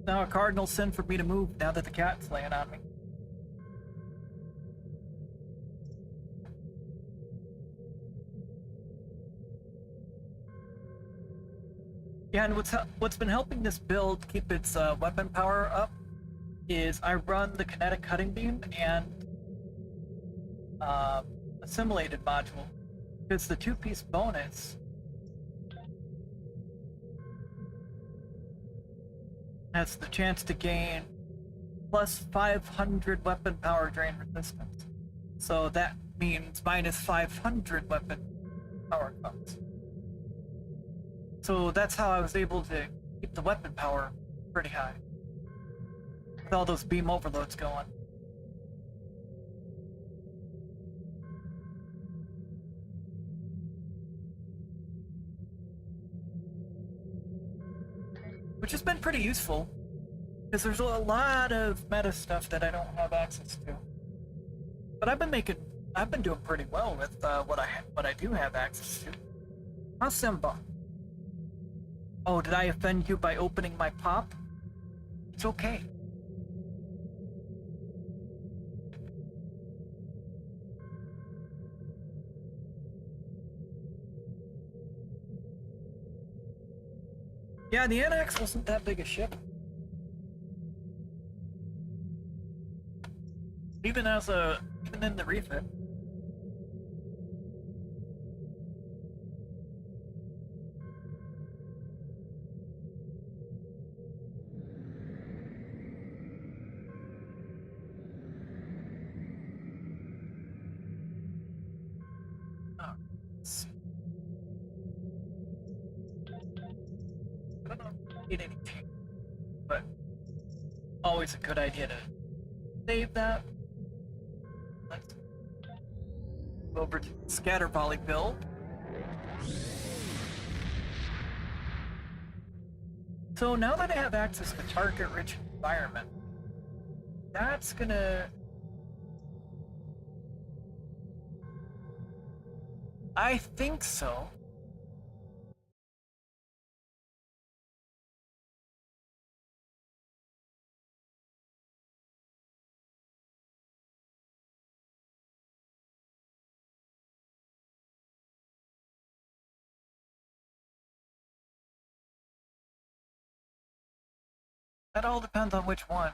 [SPEAKER 1] Now a cardinal sin for me to move now that the cat's laying on me. Yeah, and what's been helping this build keep its weapon power up is I run the kinetic cutting beam and assimilated module. It's the 2-piece bonus. Has the chance to gain plus 500 weapon power drain resistance. So that means minus 500 weapon power comes. So that's how I was able to keep the weapon power pretty high. With all those beam overloads going. Which has been pretty useful. Because there's a lot of meta stuff that I don't have access to. But I've been doing pretty well with what I do have access to. Huh, Simba? Oh, did I offend you by opening my pop? It's okay. Yeah, the Annex wasn't that big a ship. Even in the refit. Oh, let's see. I don't know if I need anything, but always a good idea to save that. Let's go over to the scatter volley build. So now that I have access to target-rich environment, that's gonna... I think so. That all depends on which one.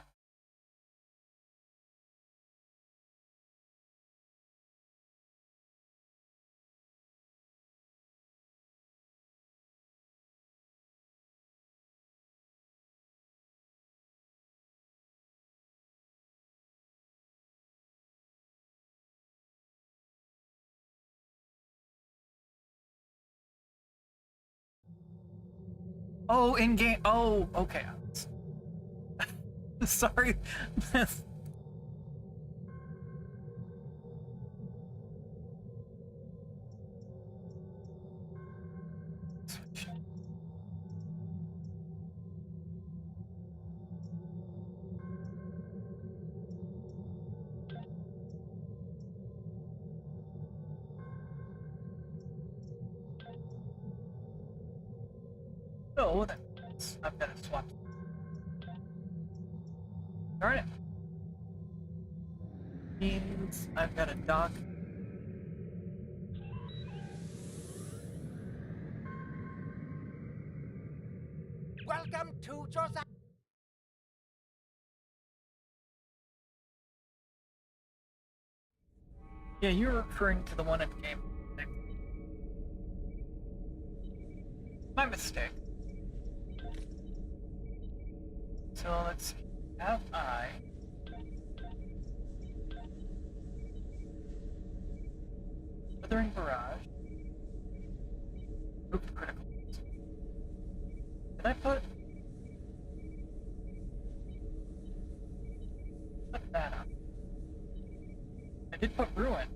[SPEAKER 1] Oh, in-game. Oh, okay. Sorry. So, I've got to swap. Darn it. Means I've got a dock.
[SPEAKER 12] Welcome to Josiah.
[SPEAKER 1] Yeah, you're referring to the one in game. My mistake. So let's see. Have I... Withering Barrage. Group critical. Did I put that up? I did put Ruin.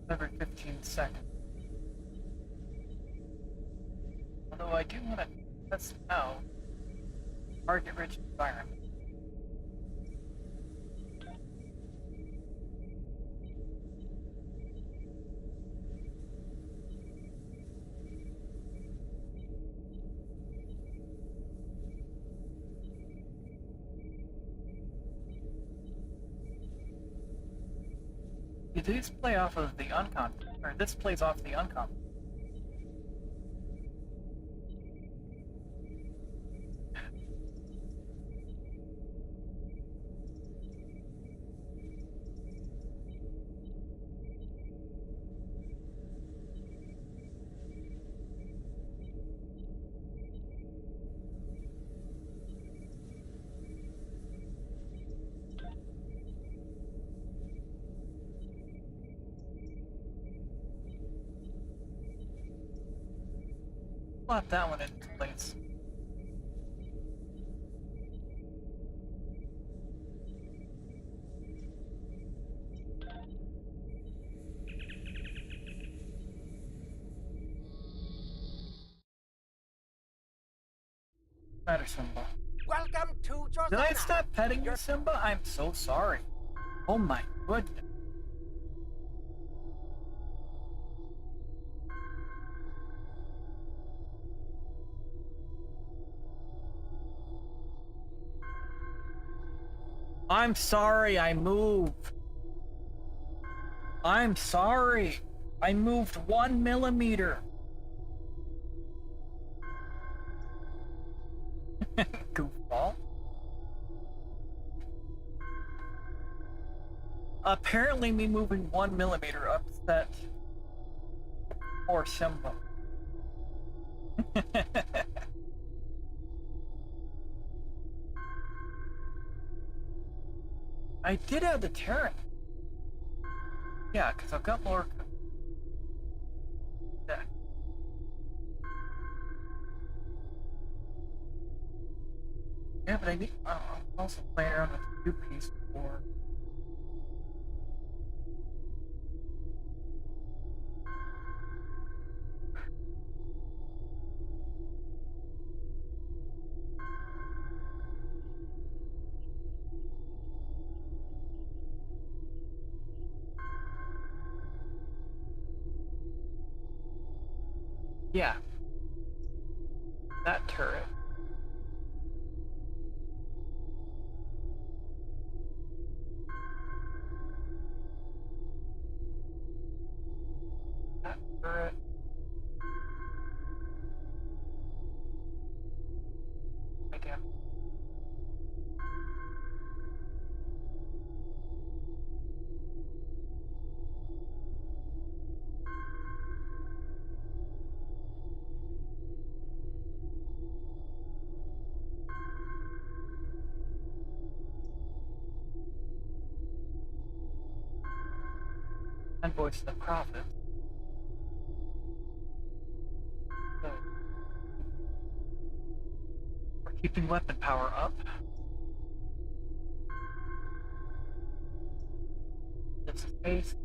[SPEAKER 1] Every 15 seconds. Although I do want to test out target-rich environment. These play off of the uncon, or this plays off the uncon. Slot that one into place. Matter Simba.
[SPEAKER 12] Welcome to Jordana.
[SPEAKER 1] Did I stop petting you, Simba? I'm so sorry. Oh my goodness. I'm sorry, I moved. I'm sorry. I moved 1 millimeter. Goofball. Apparently me moving 1 millimeter upset poor Simba. I did add the turret. Yeah, because I've got more. Yeah. Yeah, but I need. I'm also playing around with the 2-piece for. Yeah. That turret. That turret. Right down. And voice of the prophet. Good. We're keeping weapon power up. The Ace.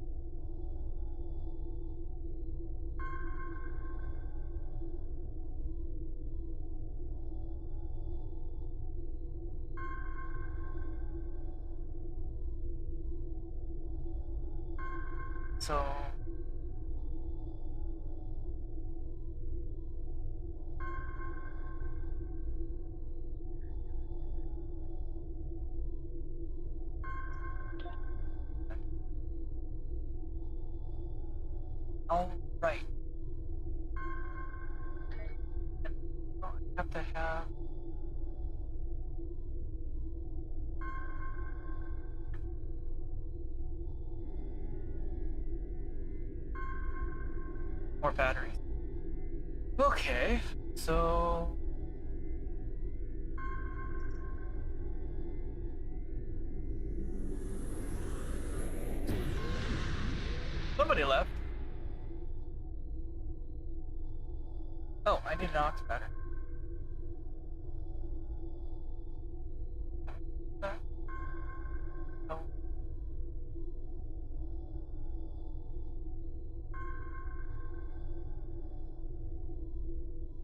[SPEAKER 1] So all right. I have to have more batteries. Okay, so somebody left. Oh, I need an aux battery. Oh.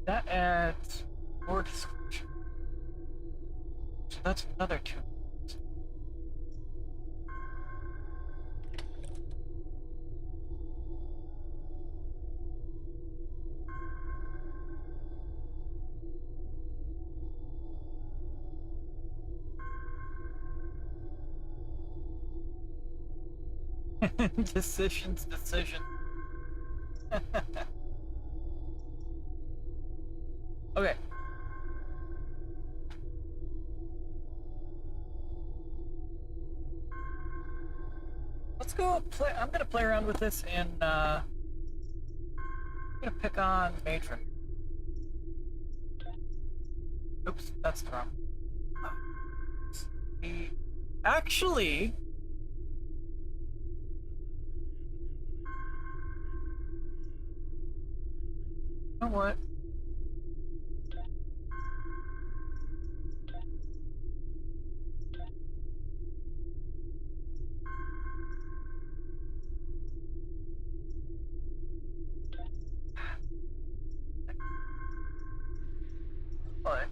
[SPEAKER 1] That adds more description. So that's another 2. Decision. Okay. Let's go play. I'm gonna play around with this and I'm gonna pick on Matron. Oops, that's the wrong. Actually, you know what? But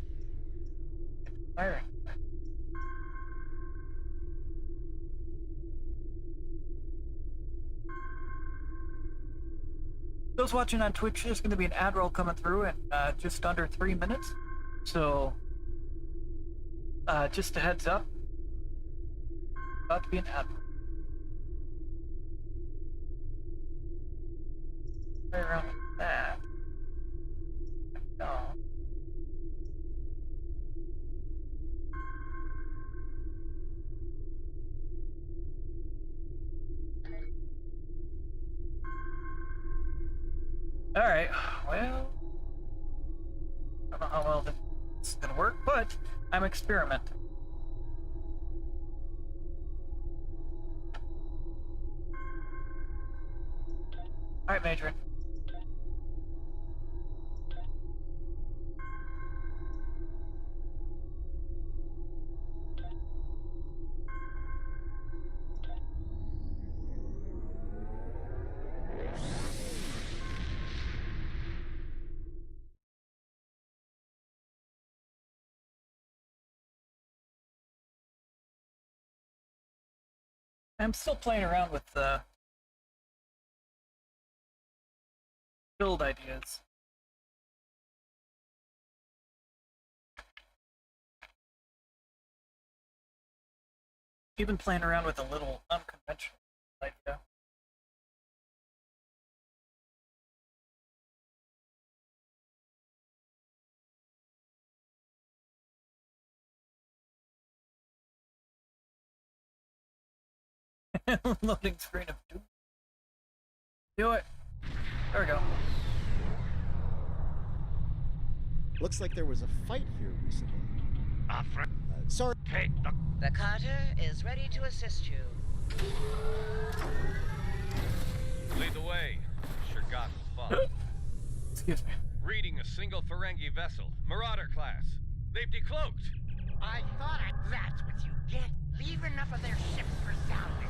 [SPEAKER 1] firing. Those watching on Twitch, there's going to be an ad roll coming through in just under 3 minutes. So, just a heads up. About to be an ad roll. Play around with that. No. Alright, well, I don't know how well this is gonna work, but I'm experimenting. Alright, Matron. I'm still playing around with the build ideas. Even playing around with a little unconventional idea. Loading screen of doom. Do it. There we go.
[SPEAKER 9] Looks like there was a fight here recently. Sorry.
[SPEAKER 14] The Carter is ready to assist you.
[SPEAKER 10] Lead the way. Shergat will follow.
[SPEAKER 1] Excuse me.
[SPEAKER 10] Reading a single Ferengi vessel, Marauder class. They've decloaked.
[SPEAKER 14] I thought that's what you get. Leave enough of their ships for salvage.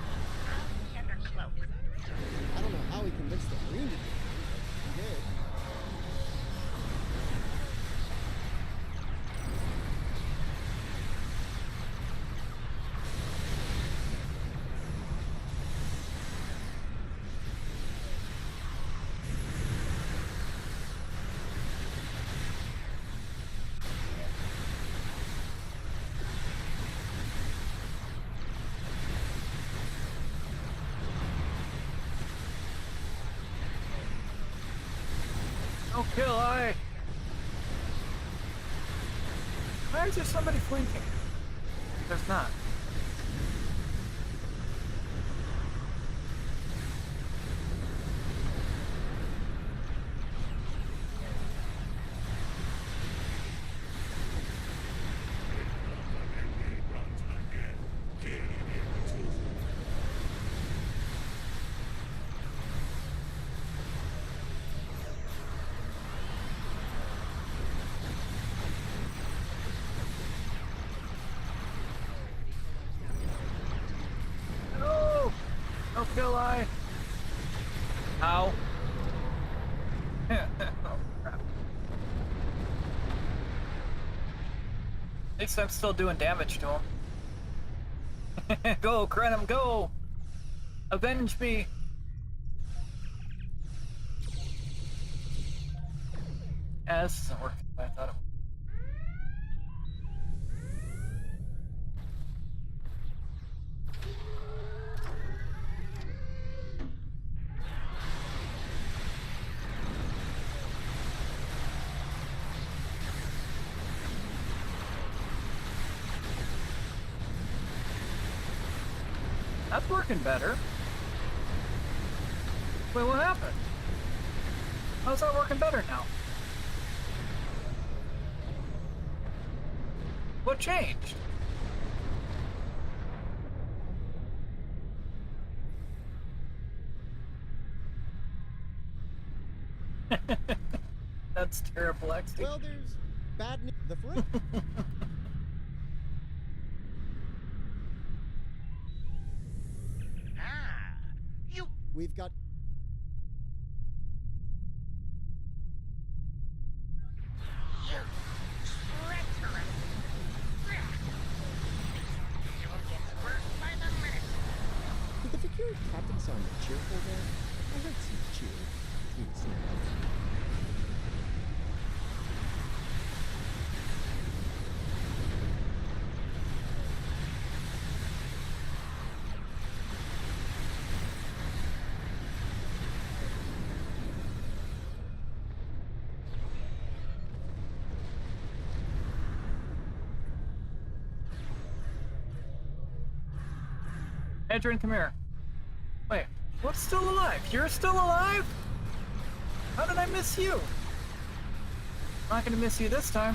[SPEAKER 14] I'll be under cloak.
[SPEAKER 9] I don't know how he convinced the Marine to do it, but he did.
[SPEAKER 1] No kill, Why is there somebody flanking? There's not. No kill, Ow. Oh, crap. At least I'm still doing damage to him. Go, Krenim, go! Avenge me! Yeah, this isn't working the way I thought it would. That's working better. Wait, what happened? How's that working better now? What changed? That's terrible, XD.
[SPEAKER 9] Well, there's bad news. The fruit. We've got...
[SPEAKER 14] You treacherous! You'll get burnt by the minute.
[SPEAKER 9] Did the Vicurious captain sound cheerful there? I heard some cheer. Please.
[SPEAKER 1] Adrian, come here. Wait, what's still alive? You're still alive? How did I miss you? I'm not gonna miss you this time.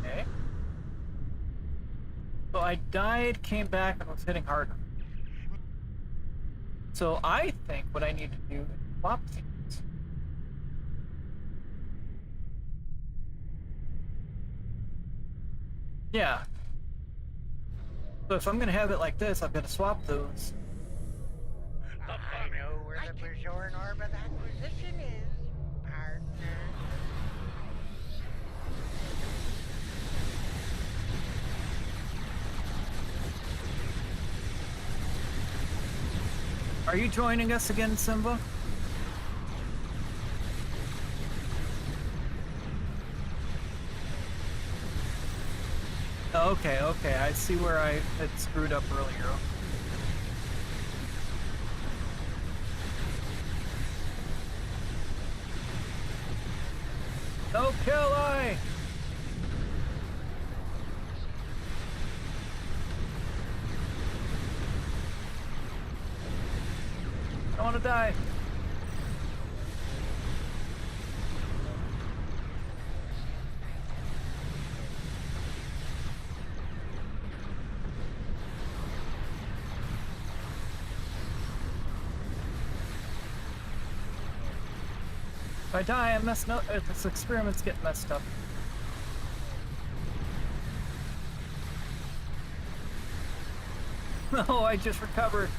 [SPEAKER 1] Okay. So I died, came back, and was hitting harder. So I think what I need to do is swap things. Yeah. So if I'm gonna have it like this, I've got to swap those.
[SPEAKER 14] I know where the Bajoran orb of acquisition is, partner.
[SPEAKER 1] Are you joining us again, Simba? Okay, okay, I see where I had screwed up earlier. No kill, I want to die. If I die, I'm messing up. This experiment's getting messed up. No, I just recovered.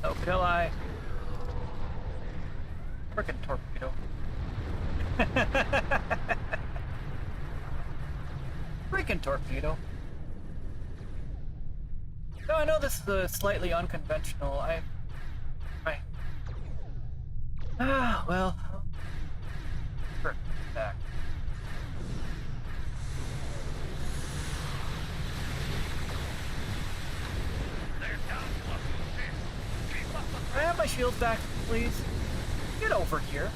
[SPEAKER 1] No, kill I. Frickin' torpedo. Freaking torpedo. No, I know this is a slightly unconventional. Ah, well. Back. Can I have my shield back, please? Get over here.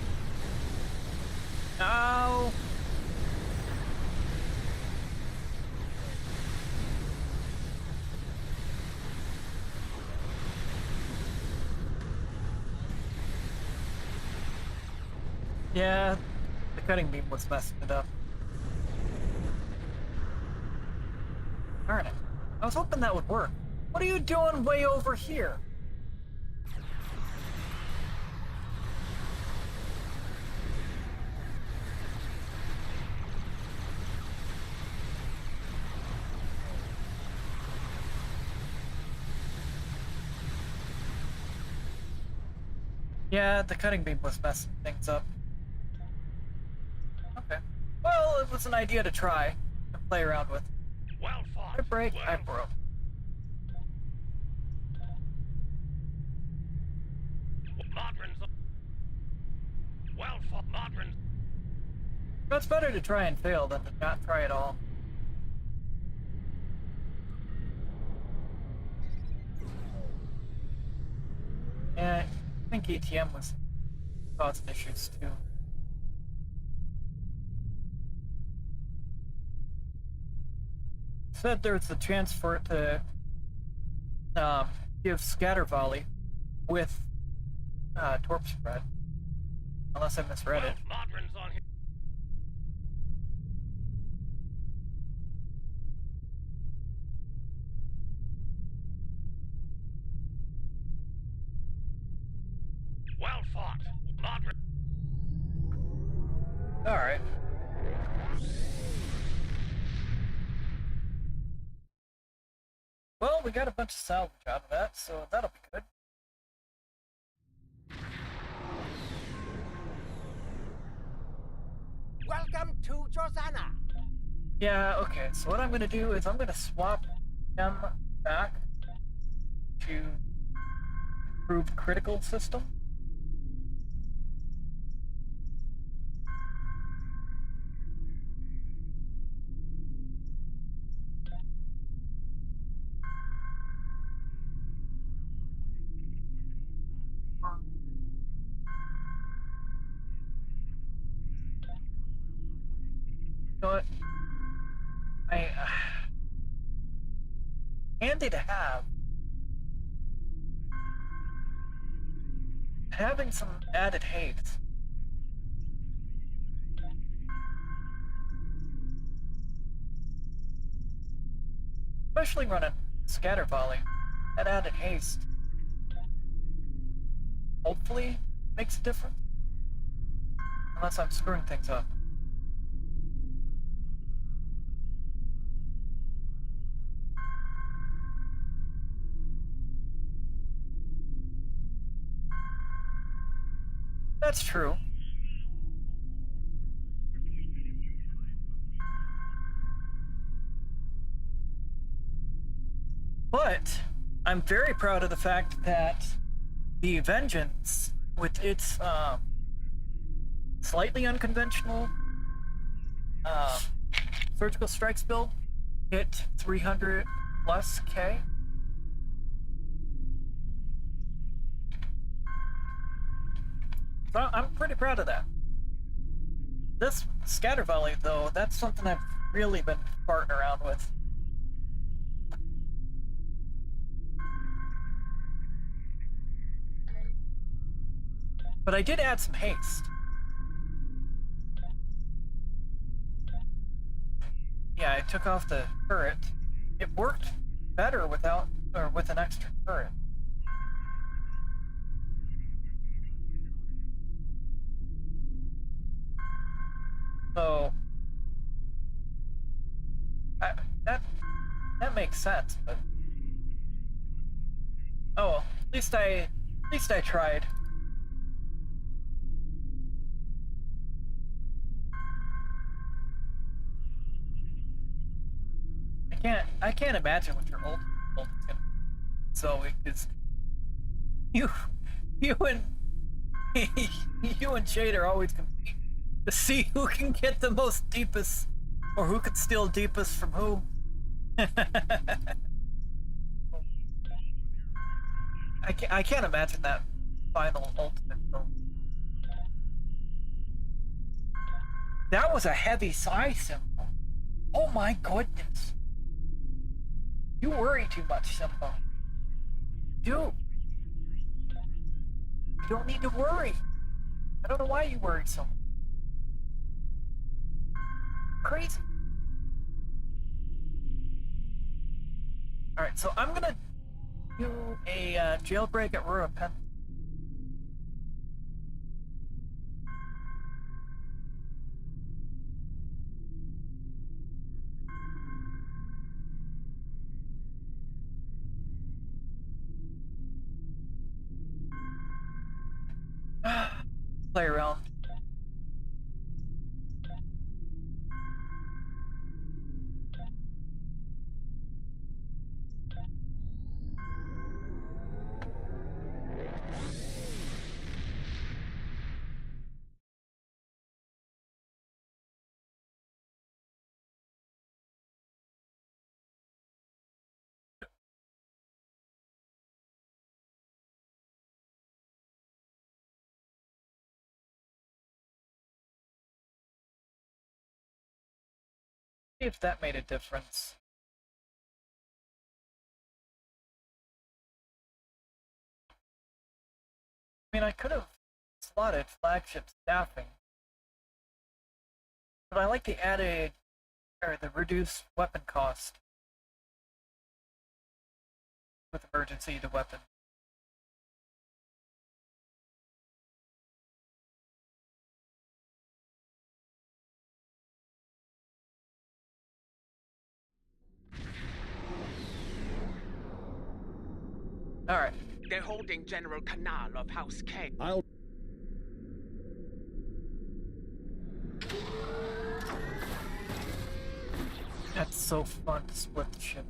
[SPEAKER 1] Ow. Yeah, the cutting beam was messing it up. Darn it. I was hoping that would work. What are you doing way over here? Yeah, the cutting beam was messing things up. Okay. Well, it was an idea to try and play around with.
[SPEAKER 3] Well fought.
[SPEAKER 1] I break, I broke.
[SPEAKER 3] Well fought, Modrons.
[SPEAKER 1] It's better to try and fail than to not try at all. Yeah, I think ATM was causing issues too. Said there's a chance for it to give scatter volley with torp spread, unless I misread it.
[SPEAKER 3] Modrons on here. Well fought, Modron.
[SPEAKER 1] All right. Well, we got a bunch of salvage out of that, so that'll be good.
[SPEAKER 14] Welcome to Josana.
[SPEAKER 1] Yeah, okay, so what I'm gonna do is I'm gonna swap him back to improve critical system. You know what? Handy to have. Having some added haste. Especially running scatter volley. That added haste. Hopefully makes a difference. Unless I'm screwing things up. That's true. But I'm very proud of the fact that the Vengeance, with its slightly unconventional surgical strikes build, hit 300 plus K. So I'm pretty proud of that. This scatter volley, though, that's something I've really been farting around with. But I did add some haste. Yeah, I took off the turret. It worked better without, or with an extra turret. So, that makes sense, but oh well, at least I tried. I can't imagine what your ult is gonna be, Zoe, because you and you and Shade are always competing to see who can get the most Deepus, or who can steal Deepus from who. I can't imagine that final ultimate film. That was a heavy sigh symbol. Oh my goodness. You worry too much, Simba. Dude. You don't need to worry. I don't know why you worry so much. Crazy. Alright, so I'm gonna do a jailbreak at Rura Pen. Play around. See if that made a difference. I mean, I could have slotted flagship staffing, but I like the added, or the reduced weapon cost with emergency to weapon. Alright.
[SPEAKER 15] They're holding General Canal of House K.
[SPEAKER 1] That's so fun to split the ship.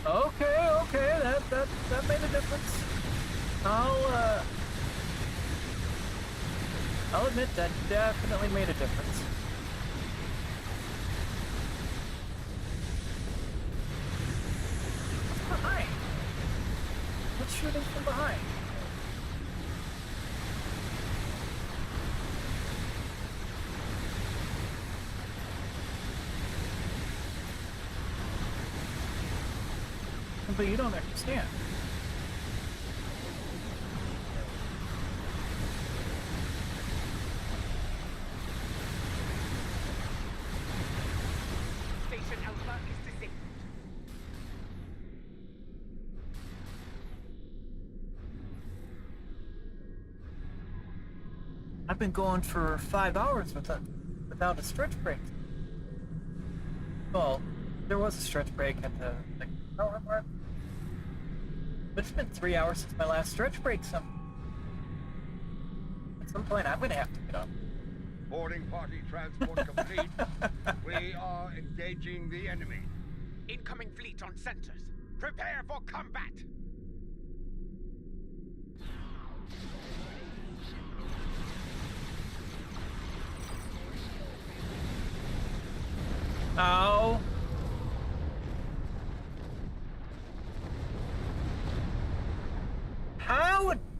[SPEAKER 1] Okay, that made a difference. I'll admit that definitely made a difference. What's behind? What's shooting from behind? But you don't understand.
[SPEAKER 15] Station Alpha is disabled.
[SPEAKER 1] I've been going for 5 hours without a stretch break. Well, there was a stretch break at the power mark. But it's been 3 hours since my last stretch break, so at some point I'm gonna have to get up.
[SPEAKER 2] Boarding party transport complete. We are engaging the enemy.
[SPEAKER 15] Incoming fleet on centers. Prepare for combat!
[SPEAKER 1] Ow!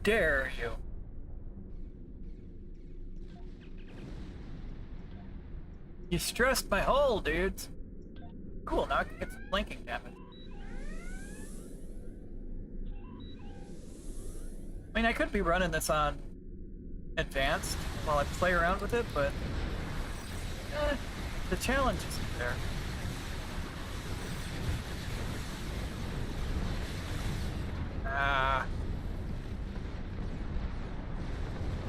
[SPEAKER 1] dare you? You stressed my hull, dudes. Cool, now I can get some flanking damage. I mean, I could be running this on advanced while I play around with it, but the challenge isn't there. Ah.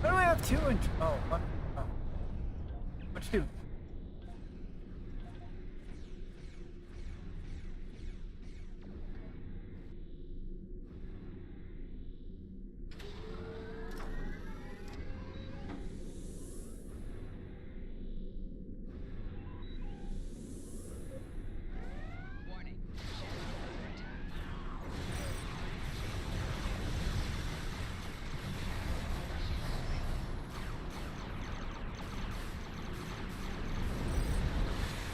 [SPEAKER 1] Why do I have 2 and... Oh, what? Oh. What'd you do?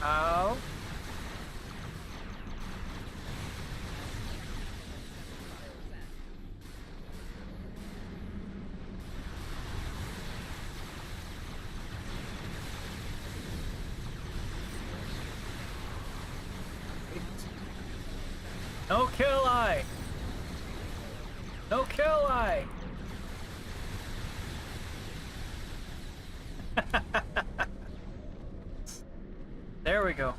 [SPEAKER 1] Ow. No kill eye. No kill eye. There we go.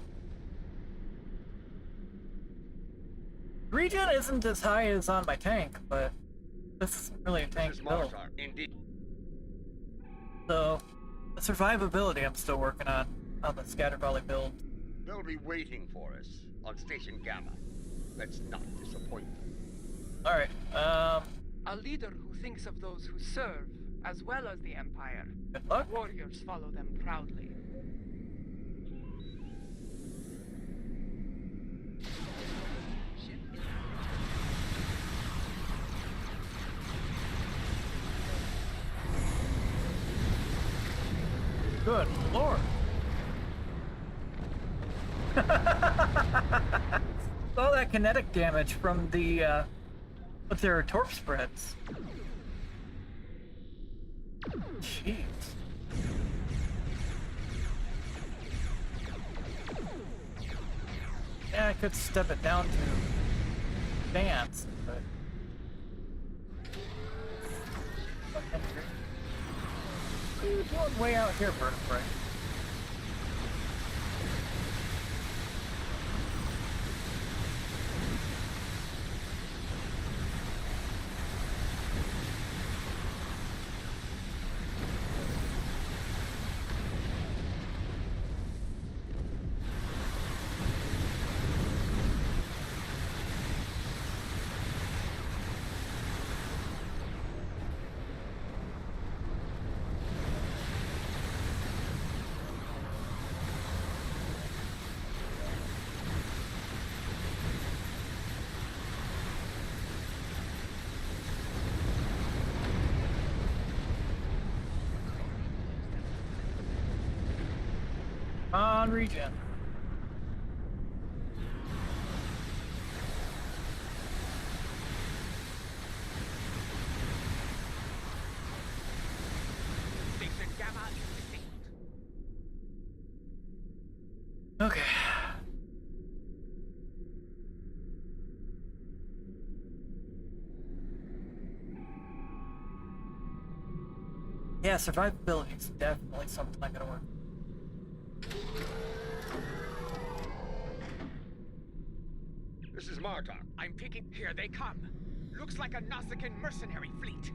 [SPEAKER 1] Regen isn't as high as on my tank, but this isn't really a tank build.
[SPEAKER 2] Indeed.
[SPEAKER 1] So, the survivability I'm still working on the Scatter Volley build.
[SPEAKER 2] They'll be waiting for us on Station Gamma. Let's not disappoint them.
[SPEAKER 1] Alright,
[SPEAKER 16] A leader who thinks of those who serve, as well as the Empire.
[SPEAKER 1] Good luck.
[SPEAKER 16] Warriors follow them proudly.
[SPEAKER 1] Good lord. All that kinetic damage from the, with their torp spreads. Jeez. Yeah, I could step it down to advanced, but... What are you doing way out here, Vertebrae? On regen.
[SPEAKER 15] Station Gamma is disabled.
[SPEAKER 1] Okay. Yeah, survivability is definitely something I'm gonna work.
[SPEAKER 2] This is Martok.
[SPEAKER 15] I'm picking. Here they come. Looks like a Nausicaan mercenary fleet.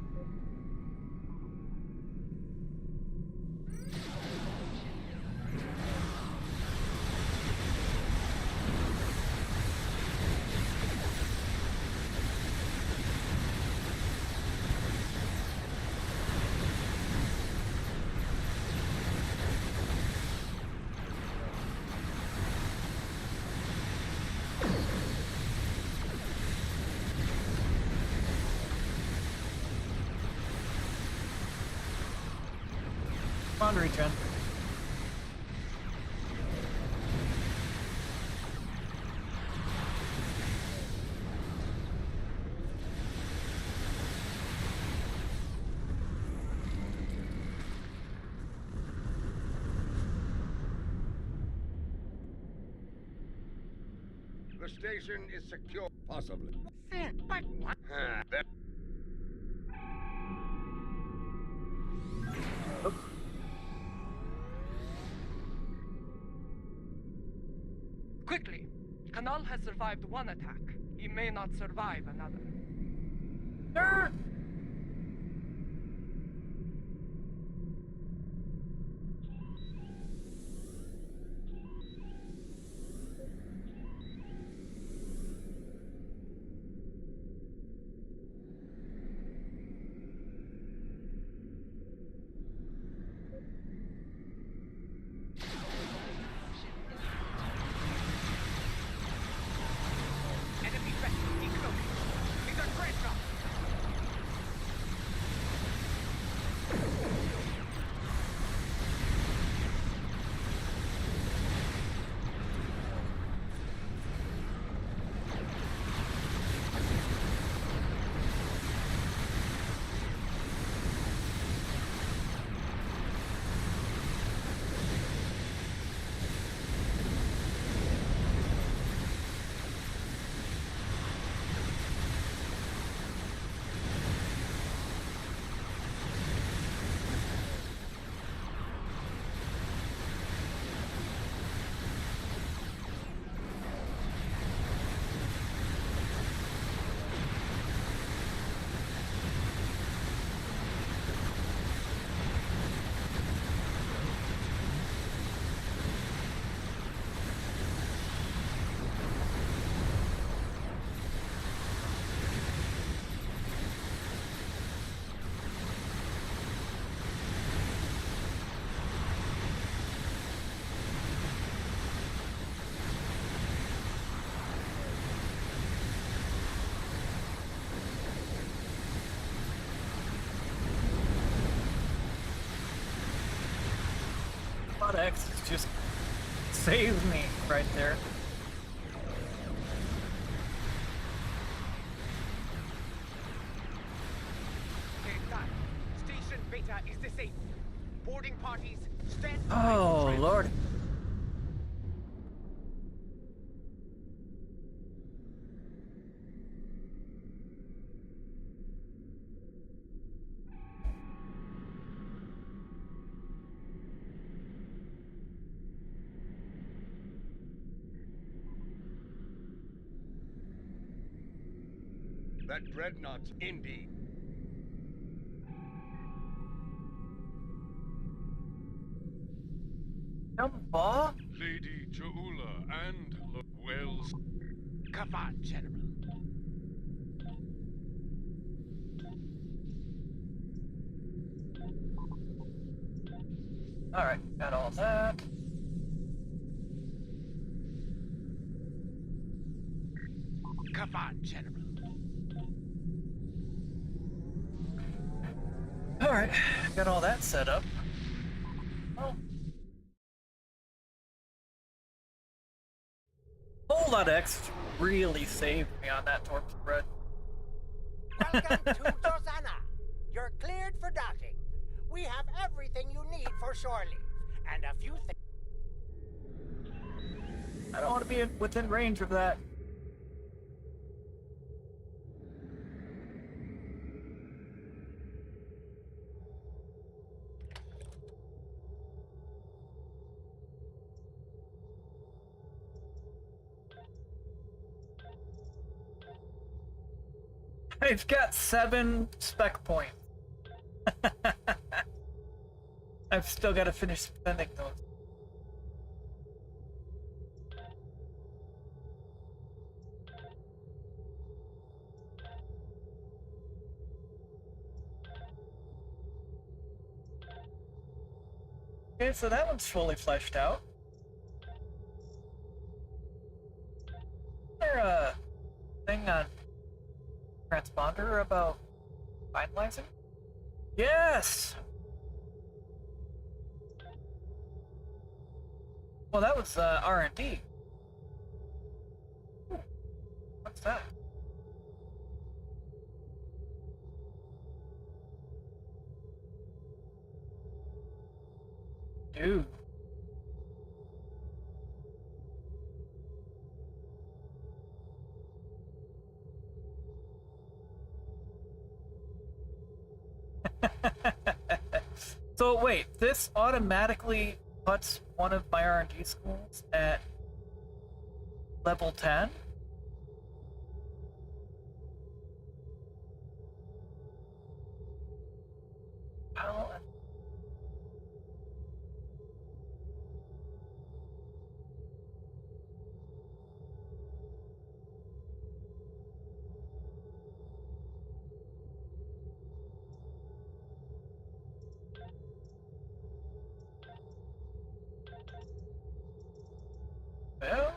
[SPEAKER 1] Come on, regen.
[SPEAKER 2] The station is secure. Possibly.
[SPEAKER 14] But what?
[SPEAKER 2] That
[SPEAKER 16] Quickly! Kanal has survived one attack. He may not survive another.
[SPEAKER 15] Enemy vessel decloaking. These are great shots.
[SPEAKER 1] X just saved me right there.
[SPEAKER 15] Done. Station Beta is disabled. Boarding parties, stand by.
[SPEAKER 1] Oh, Lord.
[SPEAKER 2] That dreadnought's indeed.
[SPEAKER 1] Jumpa?
[SPEAKER 3] Lady Jaula and Wells.
[SPEAKER 15] Come on, General.
[SPEAKER 1] Alright, got all that.
[SPEAKER 15] Come on, General.
[SPEAKER 1] Alright, got all that set up. Oh. Whole lot X really saved me on that torp spread.
[SPEAKER 14] Welcome to Tosana. You're cleared for docking. We have everything you need for shore leave. And a few things.
[SPEAKER 1] I don't want to be within range of that. I've got 7 spec points. I've still got to finish spending those. Okay, so that one's fully fleshed out. Is there a thing on transponder about finalizing? Yes! Well, that was R&D. What's that? Dude. So wait, this automatically puts one of my R&D schools at level 10? How? Well,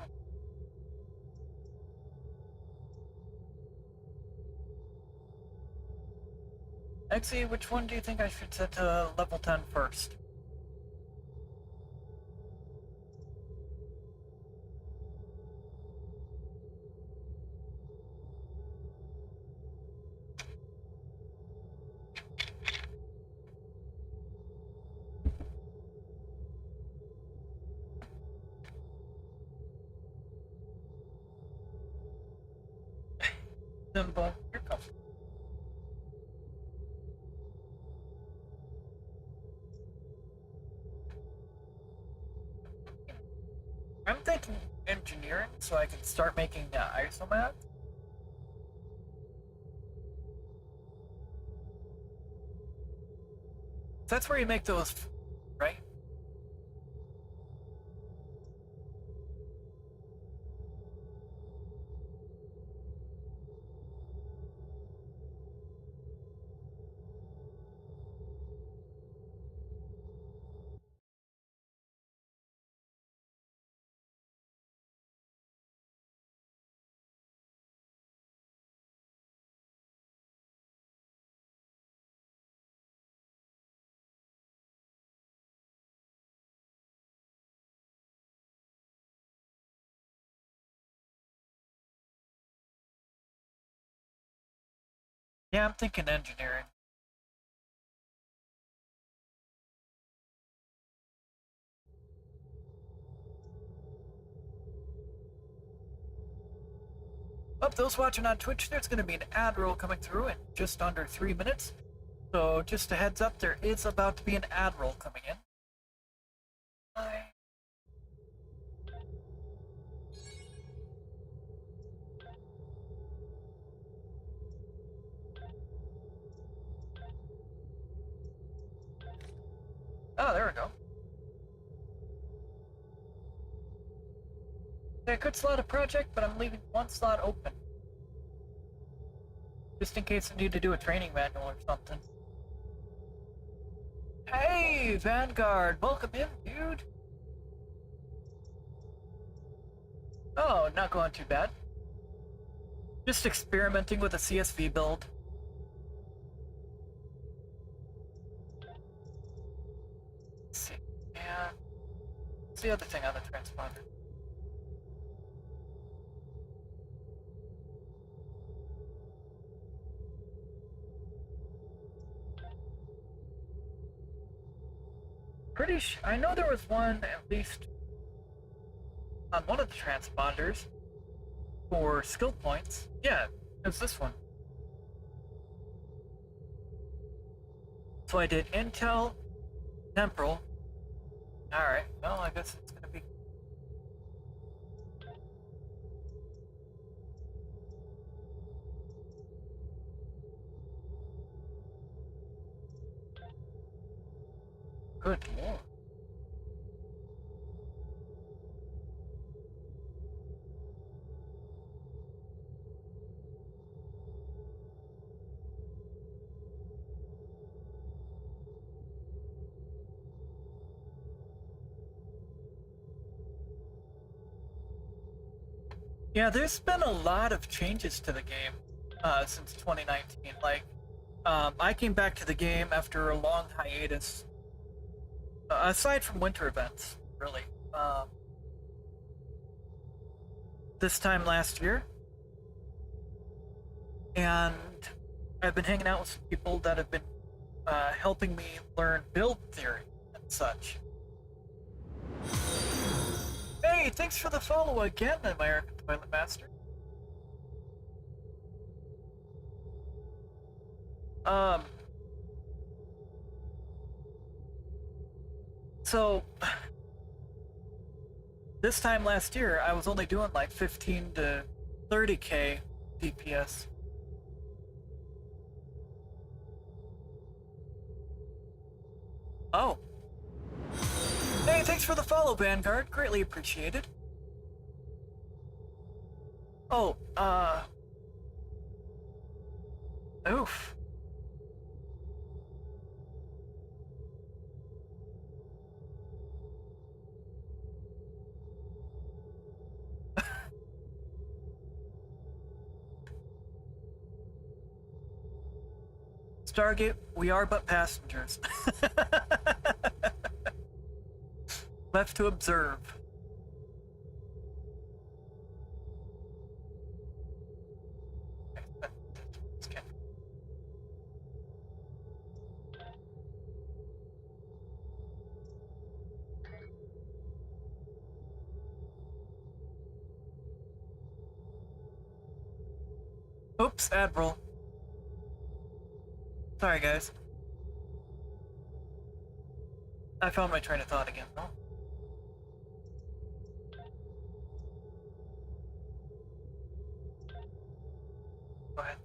[SPEAKER 1] Exy, which one do you think I should set to level 10 first? Simba, you're comfortable. I'm thinking engineering so I can start making isomat. That's where you make those, right? Yeah, I'm thinking engineering. Up, those watching on Twitch, there's going to be an ad roll coming through in just under 3 minutes. So just a heads up, there is about to be an ad roll coming in. Bye. Oh, there we go. I could slot a project, but I'm leaving one slot open. Just in case I need to do a training manual or something. Hey, Vanguard! Welcome in, dude! Oh, not going too bad. Just experimenting with a CSV build. Let's see. Yeah. What's the other thing on the transponder? I know there was one, at least, on one of the transponders for skill points. Yeah, it was this one. So I did Intel, Temporal. Alright, well, I guess it's gonna be... Good lord. Yeah, there's been a lot of changes to the game since 2019. Like, I came back to the game after a long hiatus. Aside from winter events, really. This time last year. And I've been hanging out with some people that have been helping me learn build theory and such. Hey, thanks for the follow again, American Toilet Master. So, this time last year, I was only doing like 15 to 30k DPS. Oh. Hey, thanks for the follow, Vanguard. Greatly appreciated. Oh, oof. Stargate, we are but passengers. Left to observe. Oops, Admiral. Sorry, guys. I found my train of thought again, though. Go ahead.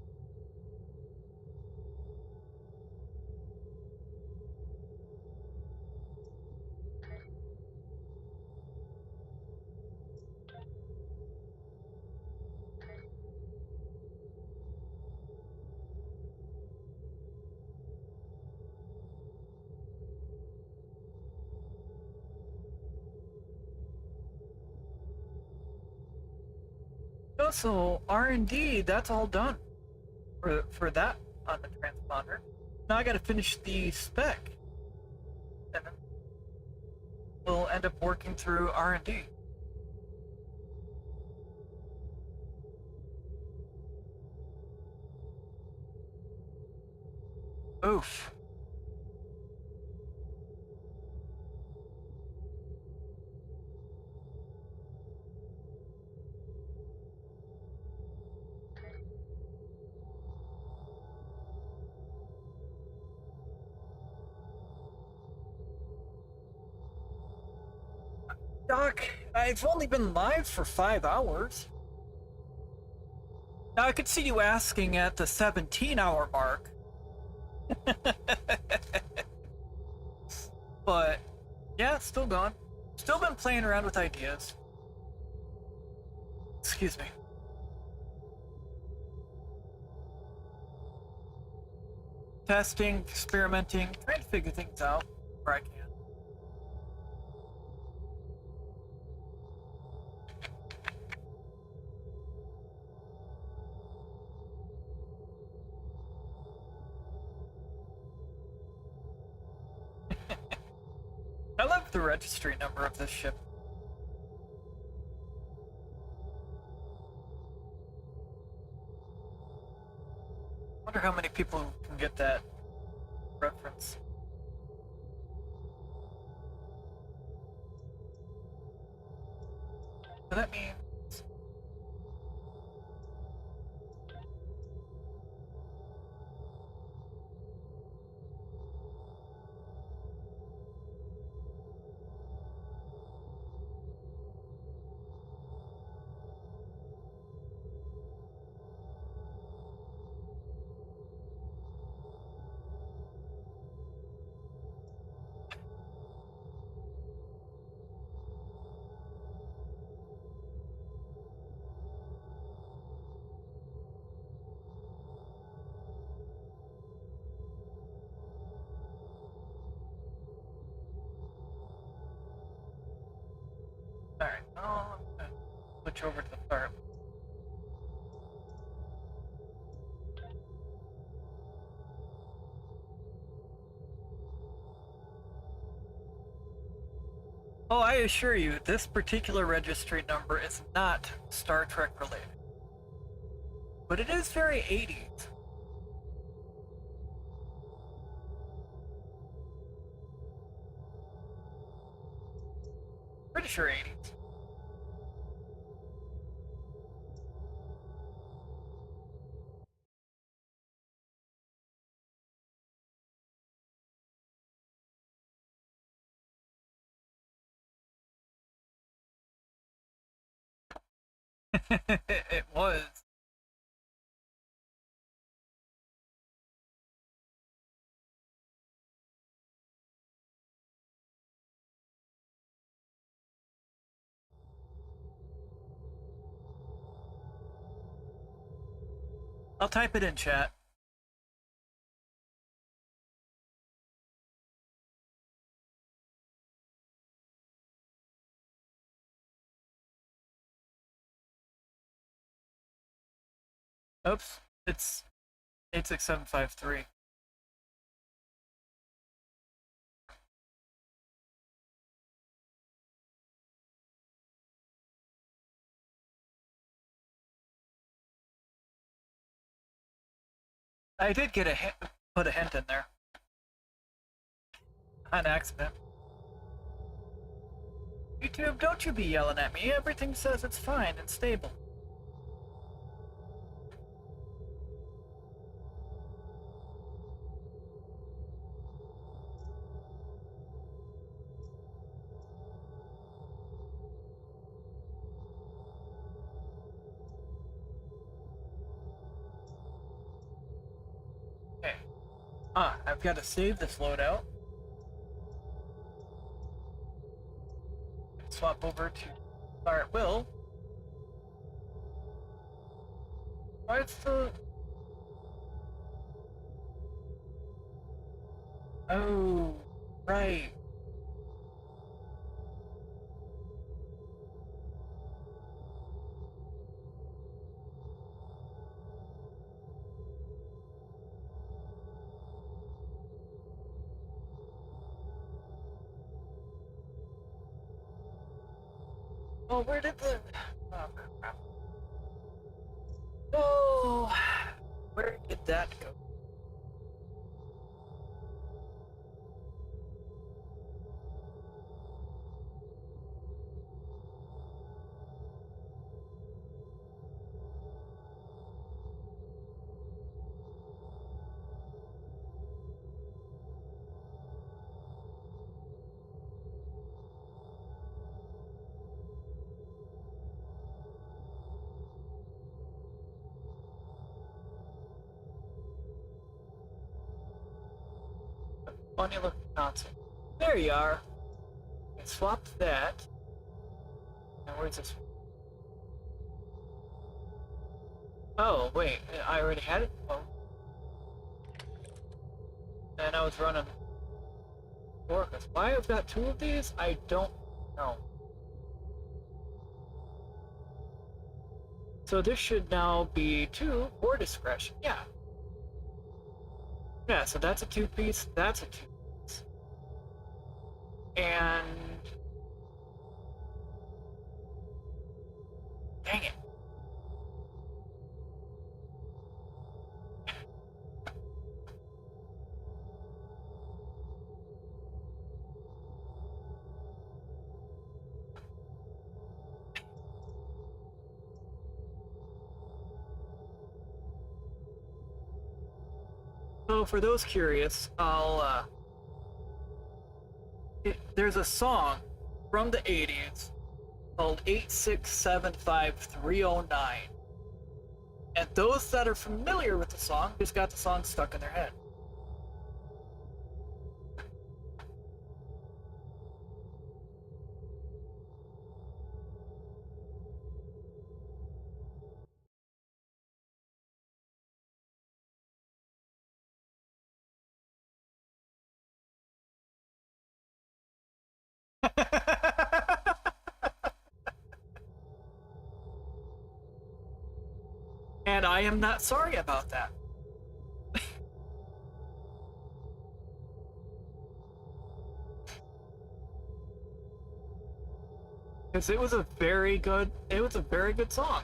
[SPEAKER 1] Oh, so R&D, that's all done for that on the transponder. Now I gotta finish the spec, and then we'll end up working through R&D. Oof. Doc, I've only been live for 5 hours. Now I could see you asking at the 17-hour mark. But, yeah, still going. Still been playing around with ideas. Excuse me. Testing, experimenting, trying to figure things out where I can. I love the registry number of this ship. Wonder how many people can get that reference. So that means alright, now I'm gonna switch over to the fire. Oh, I assure you, this particular registry number is not Star Trek related. But it is very 80s. Pretty sure 80s. It was. I'll type it in chat. Oops, it's 86753. I did get a hint, put a hint in there. On accident. YouTube, don't you be yelling at me. Everything says it's fine and stable. Okay. I've got to save this loadout. Swap over to fire at will. Why it's the... Oh, right. Oh, where did the... Oh, crap. Oh, where did that go? Funny looking console. There you are. I swapped that. Now where's this? Oh, wait. I already had it? Oh. And I was running Orcus. Why I've got two of these? I don't know. So this should now be 2 for discretion. Yeah. Yeah, so that's a 2-piece, that's a 2-piece. And... Dang it. So for those curious, there's a song from the 80s called 8675309. And those that are familiar with the song just got the song stuck in their head. And I am not sorry about that. Because it was a very good song.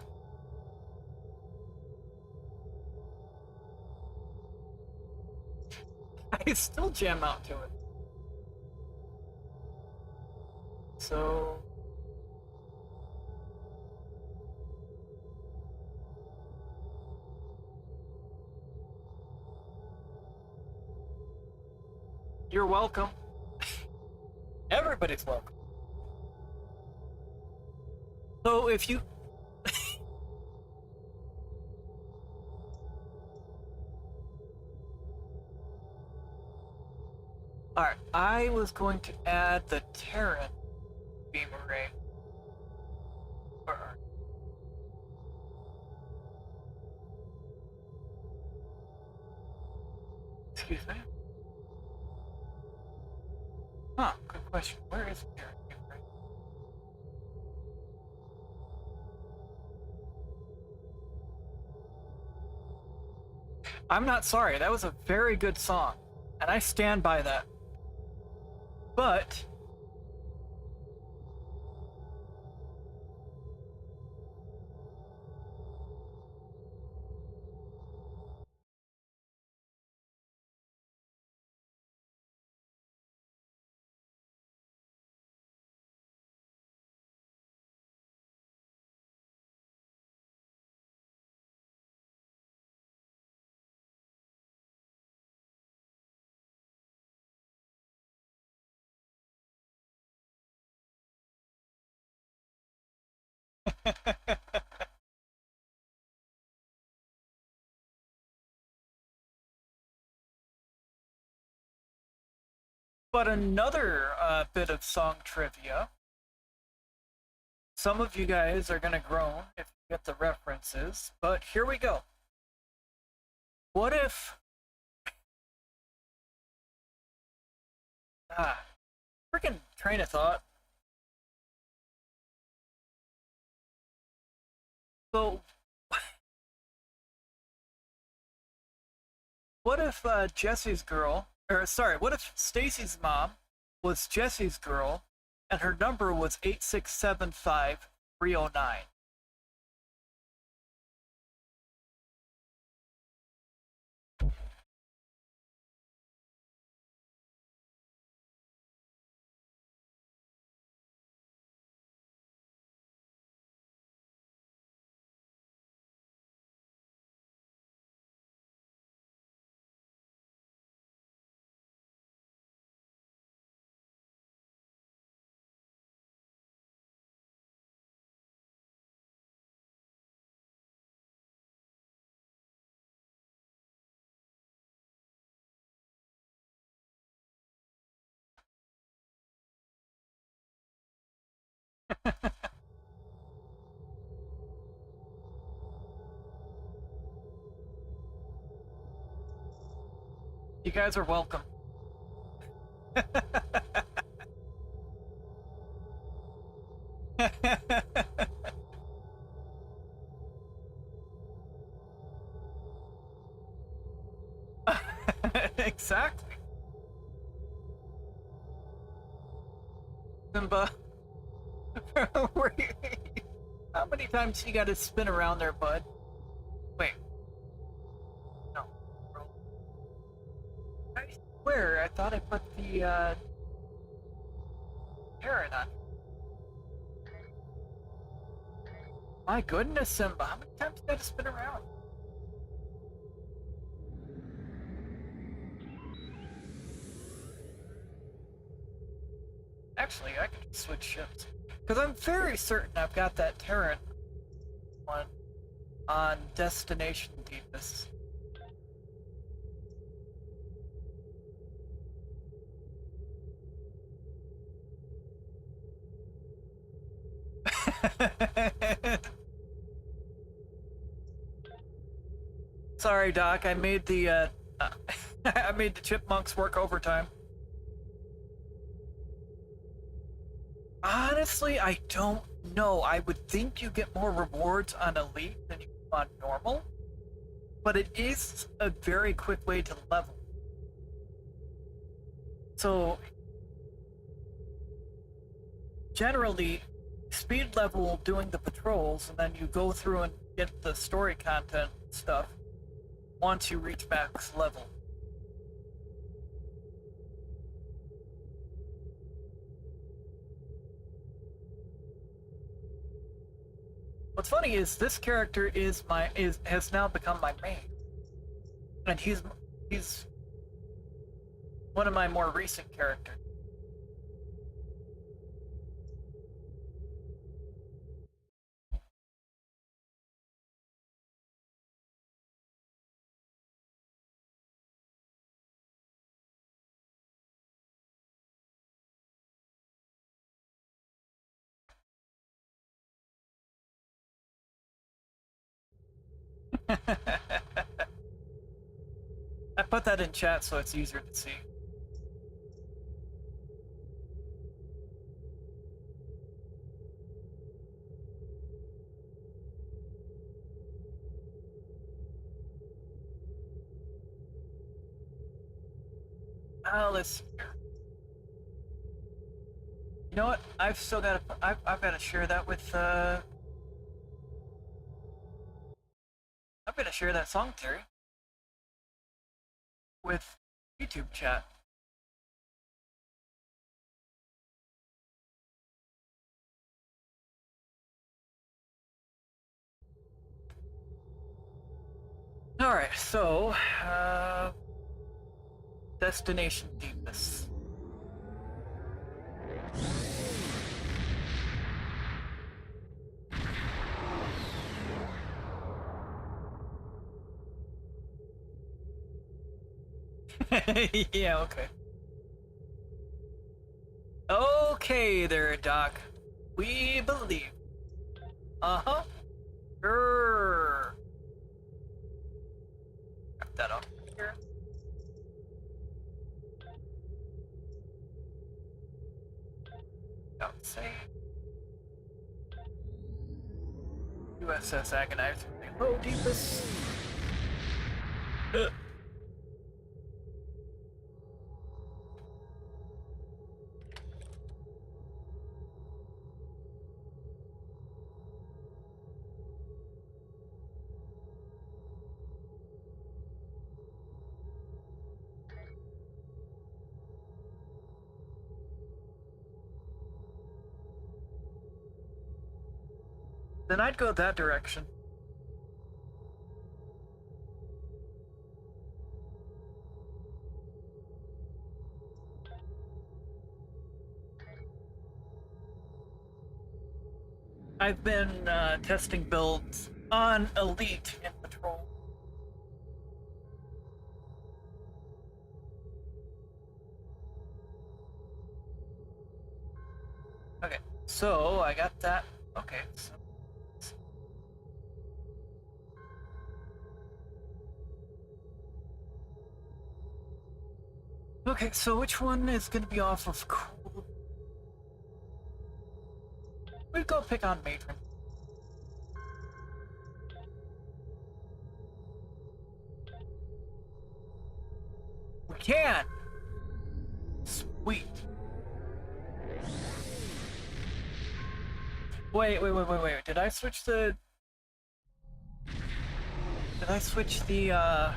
[SPEAKER 1] I still jam out to it. So... You're welcome. Everybody's welcome. So if you... Alright, I was going to add the Terran beam array. Excuse me? Huh, good question. Where is the Terran beam array? I'm not sorry, that was a very good song, and I stand by that. But but another bit of song trivia. Some of you guys are gonna groan if you get the references, but here we go. What if... freaking train of thought. So, what if Jesse's girl, or sorry, what if Stacy's mom was Jesse's girl, and her number was 8675309? You guys are welcome. Exactly. Simba, how many times you gotta spin around there, bud? Wait. No. I swear, I thought I put the, Terran on. My goodness, Simba, how many times you gotta spin around? Actually, I could switch ships. Because I'm very certain I've got that Terran one on Destination Deepus. Sorry, Doc, I made the, I made the chipmunks work overtime. Honestly, I don't know. I would think you get more rewards on Elite than you do on Normal, but it is a very quick way to level. So, generally, speed level doing the patrols, and then you go through and get the story content stuff once you reach max level. What's funny is this character has now become my main, and he's one of my more recent characters. I put that in chat so it's easier to see. Let's see here. You know what? I've still got to. I've got to share that with. I've got to share that song, Terry, with YouTube chat. All right, so Destination Deepus. Yeah, okay. Okay there, Doc. We believe. Uh-huh. Grrr. Wrap that up here. Don't say. USS Agonizer. Hello, Deepus. Then I'd go that direction. I've been testing builds on Elite in Patrol. Okay, so I got that. Okay, so. Okay, so which one is going to be off of cool? We'd go pick on Matron. We can! Sweet. Wait. Did I switch the... Did I switch the,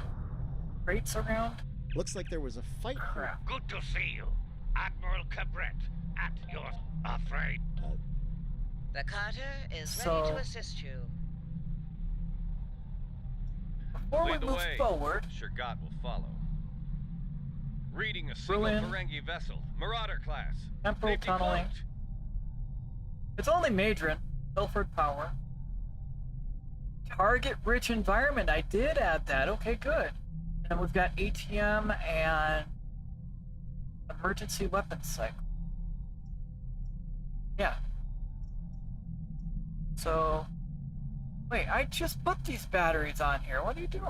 [SPEAKER 1] rates around?
[SPEAKER 9] Looks like there was a fight.
[SPEAKER 1] Crap.
[SPEAKER 17] Good to see you. Admiral Cabret, at your afraid.
[SPEAKER 11] The Carter is ready to assist you.
[SPEAKER 1] Before we move forward,
[SPEAKER 10] Shergat will follow. Reading a single
[SPEAKER 1] Berlin.
[SPEAKER 10] Ferengi vessel, Marauder class.
[SPEAKER 1] Temporal
[SPEAKER 10] They've
[SPEAKER 1] tunneling.
[SPEAKER 10] decloaked.
[SPEAKER 1] It's only Madron. Ilford Power. Target-rich environment. I did add that. Okay, good. And then we've got ATM and emergency weapons cycle. Yeah. So, wait, I just put these batteries on here. What are you doing?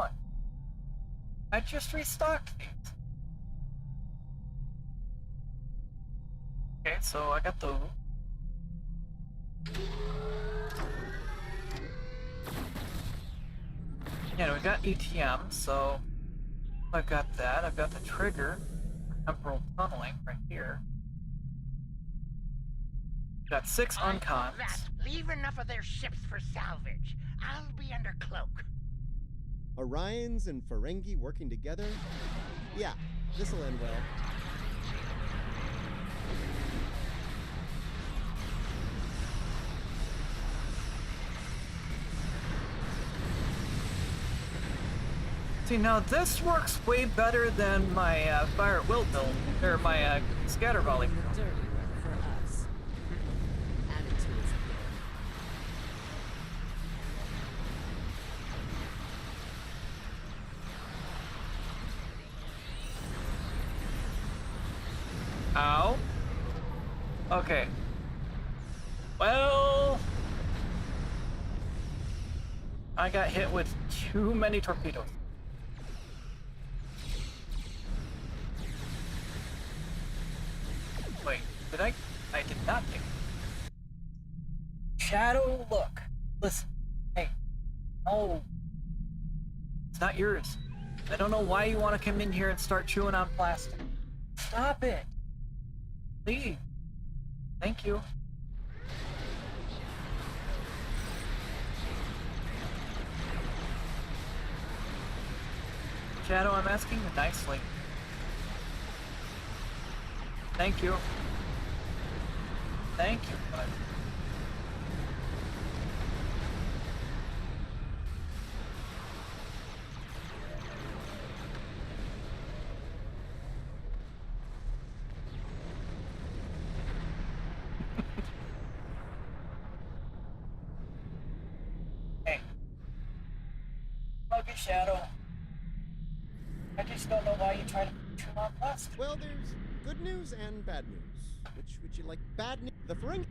[SPEAKER 1] I just restocked these. Okay, so I got those. Yeah, we got ATM, so I've got that. I've got the trigger for temporal tunneling right here. Got 6 uncons.
[SPEAKER 14] Leave enough of their ships for salvage. I'll be under cloak.
[SPEAKER 9] Orions and Ferengi working together? Yeah, this'll end well.
[SPEAKER 1] See, now this works way better than my Fire at Will build, or my Scatter Volley build.
[SPEAKER 5] Dirty work for us. Add it to his
[SPEAKER 1] Ow. Okay. Well, I got hit with too many torpedoes. Wait, did I? I did not take it. Shadow, look. Listen. Hey. No. It's not yours. I don't know why you want to come in here and start chewing on plastic. Stop it. Leave. Thank you. Shadow, I'm asking you nicely. Thank you. Thank you, bud. Hey. Love you, Shadow. I just don't know why you try to chew on plastic.
[SPEAKER 9] Well, there's good news and bad news. Which would you like? Bad news? The Ferengi.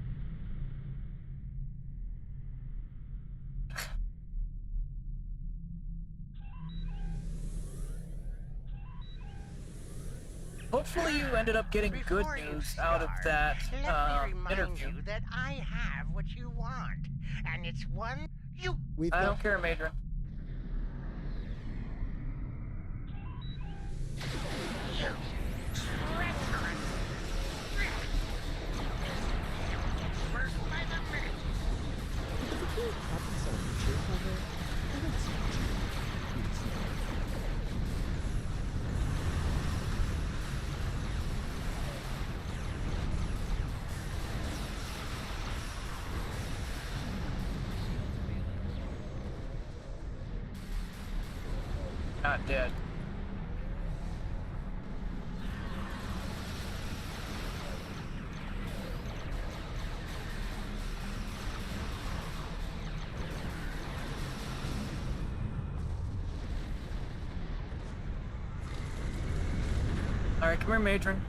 [SPEAKER 1] Hopefully you ended up getting good
[SPEAKER 14] Before you
[SPEAKER 1] news out of
[SPEAKER 14] start,
[SPEAKER 1] that
[SPEAKER 14] let me remind
[SPEAKER 1] interview.
[SPEAKER 14] you that I have what you want, and it's one you.
[SPEAKER 1] I don't care, Madron. Not dead. Alright, come here, Matron.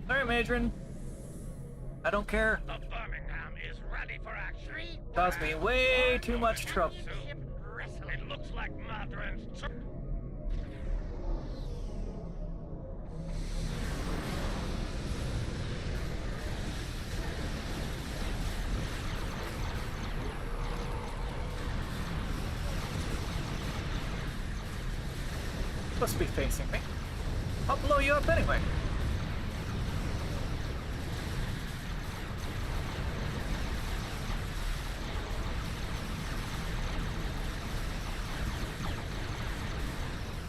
[SPEAKER 1] Sorry, Madron. I don't care.
[SPEAKER 17] The Birmingham is ready for action.
[SPEAKER 1] Caused me way too much trouble.
[SPEAKER 17] It looks like Madron's.
[SPEAKER 1] Supposed to be facing me. I'll blow you up anyway.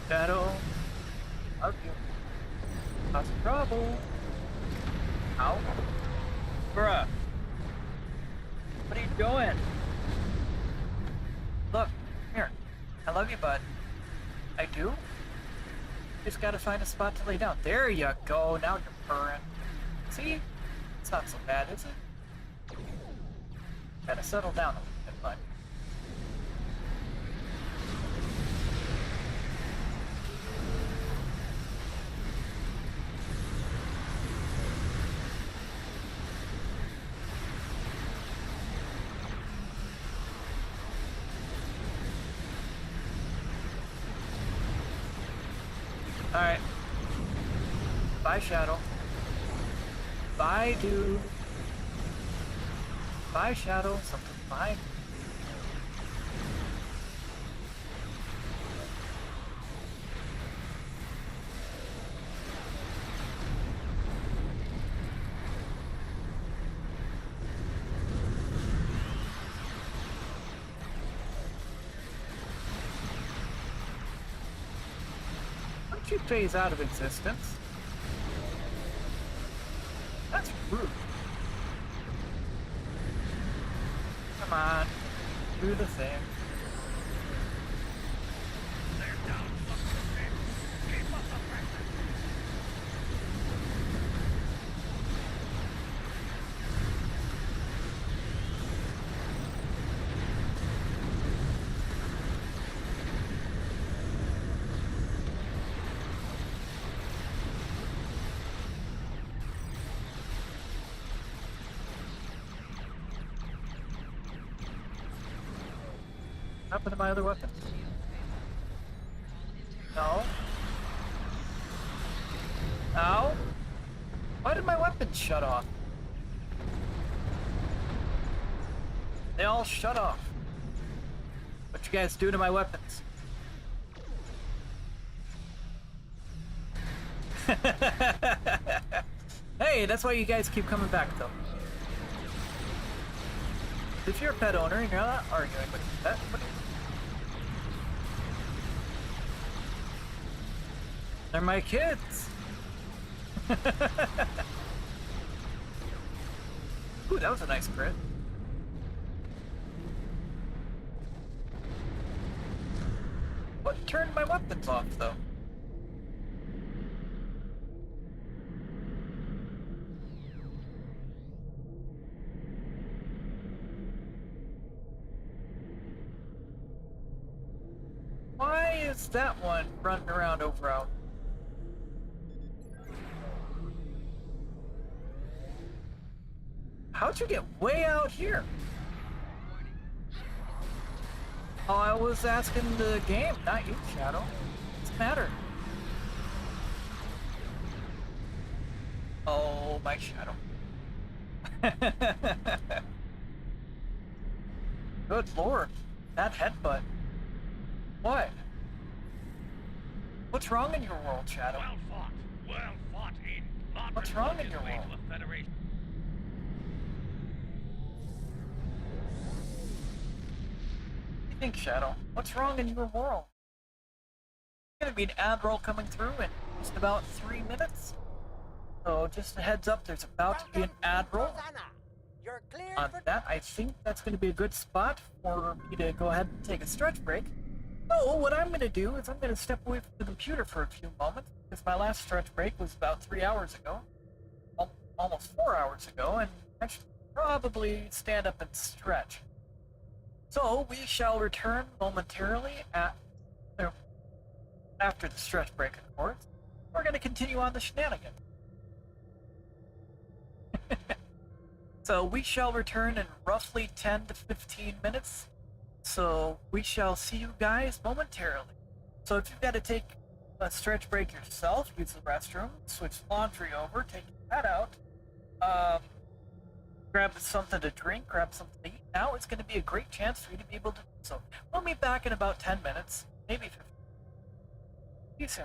[SPEAKER 1] Shadow, love you. Lots of trouble. Ow. Bruh. What are you doing? Look, here. I love you, bud. I do? Just gotta find a spot to lay down. There you go. Now you're purring. See? It's not so bad, is it? Gotta settle down a little bit, bud. Alright. Bye, Shadow. Bye, dude. Bye, Shadow. Something bye. You phase out of existence. That's rude. Come on, do the thing. happened to my other weapons? No. Ow. Why did my weapons shut off? They all shut off. What you guys do to my weapons? Hey, that's why you guys keep coming back, though. If you're a pet owner and you're not arguing with your pet, they're my kids. Ooh, that was a nice crit. What turned my weapons off, though? Why is that one running around over out? How'd you get way out here? Oh, I was asking the game, not you, Shadow. What's the matter? Oh, my Shadow. Good lord, that headbutt. What? What's wrong in your world, Shadow?
[SPEAKER 17] Well fought in.
[SPEAKER 1] What's wrong in your world? What do you think, Shadow? What's wrong in your world? There's gonna be an admiral coming through in just about 3 minutes. So just a heads up, there's about to be an admiral. On that, I think that's going to be a good spot for me to go ahead and take a stretch break. So what I'm going to do is I'm going to step away from the computer for a few moments, because my last stretch break was about 3 hours ago, almost 4 hours ago, and I should probably stand up and stretch. So we shall return momentarily after the stretch break, of course. We're going to continue on the shenanigans. So we shall return in roughly 10 to 15 minutes. So we shall see you guys momentarily. So if you've got to take a stretch break yourself, use the restroom, switch laundry over, take that out, grab something to drink, grab something to eat. Now it's going to be a great chance for you to be able to do so. We'll be back in about 10 minutes, maybe 15. See you soon.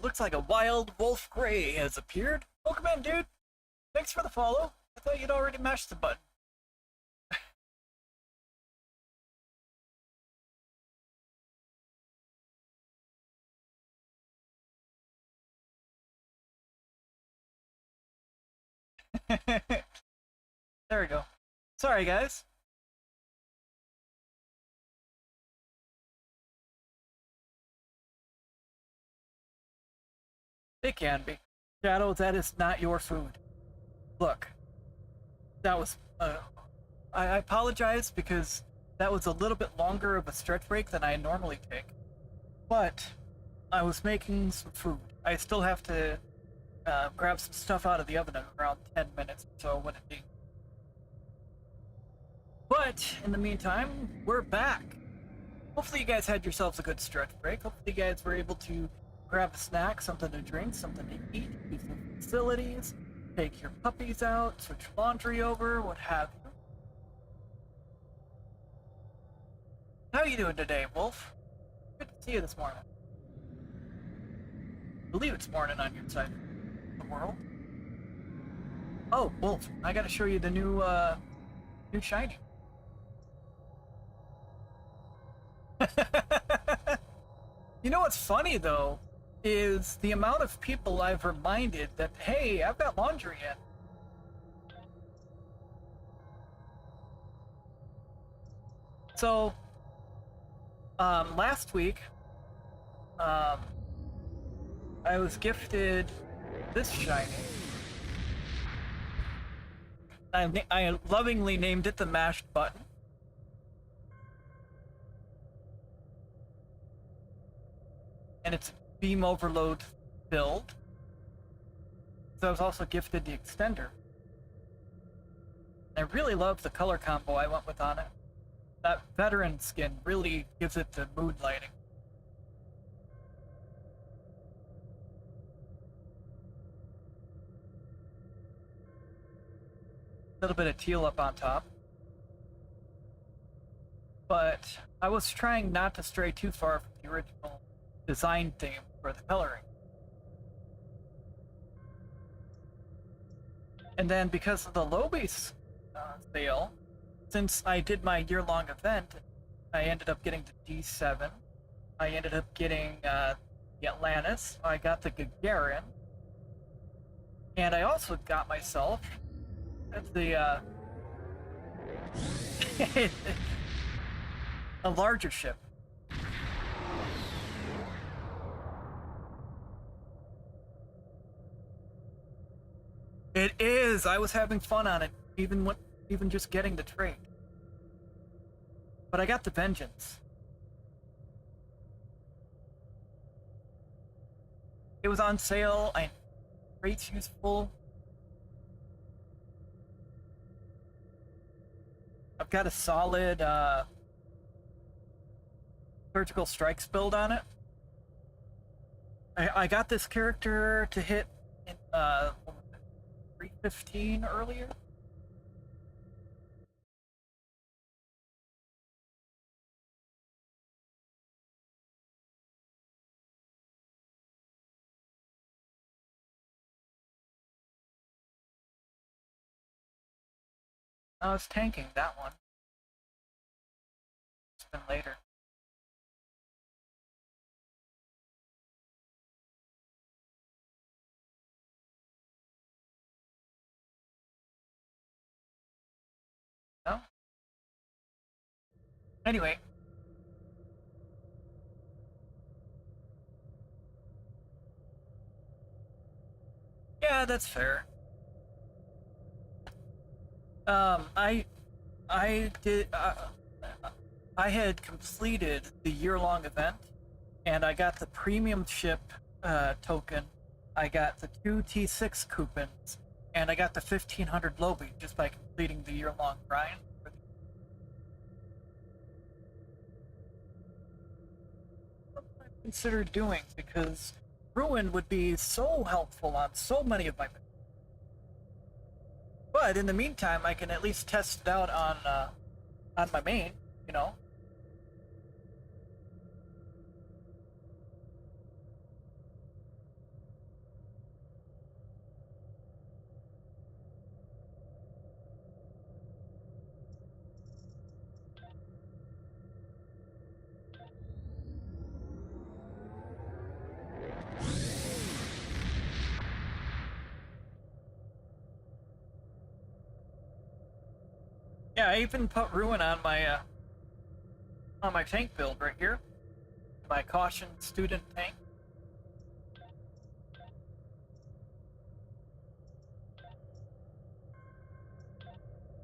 [SPEAKER 1] Looks like a wild wolf gray has appeared. Welcome in, dude. Thanks for the follow. I thought you'd already mashed the button. There we go. Sorry, guys. It can be. Shadow, that is not your food. Look, that was, I apologize because that was a little bit longer of a stretch break than I normally take. But I was making some food. I still have to grab some stuff out of the oven in around 10 minutes, so when it be. But in the meantime, we're back. Hopefully you guys had yourselves a good stretch break. Hopefully you guys were able to grab a snack, something to drink, something to eat, do some facilities, take your puppies out, switch laundry over, what have you. How are you doing today, Wolf? Good to see you this morning. I believe it's morning on your side of the world. Oh, Wolf, I gotta show you the new shiny. You know what's funny, though, is the amount of people I've reminded that, hey, I've got laundry in. So, last week, I was gifted this shiny. I lovingly named it the mashed button. And it's beam overload build. So I was also gifted the extender. I really love the color combo I went with on it. That veteran skin really gives it the mood lighting. A little bit of teal up on top. But I was trying not to stray too far from the original design theme for the coloring. And then because of the low base sale, since I did my year-long event, I ended up getting the D7. I ended up getting the Atlantis. I got the Gagarin. And I also got myself the a larger ship. It is. I was having fun on it, even just getting the trait. But I got the Vengeance. It was on sale. Rate's useful. I've got a solid surgical strikes build on it. I got this character to hit in 315 earlier. I was tanking that one. It's been later. No? Anyway. Yeah, that's fair. I had completed the year-long event, and I got the premium ship token. I got the 2 T6 coupons, and I got the 1500 lobby just by completing the year-long grind. What I consider doing, because Ruin would be so helpful on so many of my. But in the meantime, I can at least test it out on my main, you know. Yeah, I even put ruin on my tank build right here. My caution student tank.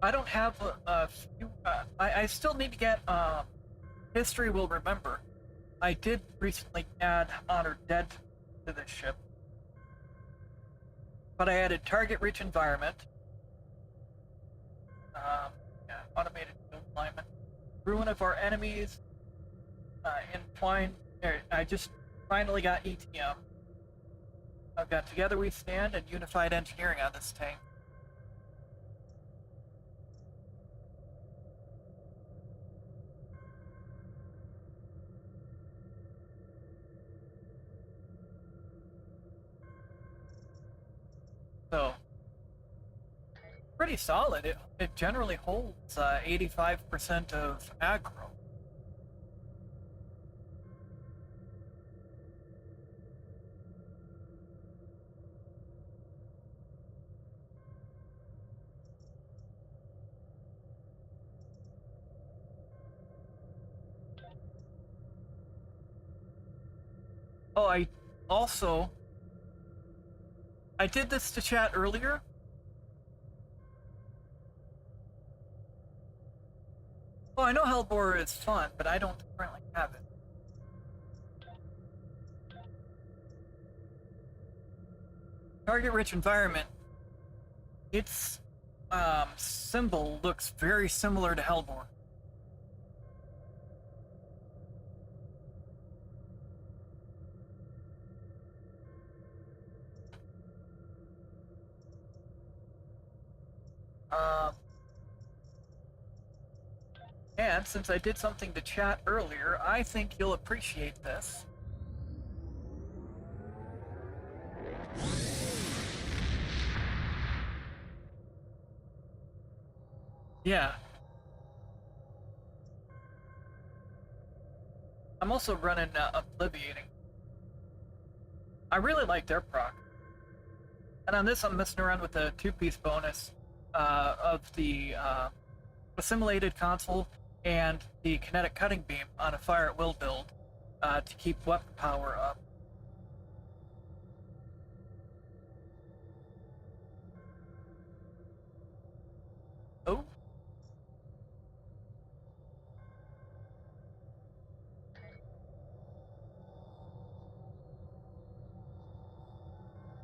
[SPEAKER 1] I don't have a few. I still need to get History Will Remember. I did recently add Honored Dead to this ship, but I added Target Rich Environment, yeah, Automated Field Alignment, Ruin of Our Enemies, Entwined. I just finally got ETM. I've got Together We Stand and Unified Engineering on this tank. So, pretty solid. It generally holds 85% of aggro. Oh, I did this to chat earlier. Oh, I know Hellbore is fun, but I don't currently have it. Target-rich environment. Its symbol looks very similar to Hellbore. And since I did something to chat earlier, I think you'll appreciate this. Yeah. I'm also running Obliviating. I really like their proc. And on this, I'm messing around with the 2-piece bonus of the assimilated console and the kinetic cutting beam on a fire at will build to keep weapon power up. Oh.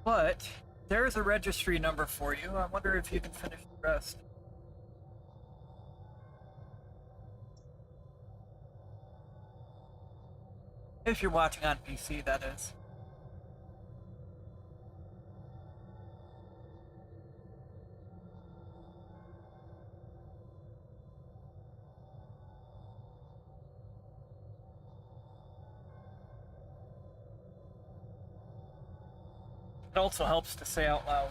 [SPEAKER 1] But there's a registry number for you. I wonder if you can finish the rest. If you're watching on PC, that is. It also helps to say out loud.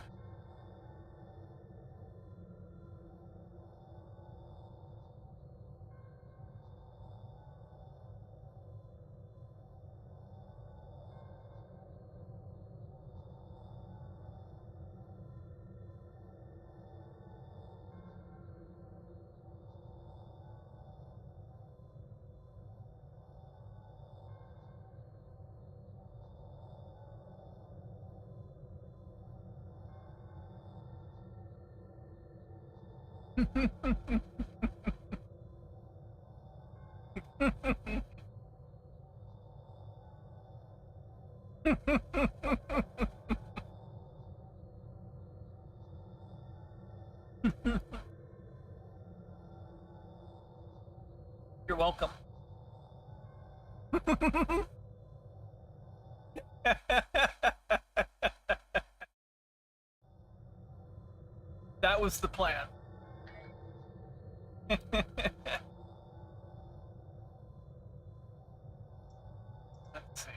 [SPEAKER 1] You're welcome. That was the plan. Let's see.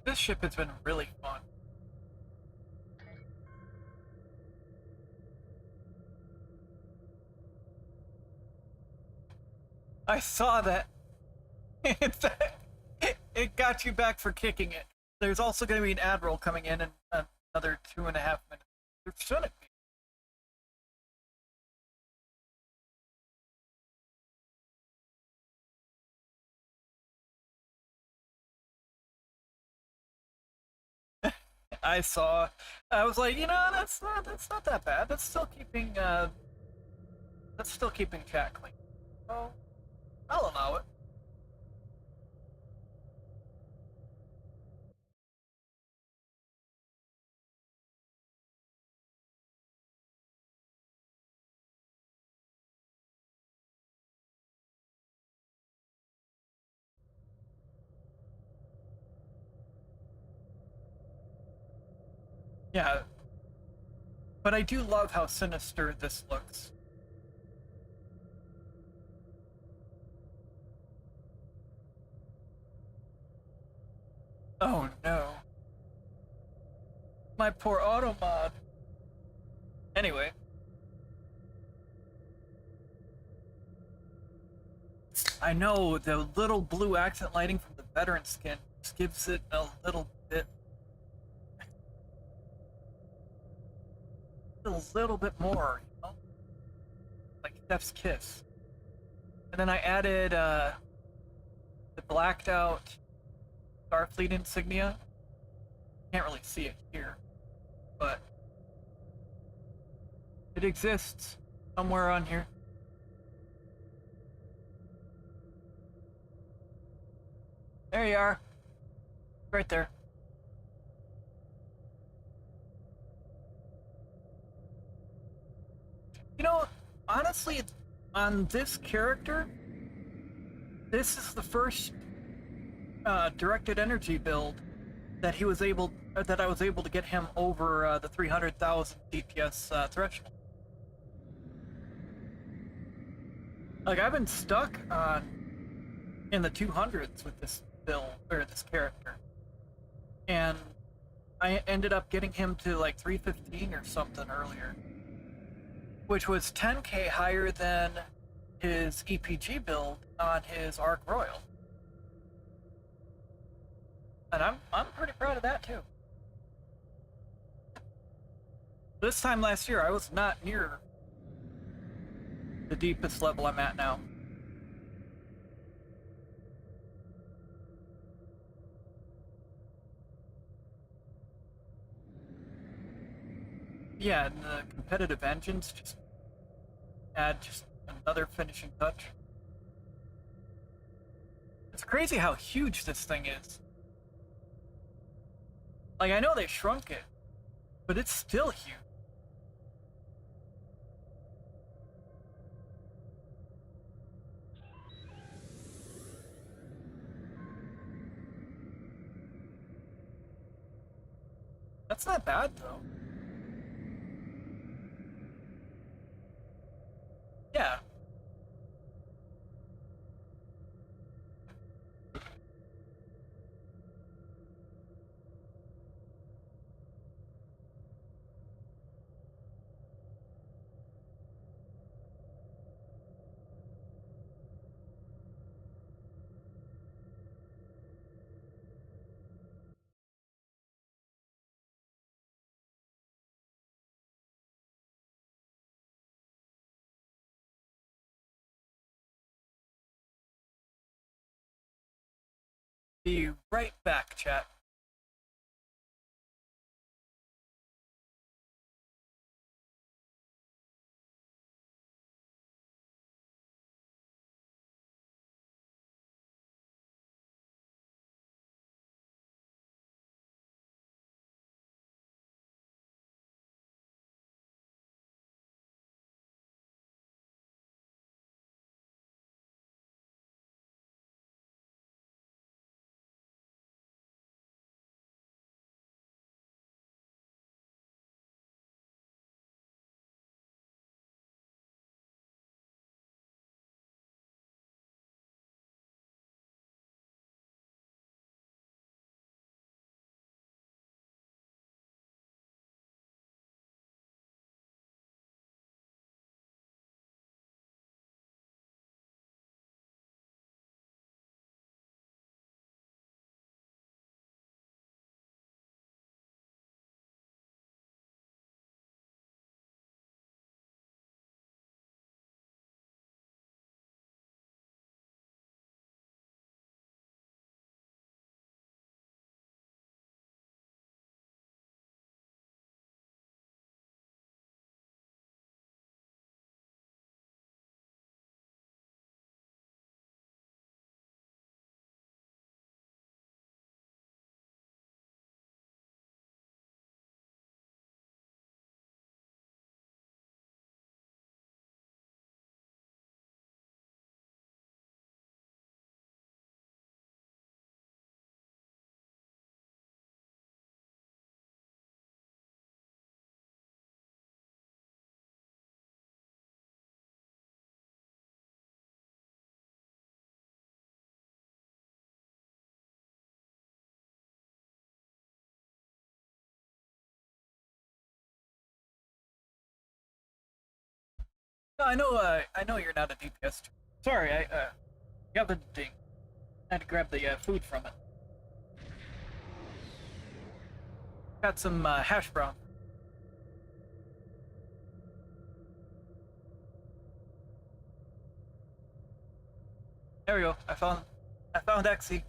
[SPEAKER 1] This ship has been really fun. I saw that. It got you back for kicking it. There's also going to be an admiral coming in another 2.5 minutes. There shouldn't be. I saw. I was like, that's not that bad. That's still keeping chat clean. So I'll allow it. Yeah. But I do love how sinister this looks. Oh no. My poor automod. Anyway. I know the little blue accent lighting from the veteran skin just gives it a little bit more, like Steph's kiss. And then I added the blacked out Starfleet insignia. Can't really see it here, but it exists somewhere on here. There you are. Right there. Honestly, on this character, this is the first directed energy build that I was able to get him over the 300,000 DPS threshold. Like, I've been stuck in the 200s with this build, or this character. And I ended up getting him to like 315 or something earlier, which was 10k higher than his EPG build on his Arc Royal. And I'm pretty proud of that too. This time last year, I was not near the deepest level I'm at now. Yeah, and the competitive engines just add another finishing touch. It's crazy how huge this thing is. Like, I know they shrunk it, but it's still huge. That's not bad, though. Yeah. Be right back, chat. No, I know you're not a DPS. Sorry, I got the ding. I had to grab the food from it. Got some hash brown. There we go. I found Exy.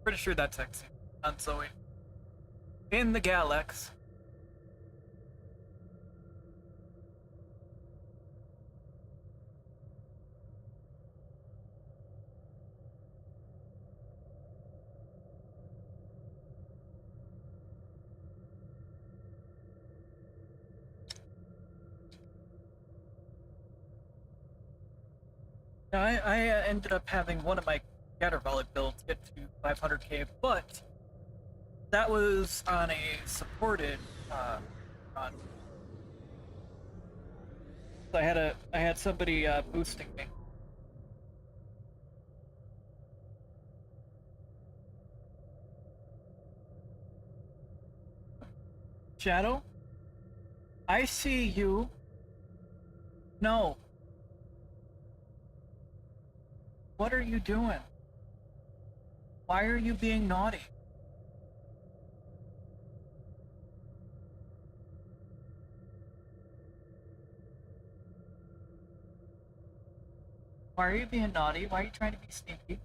[SPEAKER 1] Pretty sure that's Exy, not Zoe. In the Galax. I ended up having one of my scatter volley builds get to 500k, but that was on a supported run. So I had somebody boosting me. Shadow? I see you. No. What are you doing? Why are you being naughty? Why are you being naughty? Why are you trying to be sneaky?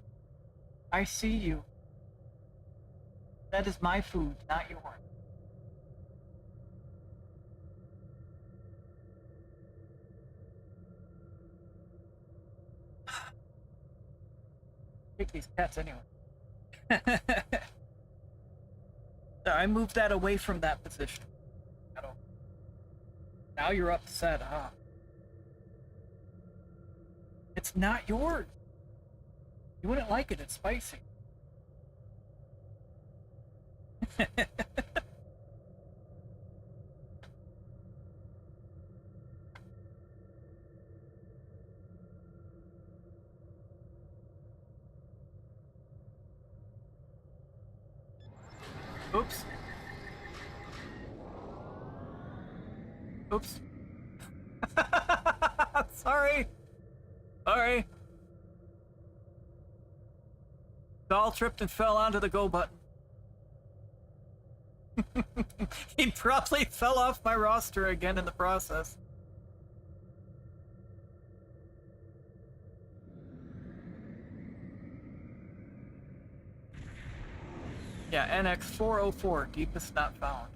[SPEAKER 1] I see you. That is my food, not yours. Take these cats anyway. I moved that away from that position. Now you're upset, huh? It's not yours. You wouldn't like it, it's spicy. Oops. Oops. Sorry. Sorry. Doll tripped and fell onto the go button. He probably fell off my roster again in the process. Yeah, NX404, Deepus not found.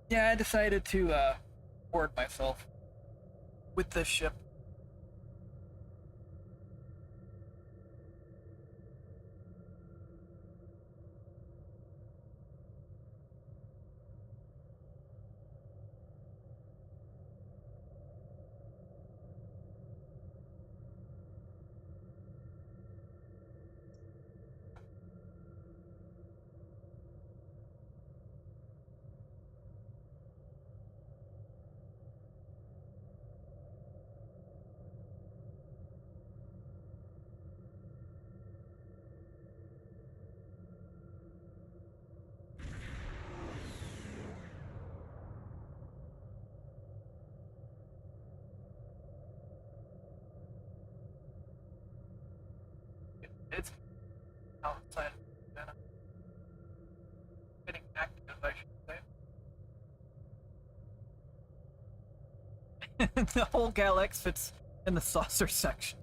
[SPEAKER 1] Yeah, I decided to board myself with this ship. It's outside of Savannah. Getting active, I should say. The whole Galax fits in the saucer section.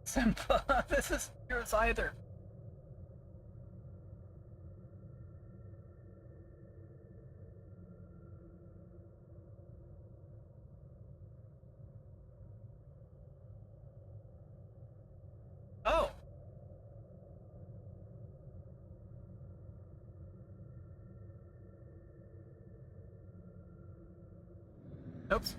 [SPEAKER 1] Simba, this is yours either. Oh. Oops.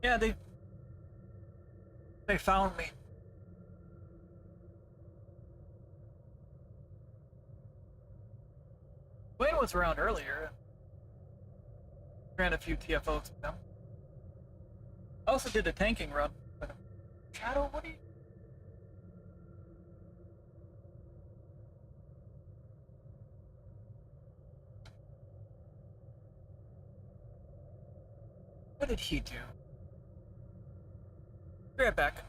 [SPEAKER 1] Yeah, they found me. Wayne was around earlier. Ran a few TFOs with them. I also did a tanking run. Shadow, what do you... What did he do? Be right back.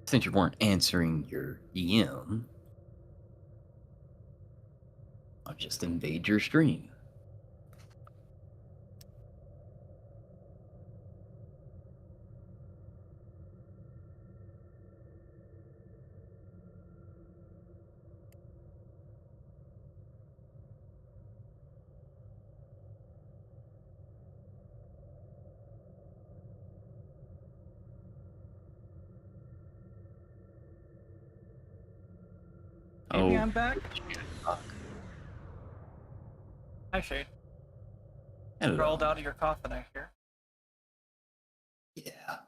[SPEAKER 18] Since you weren't answering your DM, I'll just invade your stream.
[SPEAKER 1] Maybe I'm back. Hi, Shade.
[SPEAKER 18] Hello.
[SPEAKER 1] Crawled out of your coffin, I hear.
[SPEAKER 18] Yeah.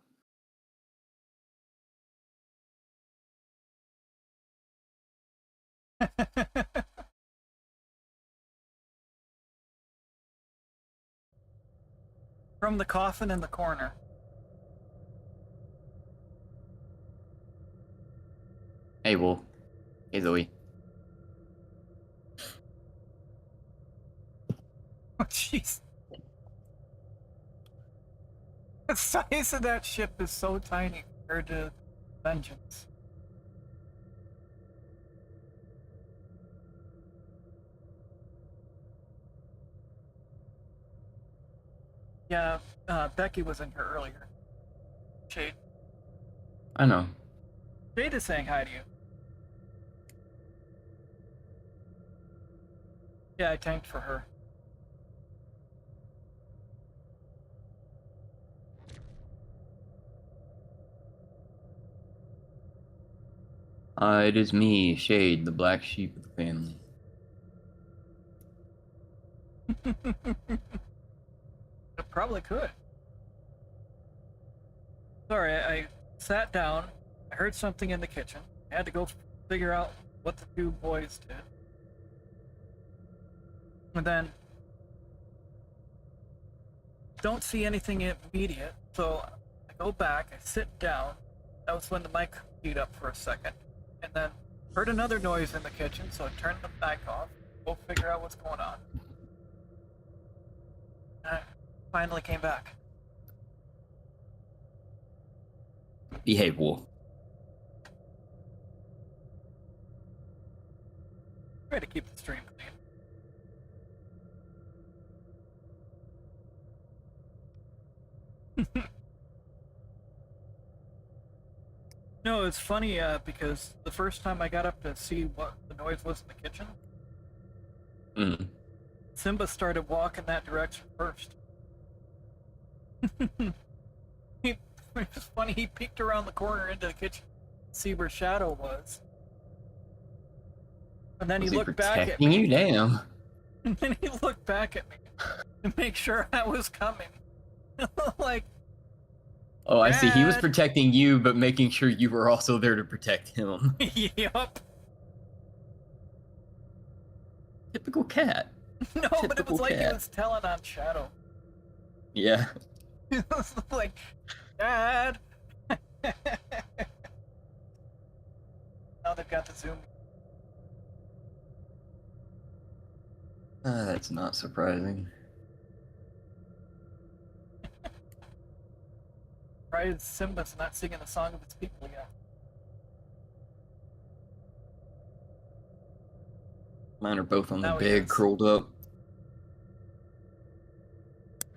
[SPEAKER 1] From the coffin in the corner.
[SPEAKER 18] Hey, Wolf. Hey, Zoe.
[SPEAKER 1] Oh, jeez. The size of that ship is so tiny compared to Vengeance. Yeah, Becky was in here earlier. Shade.
[SPEAKER 18] I know.
[SPEAKER 1] Shade is saying hi to you. Yeah, I tanked for her.
[SPEAKER 18] It is me, Shade, the black sheep of the family.
[SPEAKER 1] It probably could. Sorry, I sat down, I heard something in the kitchen. I had to go figure out what the two boys did. And then don't see anything immediate, so I go back, I sit down. That was when the mic heated up for a second. And then heard another noise in the kitchen, so I turned the mic off, go figure out what's going on. And I finally came back.
[SPEAKER 18] Behave, Wolf.
[SPEAKER 1] Try to keep the stream clean. No, it's funny because the first time I got up to see what the noise was in the kitchen, Simba started walking that direction first. It was funny, he peeked around the corner into the kitchen to see where Shadow was. And then
[SPEAKER 18] Was
[SPEAKER 1] he
[SPEAKER 18] he
[SPEAKER 1] looked back at
[SPEAKER 18] protecting
[SPEAKER 1] me.
[SPEAKER 18] you? Damn.
[SPEAKER 1] And then he looked back at me to make sure I was coming. Like,
[SPEAKER 18] Oh, I see. He was
[SPEAKER 1] Dad.
[SPEAKER 18] protecting you, but making sure you were also there to protect him.
[SPEAKER 1] Yup.
[SPEAKER 18] Typical cat.
[SPEAKER 1] No, but it was like he was telling on Shadow.
[SPEAKER 18] Yeah.
[SPEAKER 1] It was like, Dad. Now they've got the zoom.
[SPEAKER 18] That's not surprising.
[SPEAKER 1] Right, Simba's not singing the song of its people yet.
[SPEAKER 18] Mine are both on the
[SPEAKER 1] Now he
[SPEAKER 18] bed,
[SPEAKER 1] is.
[SPEAKER 18] curled up.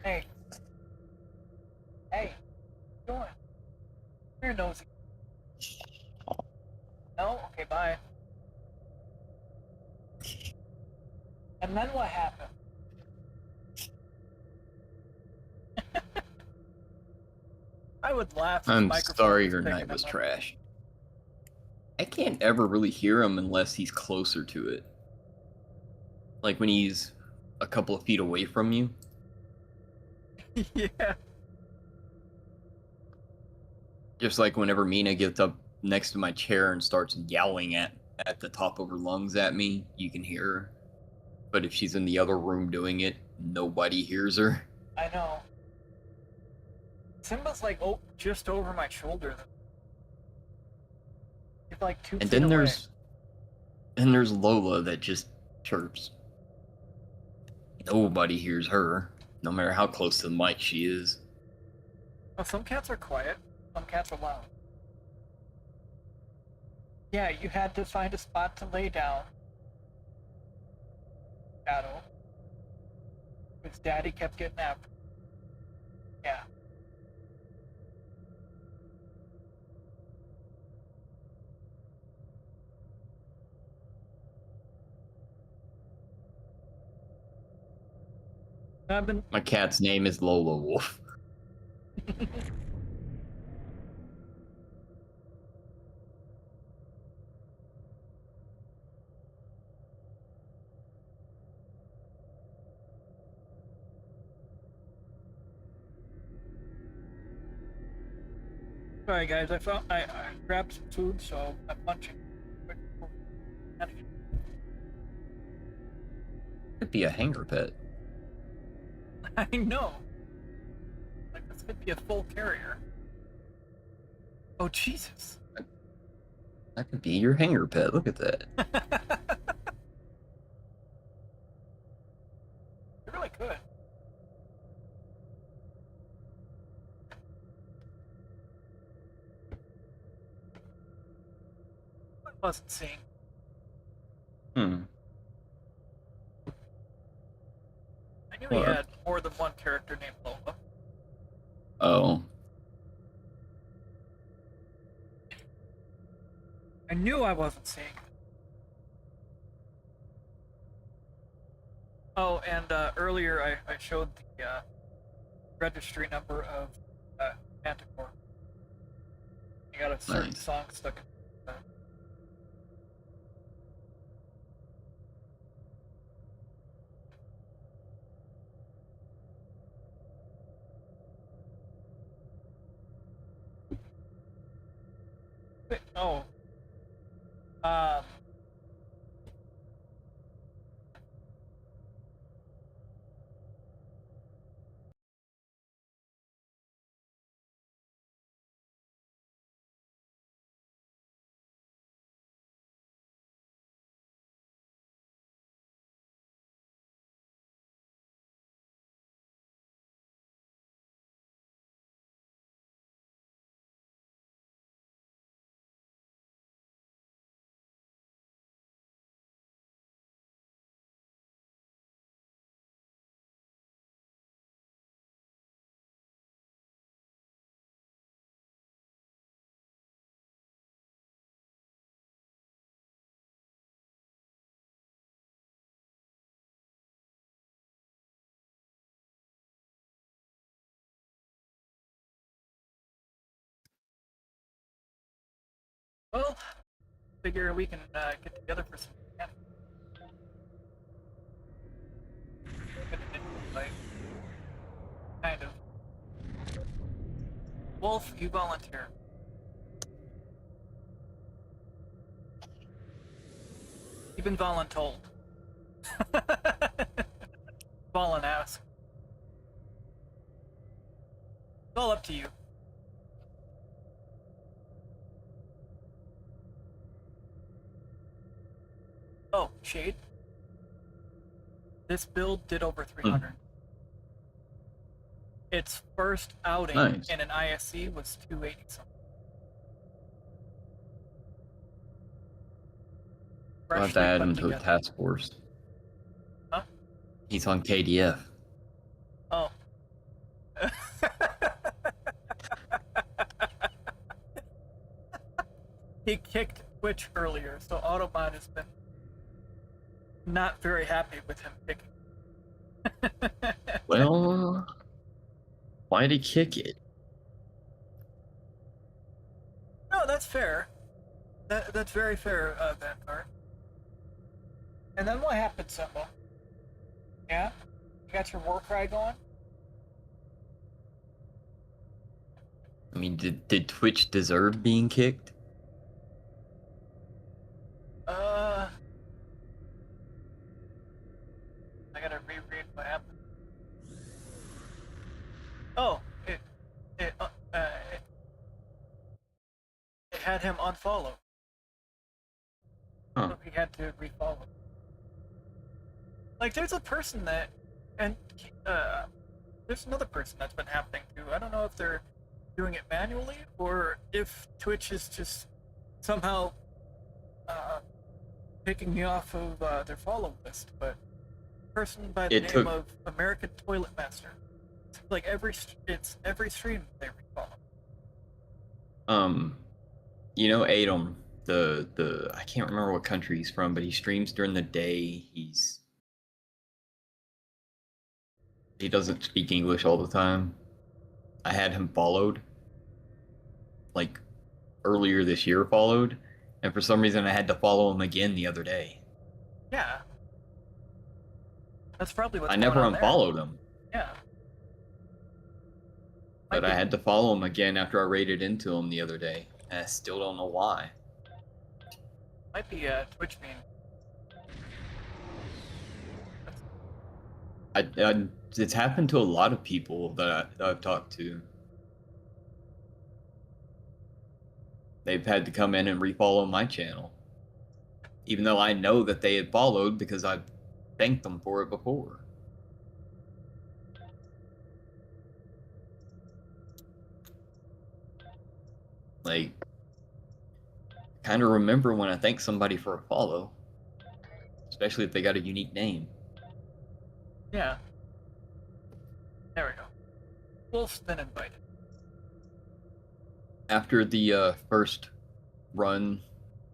[SPEAKER 1] Hey. Hey. What are you doing? You're nosy. No? Okay, bye. And then what happened? I would laugh. If the
[SPEAKER 18] I'm
[SPEAKER 1] microphone
[SPEAKER 18] sorry
[SPEAKER 1] was
[SPEAKER 18] your
[SPEAKER 1] picking
[SPEAKER 18] night
[SPEAKER 1] him
[SPEAKER 18] was
[SPEAKER 1] up.
[SPEAKER 18] trash. I can't ever really hear him unless he's closer to it. Like when he's a couple of feet away from you.
[SPEAKER 1] Yeah.
[SPEAKER 18] Just like whenever Mina gets up next to my chair and starts yowling at the top of her lungs at me, you can hear her. But if she's in the other room doing it, nobody hears her.
[SPEAKER 1] I know. Simba's like, oh, just over my shoulder. He's like 2
[SPEAKER 18] And
[SPEAKER 1] feet
[SPEAKER 18] then
[SPEAKER 1] away.
[SPEAKER 18] there's Lola that just chirps. Nobody hears her, no matter how close to the mic she is.
[SPEAKER 1] Oh, some cats are quiet. Some cats are loud. Yeah, you had to find a spot to lay down. Shadow. Because Daddy kept getting after. Yeah. I've been.
[SPEAKER 18] My cat's name is Lola Wolf.
[SPEAKER 1] Sorry guys, I grabbed some food, so I'm munching.
[SPEAKER 18] Could be a hanger pet.
[SPEAKER 1] I know. Like this could be a full carrier. Oh Jesus.
[SPEAKER 18] That could be your hanger pet. Look at that.
[SPEAKER 1] It really could. I wasn't seeing.
[SPEAKER 18] Hmm.
[SPEAKER 1] I knew he had more than one character named Lola.
[SPEAKER 18] Oh.
[SPEAKER 1] I knew I wasn't seeing it. Oh, and earlier I showed the registry number of Manticore. You got a certain
[SPEAKER 18] Nice.
[SPEAKER 1] song stuck in Oh. Um. Well, figure we can get together for some mechanics. Like, kind of. Wolf, you volunteer. You've been voluntold. Volun ask. It's all up to you. Oh, Shade. This build did over 300. Its first outing
[SPEAKER 18] Nice.
[SPEAKER 1] in an ISC was 280 something.
[SPEAKER 18] I'll have to add him to a task force.
[SPEAKER 1] Huh?
[SPEAKER 18] He's on KDF.
[SPEAKER 1] Oh. He kicked Twitch earlier, so Autobot has been not very happy with him kicking.
[SPEAKER 18] Well, why'd he kick it?
[SPEAKER 1] No, that's fair. That's very fair, Vanguard. And then what happened, Simba? Yeah? You got your war cry going?
[SPEAKER 18] I mean, did Twitch deserve being kicked?
[SPEAKER 1] I gotta reread what happened. Oh, it had him unfollow.
[SPEAKER 18] Huh.
[SPEAKER 1] So he had to refollow. Like, there's a person that, and there's another person that's been happening too. I don't know if they're doing it manually or if Twitch is just somehow picking me off of their follow list, but a person by the name of American Toilet Master. It's like every stream they refollow.
[SPEAKER 18] You know, Adam, the I can't remember what country he's from, but he streams during the day. He doesn't speak English all the time. I had him followed, like earlier this year followed, and for some reason I had to follow him again the other day.
[SPEAKER 1] Yeah. That's probably what's
[SPEAKER 18] I
[SPEAKER 1] going
[SPEAKER 18] never
[SPEAKER 1] on
[SPEAKER 18] unfollowed
[SPEAKER 1] there.
[SPEAKER 18] him.
[SPEAKER 1] Yeah.
[SPEAKER 18] But I had to follow him again after I raided into him the other day. And I still don't know why.
[SPEAKER 1] Might be Twitch being.
[SPEAKER 18] It's happened to a lot of people that I've talked to. They've had to come in and refollow my channel. Even though I know that they had followed because I've thanked them for it before. Like, kind of remember when I thank somebody for a follow. Especially if they got a unique name.
[SPEAKER 1] Yeah. There we go. Wolf's been invited.
[SPEAKER 18] After the first run,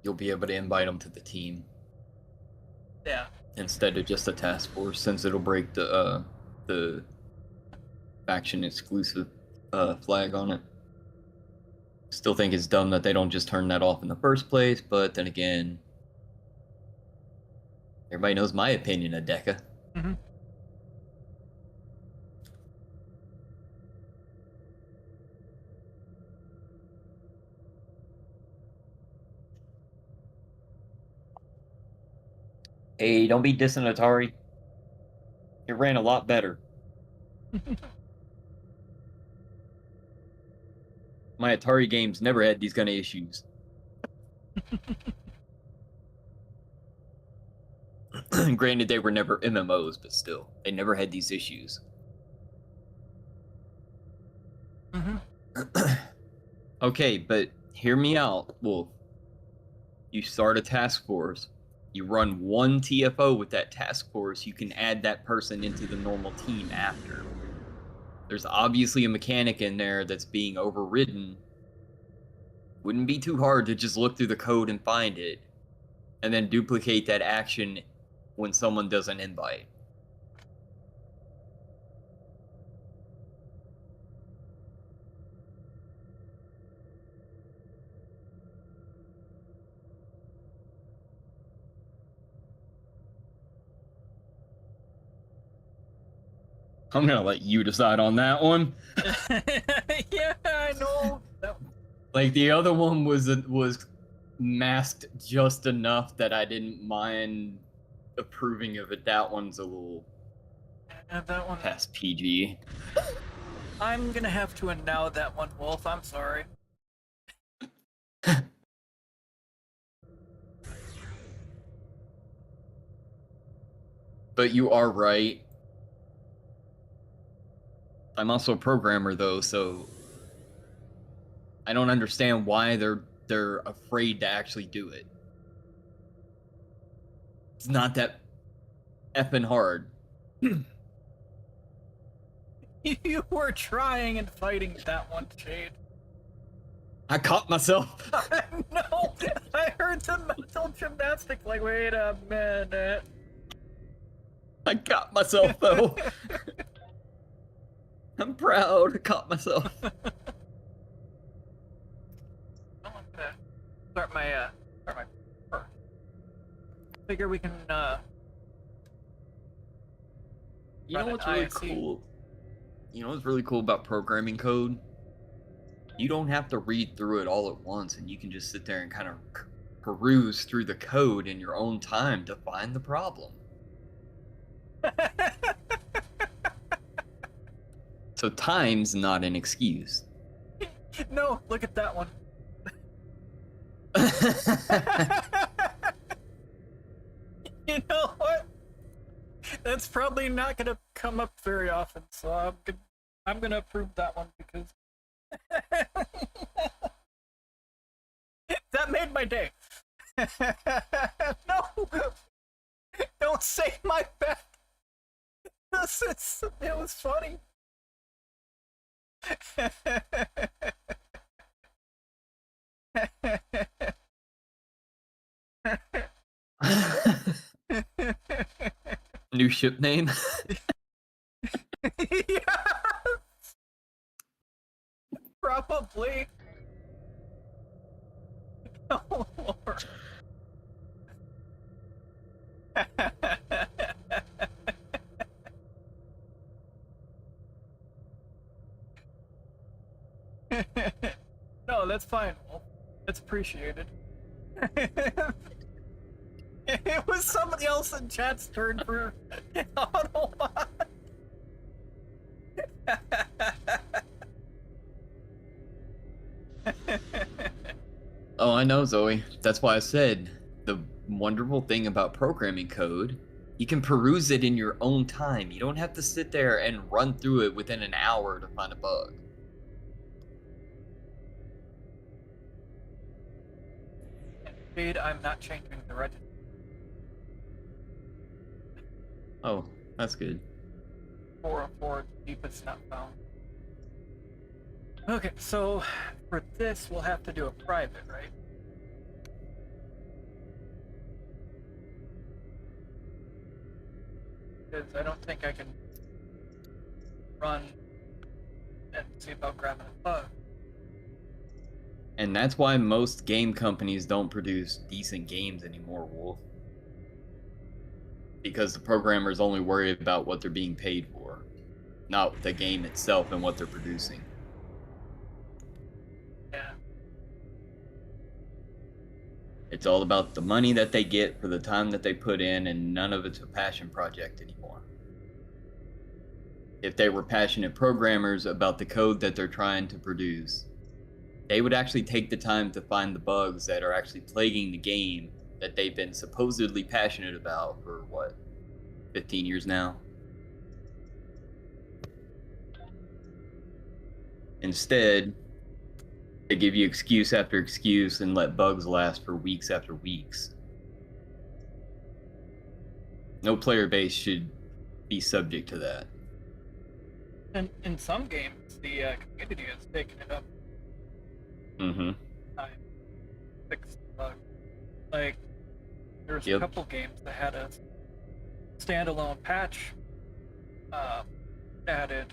[SPEAKER 18] you'll be able to invite them to the team.
[SPEAKER 1] Yeah.
[SPEAKER 18] Instead of just a task force, since it'll break the faction exclusive flag on it. Still think it's dumb that they don't just turn that off in the first place, but then again, everybody knows my opinion of Deca.
[SPEAKER 1] Mm-hmm.
[SPEAKER 18] Hey, don't be dissing Atari. It ran a lot better. My Atari games never had these kind of issues. Granted, they were never MMOs, but still, they never had these issues.
[SPEAKER 1] Mm-hmm.
[SPEAKER 18] Okay, but hear me out, Wolf. You start a task force. You run one TFO with that task force. You can add that person into the normal team after. There's obviously a mechanic in there that's being overridden. Wouldn't be too hard to just look through the code and find it, and then duplicate that action when someone does an invite. I'm gonna let you decide on that one.
[SPEAKER 1] Yeah, I know.
[SPEAKER 18] Like the other one was masked just enough that I didn't mind approving of it. That one's a little
[SPEAKER 1] that one
[SPEAKER 18] past PG.
[SPEAKER 1] I'm gonna have to now that one, Wolf. I'm sorry.
[SPEAKER 18] But you are right. I'm also a programmer though, so I don't understand why they're afraid to actually do it. It's not that effing hard.
[SPEAKER 1] You were trying and fighting that one, Shade.
[SPEAKER 18] I caught myself.
[SPEAKER 1] No, I heard the mental gymnastics. Like, wait a minute.
[SPEAKER 18] I caught myself though. I'm proud. I caught myself.
[SPEAKER 1] Start my first. Figure we can
[SPEAKER 18] You know what's really cool? You know what's really cool about programming code? You don't have to read through it all at once, and you can just sit there and kind of peruse through the code in your own time to find the problem. So time's not an excuse.
[SPEAKER 1] No, look at that one. You know what? That's probably not gonna come up very often, so I'm gonna approve that one because that made my day. No, don't say my back. It was funny.
[SPEAKER 18] New ship name?
[SPEAKER 1] Yes! Probably. Oh, Lord. No, that's fine, Wolf. That's appreciated. It was somebody else in chat's turn for Autobot.
[SPEAKER 18] Oh, I know, Zoe. That's why I said the wonderful thing about programming code, you can peruse it in your own time. You don't have to sit there and run through it within an hour to find a bug.
[SPEAKER 1] Indeed, I'm not changing the register.
[SPEAKER 18] Oh, that's good.
[SPEAKER 1] 404 Deepus not found. Okay, so for this we'll have to do a private, right? Because I don't think I can run and see about grabbing a bug.
[SPEAKER 18] And that's why most game companies don't produce decent games anymore, Wolf. Because the programmers only worry about what they're being paid for, not the game itself and what they're producing.
[SPEAKER 1] Yeah.
[SPEAKER 18] It's all about the money that they get for the time that they put in, and none of it's a passion project anymore. If they were passionate programmers about the code that they're trying to produce, they would actually take the time to find the bugs that are actually plaguing the game that they've been supposedly passionate about for, what, 15 years now? Instead, they give you excuse after excuse and let bugs last for weeks after weeks. No player base should be subject to that.
[SPEAKER 1] And in some games, the community has taken it up.
[SPEAKER 18] Mm-hmm.
[SPEAKER 1] I fixed the bug. Like, there's
[SPEAKER 18] Yep.
[SPEAKER 1] a couple games that had a standalone patch added.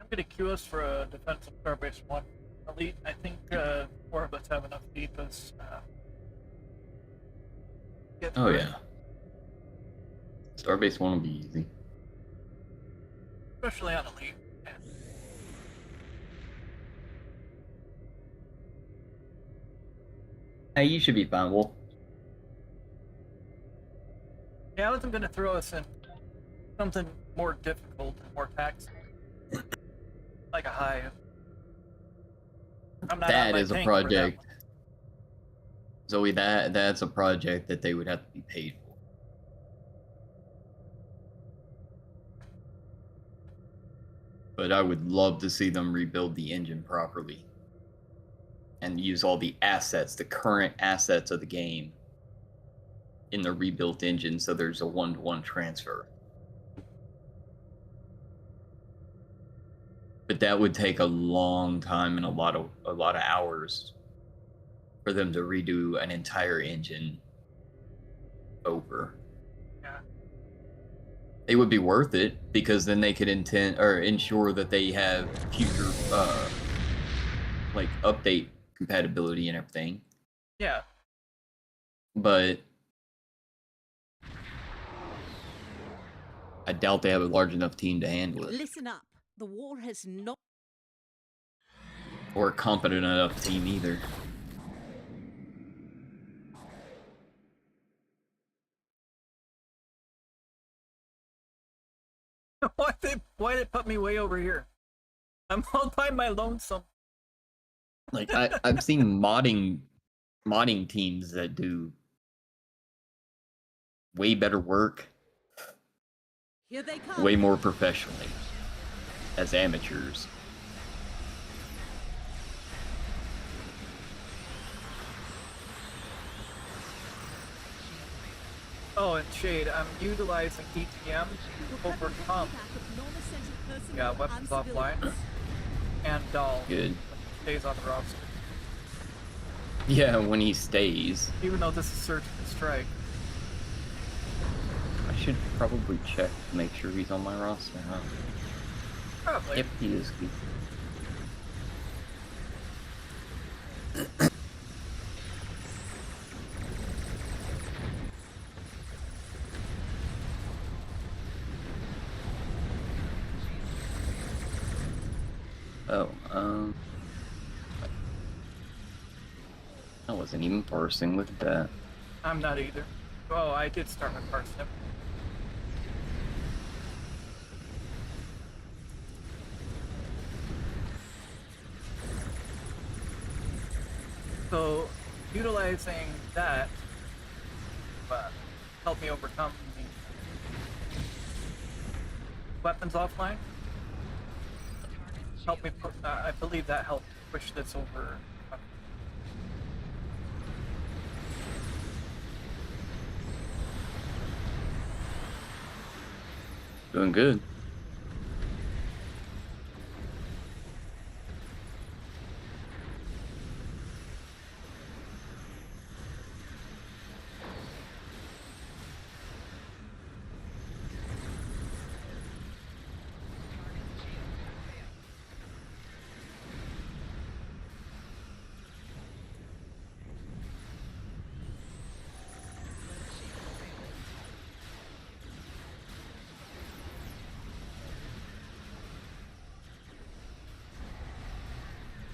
[SPEAKER 1] I'm gonna queue us for a defensive Starbase 1 elite. I think 4 of us have enough Deepus.
[SPEAKER 18] Oh yeah. Starbase 1 will be easy.
[SPEAKER 1] Especially on elite. Yeah.
[SPEAKER 18] Hey, you should be fine, Wolf.
[SPEAKER 1] Yeah, I wasn't gonna throw us in something more difficult and more taxing. Like a hive. I'm not on
[SPEAKER 18] That
[SPEAKER 1] my
[SPEAKER 18] is a
[SPEAKER 1] tank for that
[SPEAKER 18] project.
[SPEAKER 1] one.
[SPEAKER 18] Zoe, that's a project that they would have to be paid for. But I would love to see them rebuild the engine properly. And use all the assets, the current assets of the game, in the rebuilt engine, so there's a one-to-one transfer. But that would take a long time and a lot of hours for them to redo an entire engine over.
[SPEAKER 1] Yeah.
[SPEAKER 18] It would be worth it because then they could ensure that they have future like update compatibility and everything.
[SPEAKER 1] Yeah.
[SPEAKER 18] But I doubt they have a large enough team to handle it.
[SPEAKER 19] Listen up. The war has not...
[SPEAKER 18] Or a competent enough team either.
[SPEAKER 1] Why they put me way over here? I'm all by my lonesome.
[SPEAKER 18] Like I've seen modding teams that do way better work,
[SPEAKER 19] Here they come.
[SPEAKER 18] way more professionally as amateurs.
[SPEAKER 1] Oh, and Shade, I'm utilizing ETM to overcome weapons offline and Doll
[SPEAKER 18] Good.
[SPEAKER 1] stays on the roster.
[SPEAKER 18] Yeah, when he stays.
[SPEAKER 1] Even though this is Search and Strike.
[SPEAKER 18] I should probably check to make sure he's on my roster, huh?
[SPEAKER 1] Probably.
[SPEAKER 18] Yep, he is. Oh, I wasn't even parsing. Look at that.
[SPEAKER 1] I'm not either. Oh, I did start my parsnip. So, utilizing that helped me overcome the weapons offline. Helped me put, I believe that helped push this over.
[SPEAKER 18] Doing good.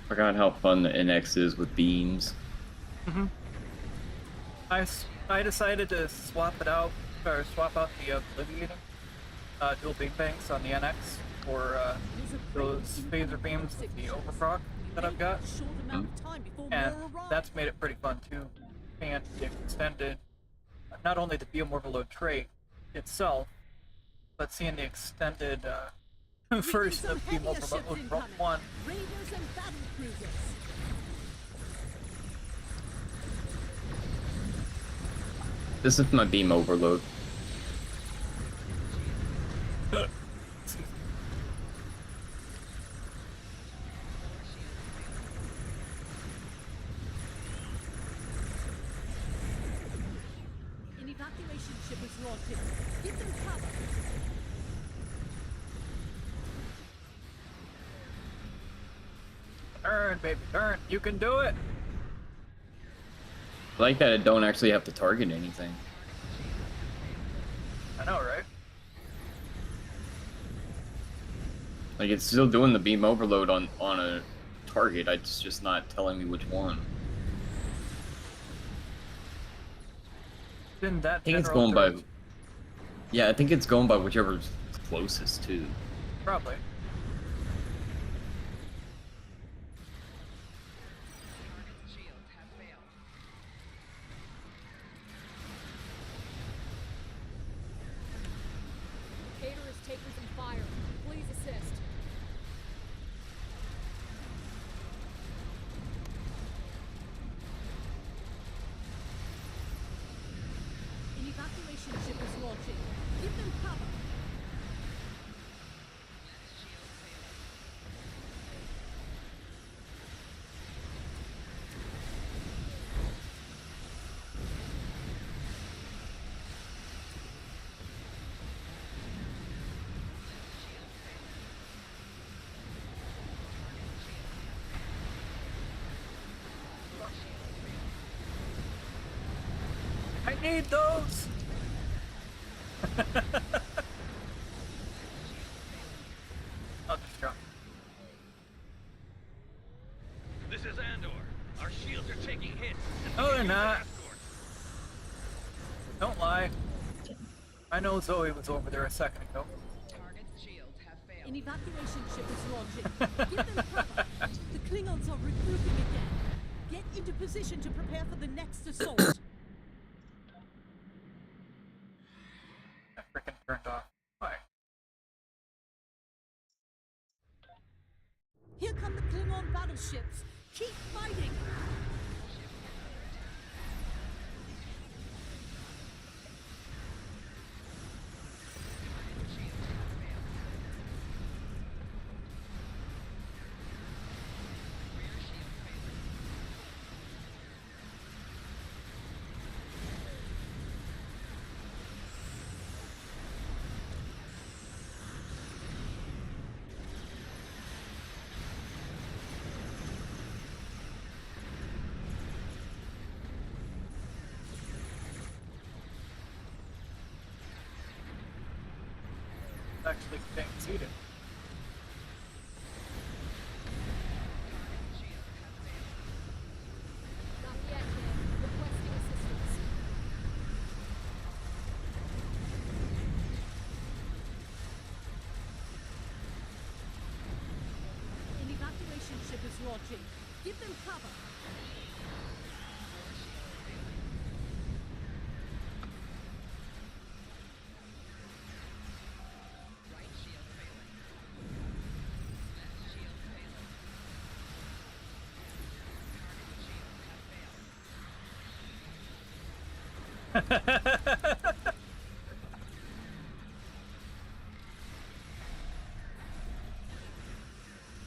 [SPEAKER 18] Forgot how fun the NX is with beams.
[SPEAKER 1] Mm-hmm. I decided to swap out the Obliviator, dual beam banks on the NX for those phaser beams with the overproc that I've got. And that's made it pretty fun too. And the extended, not only the beam overload trait itself, but seeing the extended version of beam overload 1.
[SPEAKER 18] This is my beam overload.
[SPEAKER 19] An evacuation ship is launching. Give them cover.
[SPEAKER 1] Turn, baby, turn. You can do it.
[SPEAKER 18] I like that I don't actually have to target anything.
[SPEAKER 1] I know, right?
[SPEAKER 18] Like, it's still doing the beam overload on a target, it's just not telling me which one.
[SPEAKER 1] In that
[SPEAKER 18] I think it's
[SPEAKER 1] general
[SPEAKER 18] going by...
[SPEAKER 1] direction.
[SPEAKER 18] Yeah, I think it's going by whichever's closest, too.
[SPEAKER 1] Probably.
[SPEAKER 19] Caterers taking some fire. Please assist. An evacuation ship is launching. Give them cover.
[SPEAKER 1] I need those! I'll just drop.
[SPEAKER 10] This is Andor. Our shields are taking hits.
[SPEAKER 1] No, they're not. Don't lie. I know Zoe was over there a second ago.
[SPEAKER 19] An evacuation ship is launching. Give them cover. The Klingons are regrouping again. Get into position to prepare for the next assault.
[SPEAKER 1] I freaking turned off. Why?
[SPEAKER 19] Here come the Klingon battleships. Keep fighting.
[SPEAKER 1] Actually staying seated.
[SPEAKER 19] Not yet, Ken. Requesting assistance. An evacuation ship is launching. Give them cover.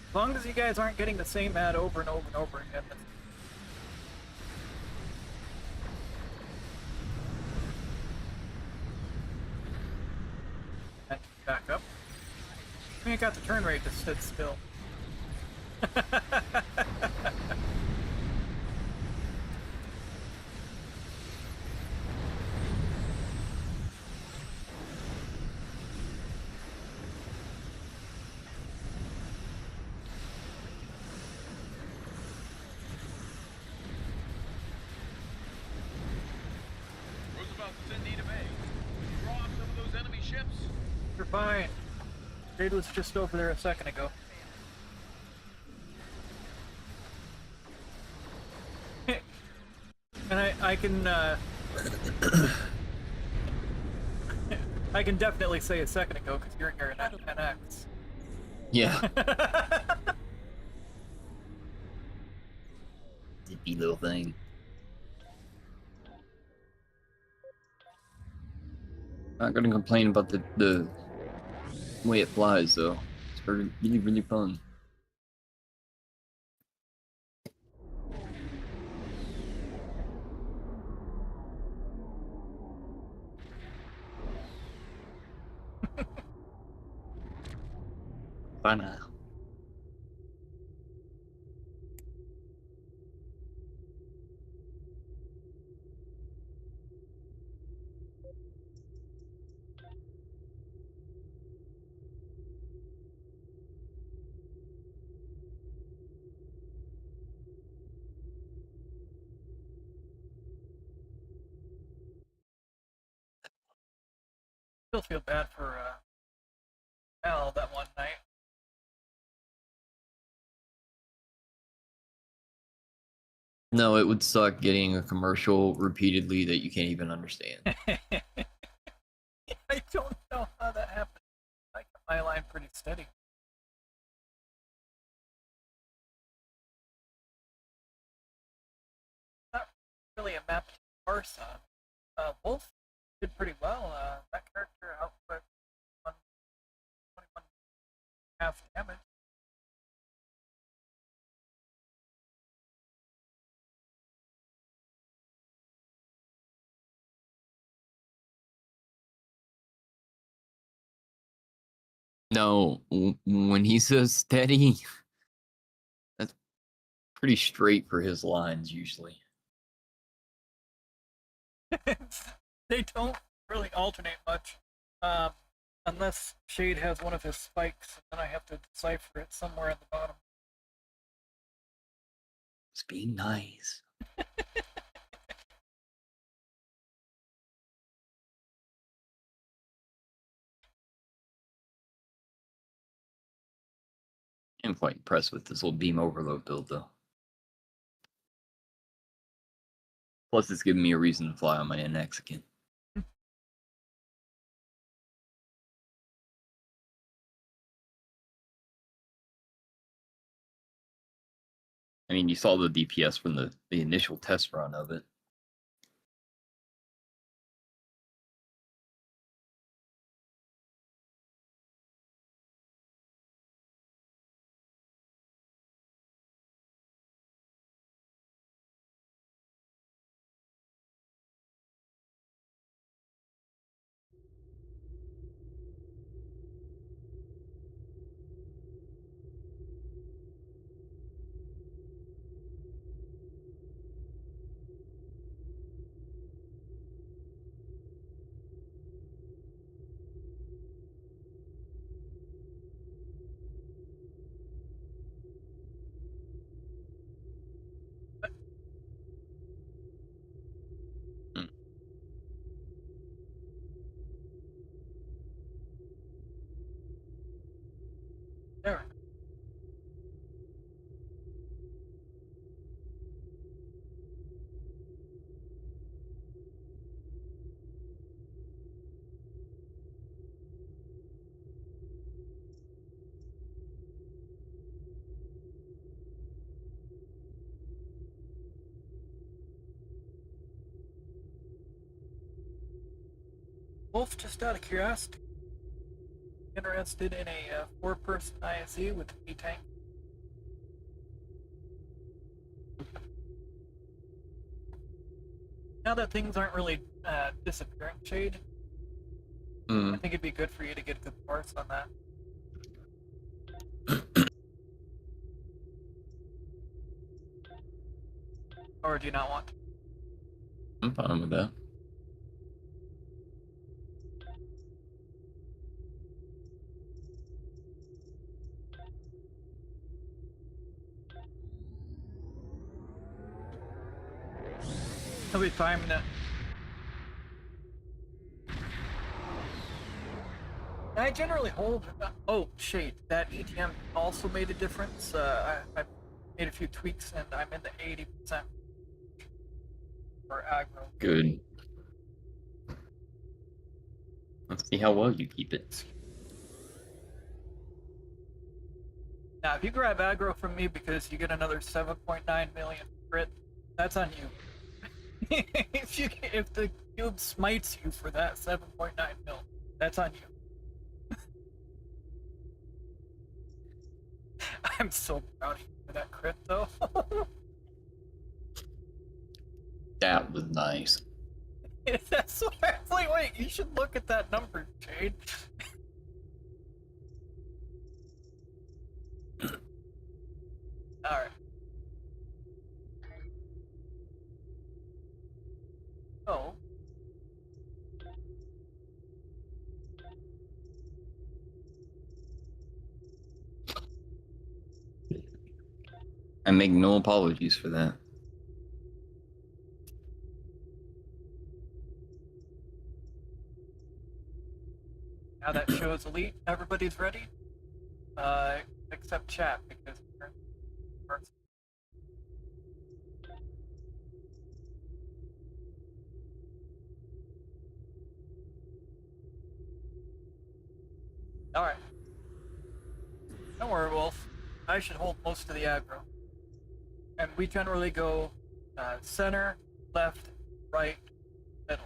[SPEAKER 1] As long as you guys aren't getting the same ad over and over and over again. And back up. I mean, I got the turn rate to sit still. You're fine. Jade was just over there a second ago. And I can I can definitely say a second ago because you're in your NX.
[SPEAKER 18] Yeah. Zippy little thing. Not gonna complain about the way it flies though. It's really, really fun. Bye now.
[SPEAKER 1] Still feel bad for Al that one night.
[SPEAKER 18] No, it would suck getting a commercial repeatedly that you can't even understand.
[SPEAKER 1] I don't know how that happened. I kept my line pretty steady. Not really a map to parse on. Wolf did pretty well. That character output 21 half damage.
[SPEAKER 18] No, when he says steady, that's pretty straight for his lines usually.
[SPEAKER 1] They don't really alternate much, unless Shade has one of his spikes, and then I have to decipher it somewhere at the bottom.
[SPEAKER 18] It's being nice. I'm quite impressed with this little beam overload build, though. Plus, it's giving me a reason to fly on my NX again. I mean, you saw the DPS from the initial test run of it.
[SPEAKER 1] There. Wolf, just out of curiosity, interested in a 4-person ISE with a tank? Now that things aren't really disappearing, Shade, I think it'd be good for you to get good parts on that. Or do you not want to?
[SPEAKER 18] I'm fine with that.
[SPEAKER 1] He'll be fine. I generally hold. Oh, Shade, that ETM also made a difference. I made a few tweaks and I'm in the 80% for aggro.
[SPEAKER 18] Good. Let's see how well you keep it.
[SPEAKER 1] Now, if you grab aggro from me because you get another 7.9 million crit, that's on you. if the cube smites you for that 7.9 mil, that's on you. I'm so proud of you for that crit, though.
[SPEAKER 18] That was nice.
[SPEAKER 1] That's what I was like, wait, you should look at that number, Jade. Alright. Oh.
[SPEAKER 18] I make no apologies for that.
[SPEAKER 1] Now that shows elite, everybody's ready. Except chat because we're first. Alright. Don't worry, Wolf. I should hold most of the aggro. And we generally go center, left, right, middle.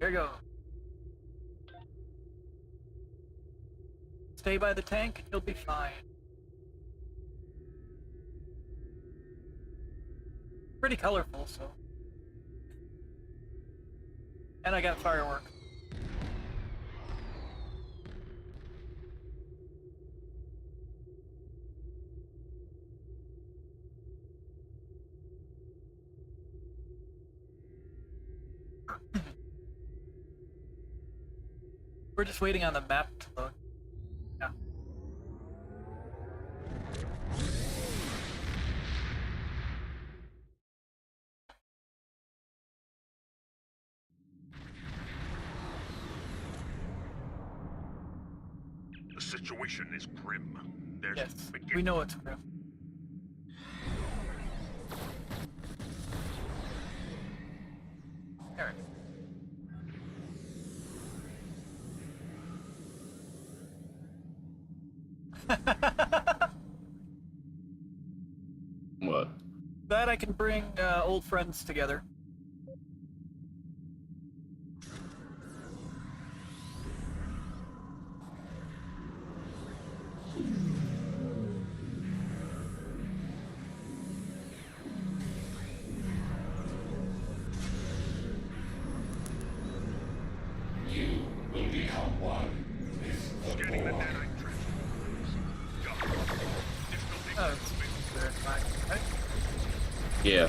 [SPEAKER 1] Here you go. Stay by the tank and you'll be fine. Pretty colorful, so. And I got fireworks. We're just waiting on the map to load. Yeah.
[SPEAKER 3] The situation is grim. There's
[SPEAKER 1] Yes, we know it's grim. There it is.
[SPEAKER 18] What?
[SPEAKER 1] That I can bring old friends together.
[SPEAKER 4] You will become one with the
[SPEAKER 3] Scanning the
[SPEAKER 4] Borg.
[SPEAKER 3] nanite trench.
[SPEAKER 1] Oh, it's clear, fine, right?
[SPEAKER 18] Yeah.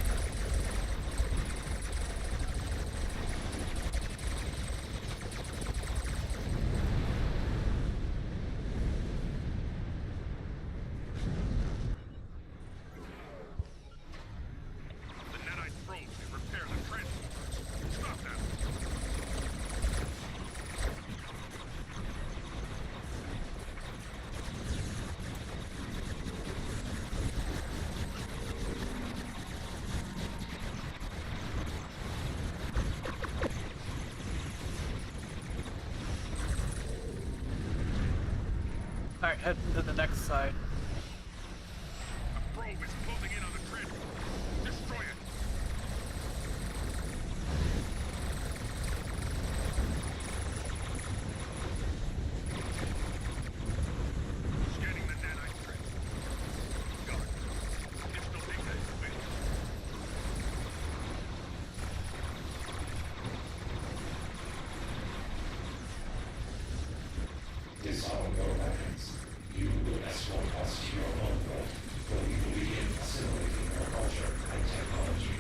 [SPEAKER 3] The nanite probes can repair the transporters. Stop them.
[SPEAKER 1] Alright, head to the next side.
[SPEAKER 3] The probe is closing in on the transport. Destroy it. Scanning the nanite trench. Got it. Additional data is available.
[SPEAKER 4] Disarm your weapons. You will escort us to your own world, where we will begin assimilating your culture and technology.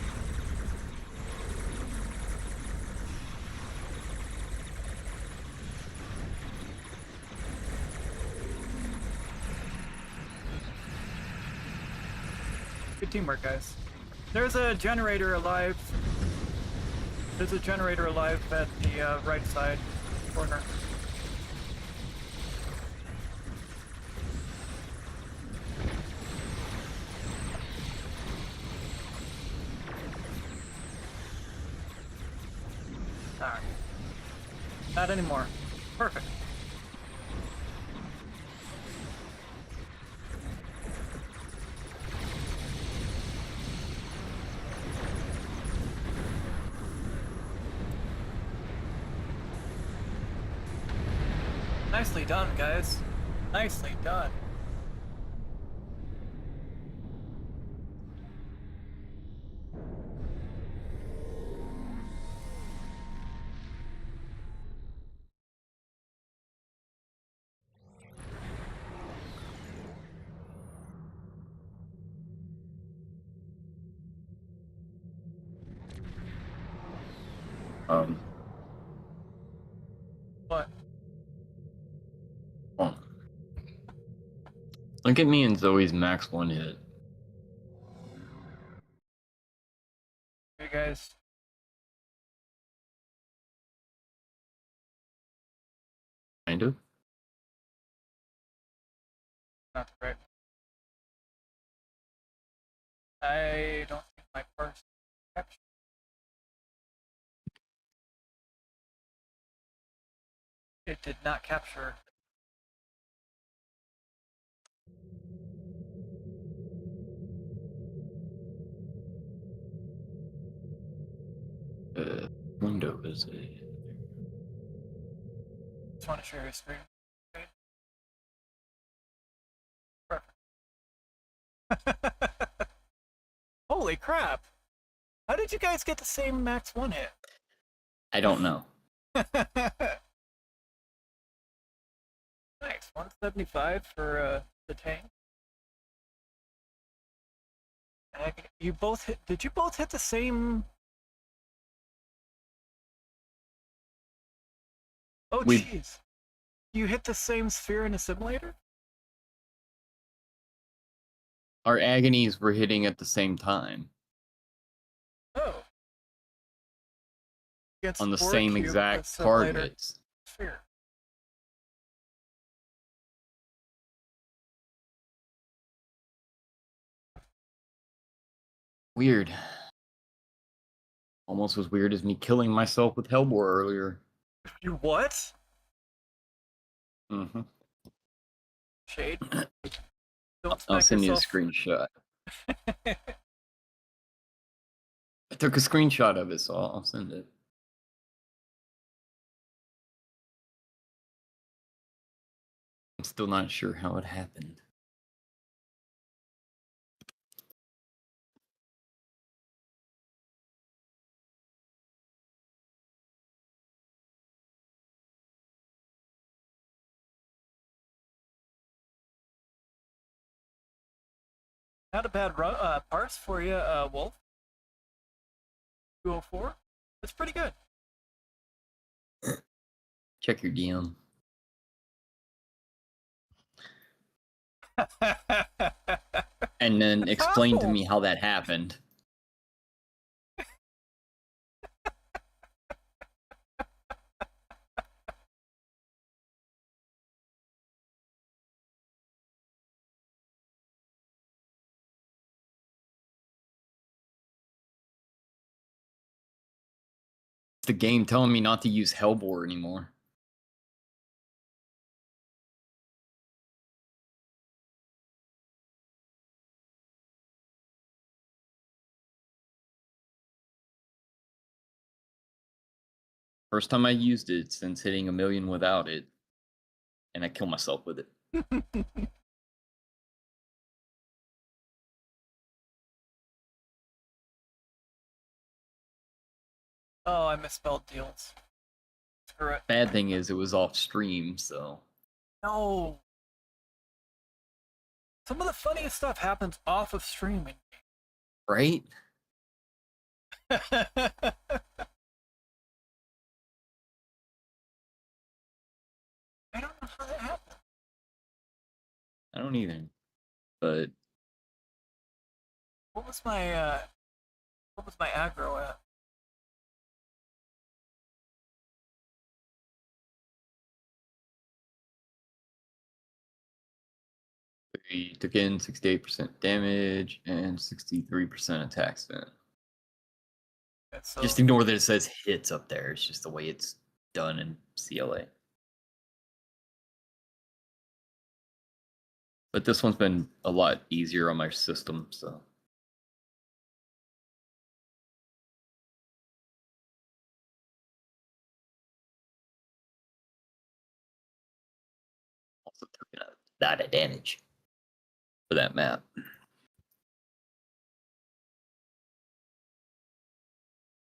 [SPEAKER 1] Good teamwork, guys. There's a generator alive. There's a generator alive at the right side corner. Alright. Not anymore. Perfect. Nicely done, guys. Nicely done. What?
[SPEAKER 18] Oh. Look at me and Zoe's max one hit.
[SPEAKER 1] Hey guys.
[SPEAKER 18] Kind of.
[SPEAKER 1] Not right. I don't think my first capture. It did not capture.
[SPEAKER 18] Window is it?
[SPEAKER 1] Just want to share your screen. Okay. Perfect. Holy crap! How did you guys get the same max one hit?
[SPEAKER 18] I don't know.
[SPEAKER 1] Nice, 175 for the tank. You both hit. Did you both hit the same? Oh, jeez. You hit the same sphere in a simulator?
[SPEAKER 18] Our agonies were hitting at the same time.
[SPEAKER 1] Oh. Against
[SPEAKER 18] On the
[SPEAKER 1] 4
[SPEAKER 18] same
[SPEAKER 1] cube,
[SPEAKER 18] exact
[SPEAKER 1] the simulator
[SPEAKER 18] targets.
[SPEAKER 1] Sphere.
[SPEAKER 18] Weird. Almost as weird as me killing myself with Hellbore earlier.
[SPEAKER 1] You what?
[SPEAKER 18] Mm-hmm.
[SPEAKER 1] Shade. Don't
[SPEAKER 18] I'll
[SPEAKER 1] smack
[SPEAKER 18] send you a
[SPEAKER 1] yourself.
[SPEAKER 18] screenshot. I took a screenshot of it, so I'll send it. I'm still not sure how it happened.
[SPEAKER 1] Not a bad parse for you, Wolf. 204. That's pretty good.
[SPEAKER 18] Check your DM. And then explain to me how that happened. The game telling me not to use Hellbore anymore. First time I used it since hitting 1 million without it. And I kill myself with it.
[SPEAKER 1] Oh, I misspelled deals. Screw it.
[SPEAKER 18] Bad thing is it was off stream, so.
[SPEAKER 1] No. Some of the funniest stuff happens off of streaming.
[SPEAKER 18] Right?
[SPEAKER 1] I don't know how that happened.
[SPEAKER 18] I don't either. But
[SPEAKER 1] What was my aggro at?
[SPEAKER 18] we took in 68% damage and 63% attack spin.
[SPEAKER 1] So,
[SPEAKER 18] just ignore that it says hits up there. It's just the way it's done in CLA. But this one's been a lot easier on my system, so. Also took a lot of damage for that map.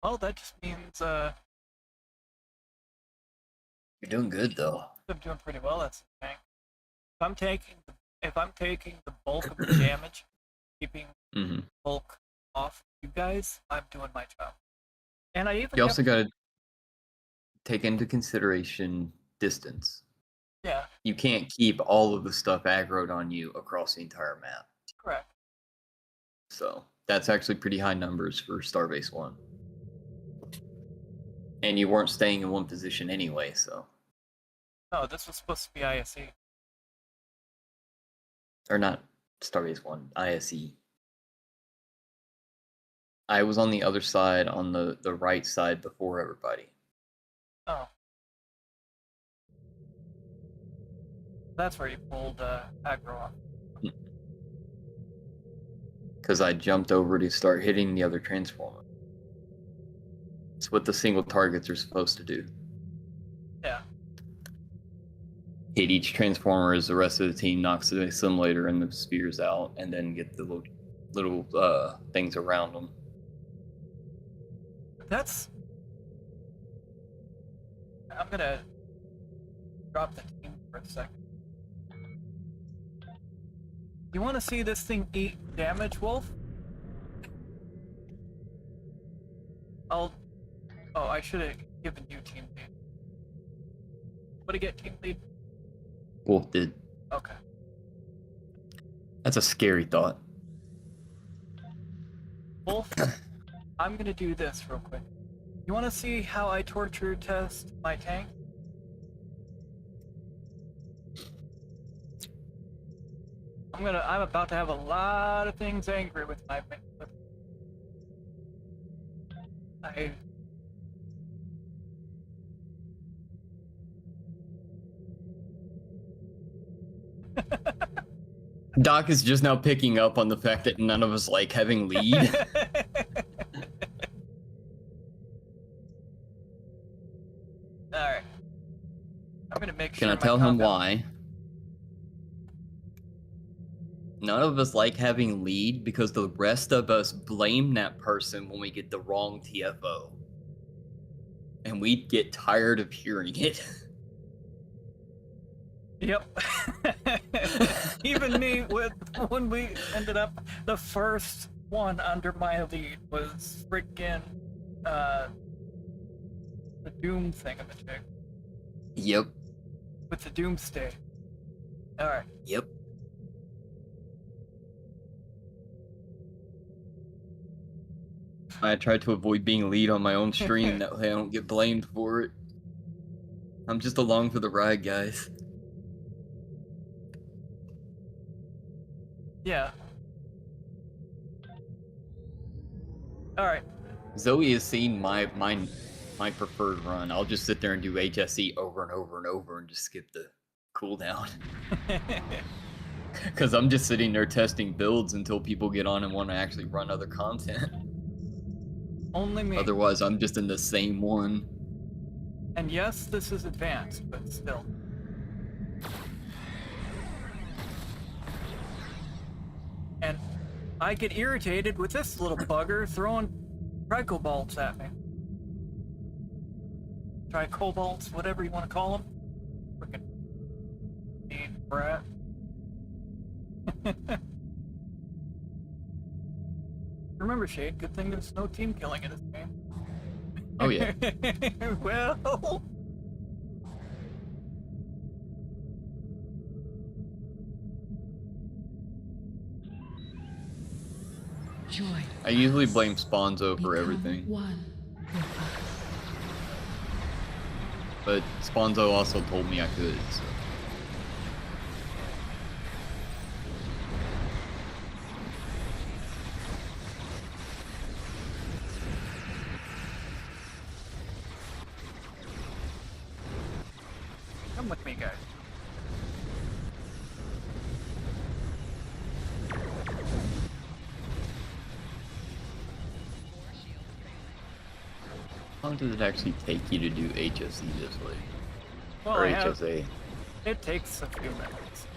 [SPEAKER 1] well, that just means
[SPEAKER 18] You're doing good though.
[SPEAKER 1] I'm doing pretty well. That's the thing. If I'm taking the bulk of the damage, keeping bulk off you guys, I'm doing my job. And I even
[SPEAKER 18] You also got to take into consideration distance.
[SPEAKER 1] Yeah.
[SPEAKER 18] You can't keep all of the stuff aggroed on you across the entire map.
[SPEAKER 1] Correct.
[SPEAKER 18] So that's actually pretty high numbers for Starbase 1. And you weren't staying in one position anyway, so.
[SPEAKER 1] Oh, this was supposed to be ISE.
[SPEAKER 18] Or not Starbase 1, ISE. I was on the other side, on the right side before everybody.
[SPEAKER 1] Oh. That's where you pulled aggro off.
[SPEAKER 18] Because I jumped over to start hitting the other transformer. It's what the single targets are supposed to do.
[SPEAKER 1] Yeah.
[SPEAKER 18] Hit each transformer as the rest of the team knocks the assimilator and the spheres out, and then get the little things around them.
[SPEAKER 1] That's... I'm gonna drop the team for a second. You want to see this thing eat damage, Wolf? Oh, I should have given you team lead. What did I get team lead?
[SPEAKER 18] Wolf did.
[SPEAKER 1] Okay.
[SPEAKER 18] That's a scary thought.
[SPEAKER 1] Wolf, I'm gonna do this real quick. You want to see how I torture test my tank? I'm about to have a lot of things angry with my...
[SPEAKER 18] Doc is just now picking up on the fact that none of us like having lead.
[SPEAKER 1] Alright. I'm gonna make
[SPEAKER 18] Can
[SPEAKER 1] sure
[SPEAKER 18] I tell him
[SPEAKER 1] combat...
[SPEAKER 18] why? None of us like having lead because the rest of us blame that person when we get the wrong TFO. And we get tired of hearing it.
[SPEAKER 1] Yep. Even me, when we ended up, the first one under my lead was freaking, the Doom thingamajig.
[SPEAKER 18] Yep.
[SPEAKER 1] With the Doomsday. Alright.
[SPEAKER 18] Yep. I try to avoid being lead on my own stream, that way I don't get blamed for it. I'm just along for the ride, guys.
[SPEAKER 1] Yeah. Alright.
[SPEAKER 18] Zoe has seen my preferred run. I'll just sit there and do HSE over and over and over and just skip the cooldown. Because I'm just sitting there testing builds until people get on and want to actually run other content.
[SPEAKER 1] Only me.
[SPEAKER 18] Otherwise, I'm just in the same one.
[SPEAKER 1] And yes, this is advanced, but still. And I get irritated with this little bugger throwing tricobalts at me. Tricobalts, whatever you want to call them. Frickin' mean brat. Remember, Shade, good thing there's no team killing in this game.
[SPEAKER 18] Oh, yeah.
[SPEAKER 1] Well...
[SPEAKER 5] Joy.
[SPEAKER 18] I usually blame Sponzo for everything.
[SPEAKER 5] One.
[SPEAKER 18] But Sponzo also told me I could, so...
[SPEAKER 1] Come with me, guys.
[SPEAKER 18] How long does it actually take you to do HSE this way?
[SPEAKER 1] Well,
[SPEAKER 18] or HSA?
[SPEAKER 1] It takes a few minutes.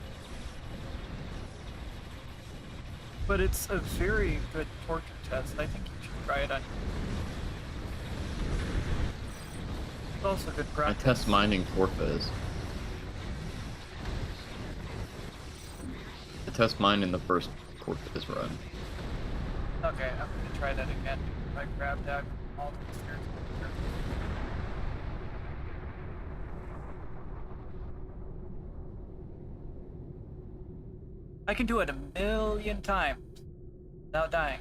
[SPEAKER 1] But it's a very good torture test. I think you should try it on. It's also good
[SPEAKER 18] I
[SPEAKER 1] practice.
[SPEAKER 18] test mine in Corpus. I test mine in the first Corpus run.
[SPEAKER 1] Okay, I'm gonna try that again. If I grab that from all the stairs. I can do it 1,000,000 times without dying.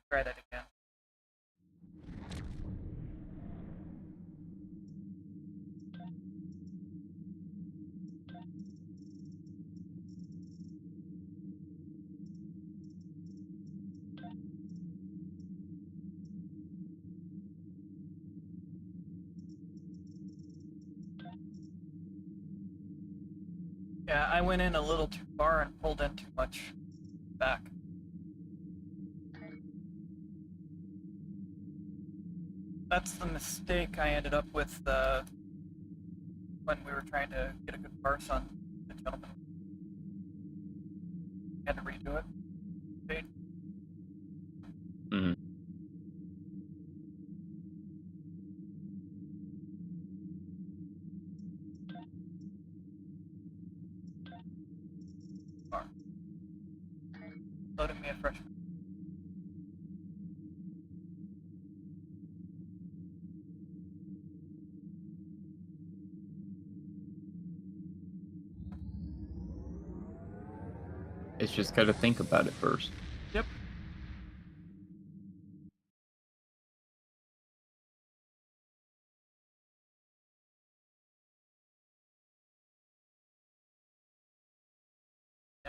[SPEAKER 1] Try that again. Yeah, I went in a little too far and pulled in too much back. That's the mistake I ended up with when we were trying to get a good parse on the gentleman. Had to redo it. See?
[SPEAKER 18] Mm-hmm.
[SPEAKER 1] Loading me a fresh.
[SPEAKER 18] It's just gotta think about it first.
[SPEAKER 1] Yep.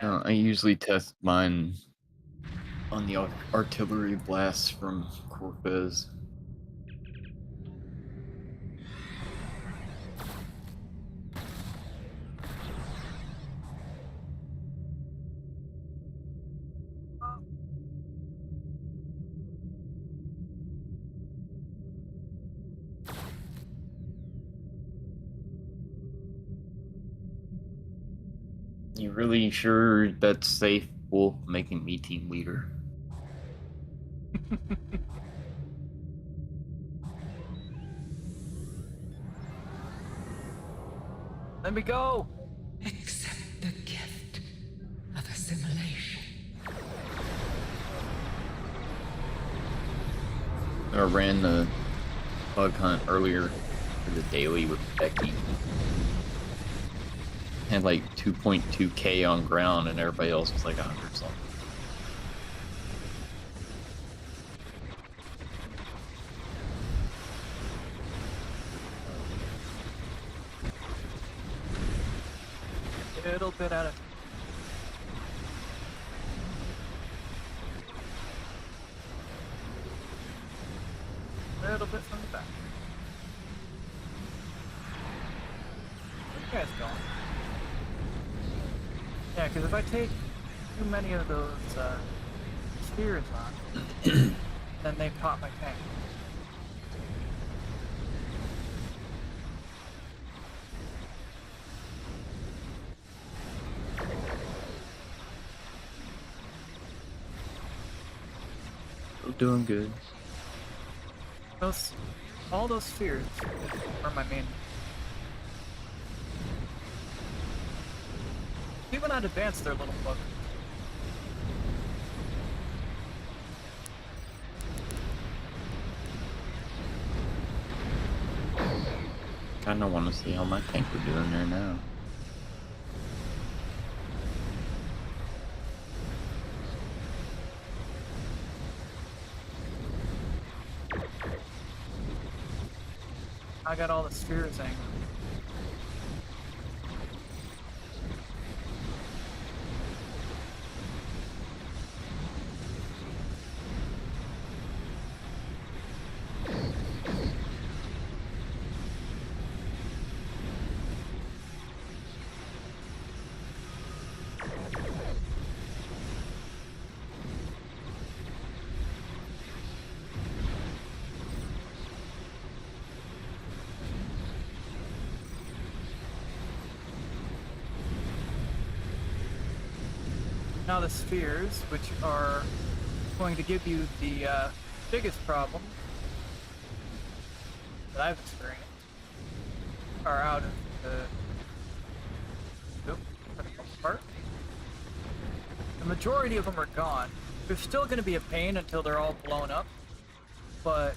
[SPEAKER 18] I usually test mine on the artillery blasts from Corpez. You really sure that's safe, Wolf, making me team leader?
[SPEAKER 1] Let me go!
[SPEAKER 5] Accept the gift of assimilation.
[SPEAKER 18] I ran the bug hunt earlier for the daily with Becky. Had like 2.2k on ground and everybody else was like 100 something.
[SPEAKER 1] Little bit out of. Little bit from the back. Where you guys going? Yeah, because if I take too many of those spheres on, then they pop my tank.
[SPEAKER 18] Doing good.
[SPEAKER 1] All those spheres are my main. Even not advanced their little book.
[SPEAKER 18] Kinda wanna see how my tank would do in there now.
[SPEAKER 1] I got all the spheres angled. Now the spheres, which are going to give you the biggest problem that I've experienced, are out of the part. The majority of them are gone. They're still going to be a pain until they're all blown up, but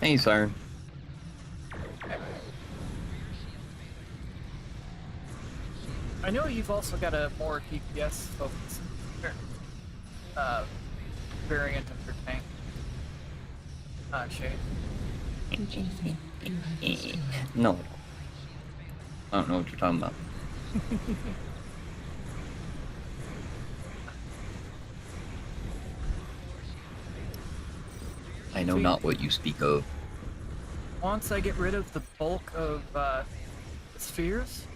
[SPEAKER 18] Hey, Siren.
[SPEAKER 1] I know you've also got a more DPS focus variant of your tank. Shade.
[SPEAKER 18] No. I don't know what you're talking about. I know not what you speak of.
[SPEAKER 1] Once I get rid of the bulk of the spheres,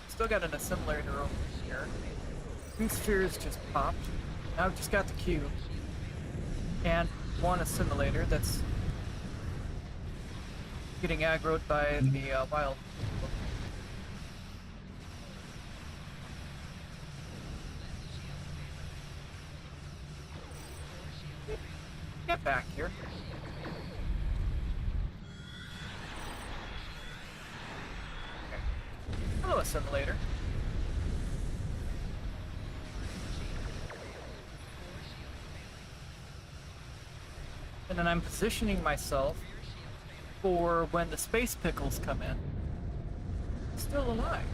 [SPEAKER 1] still got an assimilator over here. 2 spheres just popped. Now I've just got the cube and 1 assimilator that's getting aggroed by the wild. Get back here. Okay. Hello, assimilator. And then I'm positioning myself for when the space pickles come in. Still alive.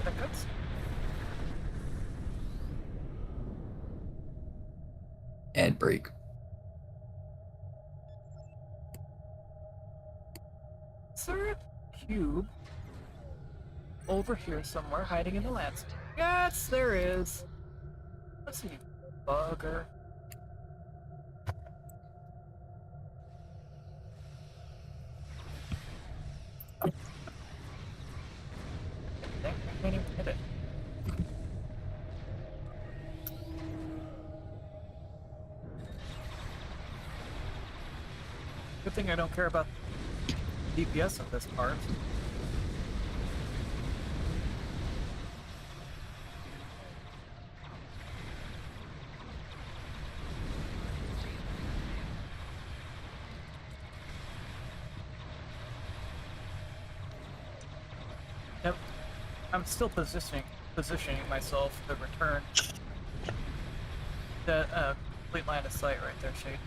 [SPEAKER 1] That cutscene.
[SPEAKER 18] Ad break.
[SPEAKER 1] Is there a cube over here somewhere hiding in the landscape? Yes, there is. Let's see. Bugger. I can't even hit it. Good thing I don't care about DPS of this part. Yep. I'm still positioning myself to return. The complete line of sight right there, Shade.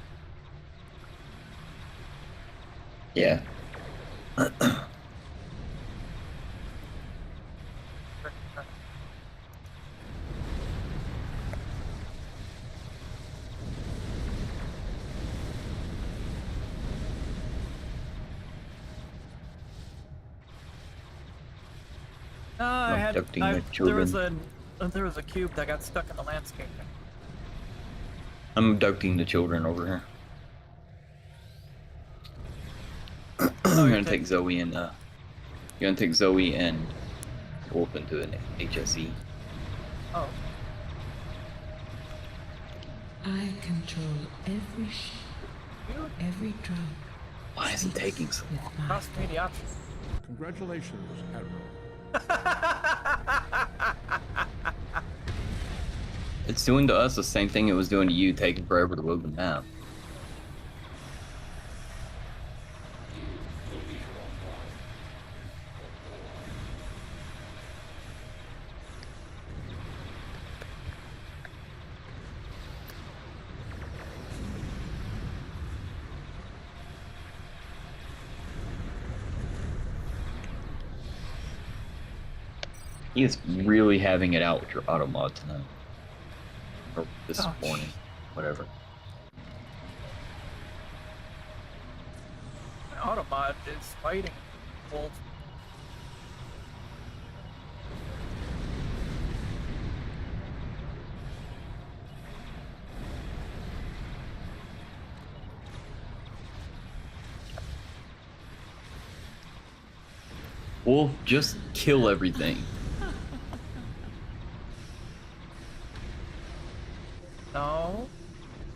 [SPEAKER 18] Yeah.
[SPEAKER 1] There was a cube that got stuck in the landscape.
[SPEAKER 18] I'm abducting the children over here.
[SPEAKER 1] Oh,
[SPEAKER 18] I'm gonna take Zoe and you're gonna take Zoe and Wolf into an HSE.
[SPEAKER 1] Oh.
[SPEAKER 5] I control every ship, every drop.
[SPEAKER 18] Why is it taking so long?
[SPEAKER 1] Cost me the option.
[SPEAKER 2] Congratulations, Admiral.
[SPEAKER 18] It's doing to us the same thing it was doing to you, taking forever to load the map. He is really having it out with your auto mod tonight. Or this morning, whatever.
[SPEAKER 1] My auto mod is fighting Wolf.
[SPEAKER 18] Wolf, just kill everything.
[SPEAKER 1] No,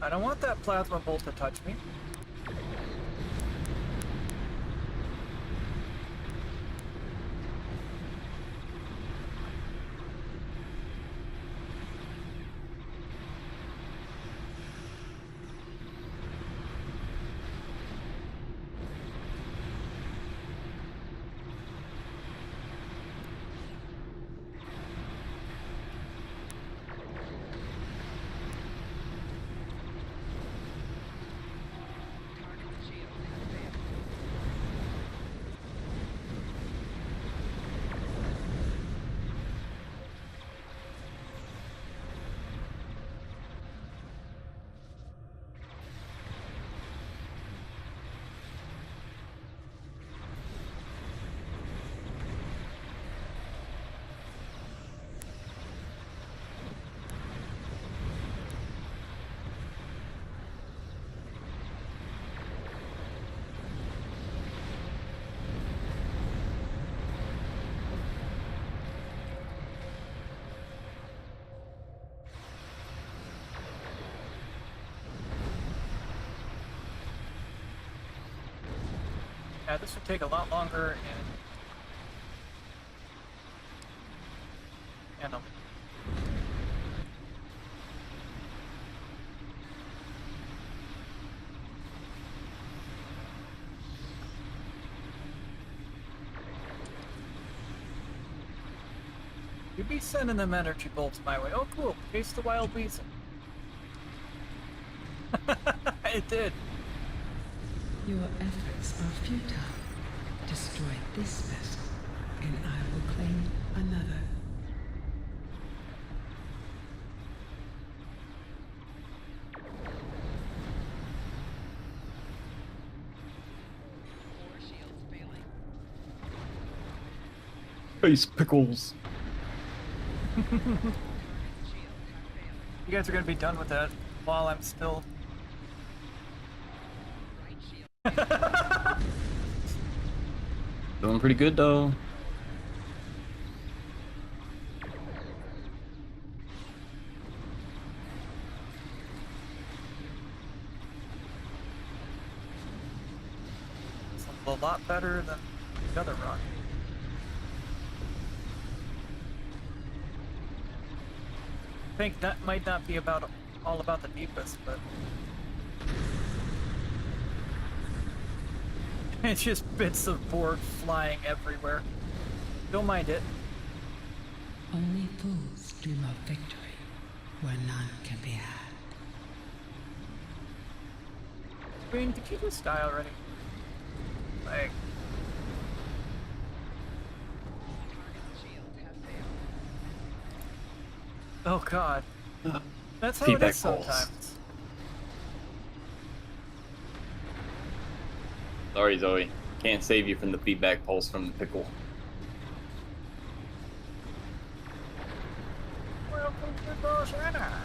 [SPEAKER 1] I don't want that plasma bolt to touch me. Yeah, this would take a lot longer and you'd be sending them energy bolts my way. Oh, cool. Chase the wild beast. It did.
[SPEAKER 5] Your efforts are futile. Destroy this vessel, and I will claim another.
[SPEAKER 18] Face pickles.
[SPEAKER 1] You guys are gonna be done with that while I'm still.
[SPEAKER 18] Doing pretty good though.
[SPEAKER 1] It's a lot better than the other rocket. I think that might not be all about the Deepus, but it's just bits of board flying everywhere. Don't mind it.
[SPEAKER 5] Only fools dream of victory where none can be had.
[SPEAKER 1] Green, did you just die already? Like. Oh god. That's how
[SPEAKER 18] Feedback
[SPEAKER 1] it is
[SPEAKER 18] pulse.
[SPEAKER 1] sometimes.
[SPEAKER 18] Sorry, Zoe. Can't save you from the feedback pulse from the pickle.
[SPEAKER 1] Welcome to Lucina.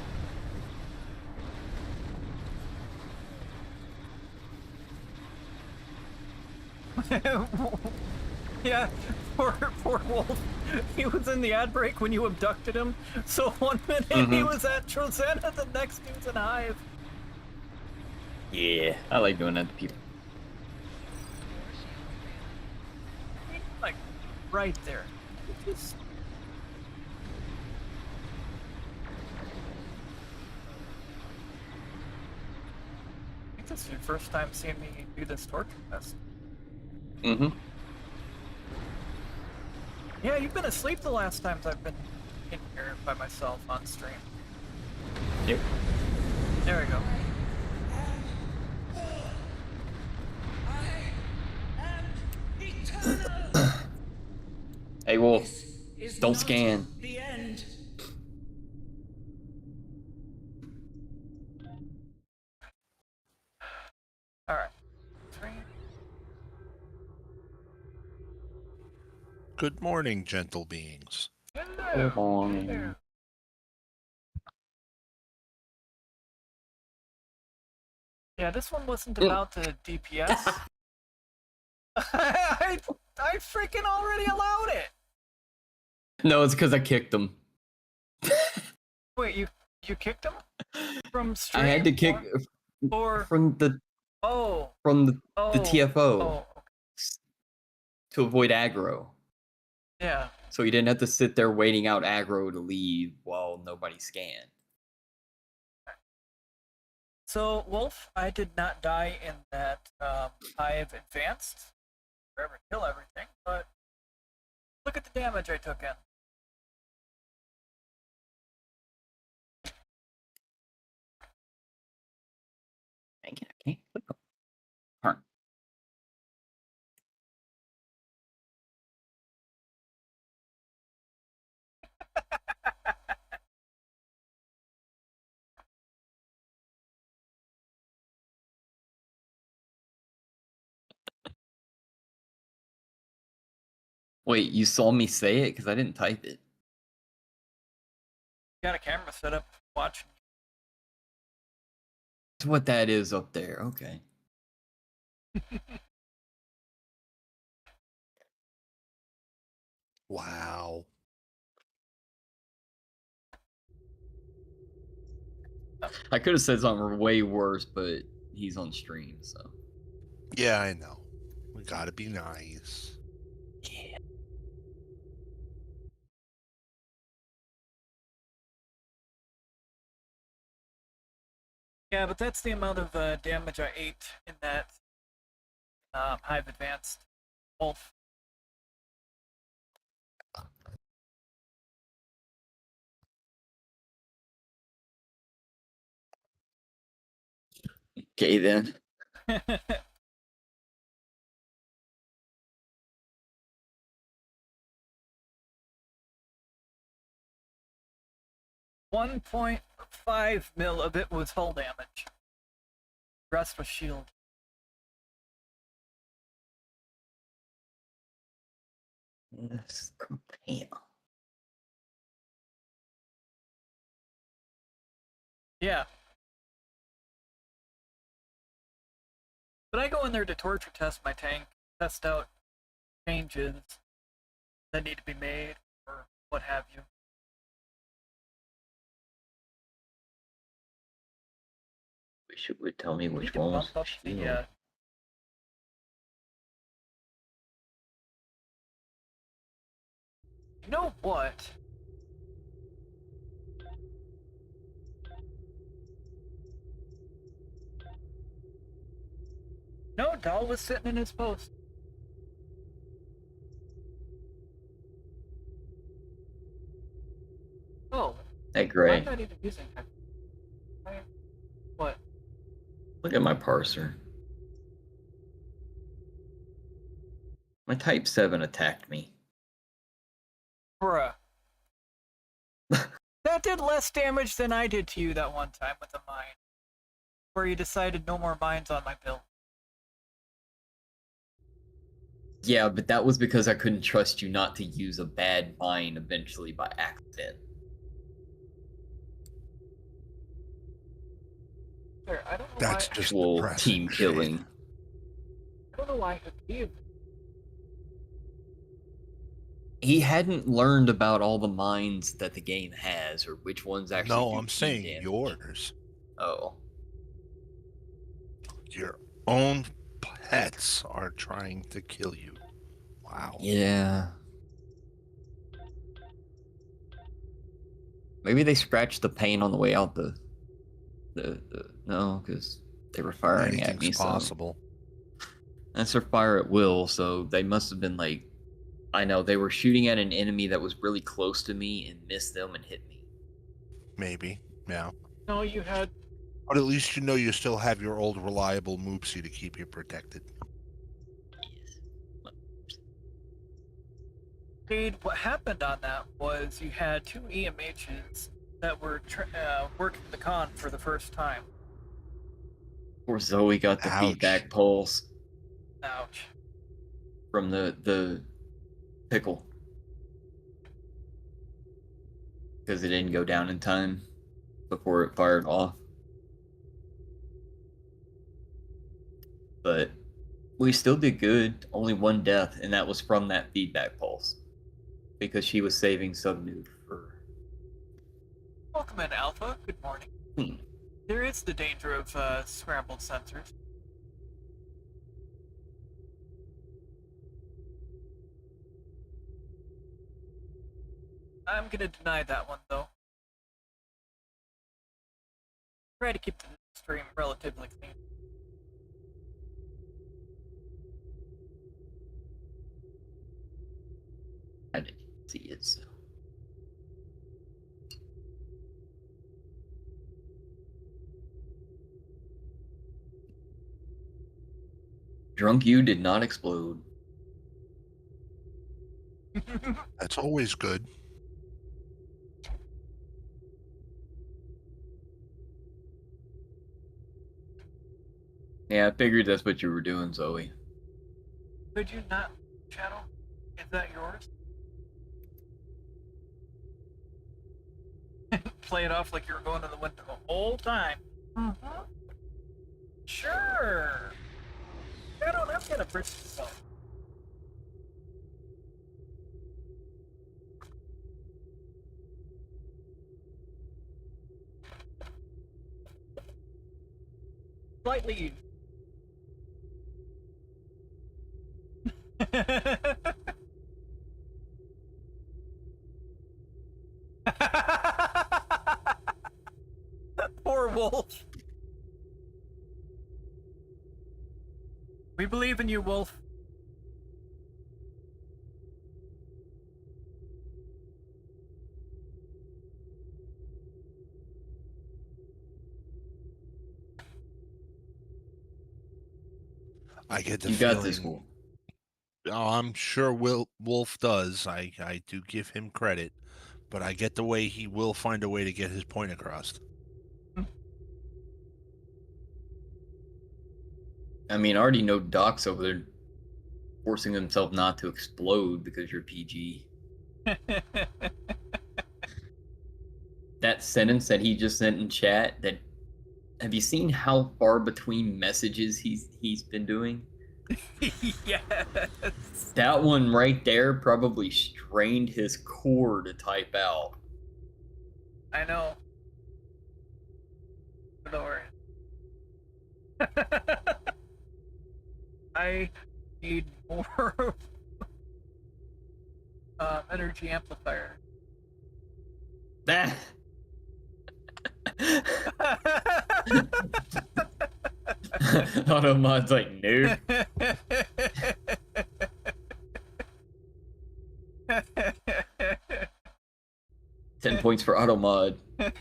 [SPEAKER 1] Yeah, poor Wolf. He was in the ad break when you abducted him. So 1 minute he was at Trozena, the next he was in Hive.
[SPEAKER 18] Yeah, I like doing that to people.
[SPEAKER 1] Like, right there. Just... I think this is your first time seeing me do this torture test.
[SPEAKER 18] Mm-hmm.
[SPEAKER 1] Yeah, you've been asleep the last times I've been in here by myself on stream.
[SPEAKER 18] Yep.
[SPEAKER 1] There we go.
[SPEAKER 18] Hey, Wolf. Don't scan.
[SPEAKER 12] The end.
[SPEAKER 1] Alright.
[SPEAKER 20] Good morning, gentle beings.
[SPEAKER 18] Good morning.
[SPEAKER 1] Yeah, this one wasn't about the DPS. I freaking already allowed it!
[SPEAKER 18] No, it's because I kicked him.
[SPEAKER 1] Wait, you kicked him? From stream?
[SPEAKER 18] I had to kick
[SPEAKER 1] or
[SPEAKER 18] from the TFO
[SPEAKER 1] Oh.
[SPEAKER 18] to avoid aggro.
[SPEAKER 1] Yeah.
[SPEAKER 18] So he didn't have to sit there waiting out aggro to leave while nobody scanned.
[SPEAKER 1] So, Wolf, I did not die in that Hive advanced. Forever kill everything, but look at the damage I took in.
[SPEAKER 18] Dang it, I can't click them. All right. Wait, you saw me say it? Because I didn't type it.
[SPEAKER 1] Got a camera set up watching.
[SPEAKER 18] That's what that is up there. Okay.
[SPEAKER 20] Wow.
[SPEAKER 18] I could have said something way worse, but he's on stream, so.
[SPEAKER 20] Yeah, I know. We gotta be nice.
[SPEAKER 1] Yeah, but that's the amount of damage I ate in that Hive Advanced Wolf.
[SPEAKER 18] Okay then.
[SPEAKER 1] 1.5 mil of it was hull damage. The rest was shield.
[SPEAKER 18] Let's compare.
[SPEAKER 1] Yeah. But I go in there to torture test my tank, test out changes that need to be made, or what have you.
[SPEAKER 18] Wish it would tell me which
[SPEAKER 1] Need to
[SPEAKER 18] one was
[SPEAKER 1] bump up
[SPEAKER 18] shield.
[SPEAKER 1] the, You know what? No, Dahl was sitting in his post. Oh.
[SPEAKER 18] Hey, Gray.
[SPEAKER 1] I'm not even using it. What?
[SPEAKER 18] Look at my parser. My Type 7 attacked me.
[SPEAKER 1] Bruh. That did less damage than I did to you that one time with the mine. Where you decided no more mines on my build.
[SPEAKER 18] Yeah, but that was because I couldn't trust you not to use a bad mine eventually by accident.
[SPEAKER 1] There, I don't know
[SPEAKER 20] That's
[SPEAKER 1] why.
[SPEAKER 20] just
[SPEAKER 18] Well,
[SPEAKER 20] depressing.
[SPEAKER 18] team killing.
[SPEAKER 1] I don't know why Hakeem.
[SPEAKER 18] He hadn't learned about all the mines that the game has, or which ones actually
[SPEAKER 20] No,
[SPEAKER 18] do
[SPEAKER 20] I'm
[SPEAKER 18] team
[SPEAKER 20] saying
[SPEAKER 18] damage.
[SPEAKER 20] yours.
[SPEAKER 18] Oh.
[SPEAKER 20] Your own pets are trying to kill you. Wow.
[SPEAKER 18] Yeah. Maybe they scratched the paint on the way out the no, because they were firing at me.
[SPEAKER 20] Anything's possible.
[SPEAKER 18] That's their fire at will, so they must have been like, I know, they were shooting at an enemy that was really close to me and missed them and hit me.
[SPEAKER 20] Maybe. Yeah.
[SPEAKER 1] No, you had.
[SPEAKER 20] But at least you know you still have your old reliable Moopsie to keep you protected.
[SPEAKER 1] Dude, what happened on that was you had two EMHs that were working the con for the first time.
[SPEAKER 18] Poor Zoe got the feedback pulse
[SPEAKER 1] Ouch.
[SPEAKER 18] from the pickle. Because it didn't go down in time before it fired off. But we still did good. Only one death, and that was from that feedback pulse. Because she was saving Subnude for...
[SPEAKER 1] Welcome in, Alpha. Good morning. There is the danger of scrambled sensors. I'm gonna deny that one, though. Try to keep the stream relatively clean.
[SPEAKER 18] I didn't see it, so... Drunk you did not explode.
[SPEAKER 20] That's always good.
[SPEAKER 18] Yeah, I figured that's what you were doing, Zoe.
[SPEAKER 1] Could you not channel? Is that yours? Play it off like you were going to the window the whole time. Mm-hmm. Sure. I don't have to get a bridge myself. Slightly used. Poor Wolf. We believe in you, Wolf.
[SPEAKER 20] I get the
[SPEAKER 18] You
[SPEAKER 20] feeling.
[SPEAKER 18] got this, Wolf.
[SPEAKER 20] Oh, I'm sure Wolf does. I do give him credit, but I get the way he will find a way to get his point across.
[SPEAKER 18] I mean, I already know Doc's over there forcing himself not to explode because you're PG. That sentence that he just sent in chat, that have you seen how far between messages he's been doing?
[SPEAKER 1] Yes.
[SPEAKER 18] That one right there probably strained his core to type out.
[SPEAKER 1] I know. Don't worry. I need more energy amplifier.
[SPEAKER 18] That. Automod's like, no. 10 points for Automod.
[SPEAKER 1] I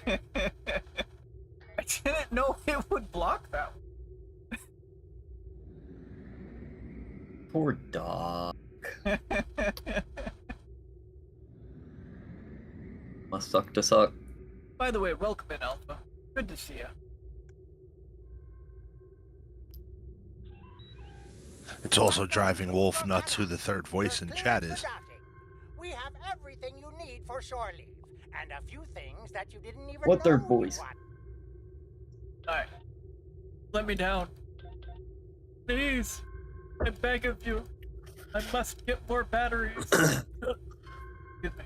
[SPEAKER 1] didn't know it would block that one.
[SPEAKER 18] Poor Doc. Must suck to suck.
[SPEAKER 1] By the way, welcome in, Alpha. Good to see you.
[SPEAKER 20] It's also driving Wolf nuts who the third voice in chat is.
[SPEAKER 14] We have everything you need for shore leave, and a few things that you didn't even
[SPEAKER 18] What
[SPEAKER 14] know
[SPEAKER 18] third
[SPEAKER 14] you
[SPEAKER 18] voice?
[SPEAKER 14] wanted.
[SPEAKER 1] Alright. Let me down. Please. I beg of you. I must get more batteries. Excuse me.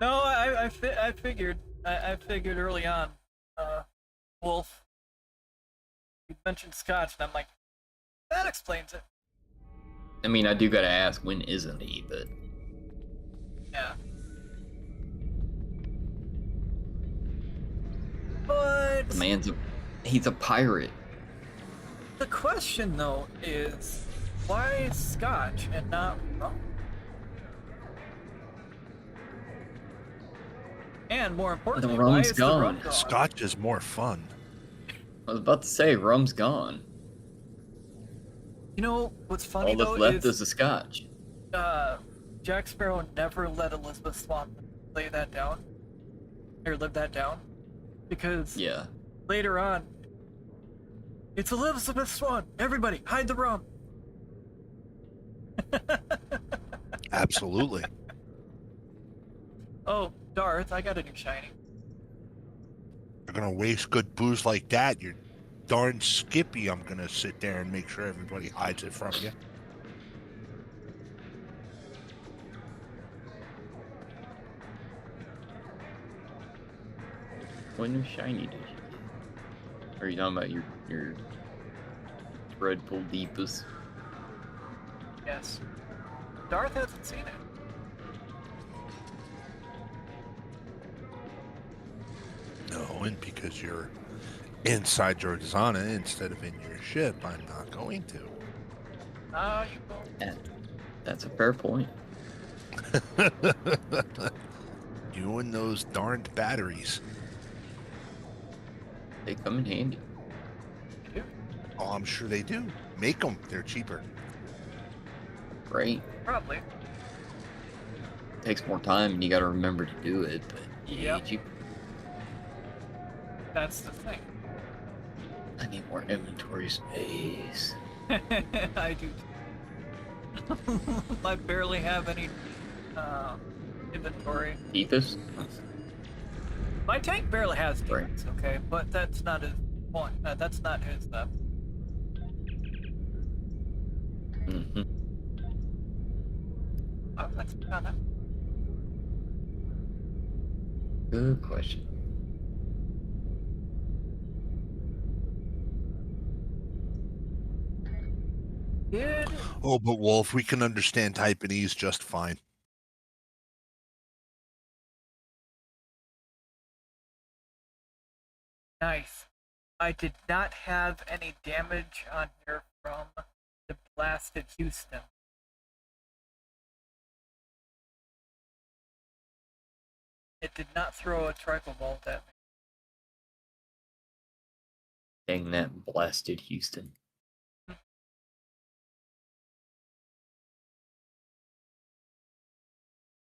[SPEAKER 1] No, I figured. I figured early on. Wolf. You mentioned Scotch, and I'm like, that explains it.
[SPEAKER 18] I mean, I do gotta ask, when isn't he? But
[SPEAKER 1] yeah. But
[SPEAKER 18] the man's he's a pirate.
[SPEAKER 1] The question though is, why Scotch and not rum? And more importantly, why is the rum gone?
[SPEAKER 20] Scotch is more fun.
[SPEAKER 18] I was about to say, rum's gone.
[SPEAKER 1] You know what's funny
[SPEAKER 18] All that's
[SPEAKER 1] though
[SPEAKER 18] left is the Scotch.
[SPEAKER 1] Jack Sparrow never let Elizabeth Swann lay that down, or live that down, because
[SPEAKER 18] yeah,
[SPEAKER 1] later on, it's Elizabeth Swann. Everybody, hide the rum.
[SPEAKER 20] Absolutely.
[SPEAKER 1] Oh, Darth, I got a new shiny.
[SPEAKER 20] You're gonna waste good booze like that. You're darn skippy. I'm gonna sit there and make sure everybody hides it from you.
[SPEAKER 18] What new shiny did you get? Or are you talking about your dreadful Deepus?
[SPEAKER 1] Yes. Darth hasn't seen it.
[SPEAKER 20] No, and because you're inside your Zana instead of in your ship, I'm not going to.
[SPEAKER 1] You go.
[SPEAKER 18] That's a fair point.
[SPEAKER 20] You and those darned batteries.
[SPEAKER 18] They come in handy.
[SPEAKER 20] Oh, I'm sure they do. Make them. They're cheaper.
[SPEAKER 18] Right.
[SPEAKER 1] Probably.
[SPEAKER 18] Takes more time and you gotta remember to do it, but yeah, cheaper.
[SPEAKER 1] That's the thing.
[SPEAKER 18] I need more inventory space.
[SPEAKER 1] I do. I barely have any inventory.
[SPEAKER 18] Deepus?
[SPEAKER 1] My tank barely has demons, okay, but that's not his point. That's not his
[SPEAKER 18] Mm-hmm.
[SPEAKER 1] Oh, that's kind of.
[SPEAKER 18] Good question.
[SPEAKER 20] Oh, but Wolf, we can understand Taiwanese just fine.
[SPEAKER 1] Nice. I did not have any damage on here from the blasted Houston. It did not throw a tribal bolt at me.
[SPEAKER 18] Dang that blasted Houston.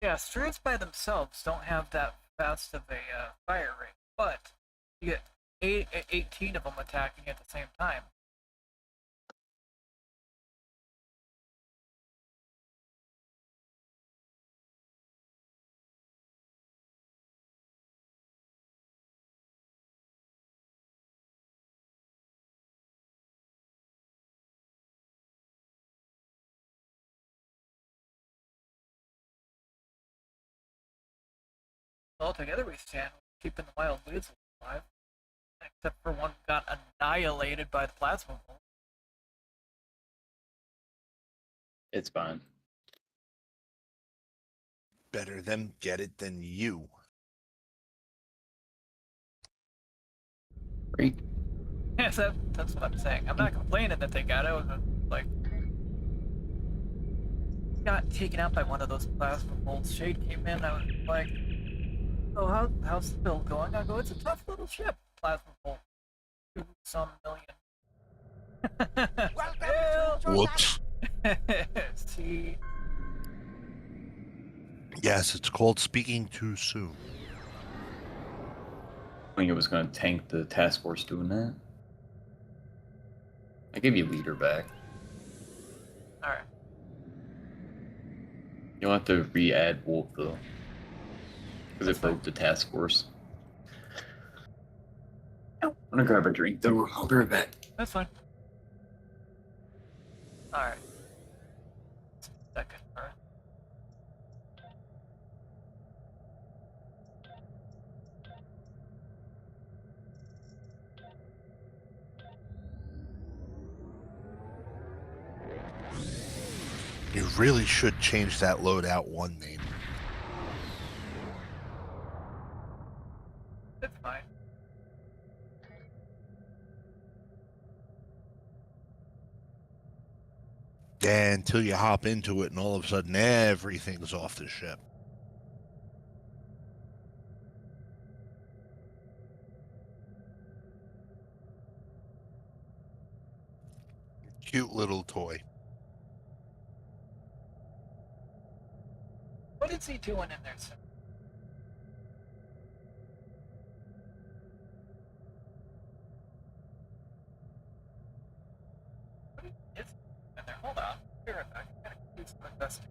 [SPEAKER 1] Yeah, streets by themselves don't have that fast of a fire rate, but you get 18 of them attacking at the same time. Altogether, we stand keeping the wild weasels alive, except for one who got annihilated by the plasma bolt.
[SPEAKER 18] It's fine.
[SPEAKER 20] Better them get it than you.
[SPEAKER 18] Great.
[SPEAKER 1] Yes, that's what I'm saying. I'm not complaining that they got it. It was like got taken out by one of those plasma bolts. Shade came in. I was like, "Oh, how's the build going?" I go, "It's a tough little ship." Plasma bolt, 2 some million.
[SPEAKER 20] Whoops.
[SPEAKER 1] See.
[SPEAKER 20] Yes, it's called speaking too soon.
[SPEAKER 18] I think it was going to tank the task force doing that. I gave you leader back.
[SPEAKER 1] Alright.
[SPEAKER 18] You'll have to re-add Wolf, though. Because it broke the task force. I'm gonna grab a drink, though. I'll be right back.
[SPEAKER 1] That's fine. Alright. Second, alright.
[SPEAKER 20] You really should change that loadout 1 name.
[SPEAKER 1] That's fine.
[SPEAKER 20] Yeah, until you hop into it and all of a sudden everything's off the ship. Cute little toy.
[SPEAKER 1] What is he doing in there, sir? What is he in there? Hold on. Be right back. I gotta do some investing.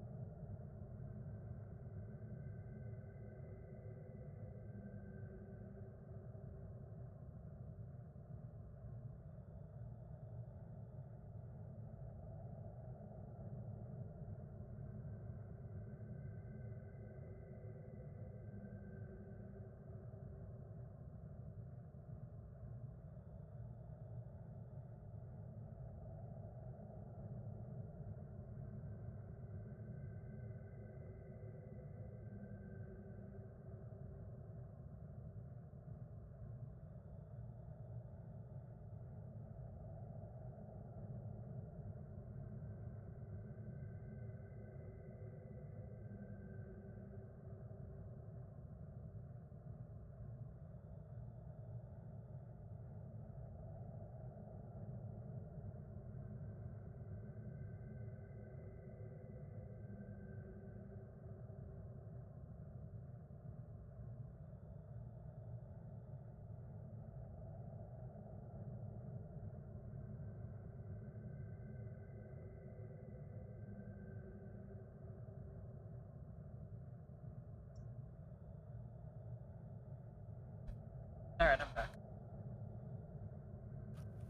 [SPEAKER 1] Alright, I'm back.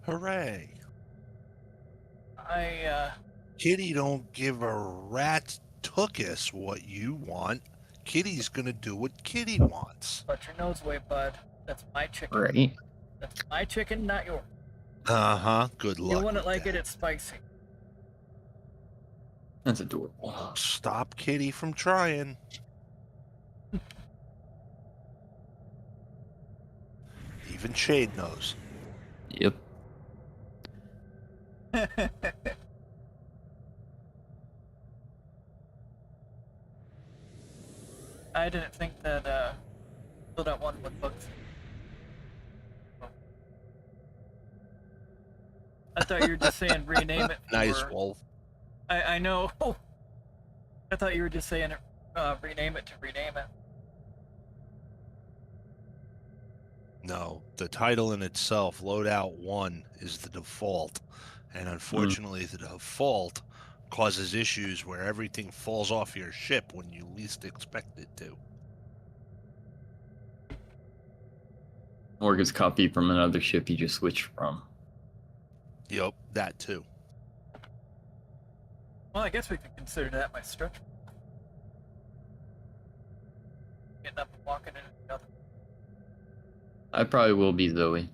[SPEAKER 20] Hooray.
[SPEAKER 1] I,
[SPEAKER 20] Kitty don't give a rat's tuchus what you want. Kitty's gonna do what Kitty wants.
[SPEAKER 1] let your nose away, bud. That's my chicken.
[SPEAKER 18] Right.
[SPEAKER 1] That's my chicken, not yours.
[SPEAKER 20] Uh-huh. Good luck.
[SPEAKER 1] You wouldn't
[SPEAKER 20] with
[SPEAKER 1] like
[SPEAKER 20] that.
[SPEAKER 1] it, it's spicy.
[SPEAKER 18] That's adorable.
[SPEAKER 20] Stop Kitty from trying. Even Shade knows.
[SPEAKER 18] Yep.
[SPEAKER 1] I didn't think that that one would look. I thought you were just saying rename it.
[SPEAKER 20] Nice, Wolf.
[SPEAKER 1] I know. I thought you were just saying rename it to rename it.
[SPEAKER 20] No, the title in itself, Loadout 1, is the default. And unfortunately, the default causes issues where everything falls off your ship when you least expect it to.
[SPEAKER 18] Or gets copied from another ship you just switched from.
[SPEAKER 20] Yep, that too.
[SPEAKER 1] Well, I guess we could consider that my stretch. Getting up and walking into the other.
[SPEAKER 18] I probably will be Zoe.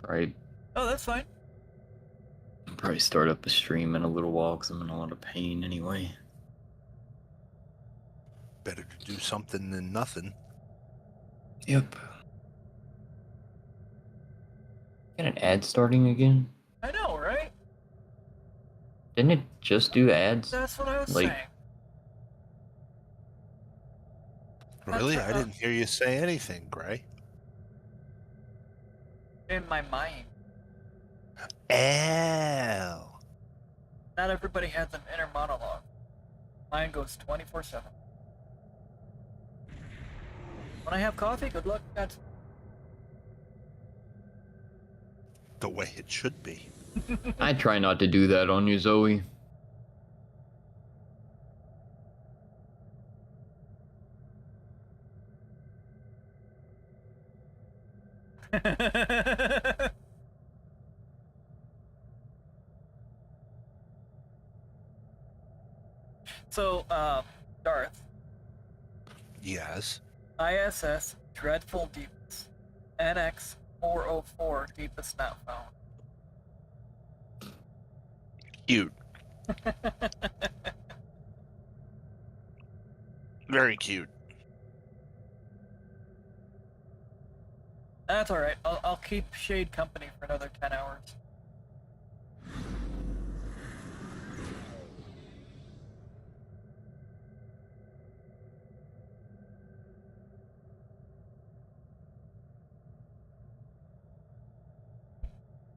[SPEAKER 18] Right.
[SPEAKER 1] Oh, that's fine.
[SPEAKER 18] I'll probably start up a stream in a little while because I'm in a lot of pain anyway.
[SPEAKER 20] Better to do something than nothing.
[SPEAKER 18] Yep. Got an ad starting again?
[SPEAKER 1] I know, right?
[SPEAKER 18] Didn't it just do ads?
[SPEAKER 1] That's what I was
[SPEAKER 18] like,
[SPEAKER 1] saying.
[SPEAKER 20] Really? I didn't hear you say anything, Gray.
[SPEAKER 1] In my mind.
[SPEAKER 20] Oh.
[SPEAKER 1] Not everybody has an inner monologue. Mine goes 24/7. When I have coffee, good luck. That's
[SPEAKER 20] The way it should be.
[SPEAKER 18] I try not to do that on you, Zoe.
[SPEAKER 1] So, Darth.
[SPEAKER 20] Yes.
[SPEAKER 1] ISS Dreadful Deepus. NX 404 Deepus not found.
[SPEAKER 20] Cute. Very cute.
[SPEAKER 1] That's alright. I'll keep Shade company for another 10 hours.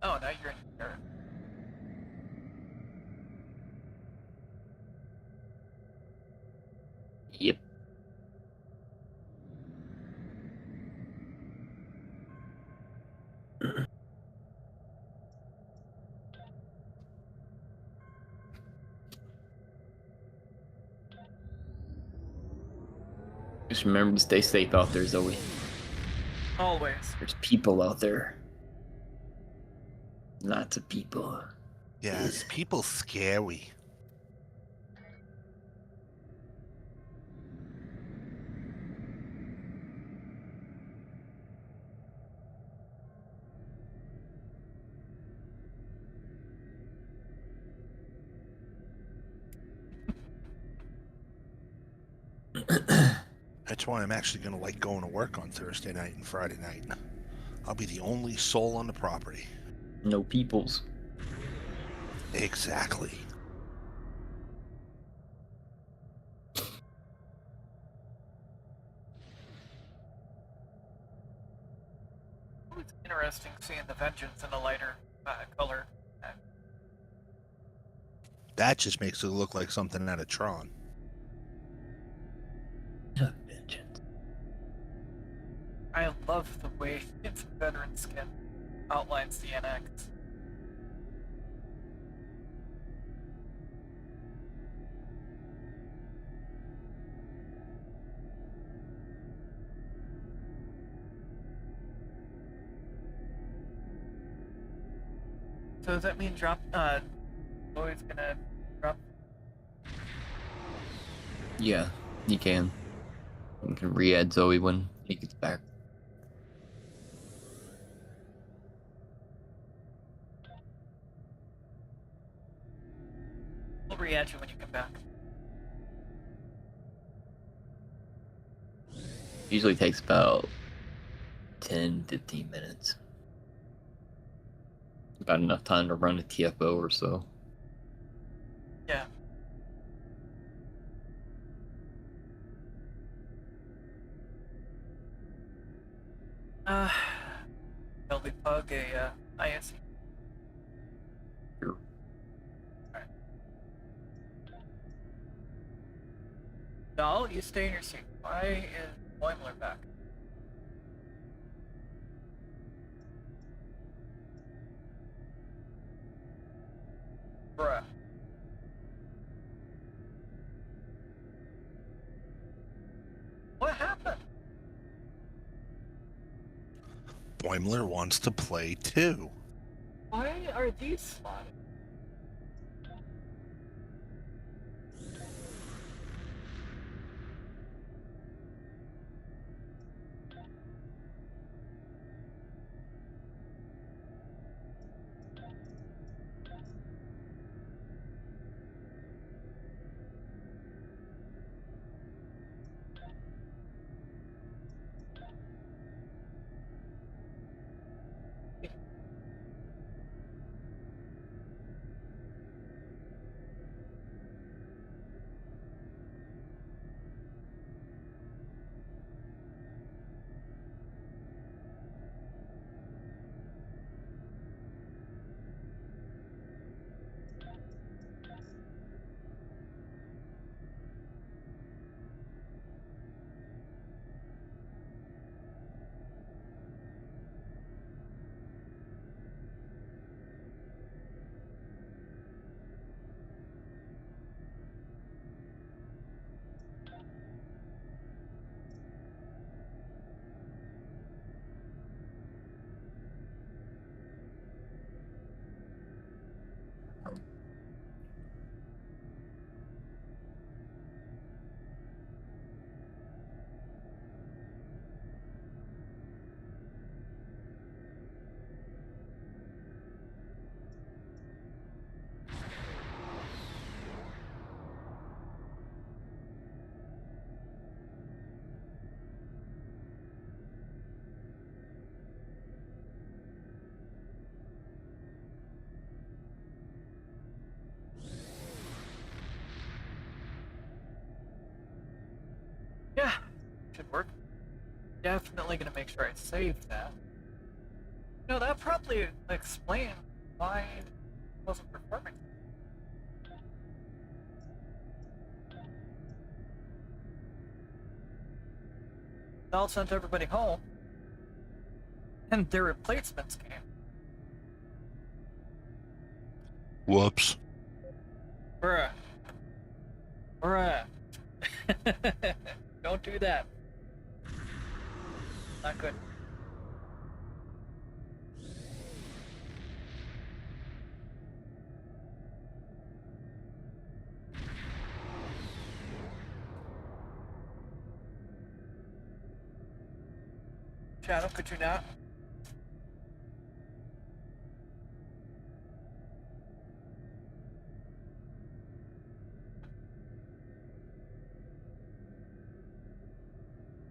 [SPEAKER 1] Oh, now you're in here.
[SPEAKER 18] Yep. Just remember to stay safe out there, Zoe.
[SPEAKER 1] Always.
[SPEAKER 18] There's people out there. Lots of people.
[SPEAKER 20] Yes, people scary. That's why I'm actually going to like going to work on Thursday night and Friday night. I'll be the only soul on the property.
[SPEAKER 18] No peoples.
[SPEAKER 20] Exactly.
[SPEAKER 1] It's interesting seeing the Vengeance in a lighter color.
[SPEAKER 20] That just makes it look like something out of Tron.
[SPEAKER 1] I love the way its veteran skin outlines the NX. So does that mean Lloyd's gonna drop?
[SPEAKER 18] Yeah, you can. You can re-add Zoe when he gets back.
[SPEAKER 1] We'll re-add you when you come back.
[SPEAKER 18] Usually takes about 10-15 minutes. About enough time to run a TFO or so.
[SPEAKER 1] Yeah. Shelby Pug, a ISS.
[SPEAKER 18] Sure.
[SPEAKER 1] Alright. Doll, you stay in your seat. Why is Boimler back? Bruh. What happened?
[SPEAKER 20] Boimler wants to play too.
[SPEAKER 1] Why are these slotted? Yeah, should work. Definitely gonna make sure I save that. No, that probably explains why it wasn't performing. I'll send everybody home, and their replacements came.
[SPEAKER 20] Whoops.
[SPEAKER 1] Bruh. Bruh. Don't do that. Not good. Shadow, could you not?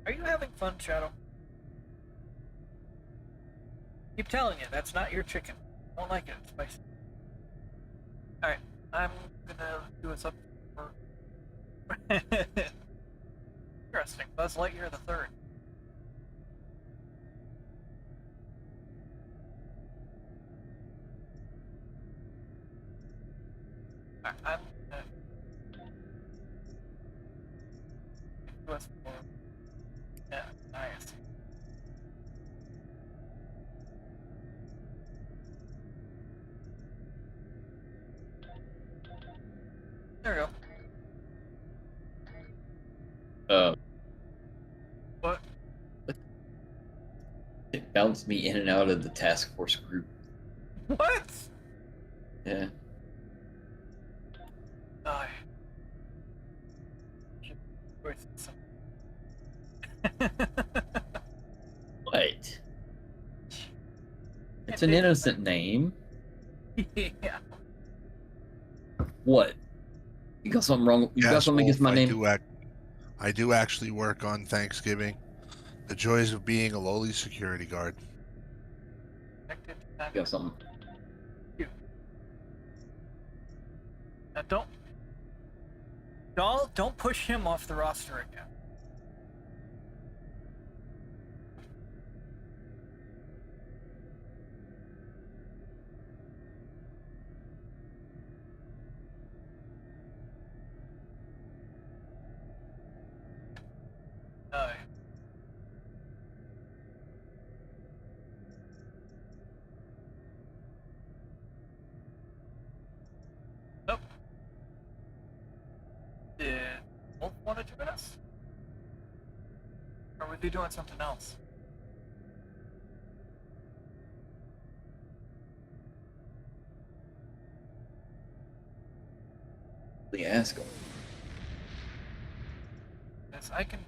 [SPEAKER 1] Are you having fun, Shadow? Keep telling you, that's not your chicken. I don't like it, it's spicy. Alright, I'm gonna do us up for... Interesting, Buzz Lightyear the third. Alright, I'm gonna... do us for... Yeah, nice. There we go. What?
[SPEAKER 18] It bounced me in and out of the task force group.
[SPEAKER 1] What?
[SPEAKER 18] Yeah.
[SPEAKER 1] Oh.
[SPEAKER 18] What? It's an innocent name.
[SPEAKER 1] Yeah.
[SPEAKER 18] What? You got something wrong? You got
[SPEAKER 20] Yes,
[SPEAKER 18] something against
[SPEAKER 20] Wolf,
[SPEAKER 18] my name?
[SPEAKER 20] I do actually work on Thanksgiving. The joys of being a lowly security guard.
[SPEAKER 1] Connected.
[SPEAKER 18] You got something.
[SPEAKER 1] Now don't push him off the roster again. Nope. Did Wolf want to join us? Or was he doing something else?
[SPEAKER 18] The ask him.
[SPEAKER 1] Yes, I can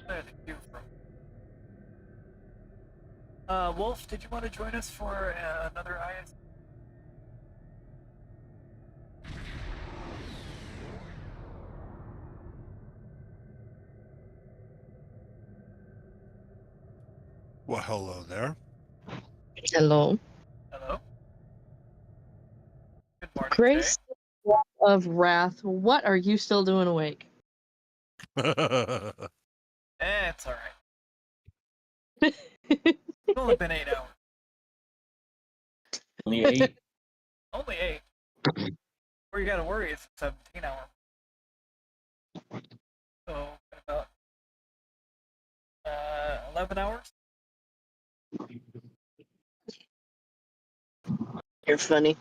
[SPEAKER 1] clear the queue from. Wolf, did you want to join us for another IS?
[SPEAKER 20] Well, hello there.
[SPEAKER 21] Hello.
[SPEAKER 1] Hello. Good morning.
[SPEAKER 21] Grace of Wrath, what are you still doing awake?
[SPEAKER 1] It's alright. It's only been 8 hours.
[SPEAKER 18] Only 8?
[SPEAKER 1] Only 8. Where you gotta worry is 17 hours. So, about 11 hours?
[SPEAKER 21] You're funny.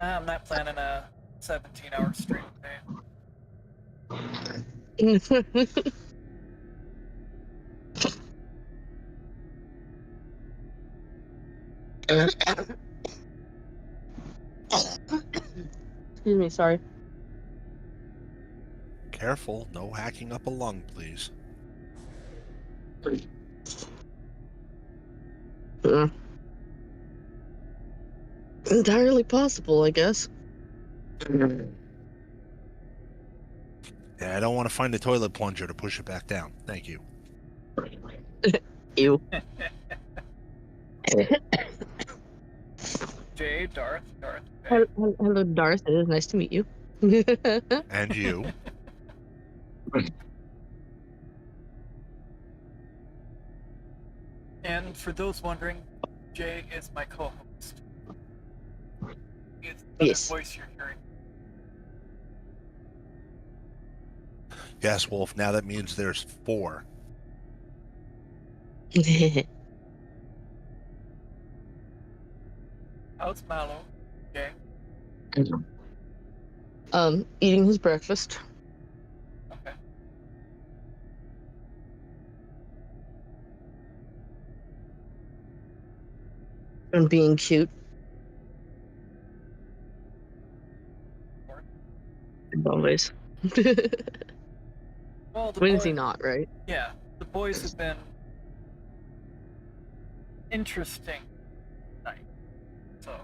[SPEAKER 1] I'm not planning a 17-hour stream today.
[SPEAKER 21] Excuse me, sorry.
[SPEAKER 20] Careful, no hacking up a lung, please.
[SPEAKER 21] Entirely possible, I guess.
[SPEAKER 20] Yeah, I don't want to find a toilet plunger to push it back down. Thank you.
[SPEAKER 21] Ew.
[SPEAKER 1] Jay, Darth.
[SPEAKER 21] Hello, Darth. It is nice to meet you.
[SPEAKER 20] And you.
[SPEAKER 1] And for those wondering, Jay is my co-host. He is the voice you're hearing.
[SPEAKER 20] Yes, Wolf, now that means there's 4.
[SPEAKER 1] How's Mallow? Jay?
[SPEAKER 21] Eating his breakfast.
[SPEAKER 1] Okay.
[SPEAKER 21] And being cute. Always.
[SPEAKER 1] Well,
[SPEAKER 21] when is he not, right?
[SPEAKER 1] Yeah, the boys have been interesting tonight. So.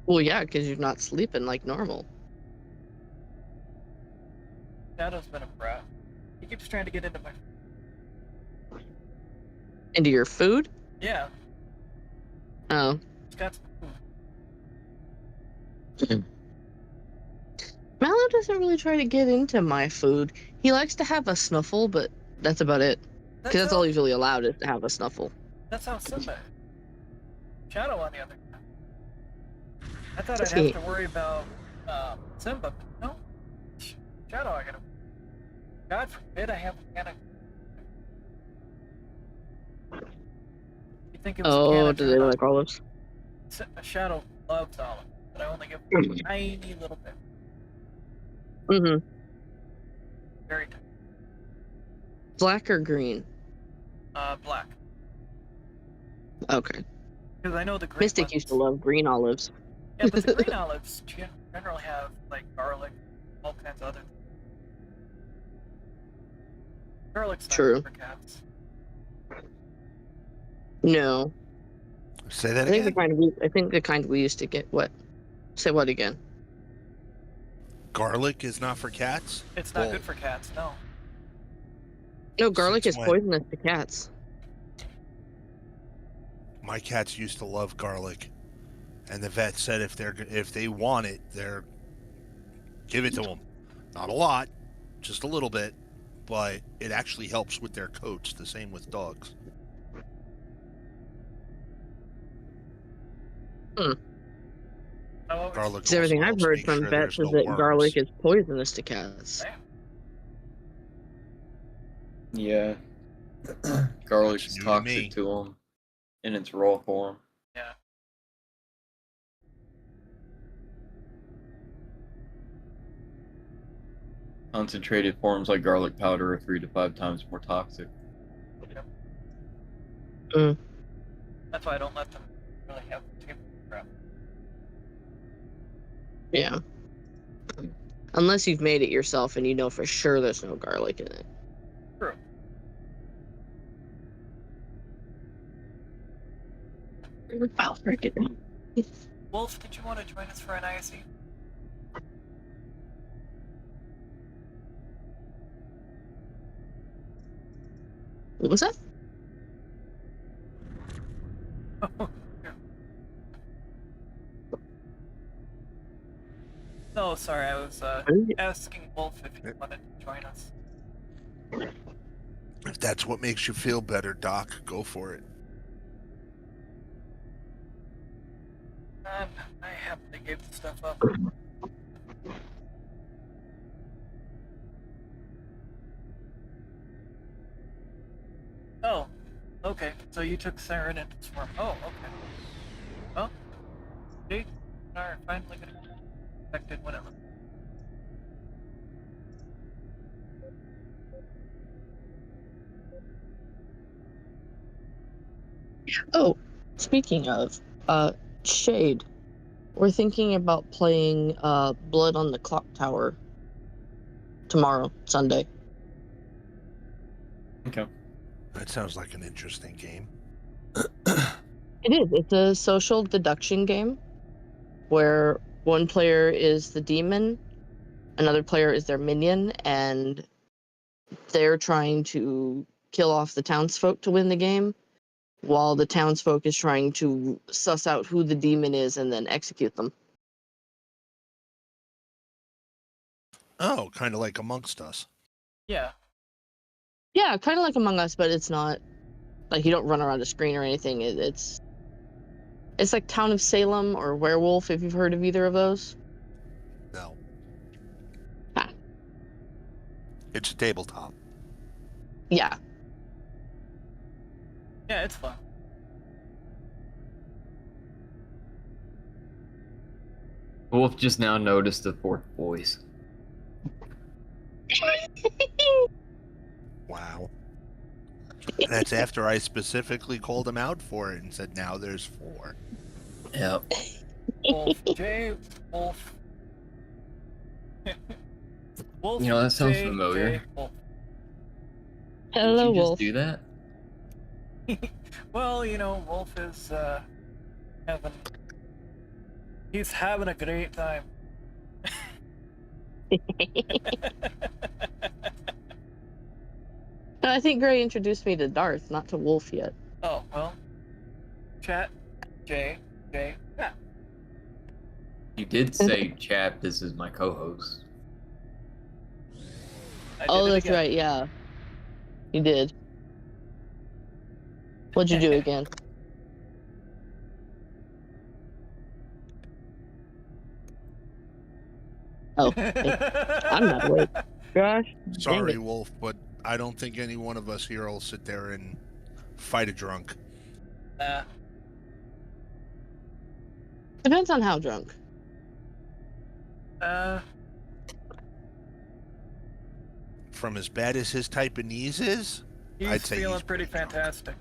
[SPEAKER 21] Well, yeah, because you're not sleeping like normal.
[SPEAKER 1] Shadow's been a brat. He keeps trying to get into my.
[SPEAKER 21] Into your food?
[SPEAKER 1] Yeah.
[SPEAKER 21] Oh.
[SPEAKER 1] He's got some food.
[SPEAKER 21] Mallow doesn't really try to get into my food. He likes to have a snuffle, but that's about it. Because that's all he's really allowed is to have a snuffle.
[SPEAKER 1] That sounds Simba. Shadow, on the other hand. I thought I'd have to worry about Simba, but no. Shadow, I gotta. God forbid I have a can of. You think it was a can of
[SPEAKER 21] do they like olives?
[SPEAKER 1] Shadow loves olives, but I only give him a tiny little bit.
[SPEAKER 21] Mm-hmm.
[SPEAKER 1] Very tiny.
[SPEAKER 21] Black or green?
[SPEAKER 1] Black.
[SPEAKER 21] Okay.
[SPEAKER 1] Because I know the green
[SPEAKER 21] Mystic
[SPEAKER 1] ones,
[SPEAKER 21] used to love green olives.
[SPEAKER 1] Yeah, but the green olives generally have like garlic, all kinds of other things. Garlic's not
[SPEAKER 21] True.
[SPEAKER 1] good for cats.
[SPEAKER 21] No.
[SPEAKER 20] Say that
[SPEAKER 21] I think
[SPEAKER 20] again.
[SPEAKER 21] the kind we used to get. What? Say what again?
[SPEAKER 20] Garlic is not for cats?
[SPEAKER 1] It's not good for cats, no.
[SPEAKER 21] No, garlic
[SPEAKER 20] Since
[SPEAKER 21] is
[SPEAKER 20] when?
[SPEAKER 21] poisonous to cats.
[SPEAKER 20] My cats used to love garlic, and the vet said if they want it, give it to them. Not a lot, just a little bit, but it actually helps with their coats. The same with dogs. Garlic.
[SPEAKER 21] Because everything
[SPEAKER 20] also
[SPEAKER 21] I've
[SPEAKER 20] helps
[SPEAKER 21] heard
[SPEAKER 20] make
[SPEAKER 21] from
[SPEAKER 20] sure
[SPEAKER 21] vets
[SPEAKER 20] there's
[SPEAKER 21] is
[SPEAKER 20] no
[SPEAKER 21] that
[SPEAKER 20] worms.
[SPEAKER 21] garlic is poisonous to cats.
[SPEAKER 18] Yeah. Garlic's
[SPEAKER 20] That's new to me.
[SPEAKER 18] toxic to them in its raw form.
[SPEAKER 1] Yeah.
[SPEAKER 18] Concentrated forms like garlic powder are 3 to 5 times more toxic.
[SPEAKER 1] That's why I don't let them really have table crap.
[SPEAKER 21] Yeah. Unless you've made it yourself and you know for sure there's no garlic in it.
[SPEAKER 1] True.
[SPEAKER 21] Oh, frick it.
[SPEAKER 1] Wolf, did you want to join us for an ISE?
[SPEAKER 21] What was that?
[SPEAKER 1] No, sorry, I was asking Wolf if he wanted to join us.
[SPEAKER 20] If that's what makes you feel better, Doc, go for it.
[SPEAKER 1] I happily gave the stuff up. Oh, okay. So you took Siren into Swarm. Oh, okay. Well, Jade and I are finally gonna get affected whenever.
[SPEAKER 21] Oh, speaking of, Shade. We're thinking about playing Blood on the Clock Tower tomorrow, Sunday.
[SPEAKER 18] Okay.
[SPEAKER 20] That sounds like an interesting game.
[SPEAKER 21] It is. It's a social deduction game where one player is the demon, another player is their minion, and they're trying to kill off the townsfolk to win the game, while the townsfolk is trying to suss out who the demon is and then execute them.
[SPEAKER 20] Oh, kind of like Amongst Us.
[SPEAKER 1] Yeah.
[SPEAKER 21] Yeah, kind of like Among Us, but it's not like you don't run around a screen or anything. It's like Town of Salem or Werewolf, if you've heard of either of those.
[SPEAKER 20] No.
[SPEAKER 21] Ah.
[SPEAKER 20] It's a tabletop.
[SPEAKER 21] Yeah.
[SPEAKER 1] Yeah, it's fun.
[SPEAKER 18] Wolf just now noticed the fourth voice.
[SPEAKER 20] Wow. And that's after I specifically called him out for it and said, now there's 4.
[SPEAKER 18] Yep.
[SPEAKER 1] Wolf, J, Wolf. Wolf,
[SPEAKER 18] You know, that sounds
[SPEAKER 1] J,
[SPEAKER 18] familiar.
[SPEAKER 1] J, Wolf.
[SPEAKER 21] Hello,
[SPEAKER 18] Did you
[SPEAKER 21] Wolf.
[SPEAKER 18] just do that?
[SPEAKER 1] Well, you know, Wolf is he's having a great time.
[SPEAKER 21] I think Gray introduced me to Darth, not to Wolf yet.
[SPEAKER 1] Oh, well. Chat, J, yeah.
[SPEAKER 18] You did say, chat, this is my co-host.
[SPEAKER 21] Oh, that's right, yeah. You did. What'd you do again? Oh, I'm not awake. Gosh.
[SPEAKER 20] Sorry, Wolf, but I don't think any one of us here will sit there and fight a drunk.
[SPEAKER 1] Nah.
[SPEAKER 21] Depends on how drunk.
[SPEAKER 20] From as bad as his type of knees is,
[SPEAKER 1] He's
[SPEAKER 20] I'd say
[SPEAKER 1] feeling
[SPEAKER 20] he's
[SPEAKER 1] pretty fantastic.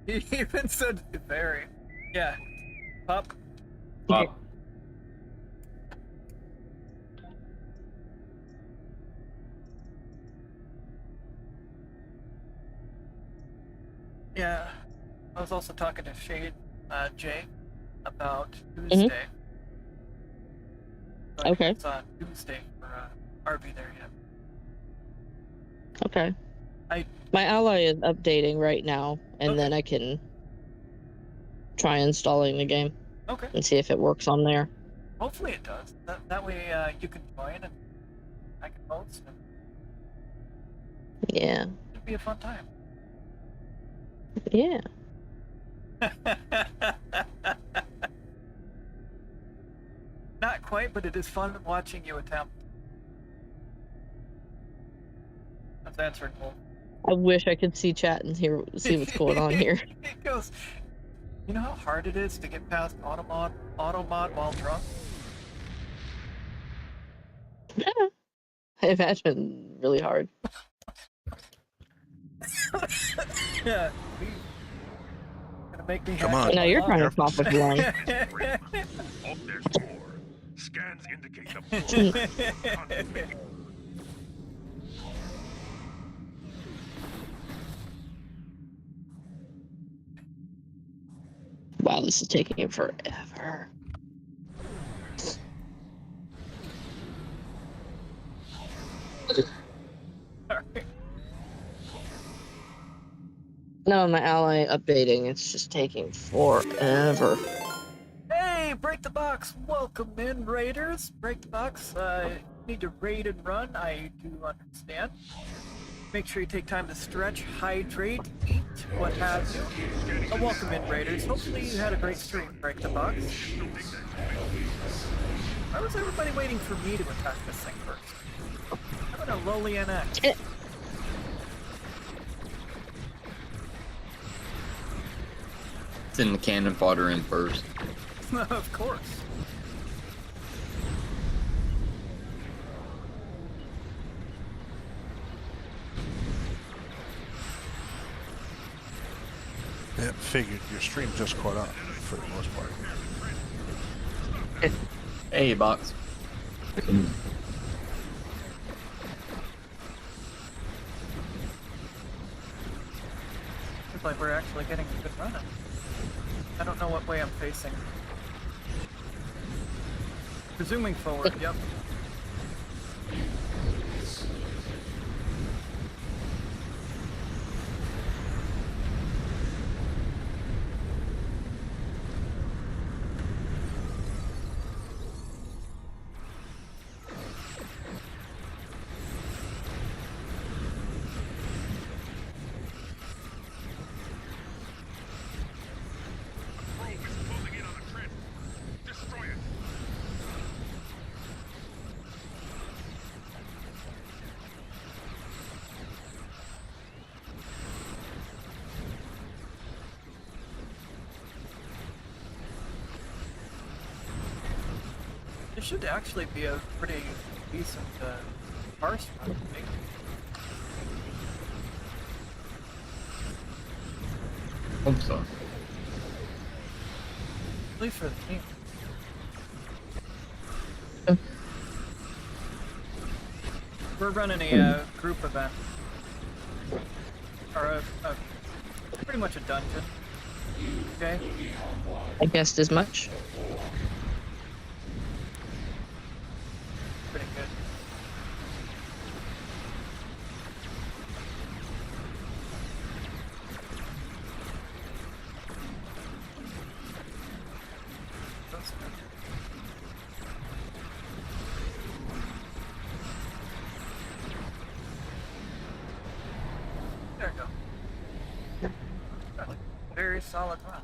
[SPEAKER 1] He even said Berri. Yeah. Pop.
[SPEAKER 18] Pop.
[SPEAKER 1] Yeah, I was also talking to Jay, about Tuesday.
[SPEAKER 21] Okay.
[SPEAKER 1] It's on Tuesday for RV there yet.
[SPEAKER 21] Okay. My ally is updating right now, and then I can try installing the game.
[SPEAKER 1] Okay.
[SPEAKER 21] And see if it works on there.
[SPEAKER 1] Hopefully it does. That way you can join and I can host. And
[SPEAKER 21] yeah.
[SPEAKER 1] It'd be a fun time.
[SPEAKER 21] Yeah.
[SPEAKER 1] Not quite, but it is fun watching you attempt. That's answering Wolf.
[SPEAKER 21] I wish I could see chat and see what's going on here.
[SPEAKER 1] It goes, you know how hard it is to get past auto mod while drunk?
[SPEAKER 21] Yeah. I imagine really hard.
[SPEAKER 1] Yeah. Gonna make me
[SPEAKER 20] Come on.
[SPEAKER 21] Now you're trying to pop with lung.
[SPEAKER 3] Oh, there's more. Scans indicate the
[SPEAKER 21] Wow, this is taking forever. No, my ally updating. It's just taking forever.
[SPEAKER 1] Hey, Break the Box! Welcome in, Raiders! Break the Box, need to raid and run, I do understand. Make sure you take time to stretch, hydrate, eat, what have you. Welcome in, Raiders. Hopefully you had a great stream, Break the Box. Why was everybody waiting for me to attack this thing first? I'm in a lowly NX.
[SPEAKER 18] Send the cannon fodder in first.
[SPEAKER 1] Of course.
[SPEAKER 20] Yeah, figured your stream just caught up for the most part.
[SPEAKER 18] Hey, Box.
[SPEAKER 1] Looks like we're actually getting a good run. I don't know what way I'm facing. Presuming forward, yep. This should actually be a pretty decent parse run, I think.
[SPEAKER 18] Hope so.
[SPEAKER 1] At least for the team. We're running a group event. Or pretty much a dungeon. Okay?
[SPEAKER 21] I guessed as much.
[SPEAKER 1] Pretty good. That's good. There we go. Very solid run.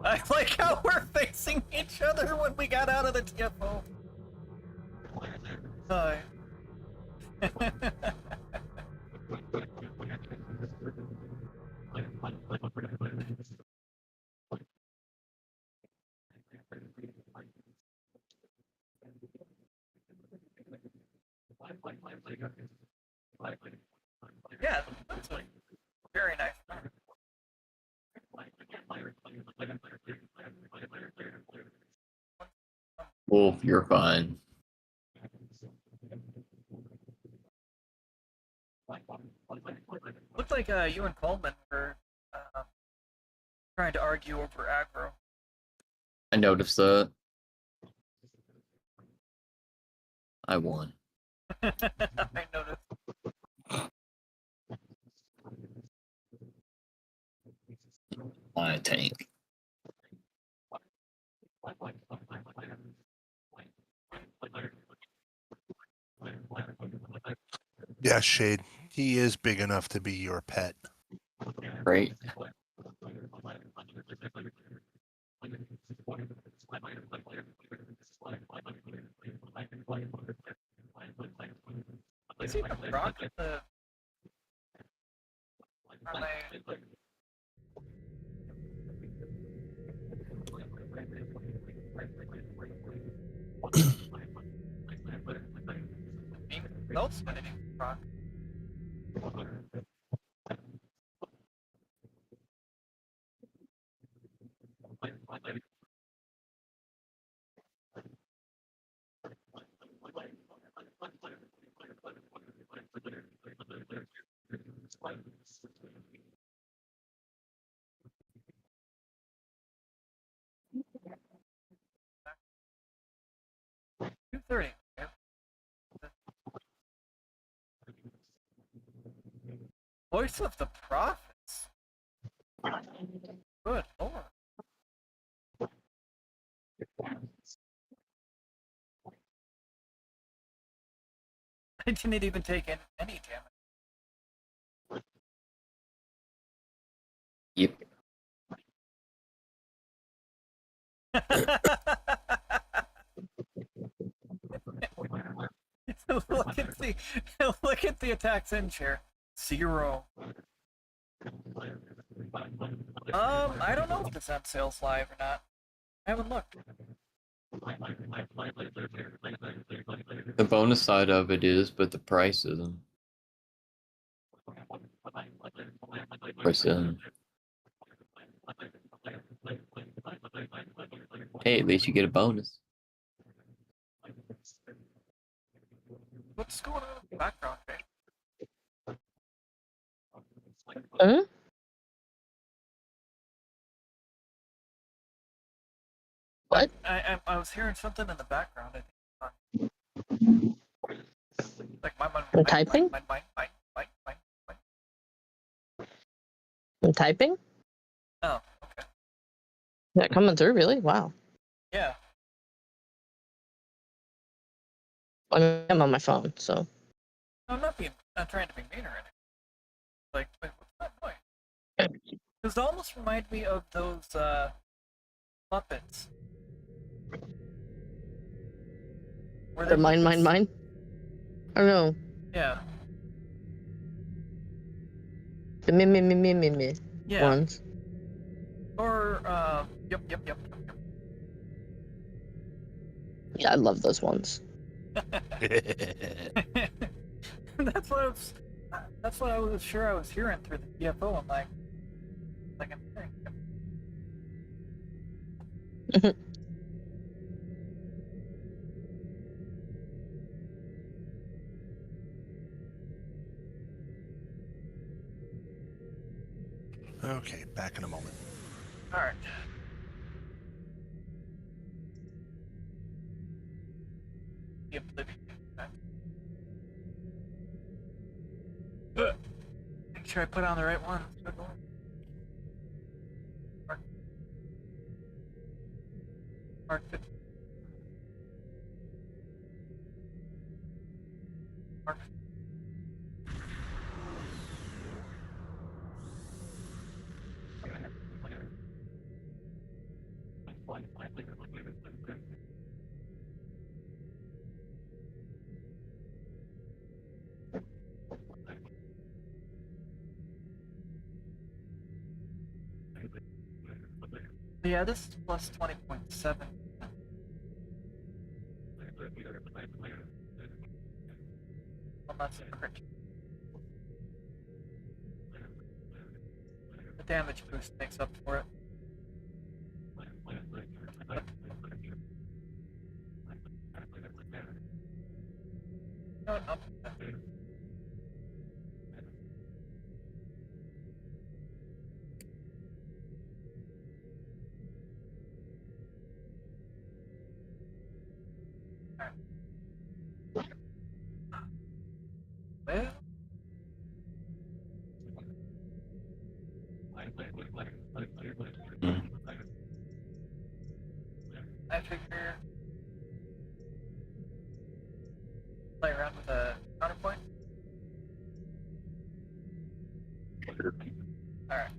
[SPEAKER 1] I like how we're facing each other when we got out of the TFO. Hi. Yeah, that's a very nice.
[SPEAKER 18] Wolf, you're fine.
[SPEAKER 1] Looked like you and Coleman were trying to argue over aggro.
[SPEAKER 18] I noticed that. I won.
[SPEAKER 1] I noticed.
[SPEAKER 18] My tank.
[SPEAKER 20] Yeah, Shade. He is big enough to be your pet.
[SPEAKER 18] Right.
[SPEAKER 1] Is he the rock? Are they... No spinning rock. $230. Voice of the Prophets. Good lord. I didn't even take any damage.
[SPEAKER 18] Yep.
[SPEAKER 1] look at the attacks in chair. 0. I don't know if this on sales live or not. I haven't looked.
[SPEAKER 18] The bonus side of it is, but the price isn't. Price isn't. Hey, at least you get a bonus.
[SPEAKER 1] What's going on in the background, babe?
[SPEAKER 21] Huh? What?
[SPEAKER 1] I was hearing something in the background. I think. Like
[SPEAKER 21] I'm typing? I'm typing?
[SPEAKER 1] Oh, okay.
[SPEAKER 21] Is that coming through, really? Wow.
[SPEAKER 1] Yeah.
[SPEAKER 21] I'm on my phone, so.
[SPEAKER 1] I'm not trying to be mean or anything. Like what's that noise? Because it almost reminds me of those Muppets.
[SPEAKER 21] The mine. I don't know.
[SPEAKER 1] Yeah.
[SPEAKER 21] The me
[SPEAKER 1] Yeah.
[SPEAKER 21] ones.
[SPEAKER 1] Or yep.
[SPEAKER 21] Yeah, I love those ones.
[SPEAKER 1] That's what I was sure I was hearing through the PFO. I'm like I'm hearing it.
[SPEAKER 20] Okay, back in a moment.
[SPEAKER 1] All right. Make sure I put on the right one. Mark 50. Mark. Yeah, this is plus 20.7. Unless it crit. The damage boost makes up for it. No, no. Well, I figure play around with a counterpoint. Alright.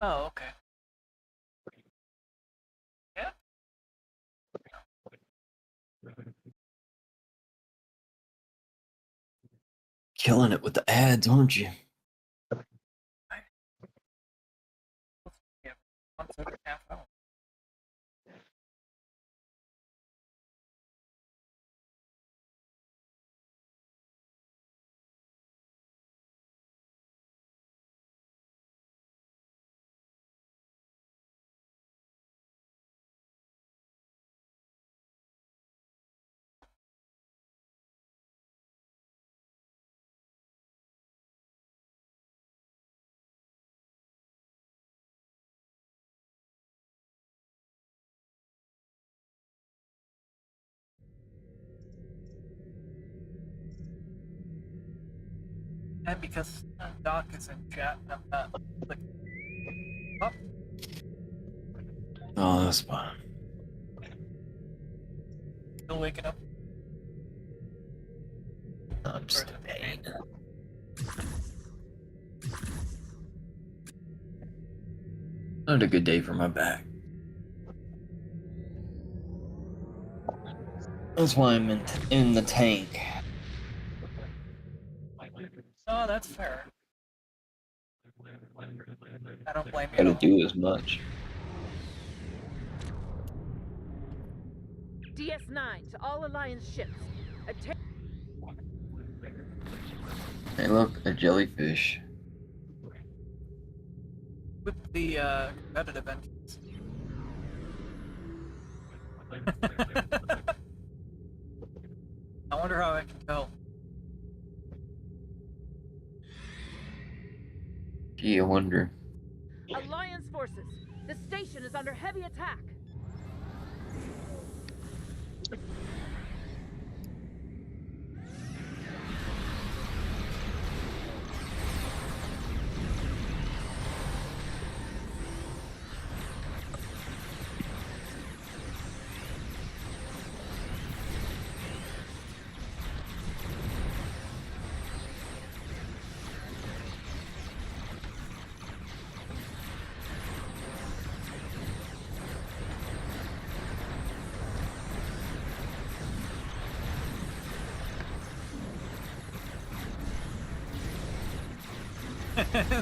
[SPEAKER 1] Oh, okay. Yeah.
[SPEAKER 18] Killing it with the ads, aren't you?
[SPEAKER 1] Yeah. Once every half hour. And because Doc is in chat, I'm not clicking. Oh.
[SPEAKER 18] Oh, that's fine.
[SPEAKER 1] Still waking up.
[SPEAKER 18] I'm just in pain. Not a good day for my back. That's why I'm in the tank.
[SPEAKER 1] Oh, that's fair. I don't blame you.
[SPEAKER 18] Gotta do as much.
[SPEAKER 19] DS9 to all Alliance ships.
[SPEAKER 18] Hey, look, a jellyfish.
[SPEAKER 1] With the competitive engines. I wonder how I can tell.
[SPEAKER 18] Gee, I wonder.
[SPEAKER 19] Alliance forces, the station is under heavy attack.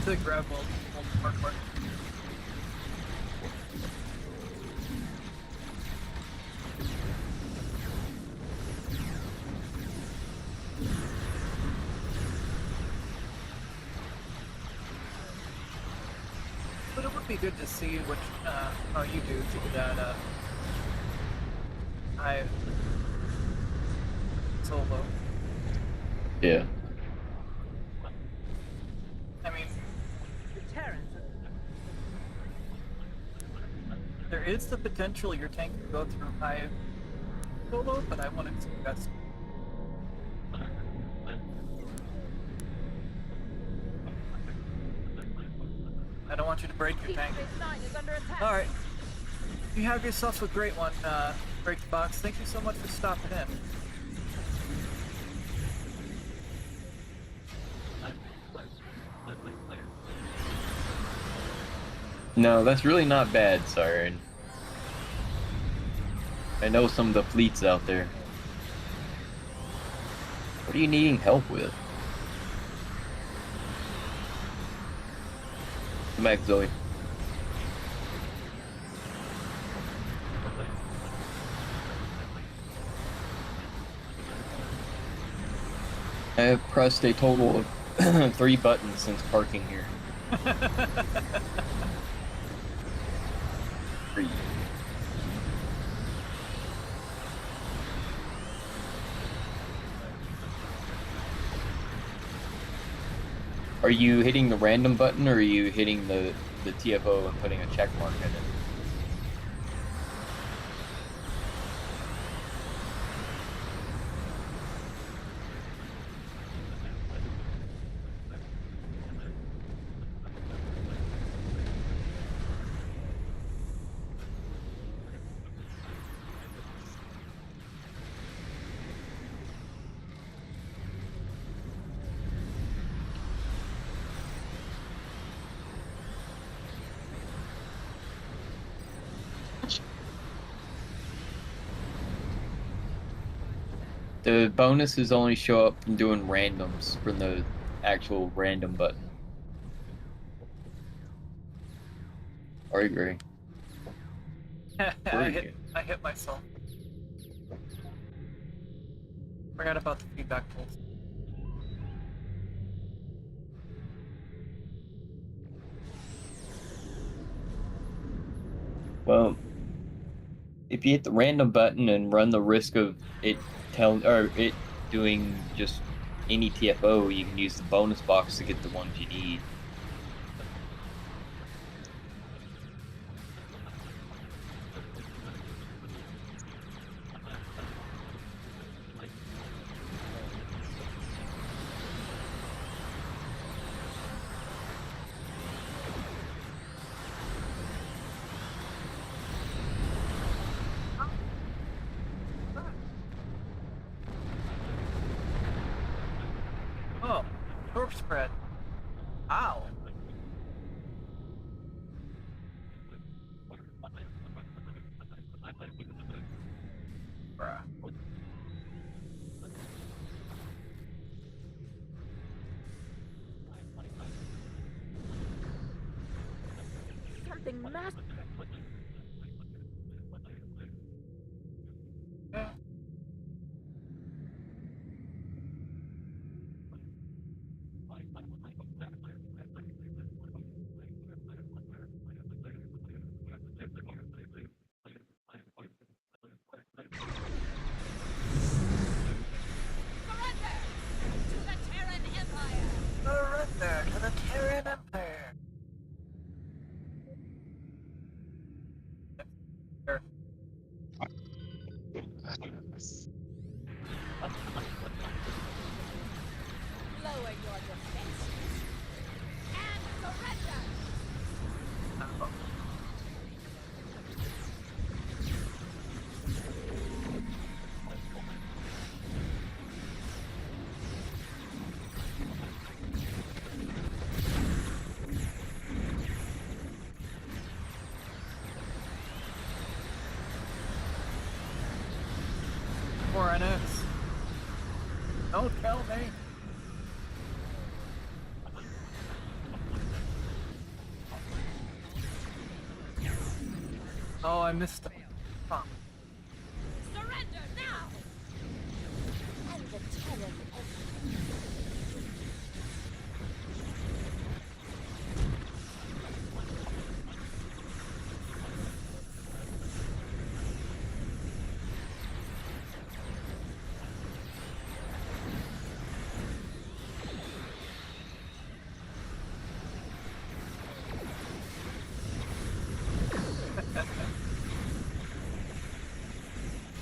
[SPEAKER 1] The grab won't work. But it would be good to see what how you do to that I solo.
[SPEAKER 18] Yeah.
[SPEAKER 1] I mean,
[SPEAKER 19] The Terrans.
[SPEAKER 1] there is the potential your tank could go through high solo, but I want to see that's. I don't want you to break your tank. Alright. You have yourself a great one, Breakbox. Thank you so much for stopping in.
[SPEAKER 18] No, that's really not bad, Siren. I know some of the fleets out there. What are you needing help with? Come back, Zoe. I have pressed a total of 3 buttons since parking here. 3. Are you hitting the random button, or are you hitting the TFO and putting a check mark in it? The bonuses only show up from doing randoms from the actual random button. I agree.
[SPEAKER 1] I hit myself. Forgot about the feedback tools.
[SPEAKER 18] Well, if you hit the random button and run the risk of it doing just any TFO, you can use the bonus box to get the ones you need.
[SPEAKER 1] Oh, corpse spread. Ow. Bruh.
[SPEAKER 19] Something massive.
[SPEAKER 1] Surrender to the Terran Empire.
[SPEAKER 19] Lower your defenses and surrender.
[SPEAKER 1] Poor NX. Don't kill me. Oh, I missed it. Fuck.
[SPEAKER 19] Surrender now. And the Terran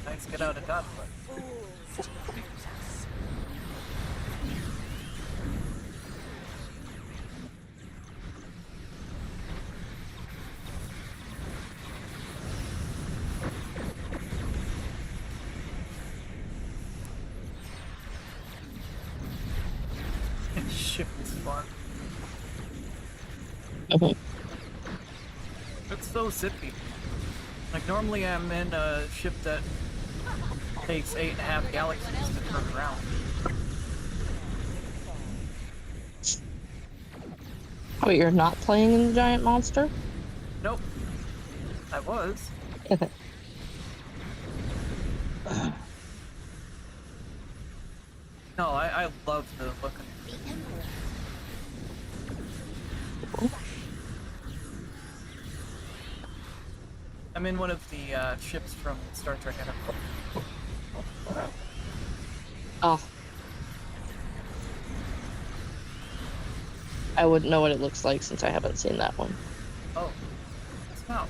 [SPEAKER 1] Nice get out of dodge. Ship is fun. It's so zippy. Like, normally I'm in a ship that takes 8.5 galaxies to turn around.
[SPEAKER 21] Oh, you're not playing in the giant monster?
[SPEAKER 1] Nope. I was. No, I love the look of the Emperor. I'm in one of the ships from Star Trek Enterprise.
[SPEAKER 21] Oh. I wouldn't know what it looks like since I haven't seen that one.
[SPEAKER 1] Oh. It's not.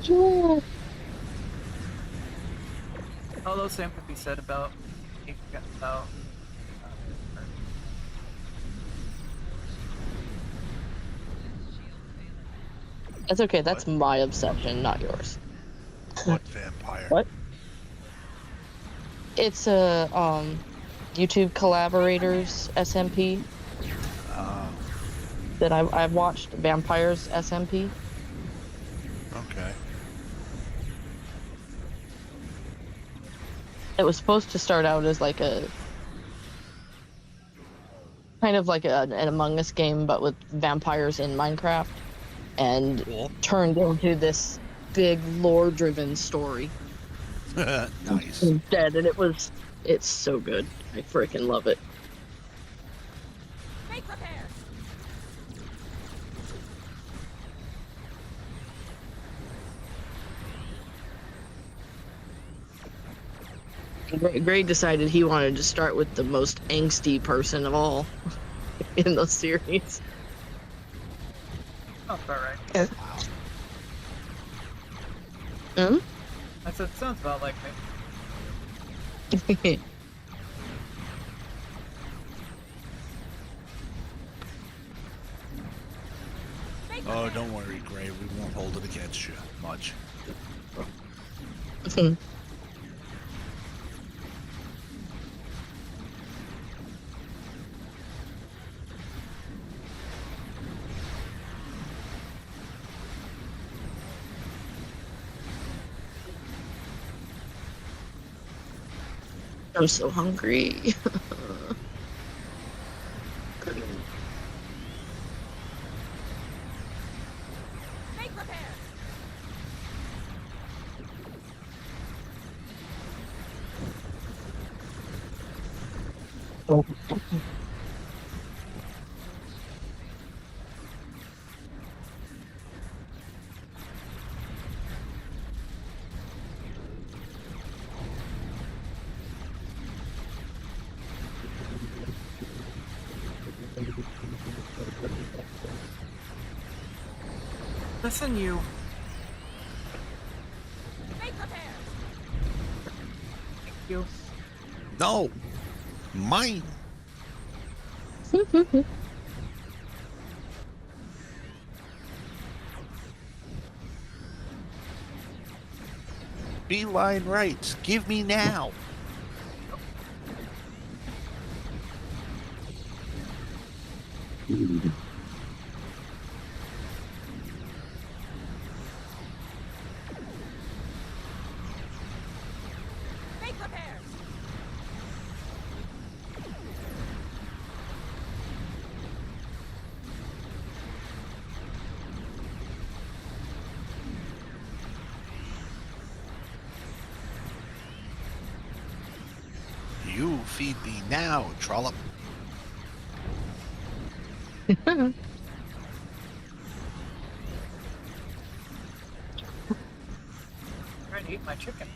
[SPEAKER 21] Yeah.
[SPEAKER 1] Although same could be said about
[SPEAKER 21] That's okay, that's my obsession, not yours.
[SPEAKER 20] What vampire?
[SPEAKER 21] What? It's a YouTube collaborators SMP that I've watched Vampires SMP.
[SPEAKER 20] Okay.
[SPEAKER 21] It was supposed to start out as like a kind of like an Among Us game, but with vampires in Minecraft, and turned into this big lore-driven story.
[SPEAKER 20] Nice.
[SPEAKER 21] Instead, and it's so good. I freaking love it.
[SPEAKER 19] Make repairs.
[SPEAKER 21] Gray decided he wanted to start with the most angsty person of all in the series.
[SPEAKER 1] Oh, about right.
[SPEAKER 21] Hmm?
[SPEAKER 1] I said, sounds about like me.
[SPEAKER 20] Oh, don't worry, Gray. We won't hold it against you much.
[SPEAKER 21] I'm so hungry.
[SPEAKER 19] Make repairs.
[SPEAKER 21] Oh.
[SPEAKER 1] Listen, you.
[SPEAKER 19] Make repairs.
[SPEAKER 1] Thank you.
[SPEAKER 20] No! Mine! Beeline rights. Give me now.
[SPEAKER 19] Make repairs.
[SPEAKER 20] You feed me now, trollop.
[SPEAKER 1] Trying to eat my chicken.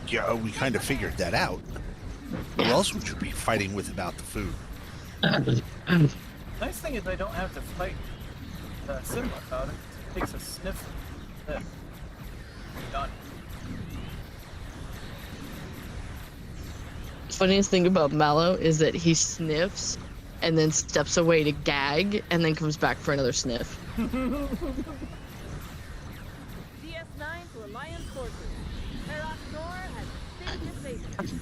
[SPEAKER 20] Yeah, we kind of figured that out. Who else would you be fighting with about the food?
[SPEAKER 1] Nice thing is I don't have to fight Sim about it. It takes a sniff. Done.
[SPEAKER 21] Funniest thing about Mallow is that he sniffs and then steps away to gag and then comes back for another sniff.
[SPEAKER 19] DS9 to Alliance forces. Herok Nor has saved his base.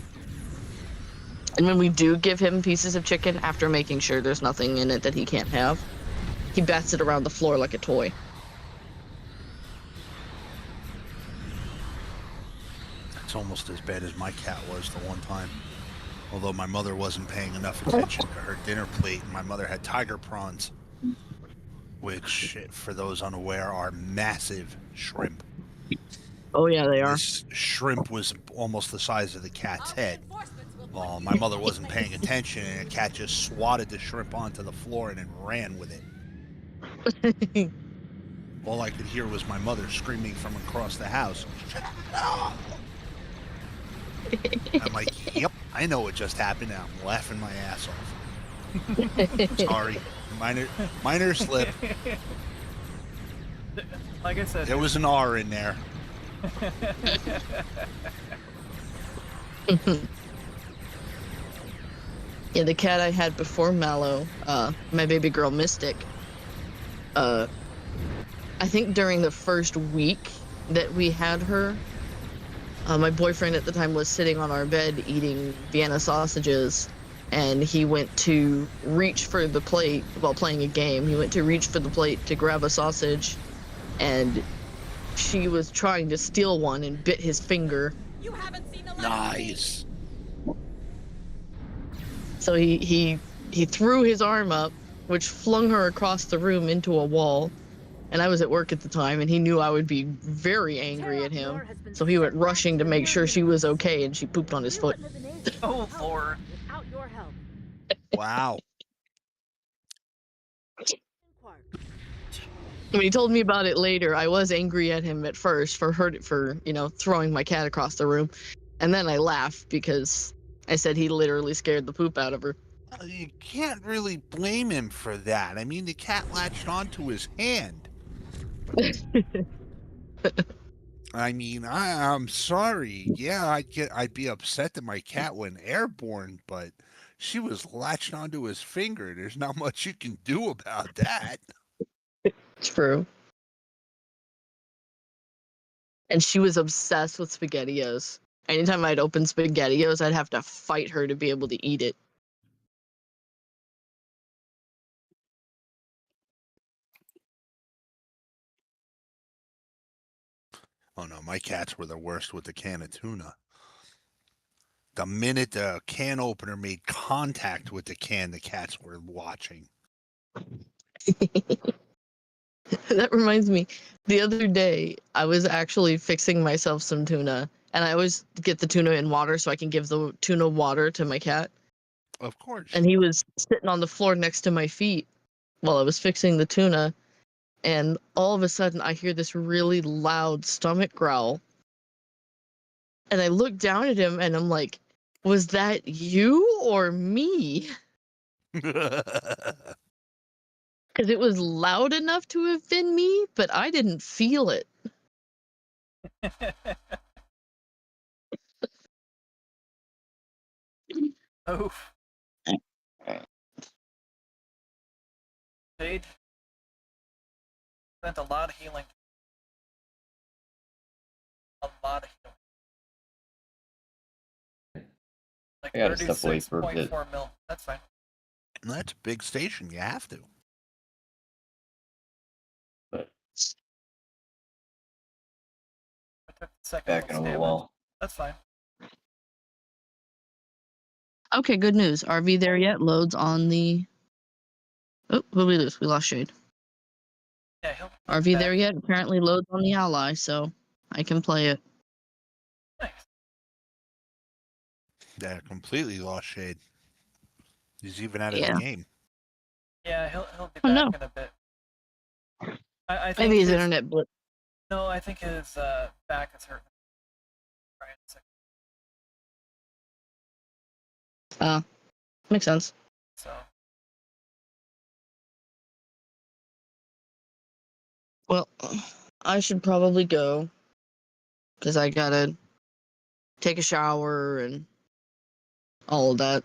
[SPEAKER 21] And when we do give him pieces of chicken, after making sure there's nothing in it that he can't have, he bats it around the floor like a toy.
[SPEAKER 20] It's almost as bad as my cat was the one time. Although my mother wasn't paying enough attention to her dinner plate, and my mother had tiger prawns, which, for those unaware, are massive shrimp.
[SPEAKER 21] Oh yeah, they are.
[SPEAKER 20] This shrimp was almost the size of the cat's head. Well, my mother wasn't paying attention, and the cat just swatted the shrimp onto the floor and then ran with it. All I could hear was my mother screaming from across the house. No! I'm like, yep, I know what just happened, and I'm laughing my ass off. Sorry, minor slip.
[SPEAKER 1] Like I said,
[SPEAKER 20] there was an R in there.
[SPEAKER 21] Yeah, the cat I had before Mallow, my baby girl Mystic, I think during the first week that we had her, my boyfriend at the time was sitting on our bed eating Vienna sausages, and he went to reach for the plate while playing a game. He went to reach for the plate to grab a sausage, and she was trying to steal one and bit his finger.
[SPEAKER 19] You haven't seen a
[SPEAKER 20] Nice.
[SPEAKER 21] So he threw his arm up, which flung her across the room into a wall. And I was at work at the time, and he knew I would be very angry at him. So he went rushing to make sure she was okay, and she pooped on his foot.
[SPEAKER 1] Oh, Lord.
[SPEAKER 19] Without your help.
[SPEAKER 20] Wow.
[SPEAKER 21] When he told me about it later, I was angry at him at first for throwing my cat across the room. And then I laughed because I said he literally scared the poop out of her.
[SPEAKER 20] You can't really blame him for that. I mean, the cat latched onto his hand. I mean, I'm sorry. Yeah, I'd be upset that my cat went airborne, but she was latched onto his finger. There's not much you can do about that.
[SPEAKER 21] True. And she was obsessed with SpaghettiOs. Anytime I'd open SpaghettiOs, I'd have to fight her to be able to eat it.
[SPEAKER 20] Oh no, my cats were the worst with the can of tuna. The minute the can opener made contact with the can, the cats were watching.
[SPEAKER 21] That reminds me, the other day, I was actually fixing myself some tuna, and I always get the tuna in water so I can give the tuna water to my cat.
[SPEAKER 20] Of course.
[SPEAKER 21] And he was sitting on the floor next to my feet while I was fixing the tuna, and all of a sudden I hear this really loud stomach growl. And I look down at him and I'm like, was that you or me? Because it was loud enough to have been me, but I didn't feel it.
[SPEAKER 1] Oh. Jade spent a lot of healing. A lot of healing. Like
[SPEAKER 18] I gotta step away for a bit.
[SPEAKER 1] 36.4 mil. That's fine.
[SPEAKER 20] That's a big station. You have to.
[SPEAKER 18] But
[SPEAKER 1] I took the second
[SPEAKER 18] back into the wall.
[SPEAKER 1] That's fine.
[SPEAKER 21] Okay, good news. RV there yet? Loads on the... Oh, who did we lose? We lost Shade.
[SPEAKER 1] Yeah, he'll
[SPEAKER 21] RV there yet? Apparently loads on the ally, so I can play it.
[SPEAKER 1] Nice.
[SPEAKER 20] Yeah, completely lost Shade. He's even out of
[SPEAKER 21] Yeah.
[SPEAKER 20] the game.
[SPEAKER 1] Yeah, he'll be
[SPEAKER 21] Oh,
[SPEAKER 1] back
[SPEAKER 21] no.
[SPEAKER 1] in a bit. I think
[SPEAKER 21] Maybe his internet blip.
[SPEAKER 1] No, I think his back is hurting. Right.
[SPEAKER 21] Makes sense.
[SPEAKER 1] So
[SPEAKER 21] Well, I should probably go because I gotta take a shower and all of that.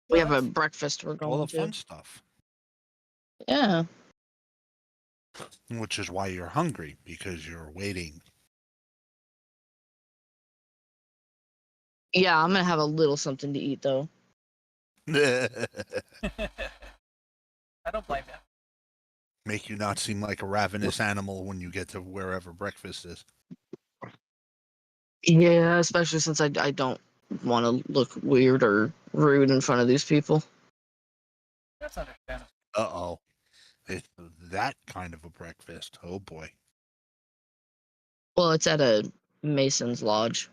[SPEAKER 21] We have a breakfast we're going
[SPEAKER 20] All the
[SPEAKER 21] to.
[SPEAKER 20] fun stuff.
[SPEAKER 21] Yeah.
[SPEAKER 20] Which is why you're hungry, because you're waiting
[SPEAKER 21] Yeah, I'm gonna have a little something to eat though.
[SPEAKER 1] I don't blame you.
[SPEAKER 20] Make you not seem like a ravenous animal when you get to wherever breakfast is.
[SPEAKER 21] Yeah, especially since I don't want to look weird or rude in front of these people.
[SPEAKER 1] That's understandable.
[SPEAKER 20] Uh-oh. It's that kind of a breakfast. Oh, boy.
[SPEAKER 21] Well, it's at a Mason's lodge.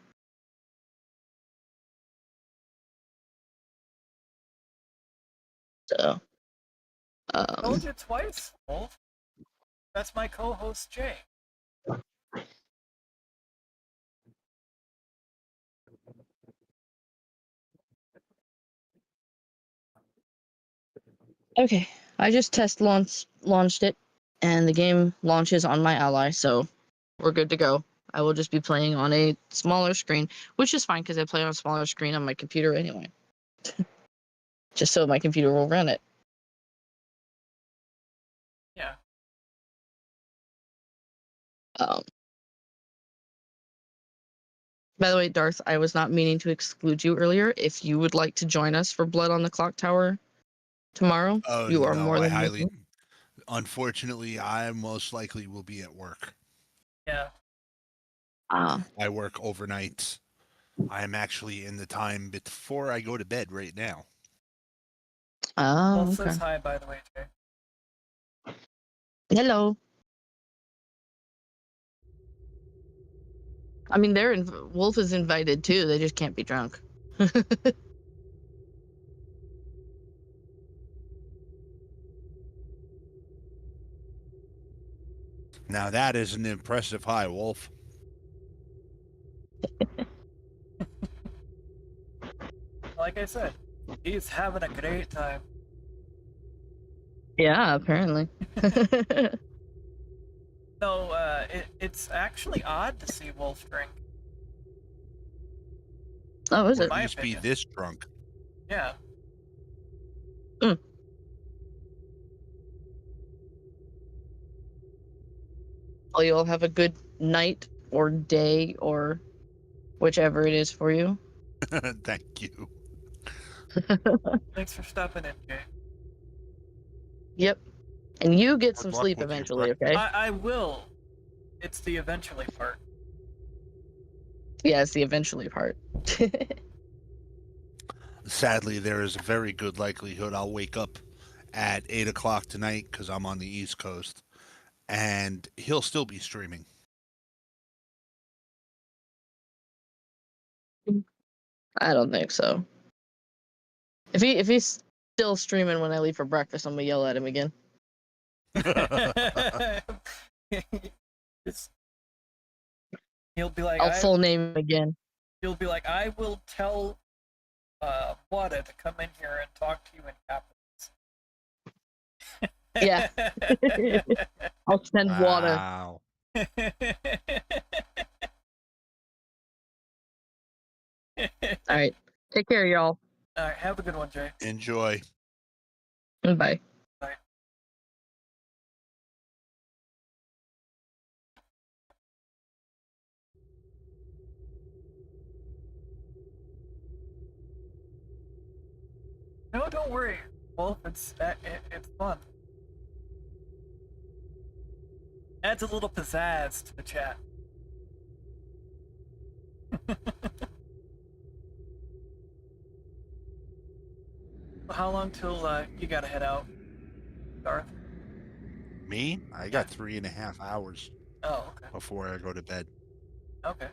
[SPEAKER 21] So,
[SPEAKER 1] Told you twice, Wolf. That's my co-host, Jay.
[SPEAKER 21] okay, I just launched it, and the game launches on my ally, so we're good to go. I will just be playing on a smaller screen, which is fine because I play on a smaller screen on my computer anyway. Just so my computer will run it.
[SPEAKER 1] Yeah.
[SPEAKER 21] By the way, Darth, I was not meaning to exclude you earlier. If you would like to join us for Blood on the Clock Tower tomorrow,
[SPEAKER 20] Oh,
[SPEAKER 21] you are
[SPEAKER 20] no,
[SPEAKER 21] more
[SPEAKER 20] I
[SPEAKER 21] than
[SPEAKER 20] highly...
[SPEAKER 21] welcome.
[SPEAKER 20] Unfortunately, I most likely will be at work.
[SPEAKER 1] Yeah.
[SPEAKER 20] I work overnights. I am actually in the time before I go to bed right now.
[SPEAKER 21] Oh,
[SPEAKER 1] Wolf
[SPEAKER 21] okay.
[SPEAKER 1] says hi, by the way, Jay.
[SPEAKER 21] Hello. I mean, Wolf is invited too. They just can't be drunk.
[SPEAKER 20] Now that is an impressive hi, Wolf.
[SPEAKER 1] Like I said, he's having a great time.
[SPEAKER 21] Yeah, apparently.
[SPEAKER 1] No, it's actually odd to see Wolf drink.
[SPEAKER 21] Oh, is
[SPEAKER 20] Or
[SPEAKER 21] it?
[SPEAKER 20] at least be this drunk.
[SPEAKER 1] Yeah.
[SPEAKER 21] Well, you'll have a good night or day or whichever it is for you.
[SPEAKER 20] Thank you.
[SPEAKER 1] Thanks for stopping in, Jay.
[SPEAKER 21] Yep. And you get
[SPEAKER 20] Good
[SPEAKER 21] some
[SPEAKER 20] luck
[SPEAKER 21] sleep
[SPEAKER 20] with your
[SPEAKER 21] eventually,
[SPEAKER 20] breakfast.
[SPEAKER 21] okay?
[SPEAKER 1] I will. It's the eventually part.
[SPEAKER 21] Yeah, it's the eventually part.
[SPEAKER 20] Sadly, there is a very good likelihood I'll wake up at 8 o'clock tonight because I'm on the East Coast, and he'll still be streaming.
[SPEAKER 21] I don't think so. If he's still streaming when I leave for breakfast, I'm gonna yell at him again.
[SPEAKER 1] He'll be like,
[SPEAKER 21] I'll full name him again.
[SPEAKER 1] He'll be like, I will tell Wata to come in here and talk to you in capitals.
[SPEAKER 21] Yeah. I'll send water.
[SPEAKER 20] Wow.
[SPEAKER 21] All right. Take care, y'all.
[SPEAKER 1] All right. Have a good one, Jay.
[SPEAKER 20] Enjoy.
[SPEAKER 21] Bye.
[SPEAKER 1] Bye. No, don't worry, Wolf. It's fun. Adds a little pizzazz to the chat. How long till you gotta head out, Darth?
[SPEAKER 20] Me? I got 3.5 hours
[SPEAKER 1] Oh, okay.
[SPEAKER 20] before I go to bed.
[SPEAKER 1] Okay.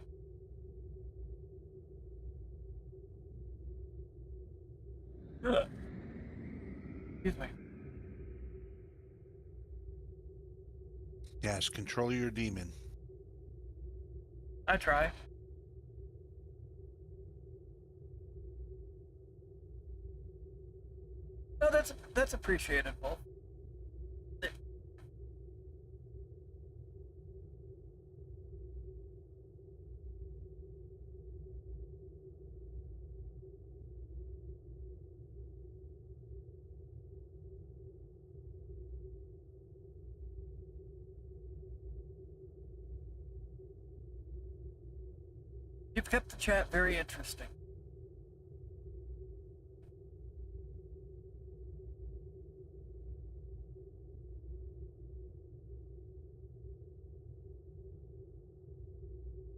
[SPEAKER 1] Excuse me.
[SPEAKER 20] Yes, control your demon.
[SPEAKER 1] I try. No, that's appreciated, Wolf. You've kept the chat very interesting.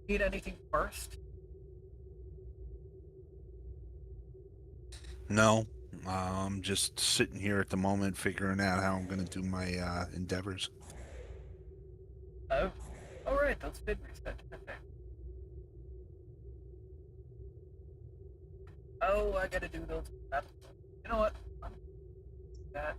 [SPEAKER 1] Need anything first?
[SPEAKER 20] No, I'm just sitting here at the moment figuring out how I'm going to do my endeavors.
[SPEAKER 1] Oh. Alright, those did reset. Okay. Oh, I gotta do those. You know what? That.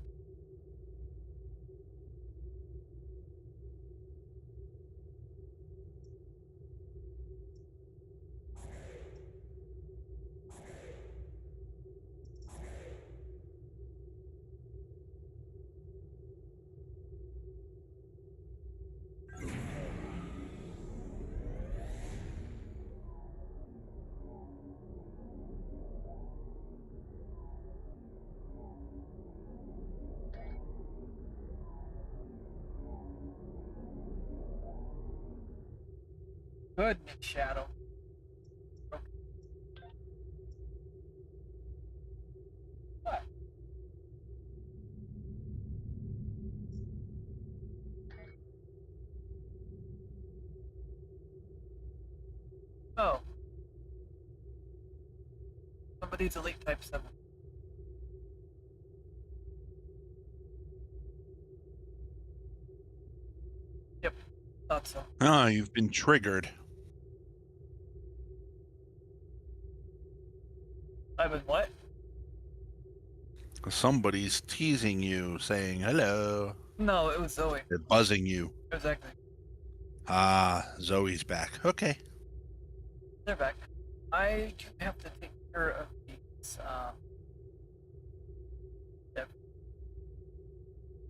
[SPEAKER 1] Good, Shadow. Okay. What? Oh. Somebody's elite type 7. Yep. Thought so.
[SPEAKER 20] Ah, you've been triggered.
[SPEAKER 1] I've been what?
[SPEAKER 20] Somebody's teasing you, saying hello.
[SPEAKER 1] No, it was Zoe.
[SPEAKER 20] They're buzzing you.
[SPEAKER 1] Exactly.
[SPEAKER 20] Ah, Zoe's back. Okay.
[SPEAKER 1] They're back. I do have to take care of these, yep.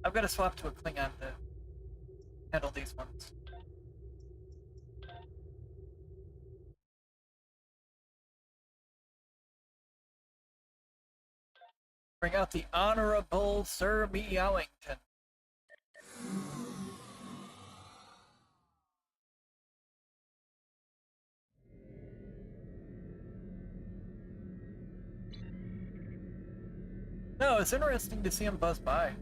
[SPEAKER 1] I've got to swap to a Klingon to handle these ones. Bring out the Honorable Sir Meowington. No, it's interesting to see him buzz by.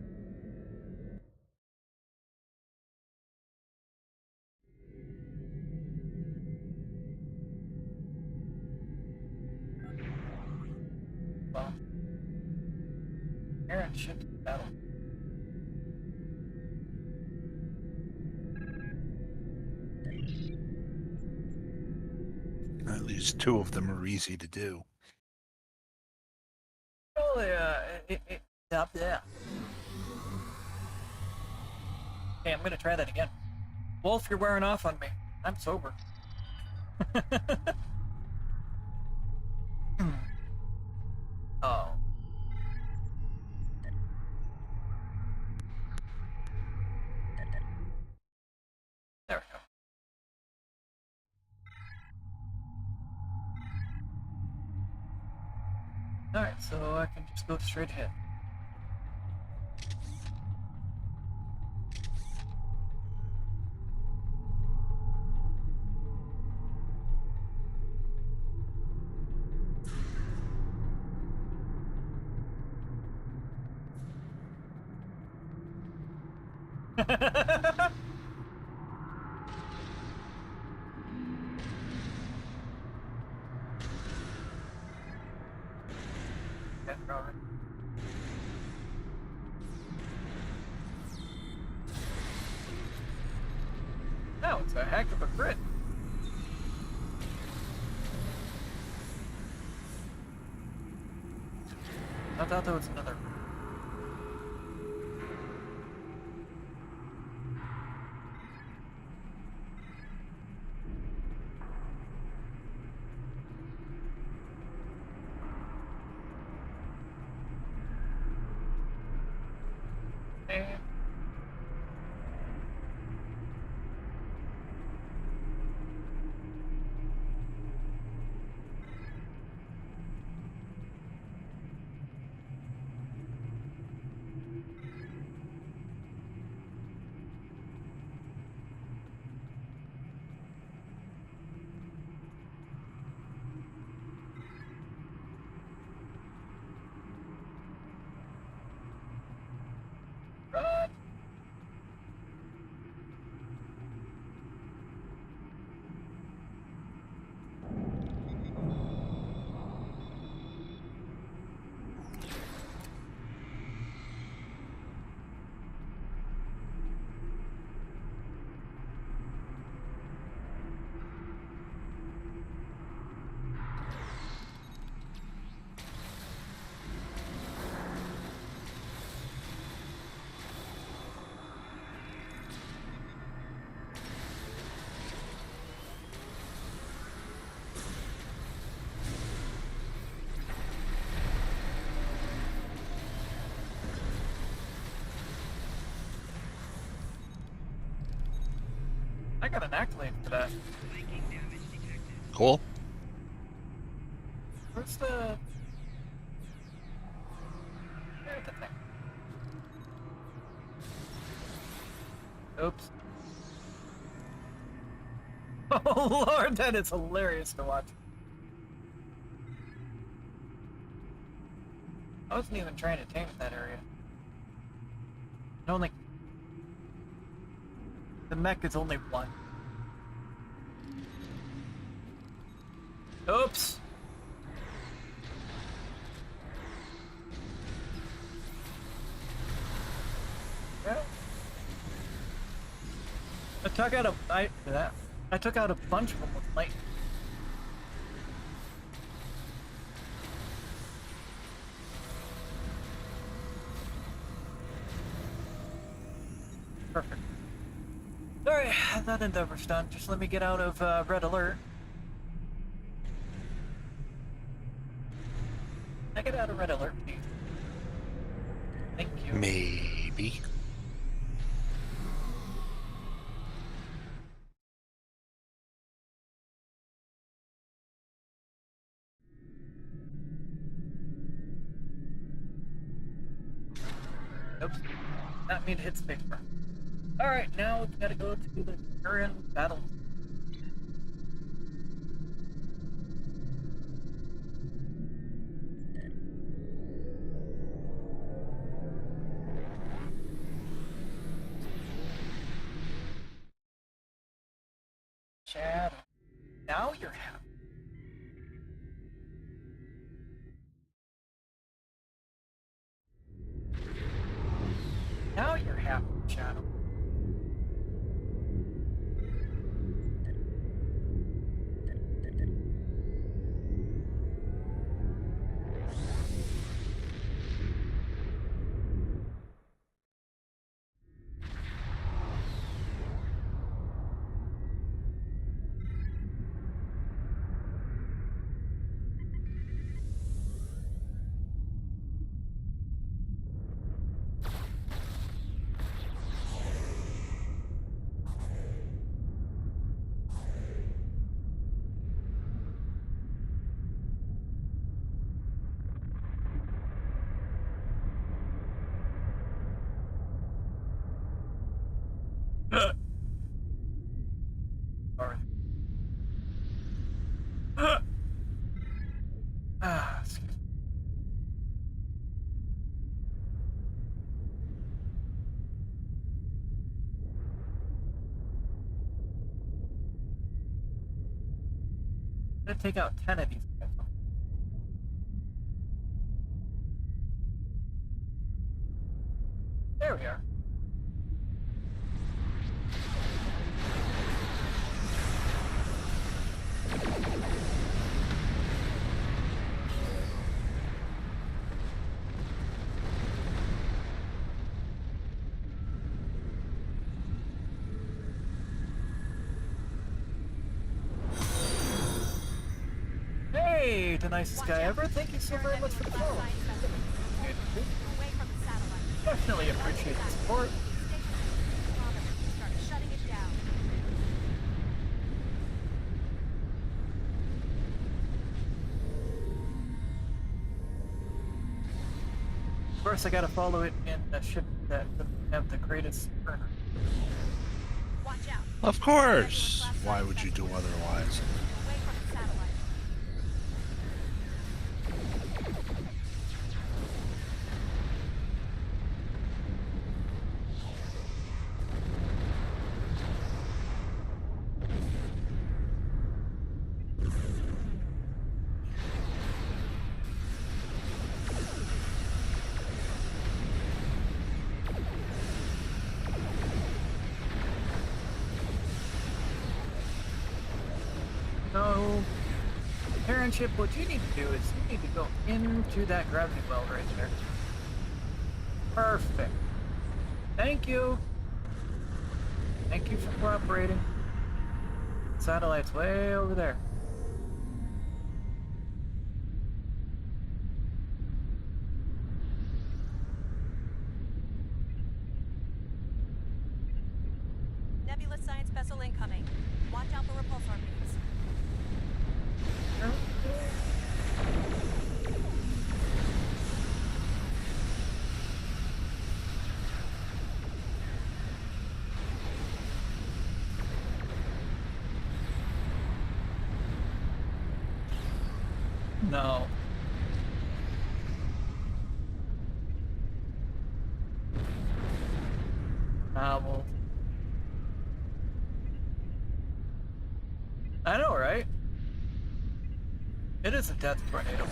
[SPEAKER 1] Well, Aaron shipped to battle.
[SPEAKER 20] At least 2 of them are easy to do.
[SPEAKER 1] Oh, up there. Hey, I'm gonna try that again. Wolf, you're wearing off on me. I'm sober. Oh. There we go. Alright, so I can just go straight ahead. No, it's a heck of a crit. I thought that was another. Run! I got an accolade for that.
[SPEAKER 20] Cool.
[SPEAKER 1] Where's the... There's the thing. Oops. Oh lord, that is hilarious to watch. I wasn't even trying to tame that area. It only... The mech is only one. Oops! Yeah. I took out I took out a bunch of them with lightning. Perfect. Alright, that endeavor's done. Just let me get out of red alert. Can I get out of red alert, please? Thank you.
[SPEAKER 20] Maybe.
[SPEAKER 1] Oops. Not mean to hit spacebar. Alright, now we gotta go to the current battle. Shadow. Now you're happy. Now you're happy, Shadow. Sorry. Excuse me. I'm gonna take out 10 of these guys. There we are. Hey, the nicest guy ever. Thank you so very much for the follow. Definitely appreciate the support. Of course, I gotta follow it in the ship that doesn't have the greatest burner.
[SPEAKER 20] Of course. Why would you do otherwise?
[SPEAKER 1] So, parent ship, what you need to do is you need to go into that gravity well right there. Perfect. Thank you. Thank you for cooperating. Satellite's way over there.
[SPEAKER 7] Nebula Science Vessel Inc. incoming. Watch out for repulsor beams.
[SPEAKER 1] No. Well. I know, right? It is a death tornado.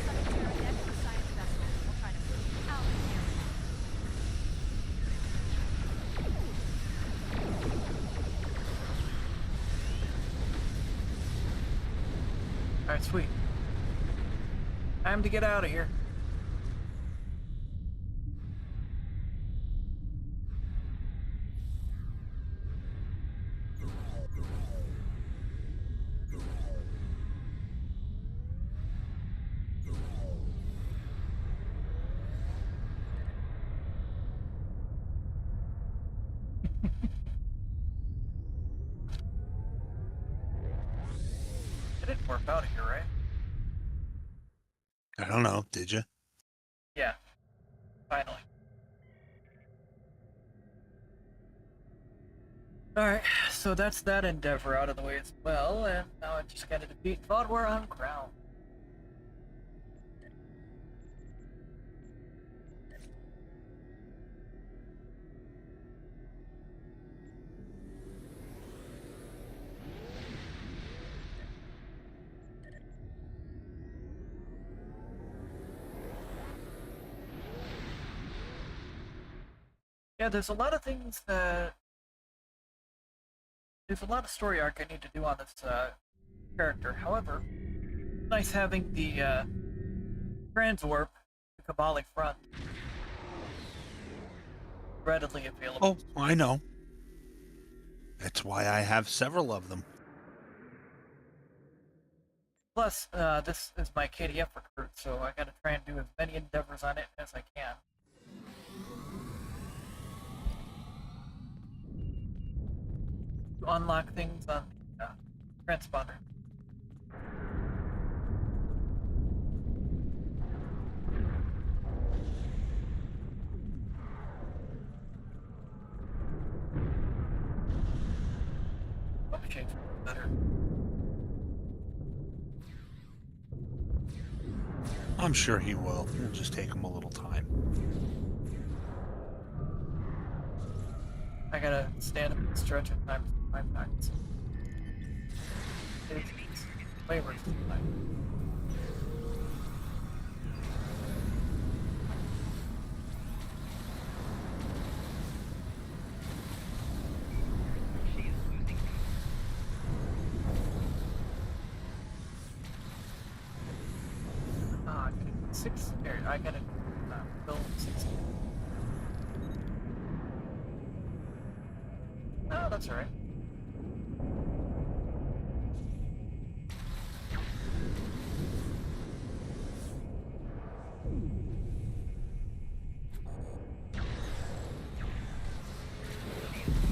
[SPEAKER 1] Alright, sweet. Time to get out of here. It didn't work out here, right?
[SPEAKER 20] I don't know. Did you?
[SPEAKER 1] Yeah. Finally. Alright, so that's that endeavor out of the way as well, and now I just gotta defeat Fodwar on ground. Yeah, there's a lot of things that... There's a lot of story arc I need to do on this character. However, it's nice having the transwarp, the Kabali front, readily available.
[SPEAKER 20] Oh, I know. That's why I have several of them.
[SPEAKER 1] Plus, this is my KDF recruit, so I gotta try and do as many endeavors on it as I can. To unlock things on the transponder. Oh, change better.
[SPEAKER 20] I'm sure he will. It'll just take him a little time.
[SPEAKER 1] I gotta stand up and stretch at times with my facts. It's way worse than mine. Ah, I gotta do 6 there. I gotta build 6. Oh, that's alright.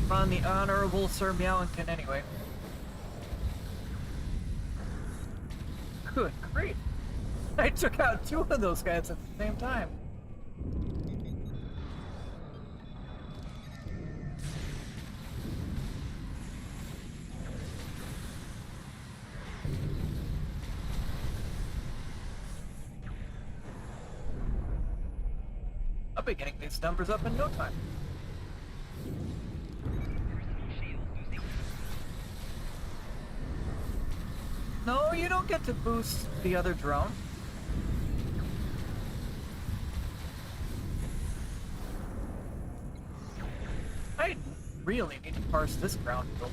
[SPEAKER 1] I'm on the Honorable Sir Meowington anyway. Good grief. I took out 2 of those guys at the same time. I'll be getting these numbers up in no time. No, you don't get to boost the other drone. I really need to parse this ground build.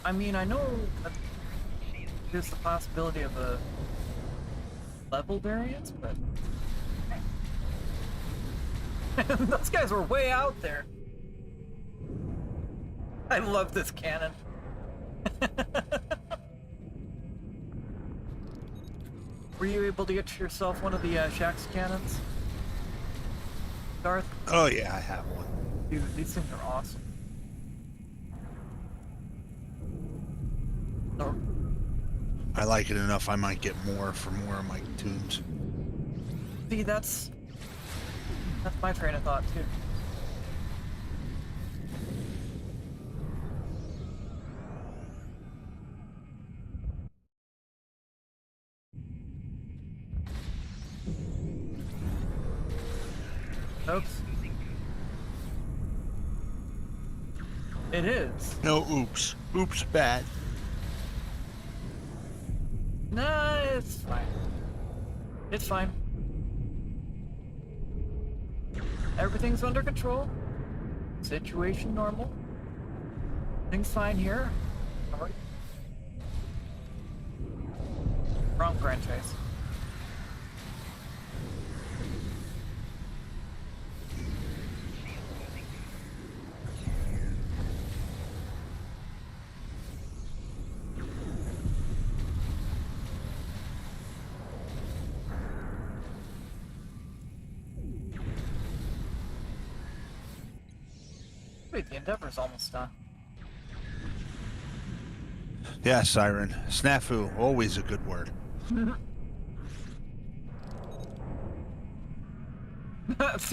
[SPEAKER 1] I mean, I know that there's the possibility of a level variance, but those guys were way out there. I love this cannon. Were you able to get yourself one of the Shax cannons, Darth?
[SPEAKER 20] Oh yeah, I have one.
[SPEAKER 1] Dude, these things are awesome. Oh.
[SPEAKER 20] I like it enough I might get more for more of my tunes.
[SPEAKER 1] See, that's my train of thought too. Oops. It is.
[SPEAKER 20] No oops. Oops bad.
[SPEAKER 1] Nah, it's fine. It's fine. Everything's under control. Situation normal. Things fine here. Alright. Wrong franchise. Wait, the Endeavor's almost done.
[SPEAKER 20] Yeah, Siren. Snafu, always a good word.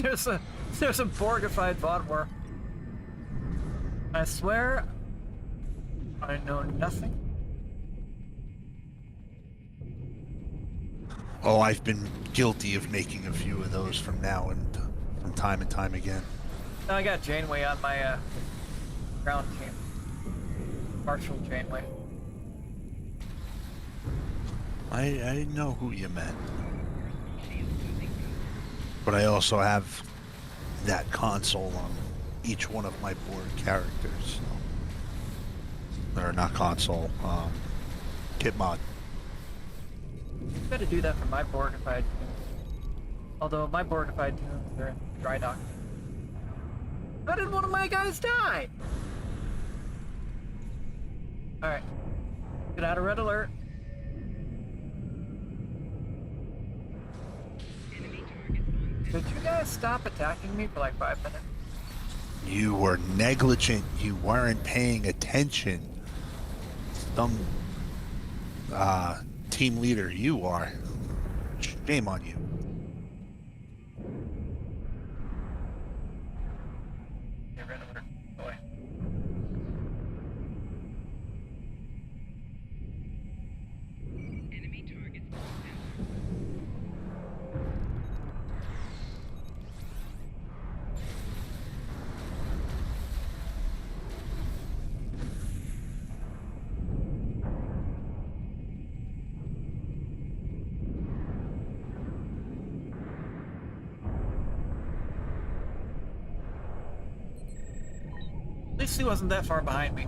[SPEAKER 1] there's a Borgified Vodwar. I swear, I know nothing.
[SPEAKER 20] Oh, I've been guilty of making a few of those from time and time again.
[SPEAKER 1] I got Janeway on my ground team. Marshal Janeway.
[SPEAKER 20] I know who you meant. But I also have that console on each one of my board characters. Or not console, kit mod.
[SPEAKER 1] Gotta do that for my Borgified tunes. Although my Borgified tunes are in dry dock. How did one of my guys die? Alright. Get out of red alert. Could you guys stop attacking me for like 5 minutes?
[SPEAKER 20] You were negligent. You weren't paying attention. Some team leader you are. Shame on you.
[SPEAKER 1] Get rid of her. Boy. At least he wasn't that far behind me.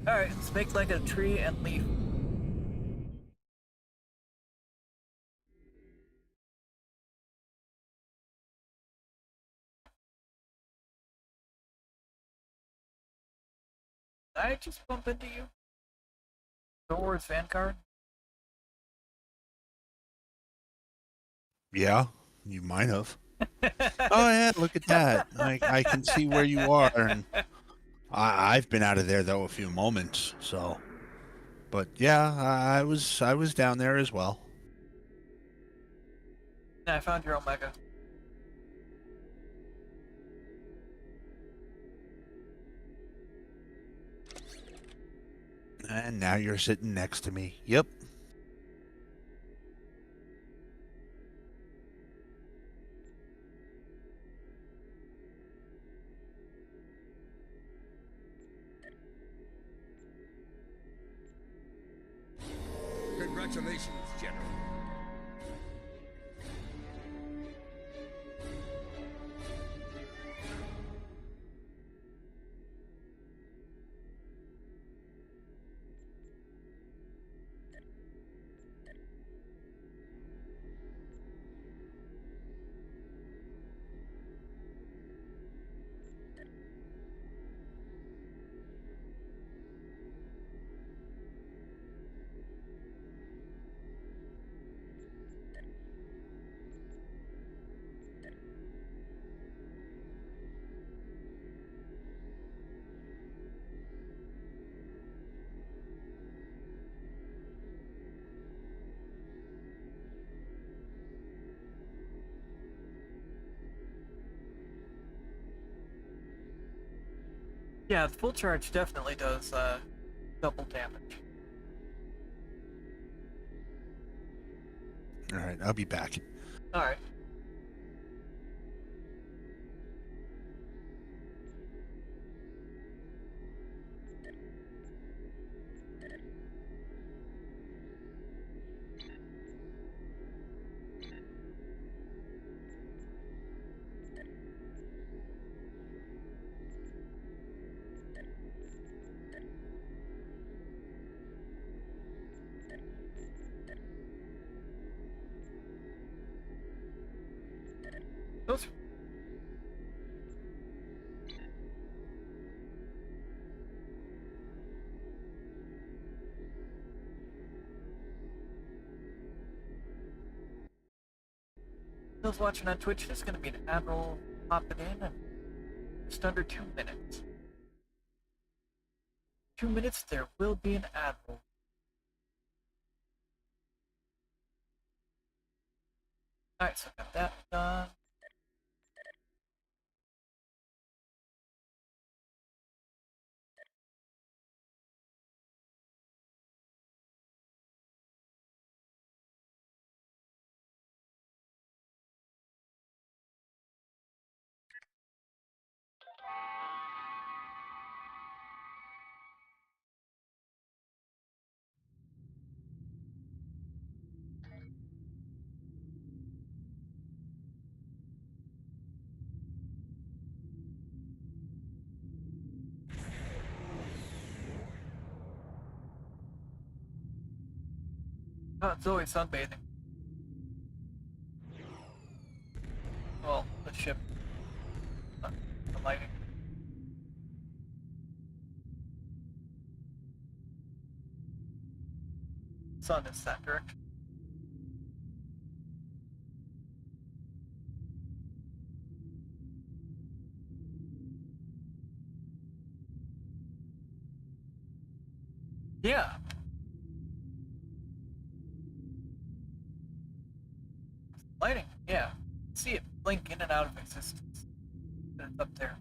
[SPEAKER 1] Alright, let's make like a tree and leaf. Did I just bump into you? Star Wars fan card?
[SPEAKER 20] Yeah, you might have. Oh yeah, look at that. I can see where you are, and I've been out of there though a few moments. So, but yeah, I was down there as well.
[SPEAKER 1] Yeah, I found your Omega.
[SPEAKER 20] And now you're sitting next to me. Yep.
[SPEAKER 2] Congratulations, General.
[SPEAKER 1] Yeah, the full charge definitely does double damage.
[SPEAKER 20] All right, I'll be back.
[SPEAKER 1] All right. Those. Those watching on Twitch, there's going to be an admiral popping in in just under 2 minutes. 2 minutes, there will be an admiral. Alright, so I got that done. Oh, Zoe sunbathing. Well, the ship. The lighting. Sun is that direction. Yeah. Lighting, yeah. See it blink in and out of existence. And it's up there.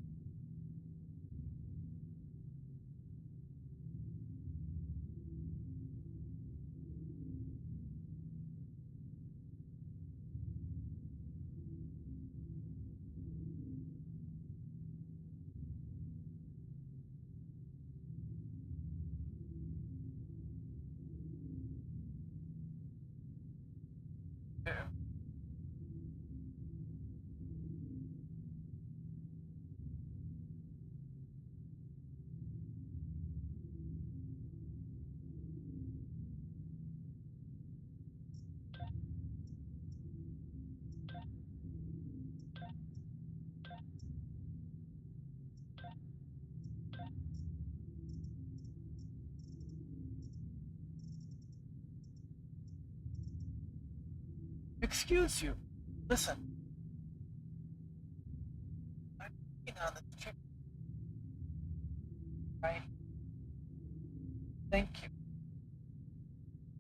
[SPEAKER 1] Yeah. Excuse you. Listen. I'm working on this chick. Right? Thank you.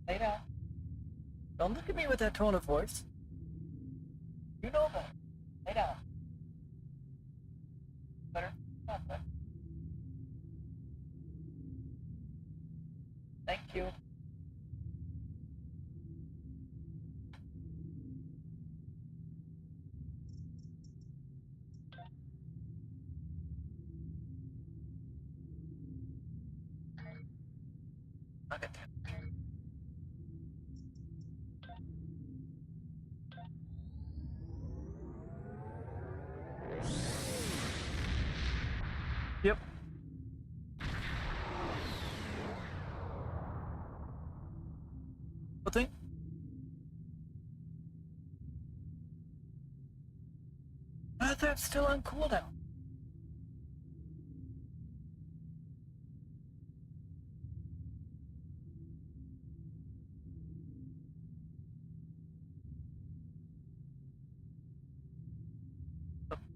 [SPEAKER 1] Lay down. Don't look at me with that tone of voice. You know better. Lay down. Better. Not better. Thank you. Look at that. Yep. What thing? That's still on cooldown.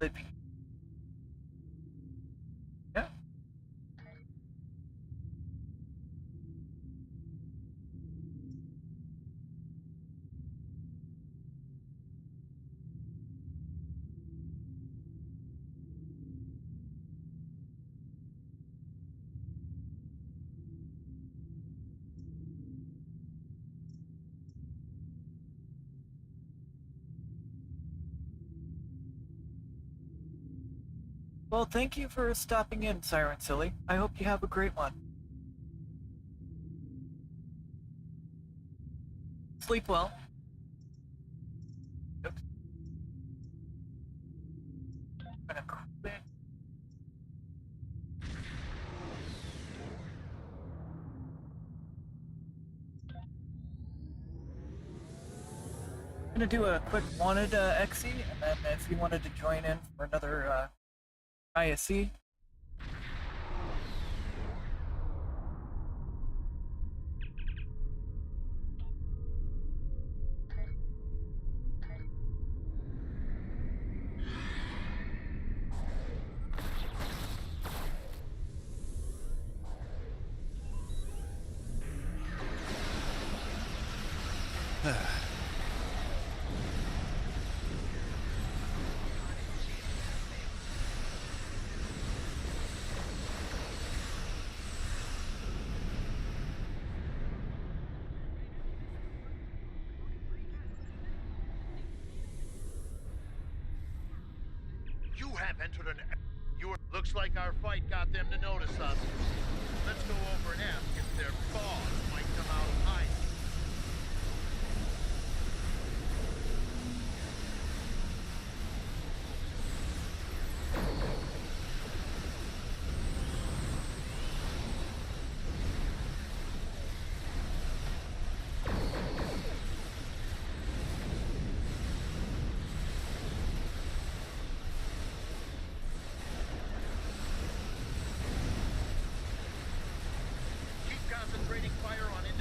[SPEAKER 1] Living. Yeah. Well, thank you for stopping in, Siren Silly. I hope you have a great one. Sleep well. Oops. Gonna quit. Gonna do a quick wanted Exy, and then if you wanted to join in for another ISC.
[SPEAKER 8] You have entered an... Looks like our fight got them to notice us. Let's go over and ask if their claws might come out of hiding.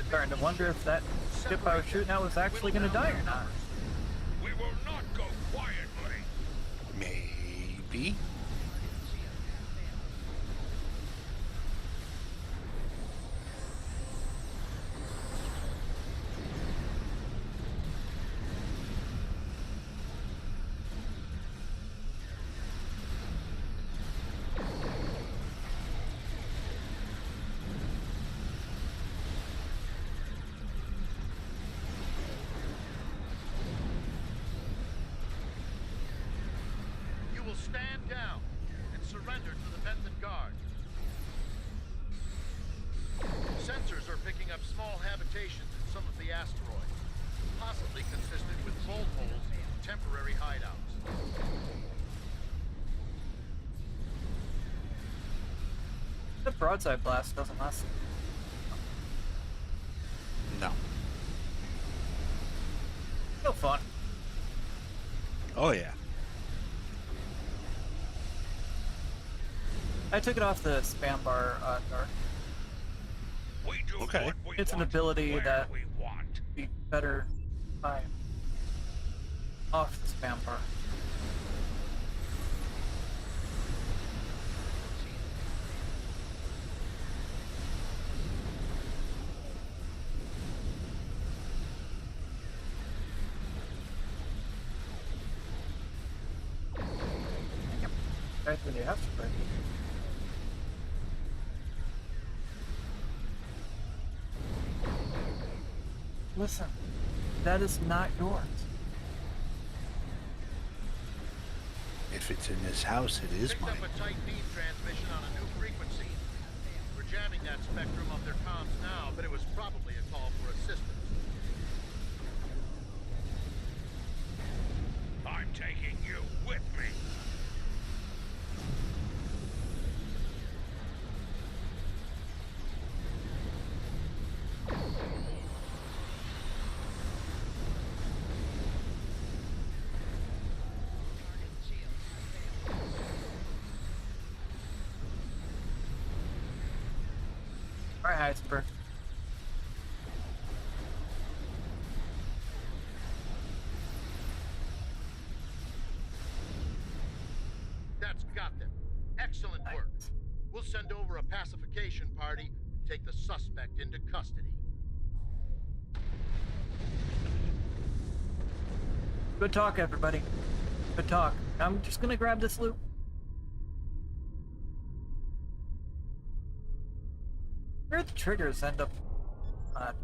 [SPEAKER 1] Starting to wonder if that ship I was shooting at was actually going to die or not.
[SPEAKER 3] We will not go quietly.
[SPEAKER 20] Maybe.
[SPEAKER 8] Stand down and surrender to the Benthan Guard. Sensors are picking up small habitations in some of the asteroids, possibly consistent with bolt holes and temporary hideouts.
[SPEAKER 1] The broadside blast doesn't last.
[SPEAKER 20] No.
[SPEAKER 1] No fun.
[SPEAKER 20] Oh yeah.
[SPEAKER 1] I took it off the spam bar, Dark.
[SPEAKER 20] Okay.
[SPEAKER 1] It's an ability that would be better time off the spam bar. Right when you have to break it. Listen, that is not yours.
[SPEAKER 20] If it's in this house, it is mine.
[SPEAKER 8] Picked up a tight beam transmission on a new frequency. We're jamming that spectrum of their comms now, but it was probably a call for assistance.
[SPEAKER 3] I'm taking you with me.
[SPEAKER 1] Alright, Heisenberg.
[SPEAKER 8] That's got them. Excellent work. We'll send over a pacification party and take the suspect into custody.
[SPEAKER 1] Good talk, everybody. Good talk. I'm just gonna grab this loot. Where the triggers end up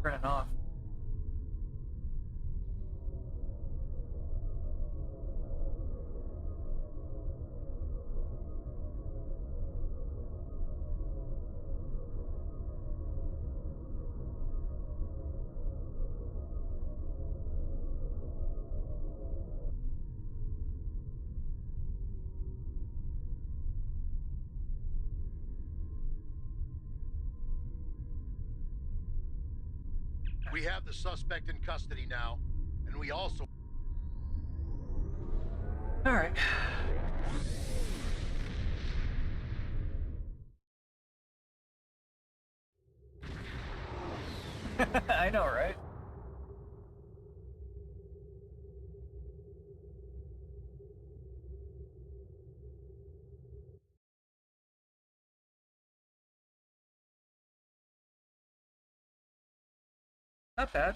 [SPEAKER 1] turning off.
[SPEAKER 8] We have the suspect in custody now, and we also...
[SPEAKER 1] Alright. I know, right? Not bad.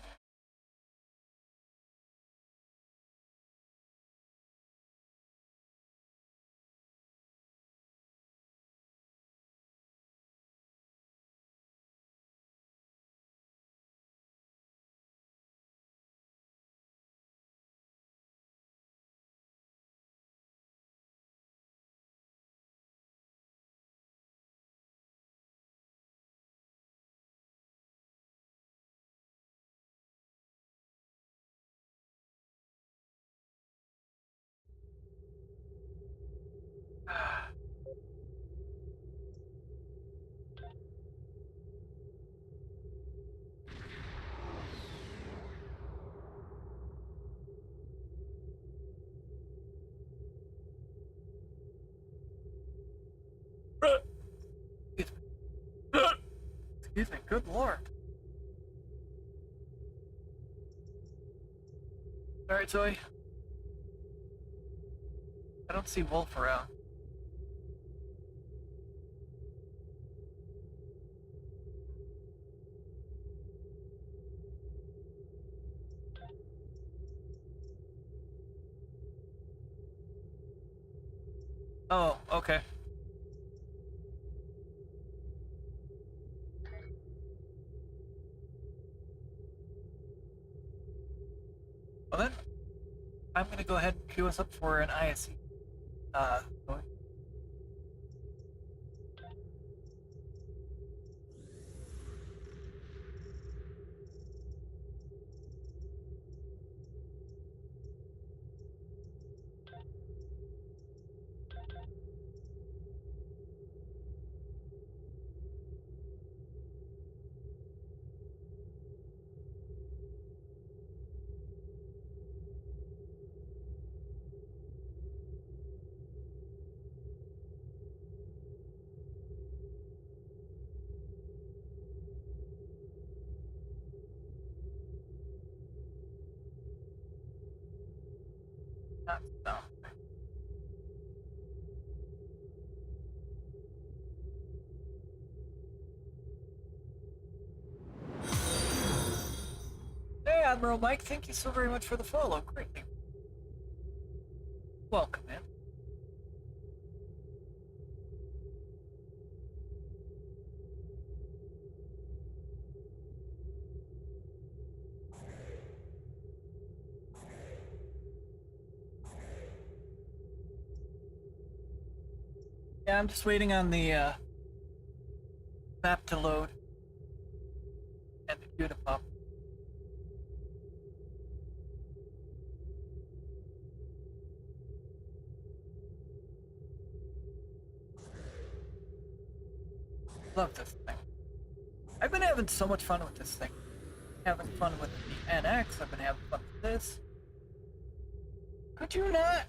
[SPEAKER 1] Excuse me, good lord. Alright, Zoe. I don't see Wolf around. Oh, okay. Well then, I'm gonna go ahead and queue us up for an ISE. Zoe. No. Hey, Admiral Mike, thank you so very much for the follow. Greatly. Welcome in. Yeah, I'm just waiting on the map to load and the queue to pop. Love this thing. I've been having so much fun with this thing. Having fun with the NX, I've been having fun with this. Could you not?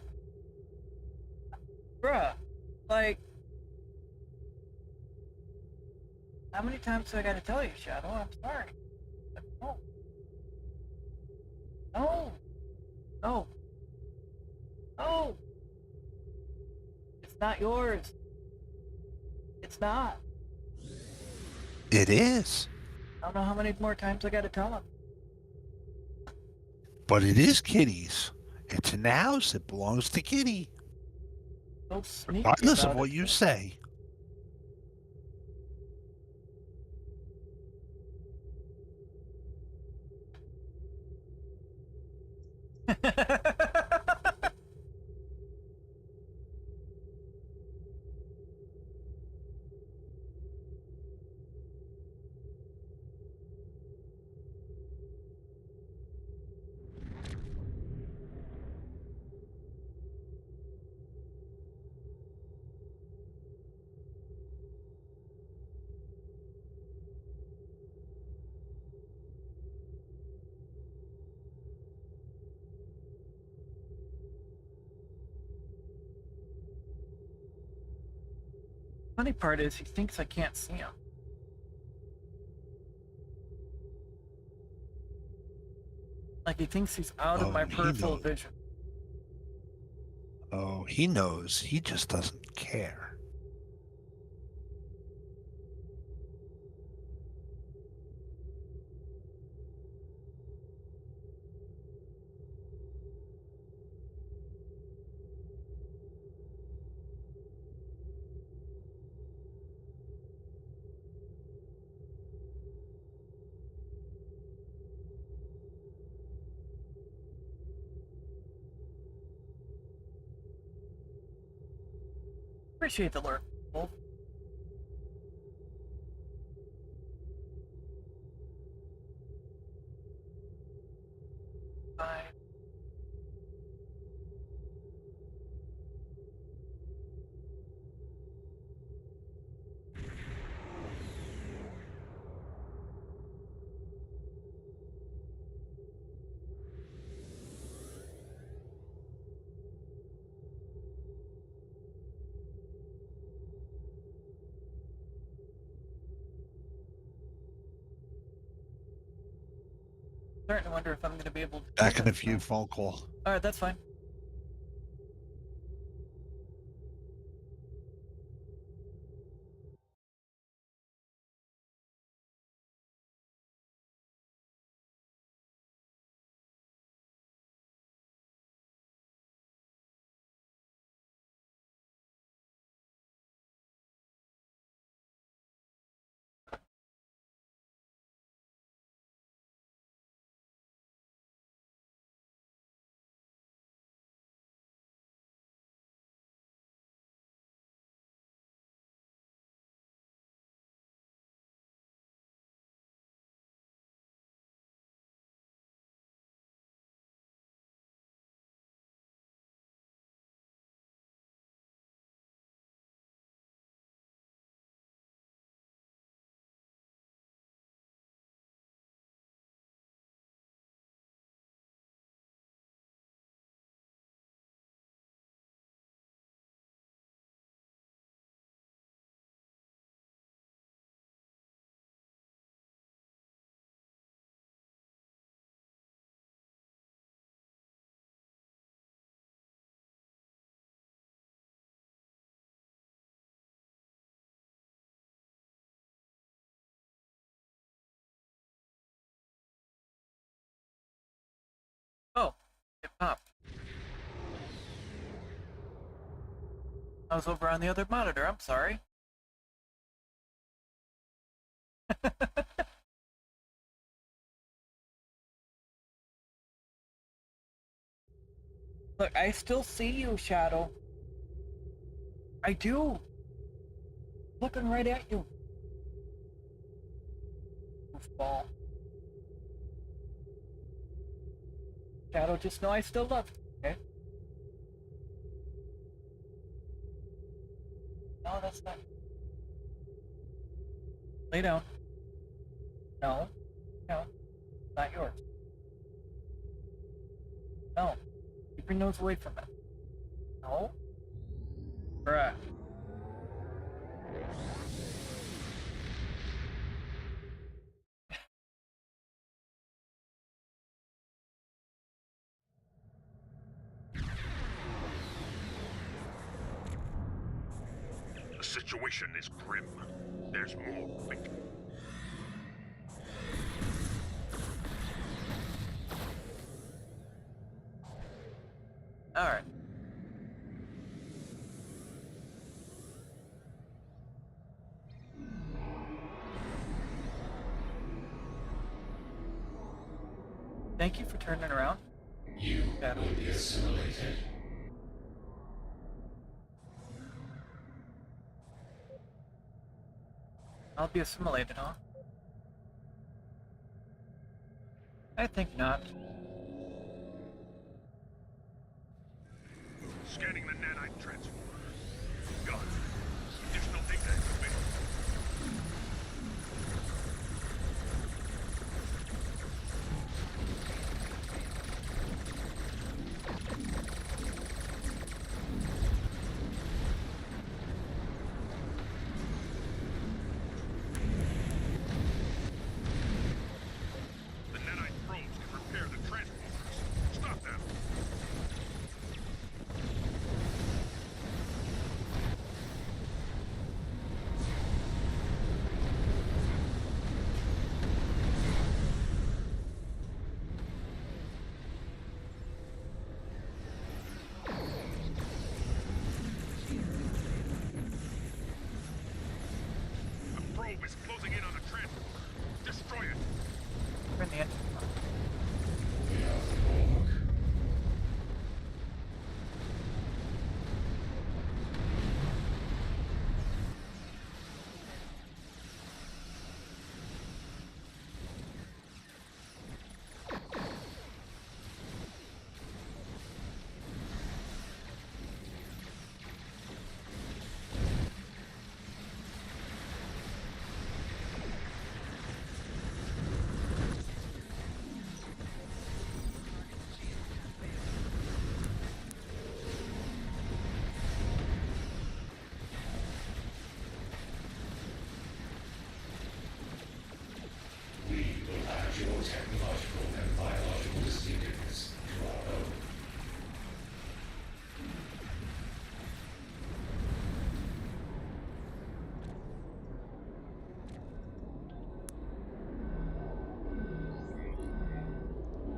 [SPEAKER 1] Bruh, like, how many times do I gotta tell you, Shadow? I'm sorry. No. No. No. No. It's not yours. It's not.
[SPEAKER 20] It is.
[SPEAKER 1] I don't know how many more times I gotta tell him.
[SPEAKER 20] But it is Kitty's. It's in the house. It belongs to Kitty.
[SPEAKER 1] So sneaky
[SPEAKER 20] Regardless of
[SPEAKER 1] about
[SPEAKER 20] what
[SPEAKER 1] it.
[SPEAKER 20] you say.
[SPEAKER 1] Funny part is he thinks I can't see him. Like he thinks he's out of my peripheral vision.
[SPEAKER 20] Oh, he knows. He just doesn't care.
[SPEAKER 1] Appreciate the lure, Wolf. Bye. Starting to wonder if I'm going to be able to.
[SPEAKER 20] Back in a few phone call.
[SPEAKER 1] All right, that's fine. Oh, it popped. I was over on the other monitor, I'm sorry. Look, I still see you, Shadow. I do. Looking right at you. Goofball. Shadow, just know I still love you, okay? No, that's not. Lay down. No. No. Not yours. No. Keep your nose away from it. No. Bruh.
[SPEAKER 3] The situation is grim. There's more victims.
[SPEAKER 1] Alright. Thank you for turning around.
[SPEAKER 4] You will be assimilated.
[SPEAKER 1] I'll be assimilated, huh? I think not.
[SPEAKER 3] Scanning the nanite transformer. Got it. Additional data information.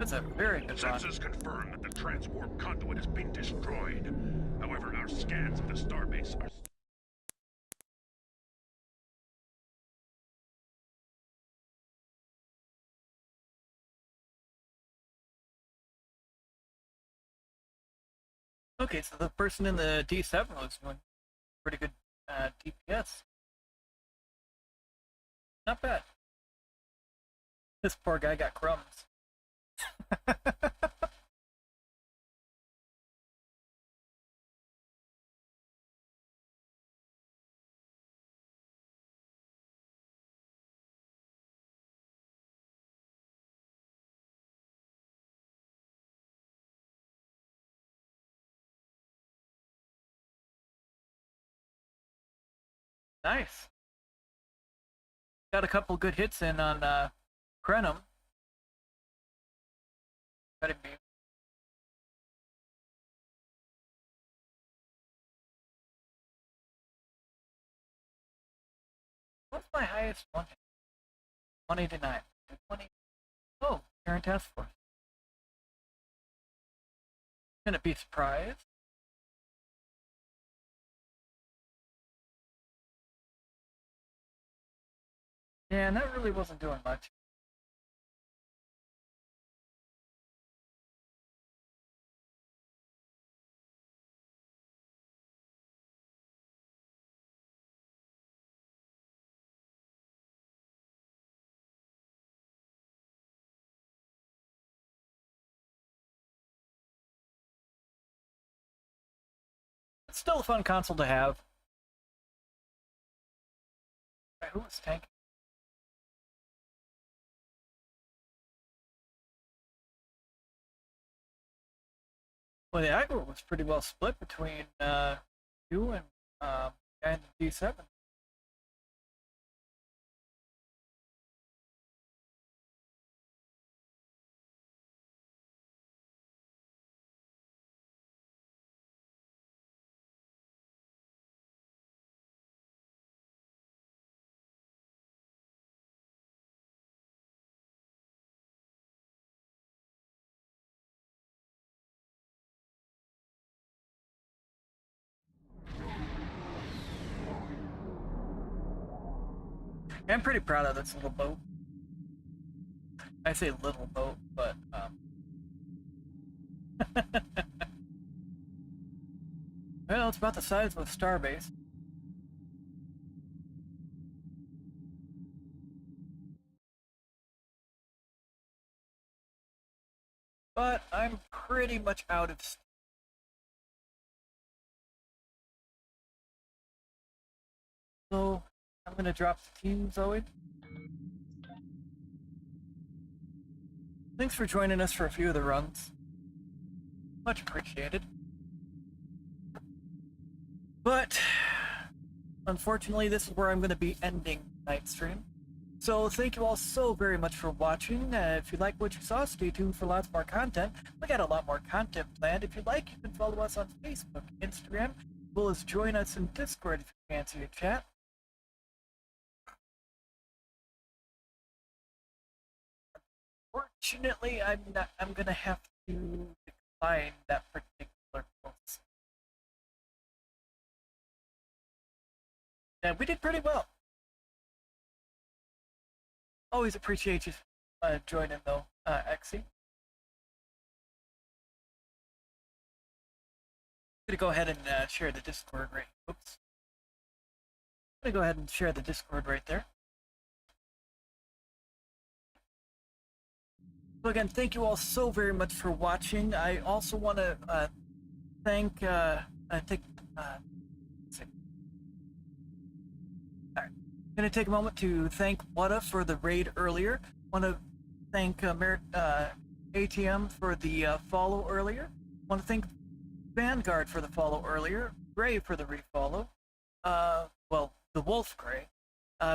[SPEAKER 1] That's a very good run.
[SPEAKER 3] Sensors confirm that the transwarp conduit has been destroyed. However, our scans of the starbase are...
[SPEAKER 1] Okay, so the person in the D7 was doing pretty good DPS. Not bad. This poor guy got crumbs. Nice. Got a couple good hits in on Krenum. Got him beat. What's my highest one? 189. 20. Oh, current task force. Gonna be surprised. Yeah, and that really wasn't doing much. It's still a fun console to have. Right, who was tanking? Well, the aggro was pretty well split between you and guy in the D7. I'm pretty proud of this little boat. I say little boat, but well, it's about the size of a starbase. But I'm pretty much out of steam. So I'm gonna drop the team, Zoe. Thanks for joining us for a few of the runs. Much appreciated. But unfortunately, this is where I'm going to be ending tonight's stream. So thank you all so very much for watching. If you like what you saw, stay tuned for lots more content. We got a lot more content planned. If you like, you can follow us on Facebook, Instagram, as well as join us in Discord if you fancy a chat. Fortunately, I'm gonna have to decline that particular post. Yeah, we did pretty well. Always appreciate you joining though, Exy. I'm gonna go ahead and share the Discord right. Oops. I'm gonna go ahead and share the Discord right there. So again, thank you all so very much for watching. I also want to thank let's see. All right, I'm gonna take a moment to thank Wata for the raid earlier. Want to thank ATM for the follow earlier. Want to thank Vanguard for the follow earlier. Gray for the refollow. Well, the Wolf Gray.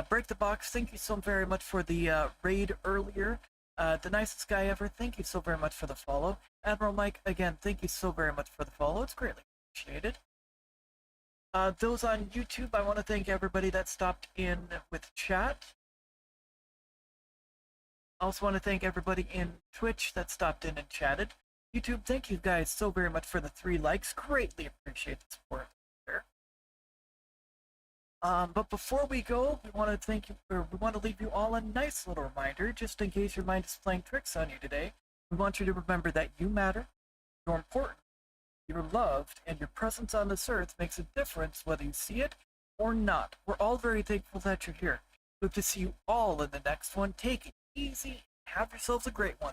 [SPEAKER 1] Break the Box. Thank you so very much for the raid earlier. The nicest guy ever, thank you so very much for the follow. Admiral Mike, again, thank you so very much for the follow. It's greatly appreciated. Those on YouTube, I want to thank everybody that stopped in with chat. Also want to thank everybody in Twitch that stopped in and chatted. YouTube, thank you guys so very much for the 3 likes. Greatly appreciate the support there. But before we go, we want to leave you all a nice little reminder, just in case your mind is playing tricks on you today. We want you to remember that you matter, you're important, you're loved, and your presence on this earth makes a difference whether you see it or not. We're all very thankful that you're here. We hope to see you all in the next one. Take it easy. Have yourselves a great one.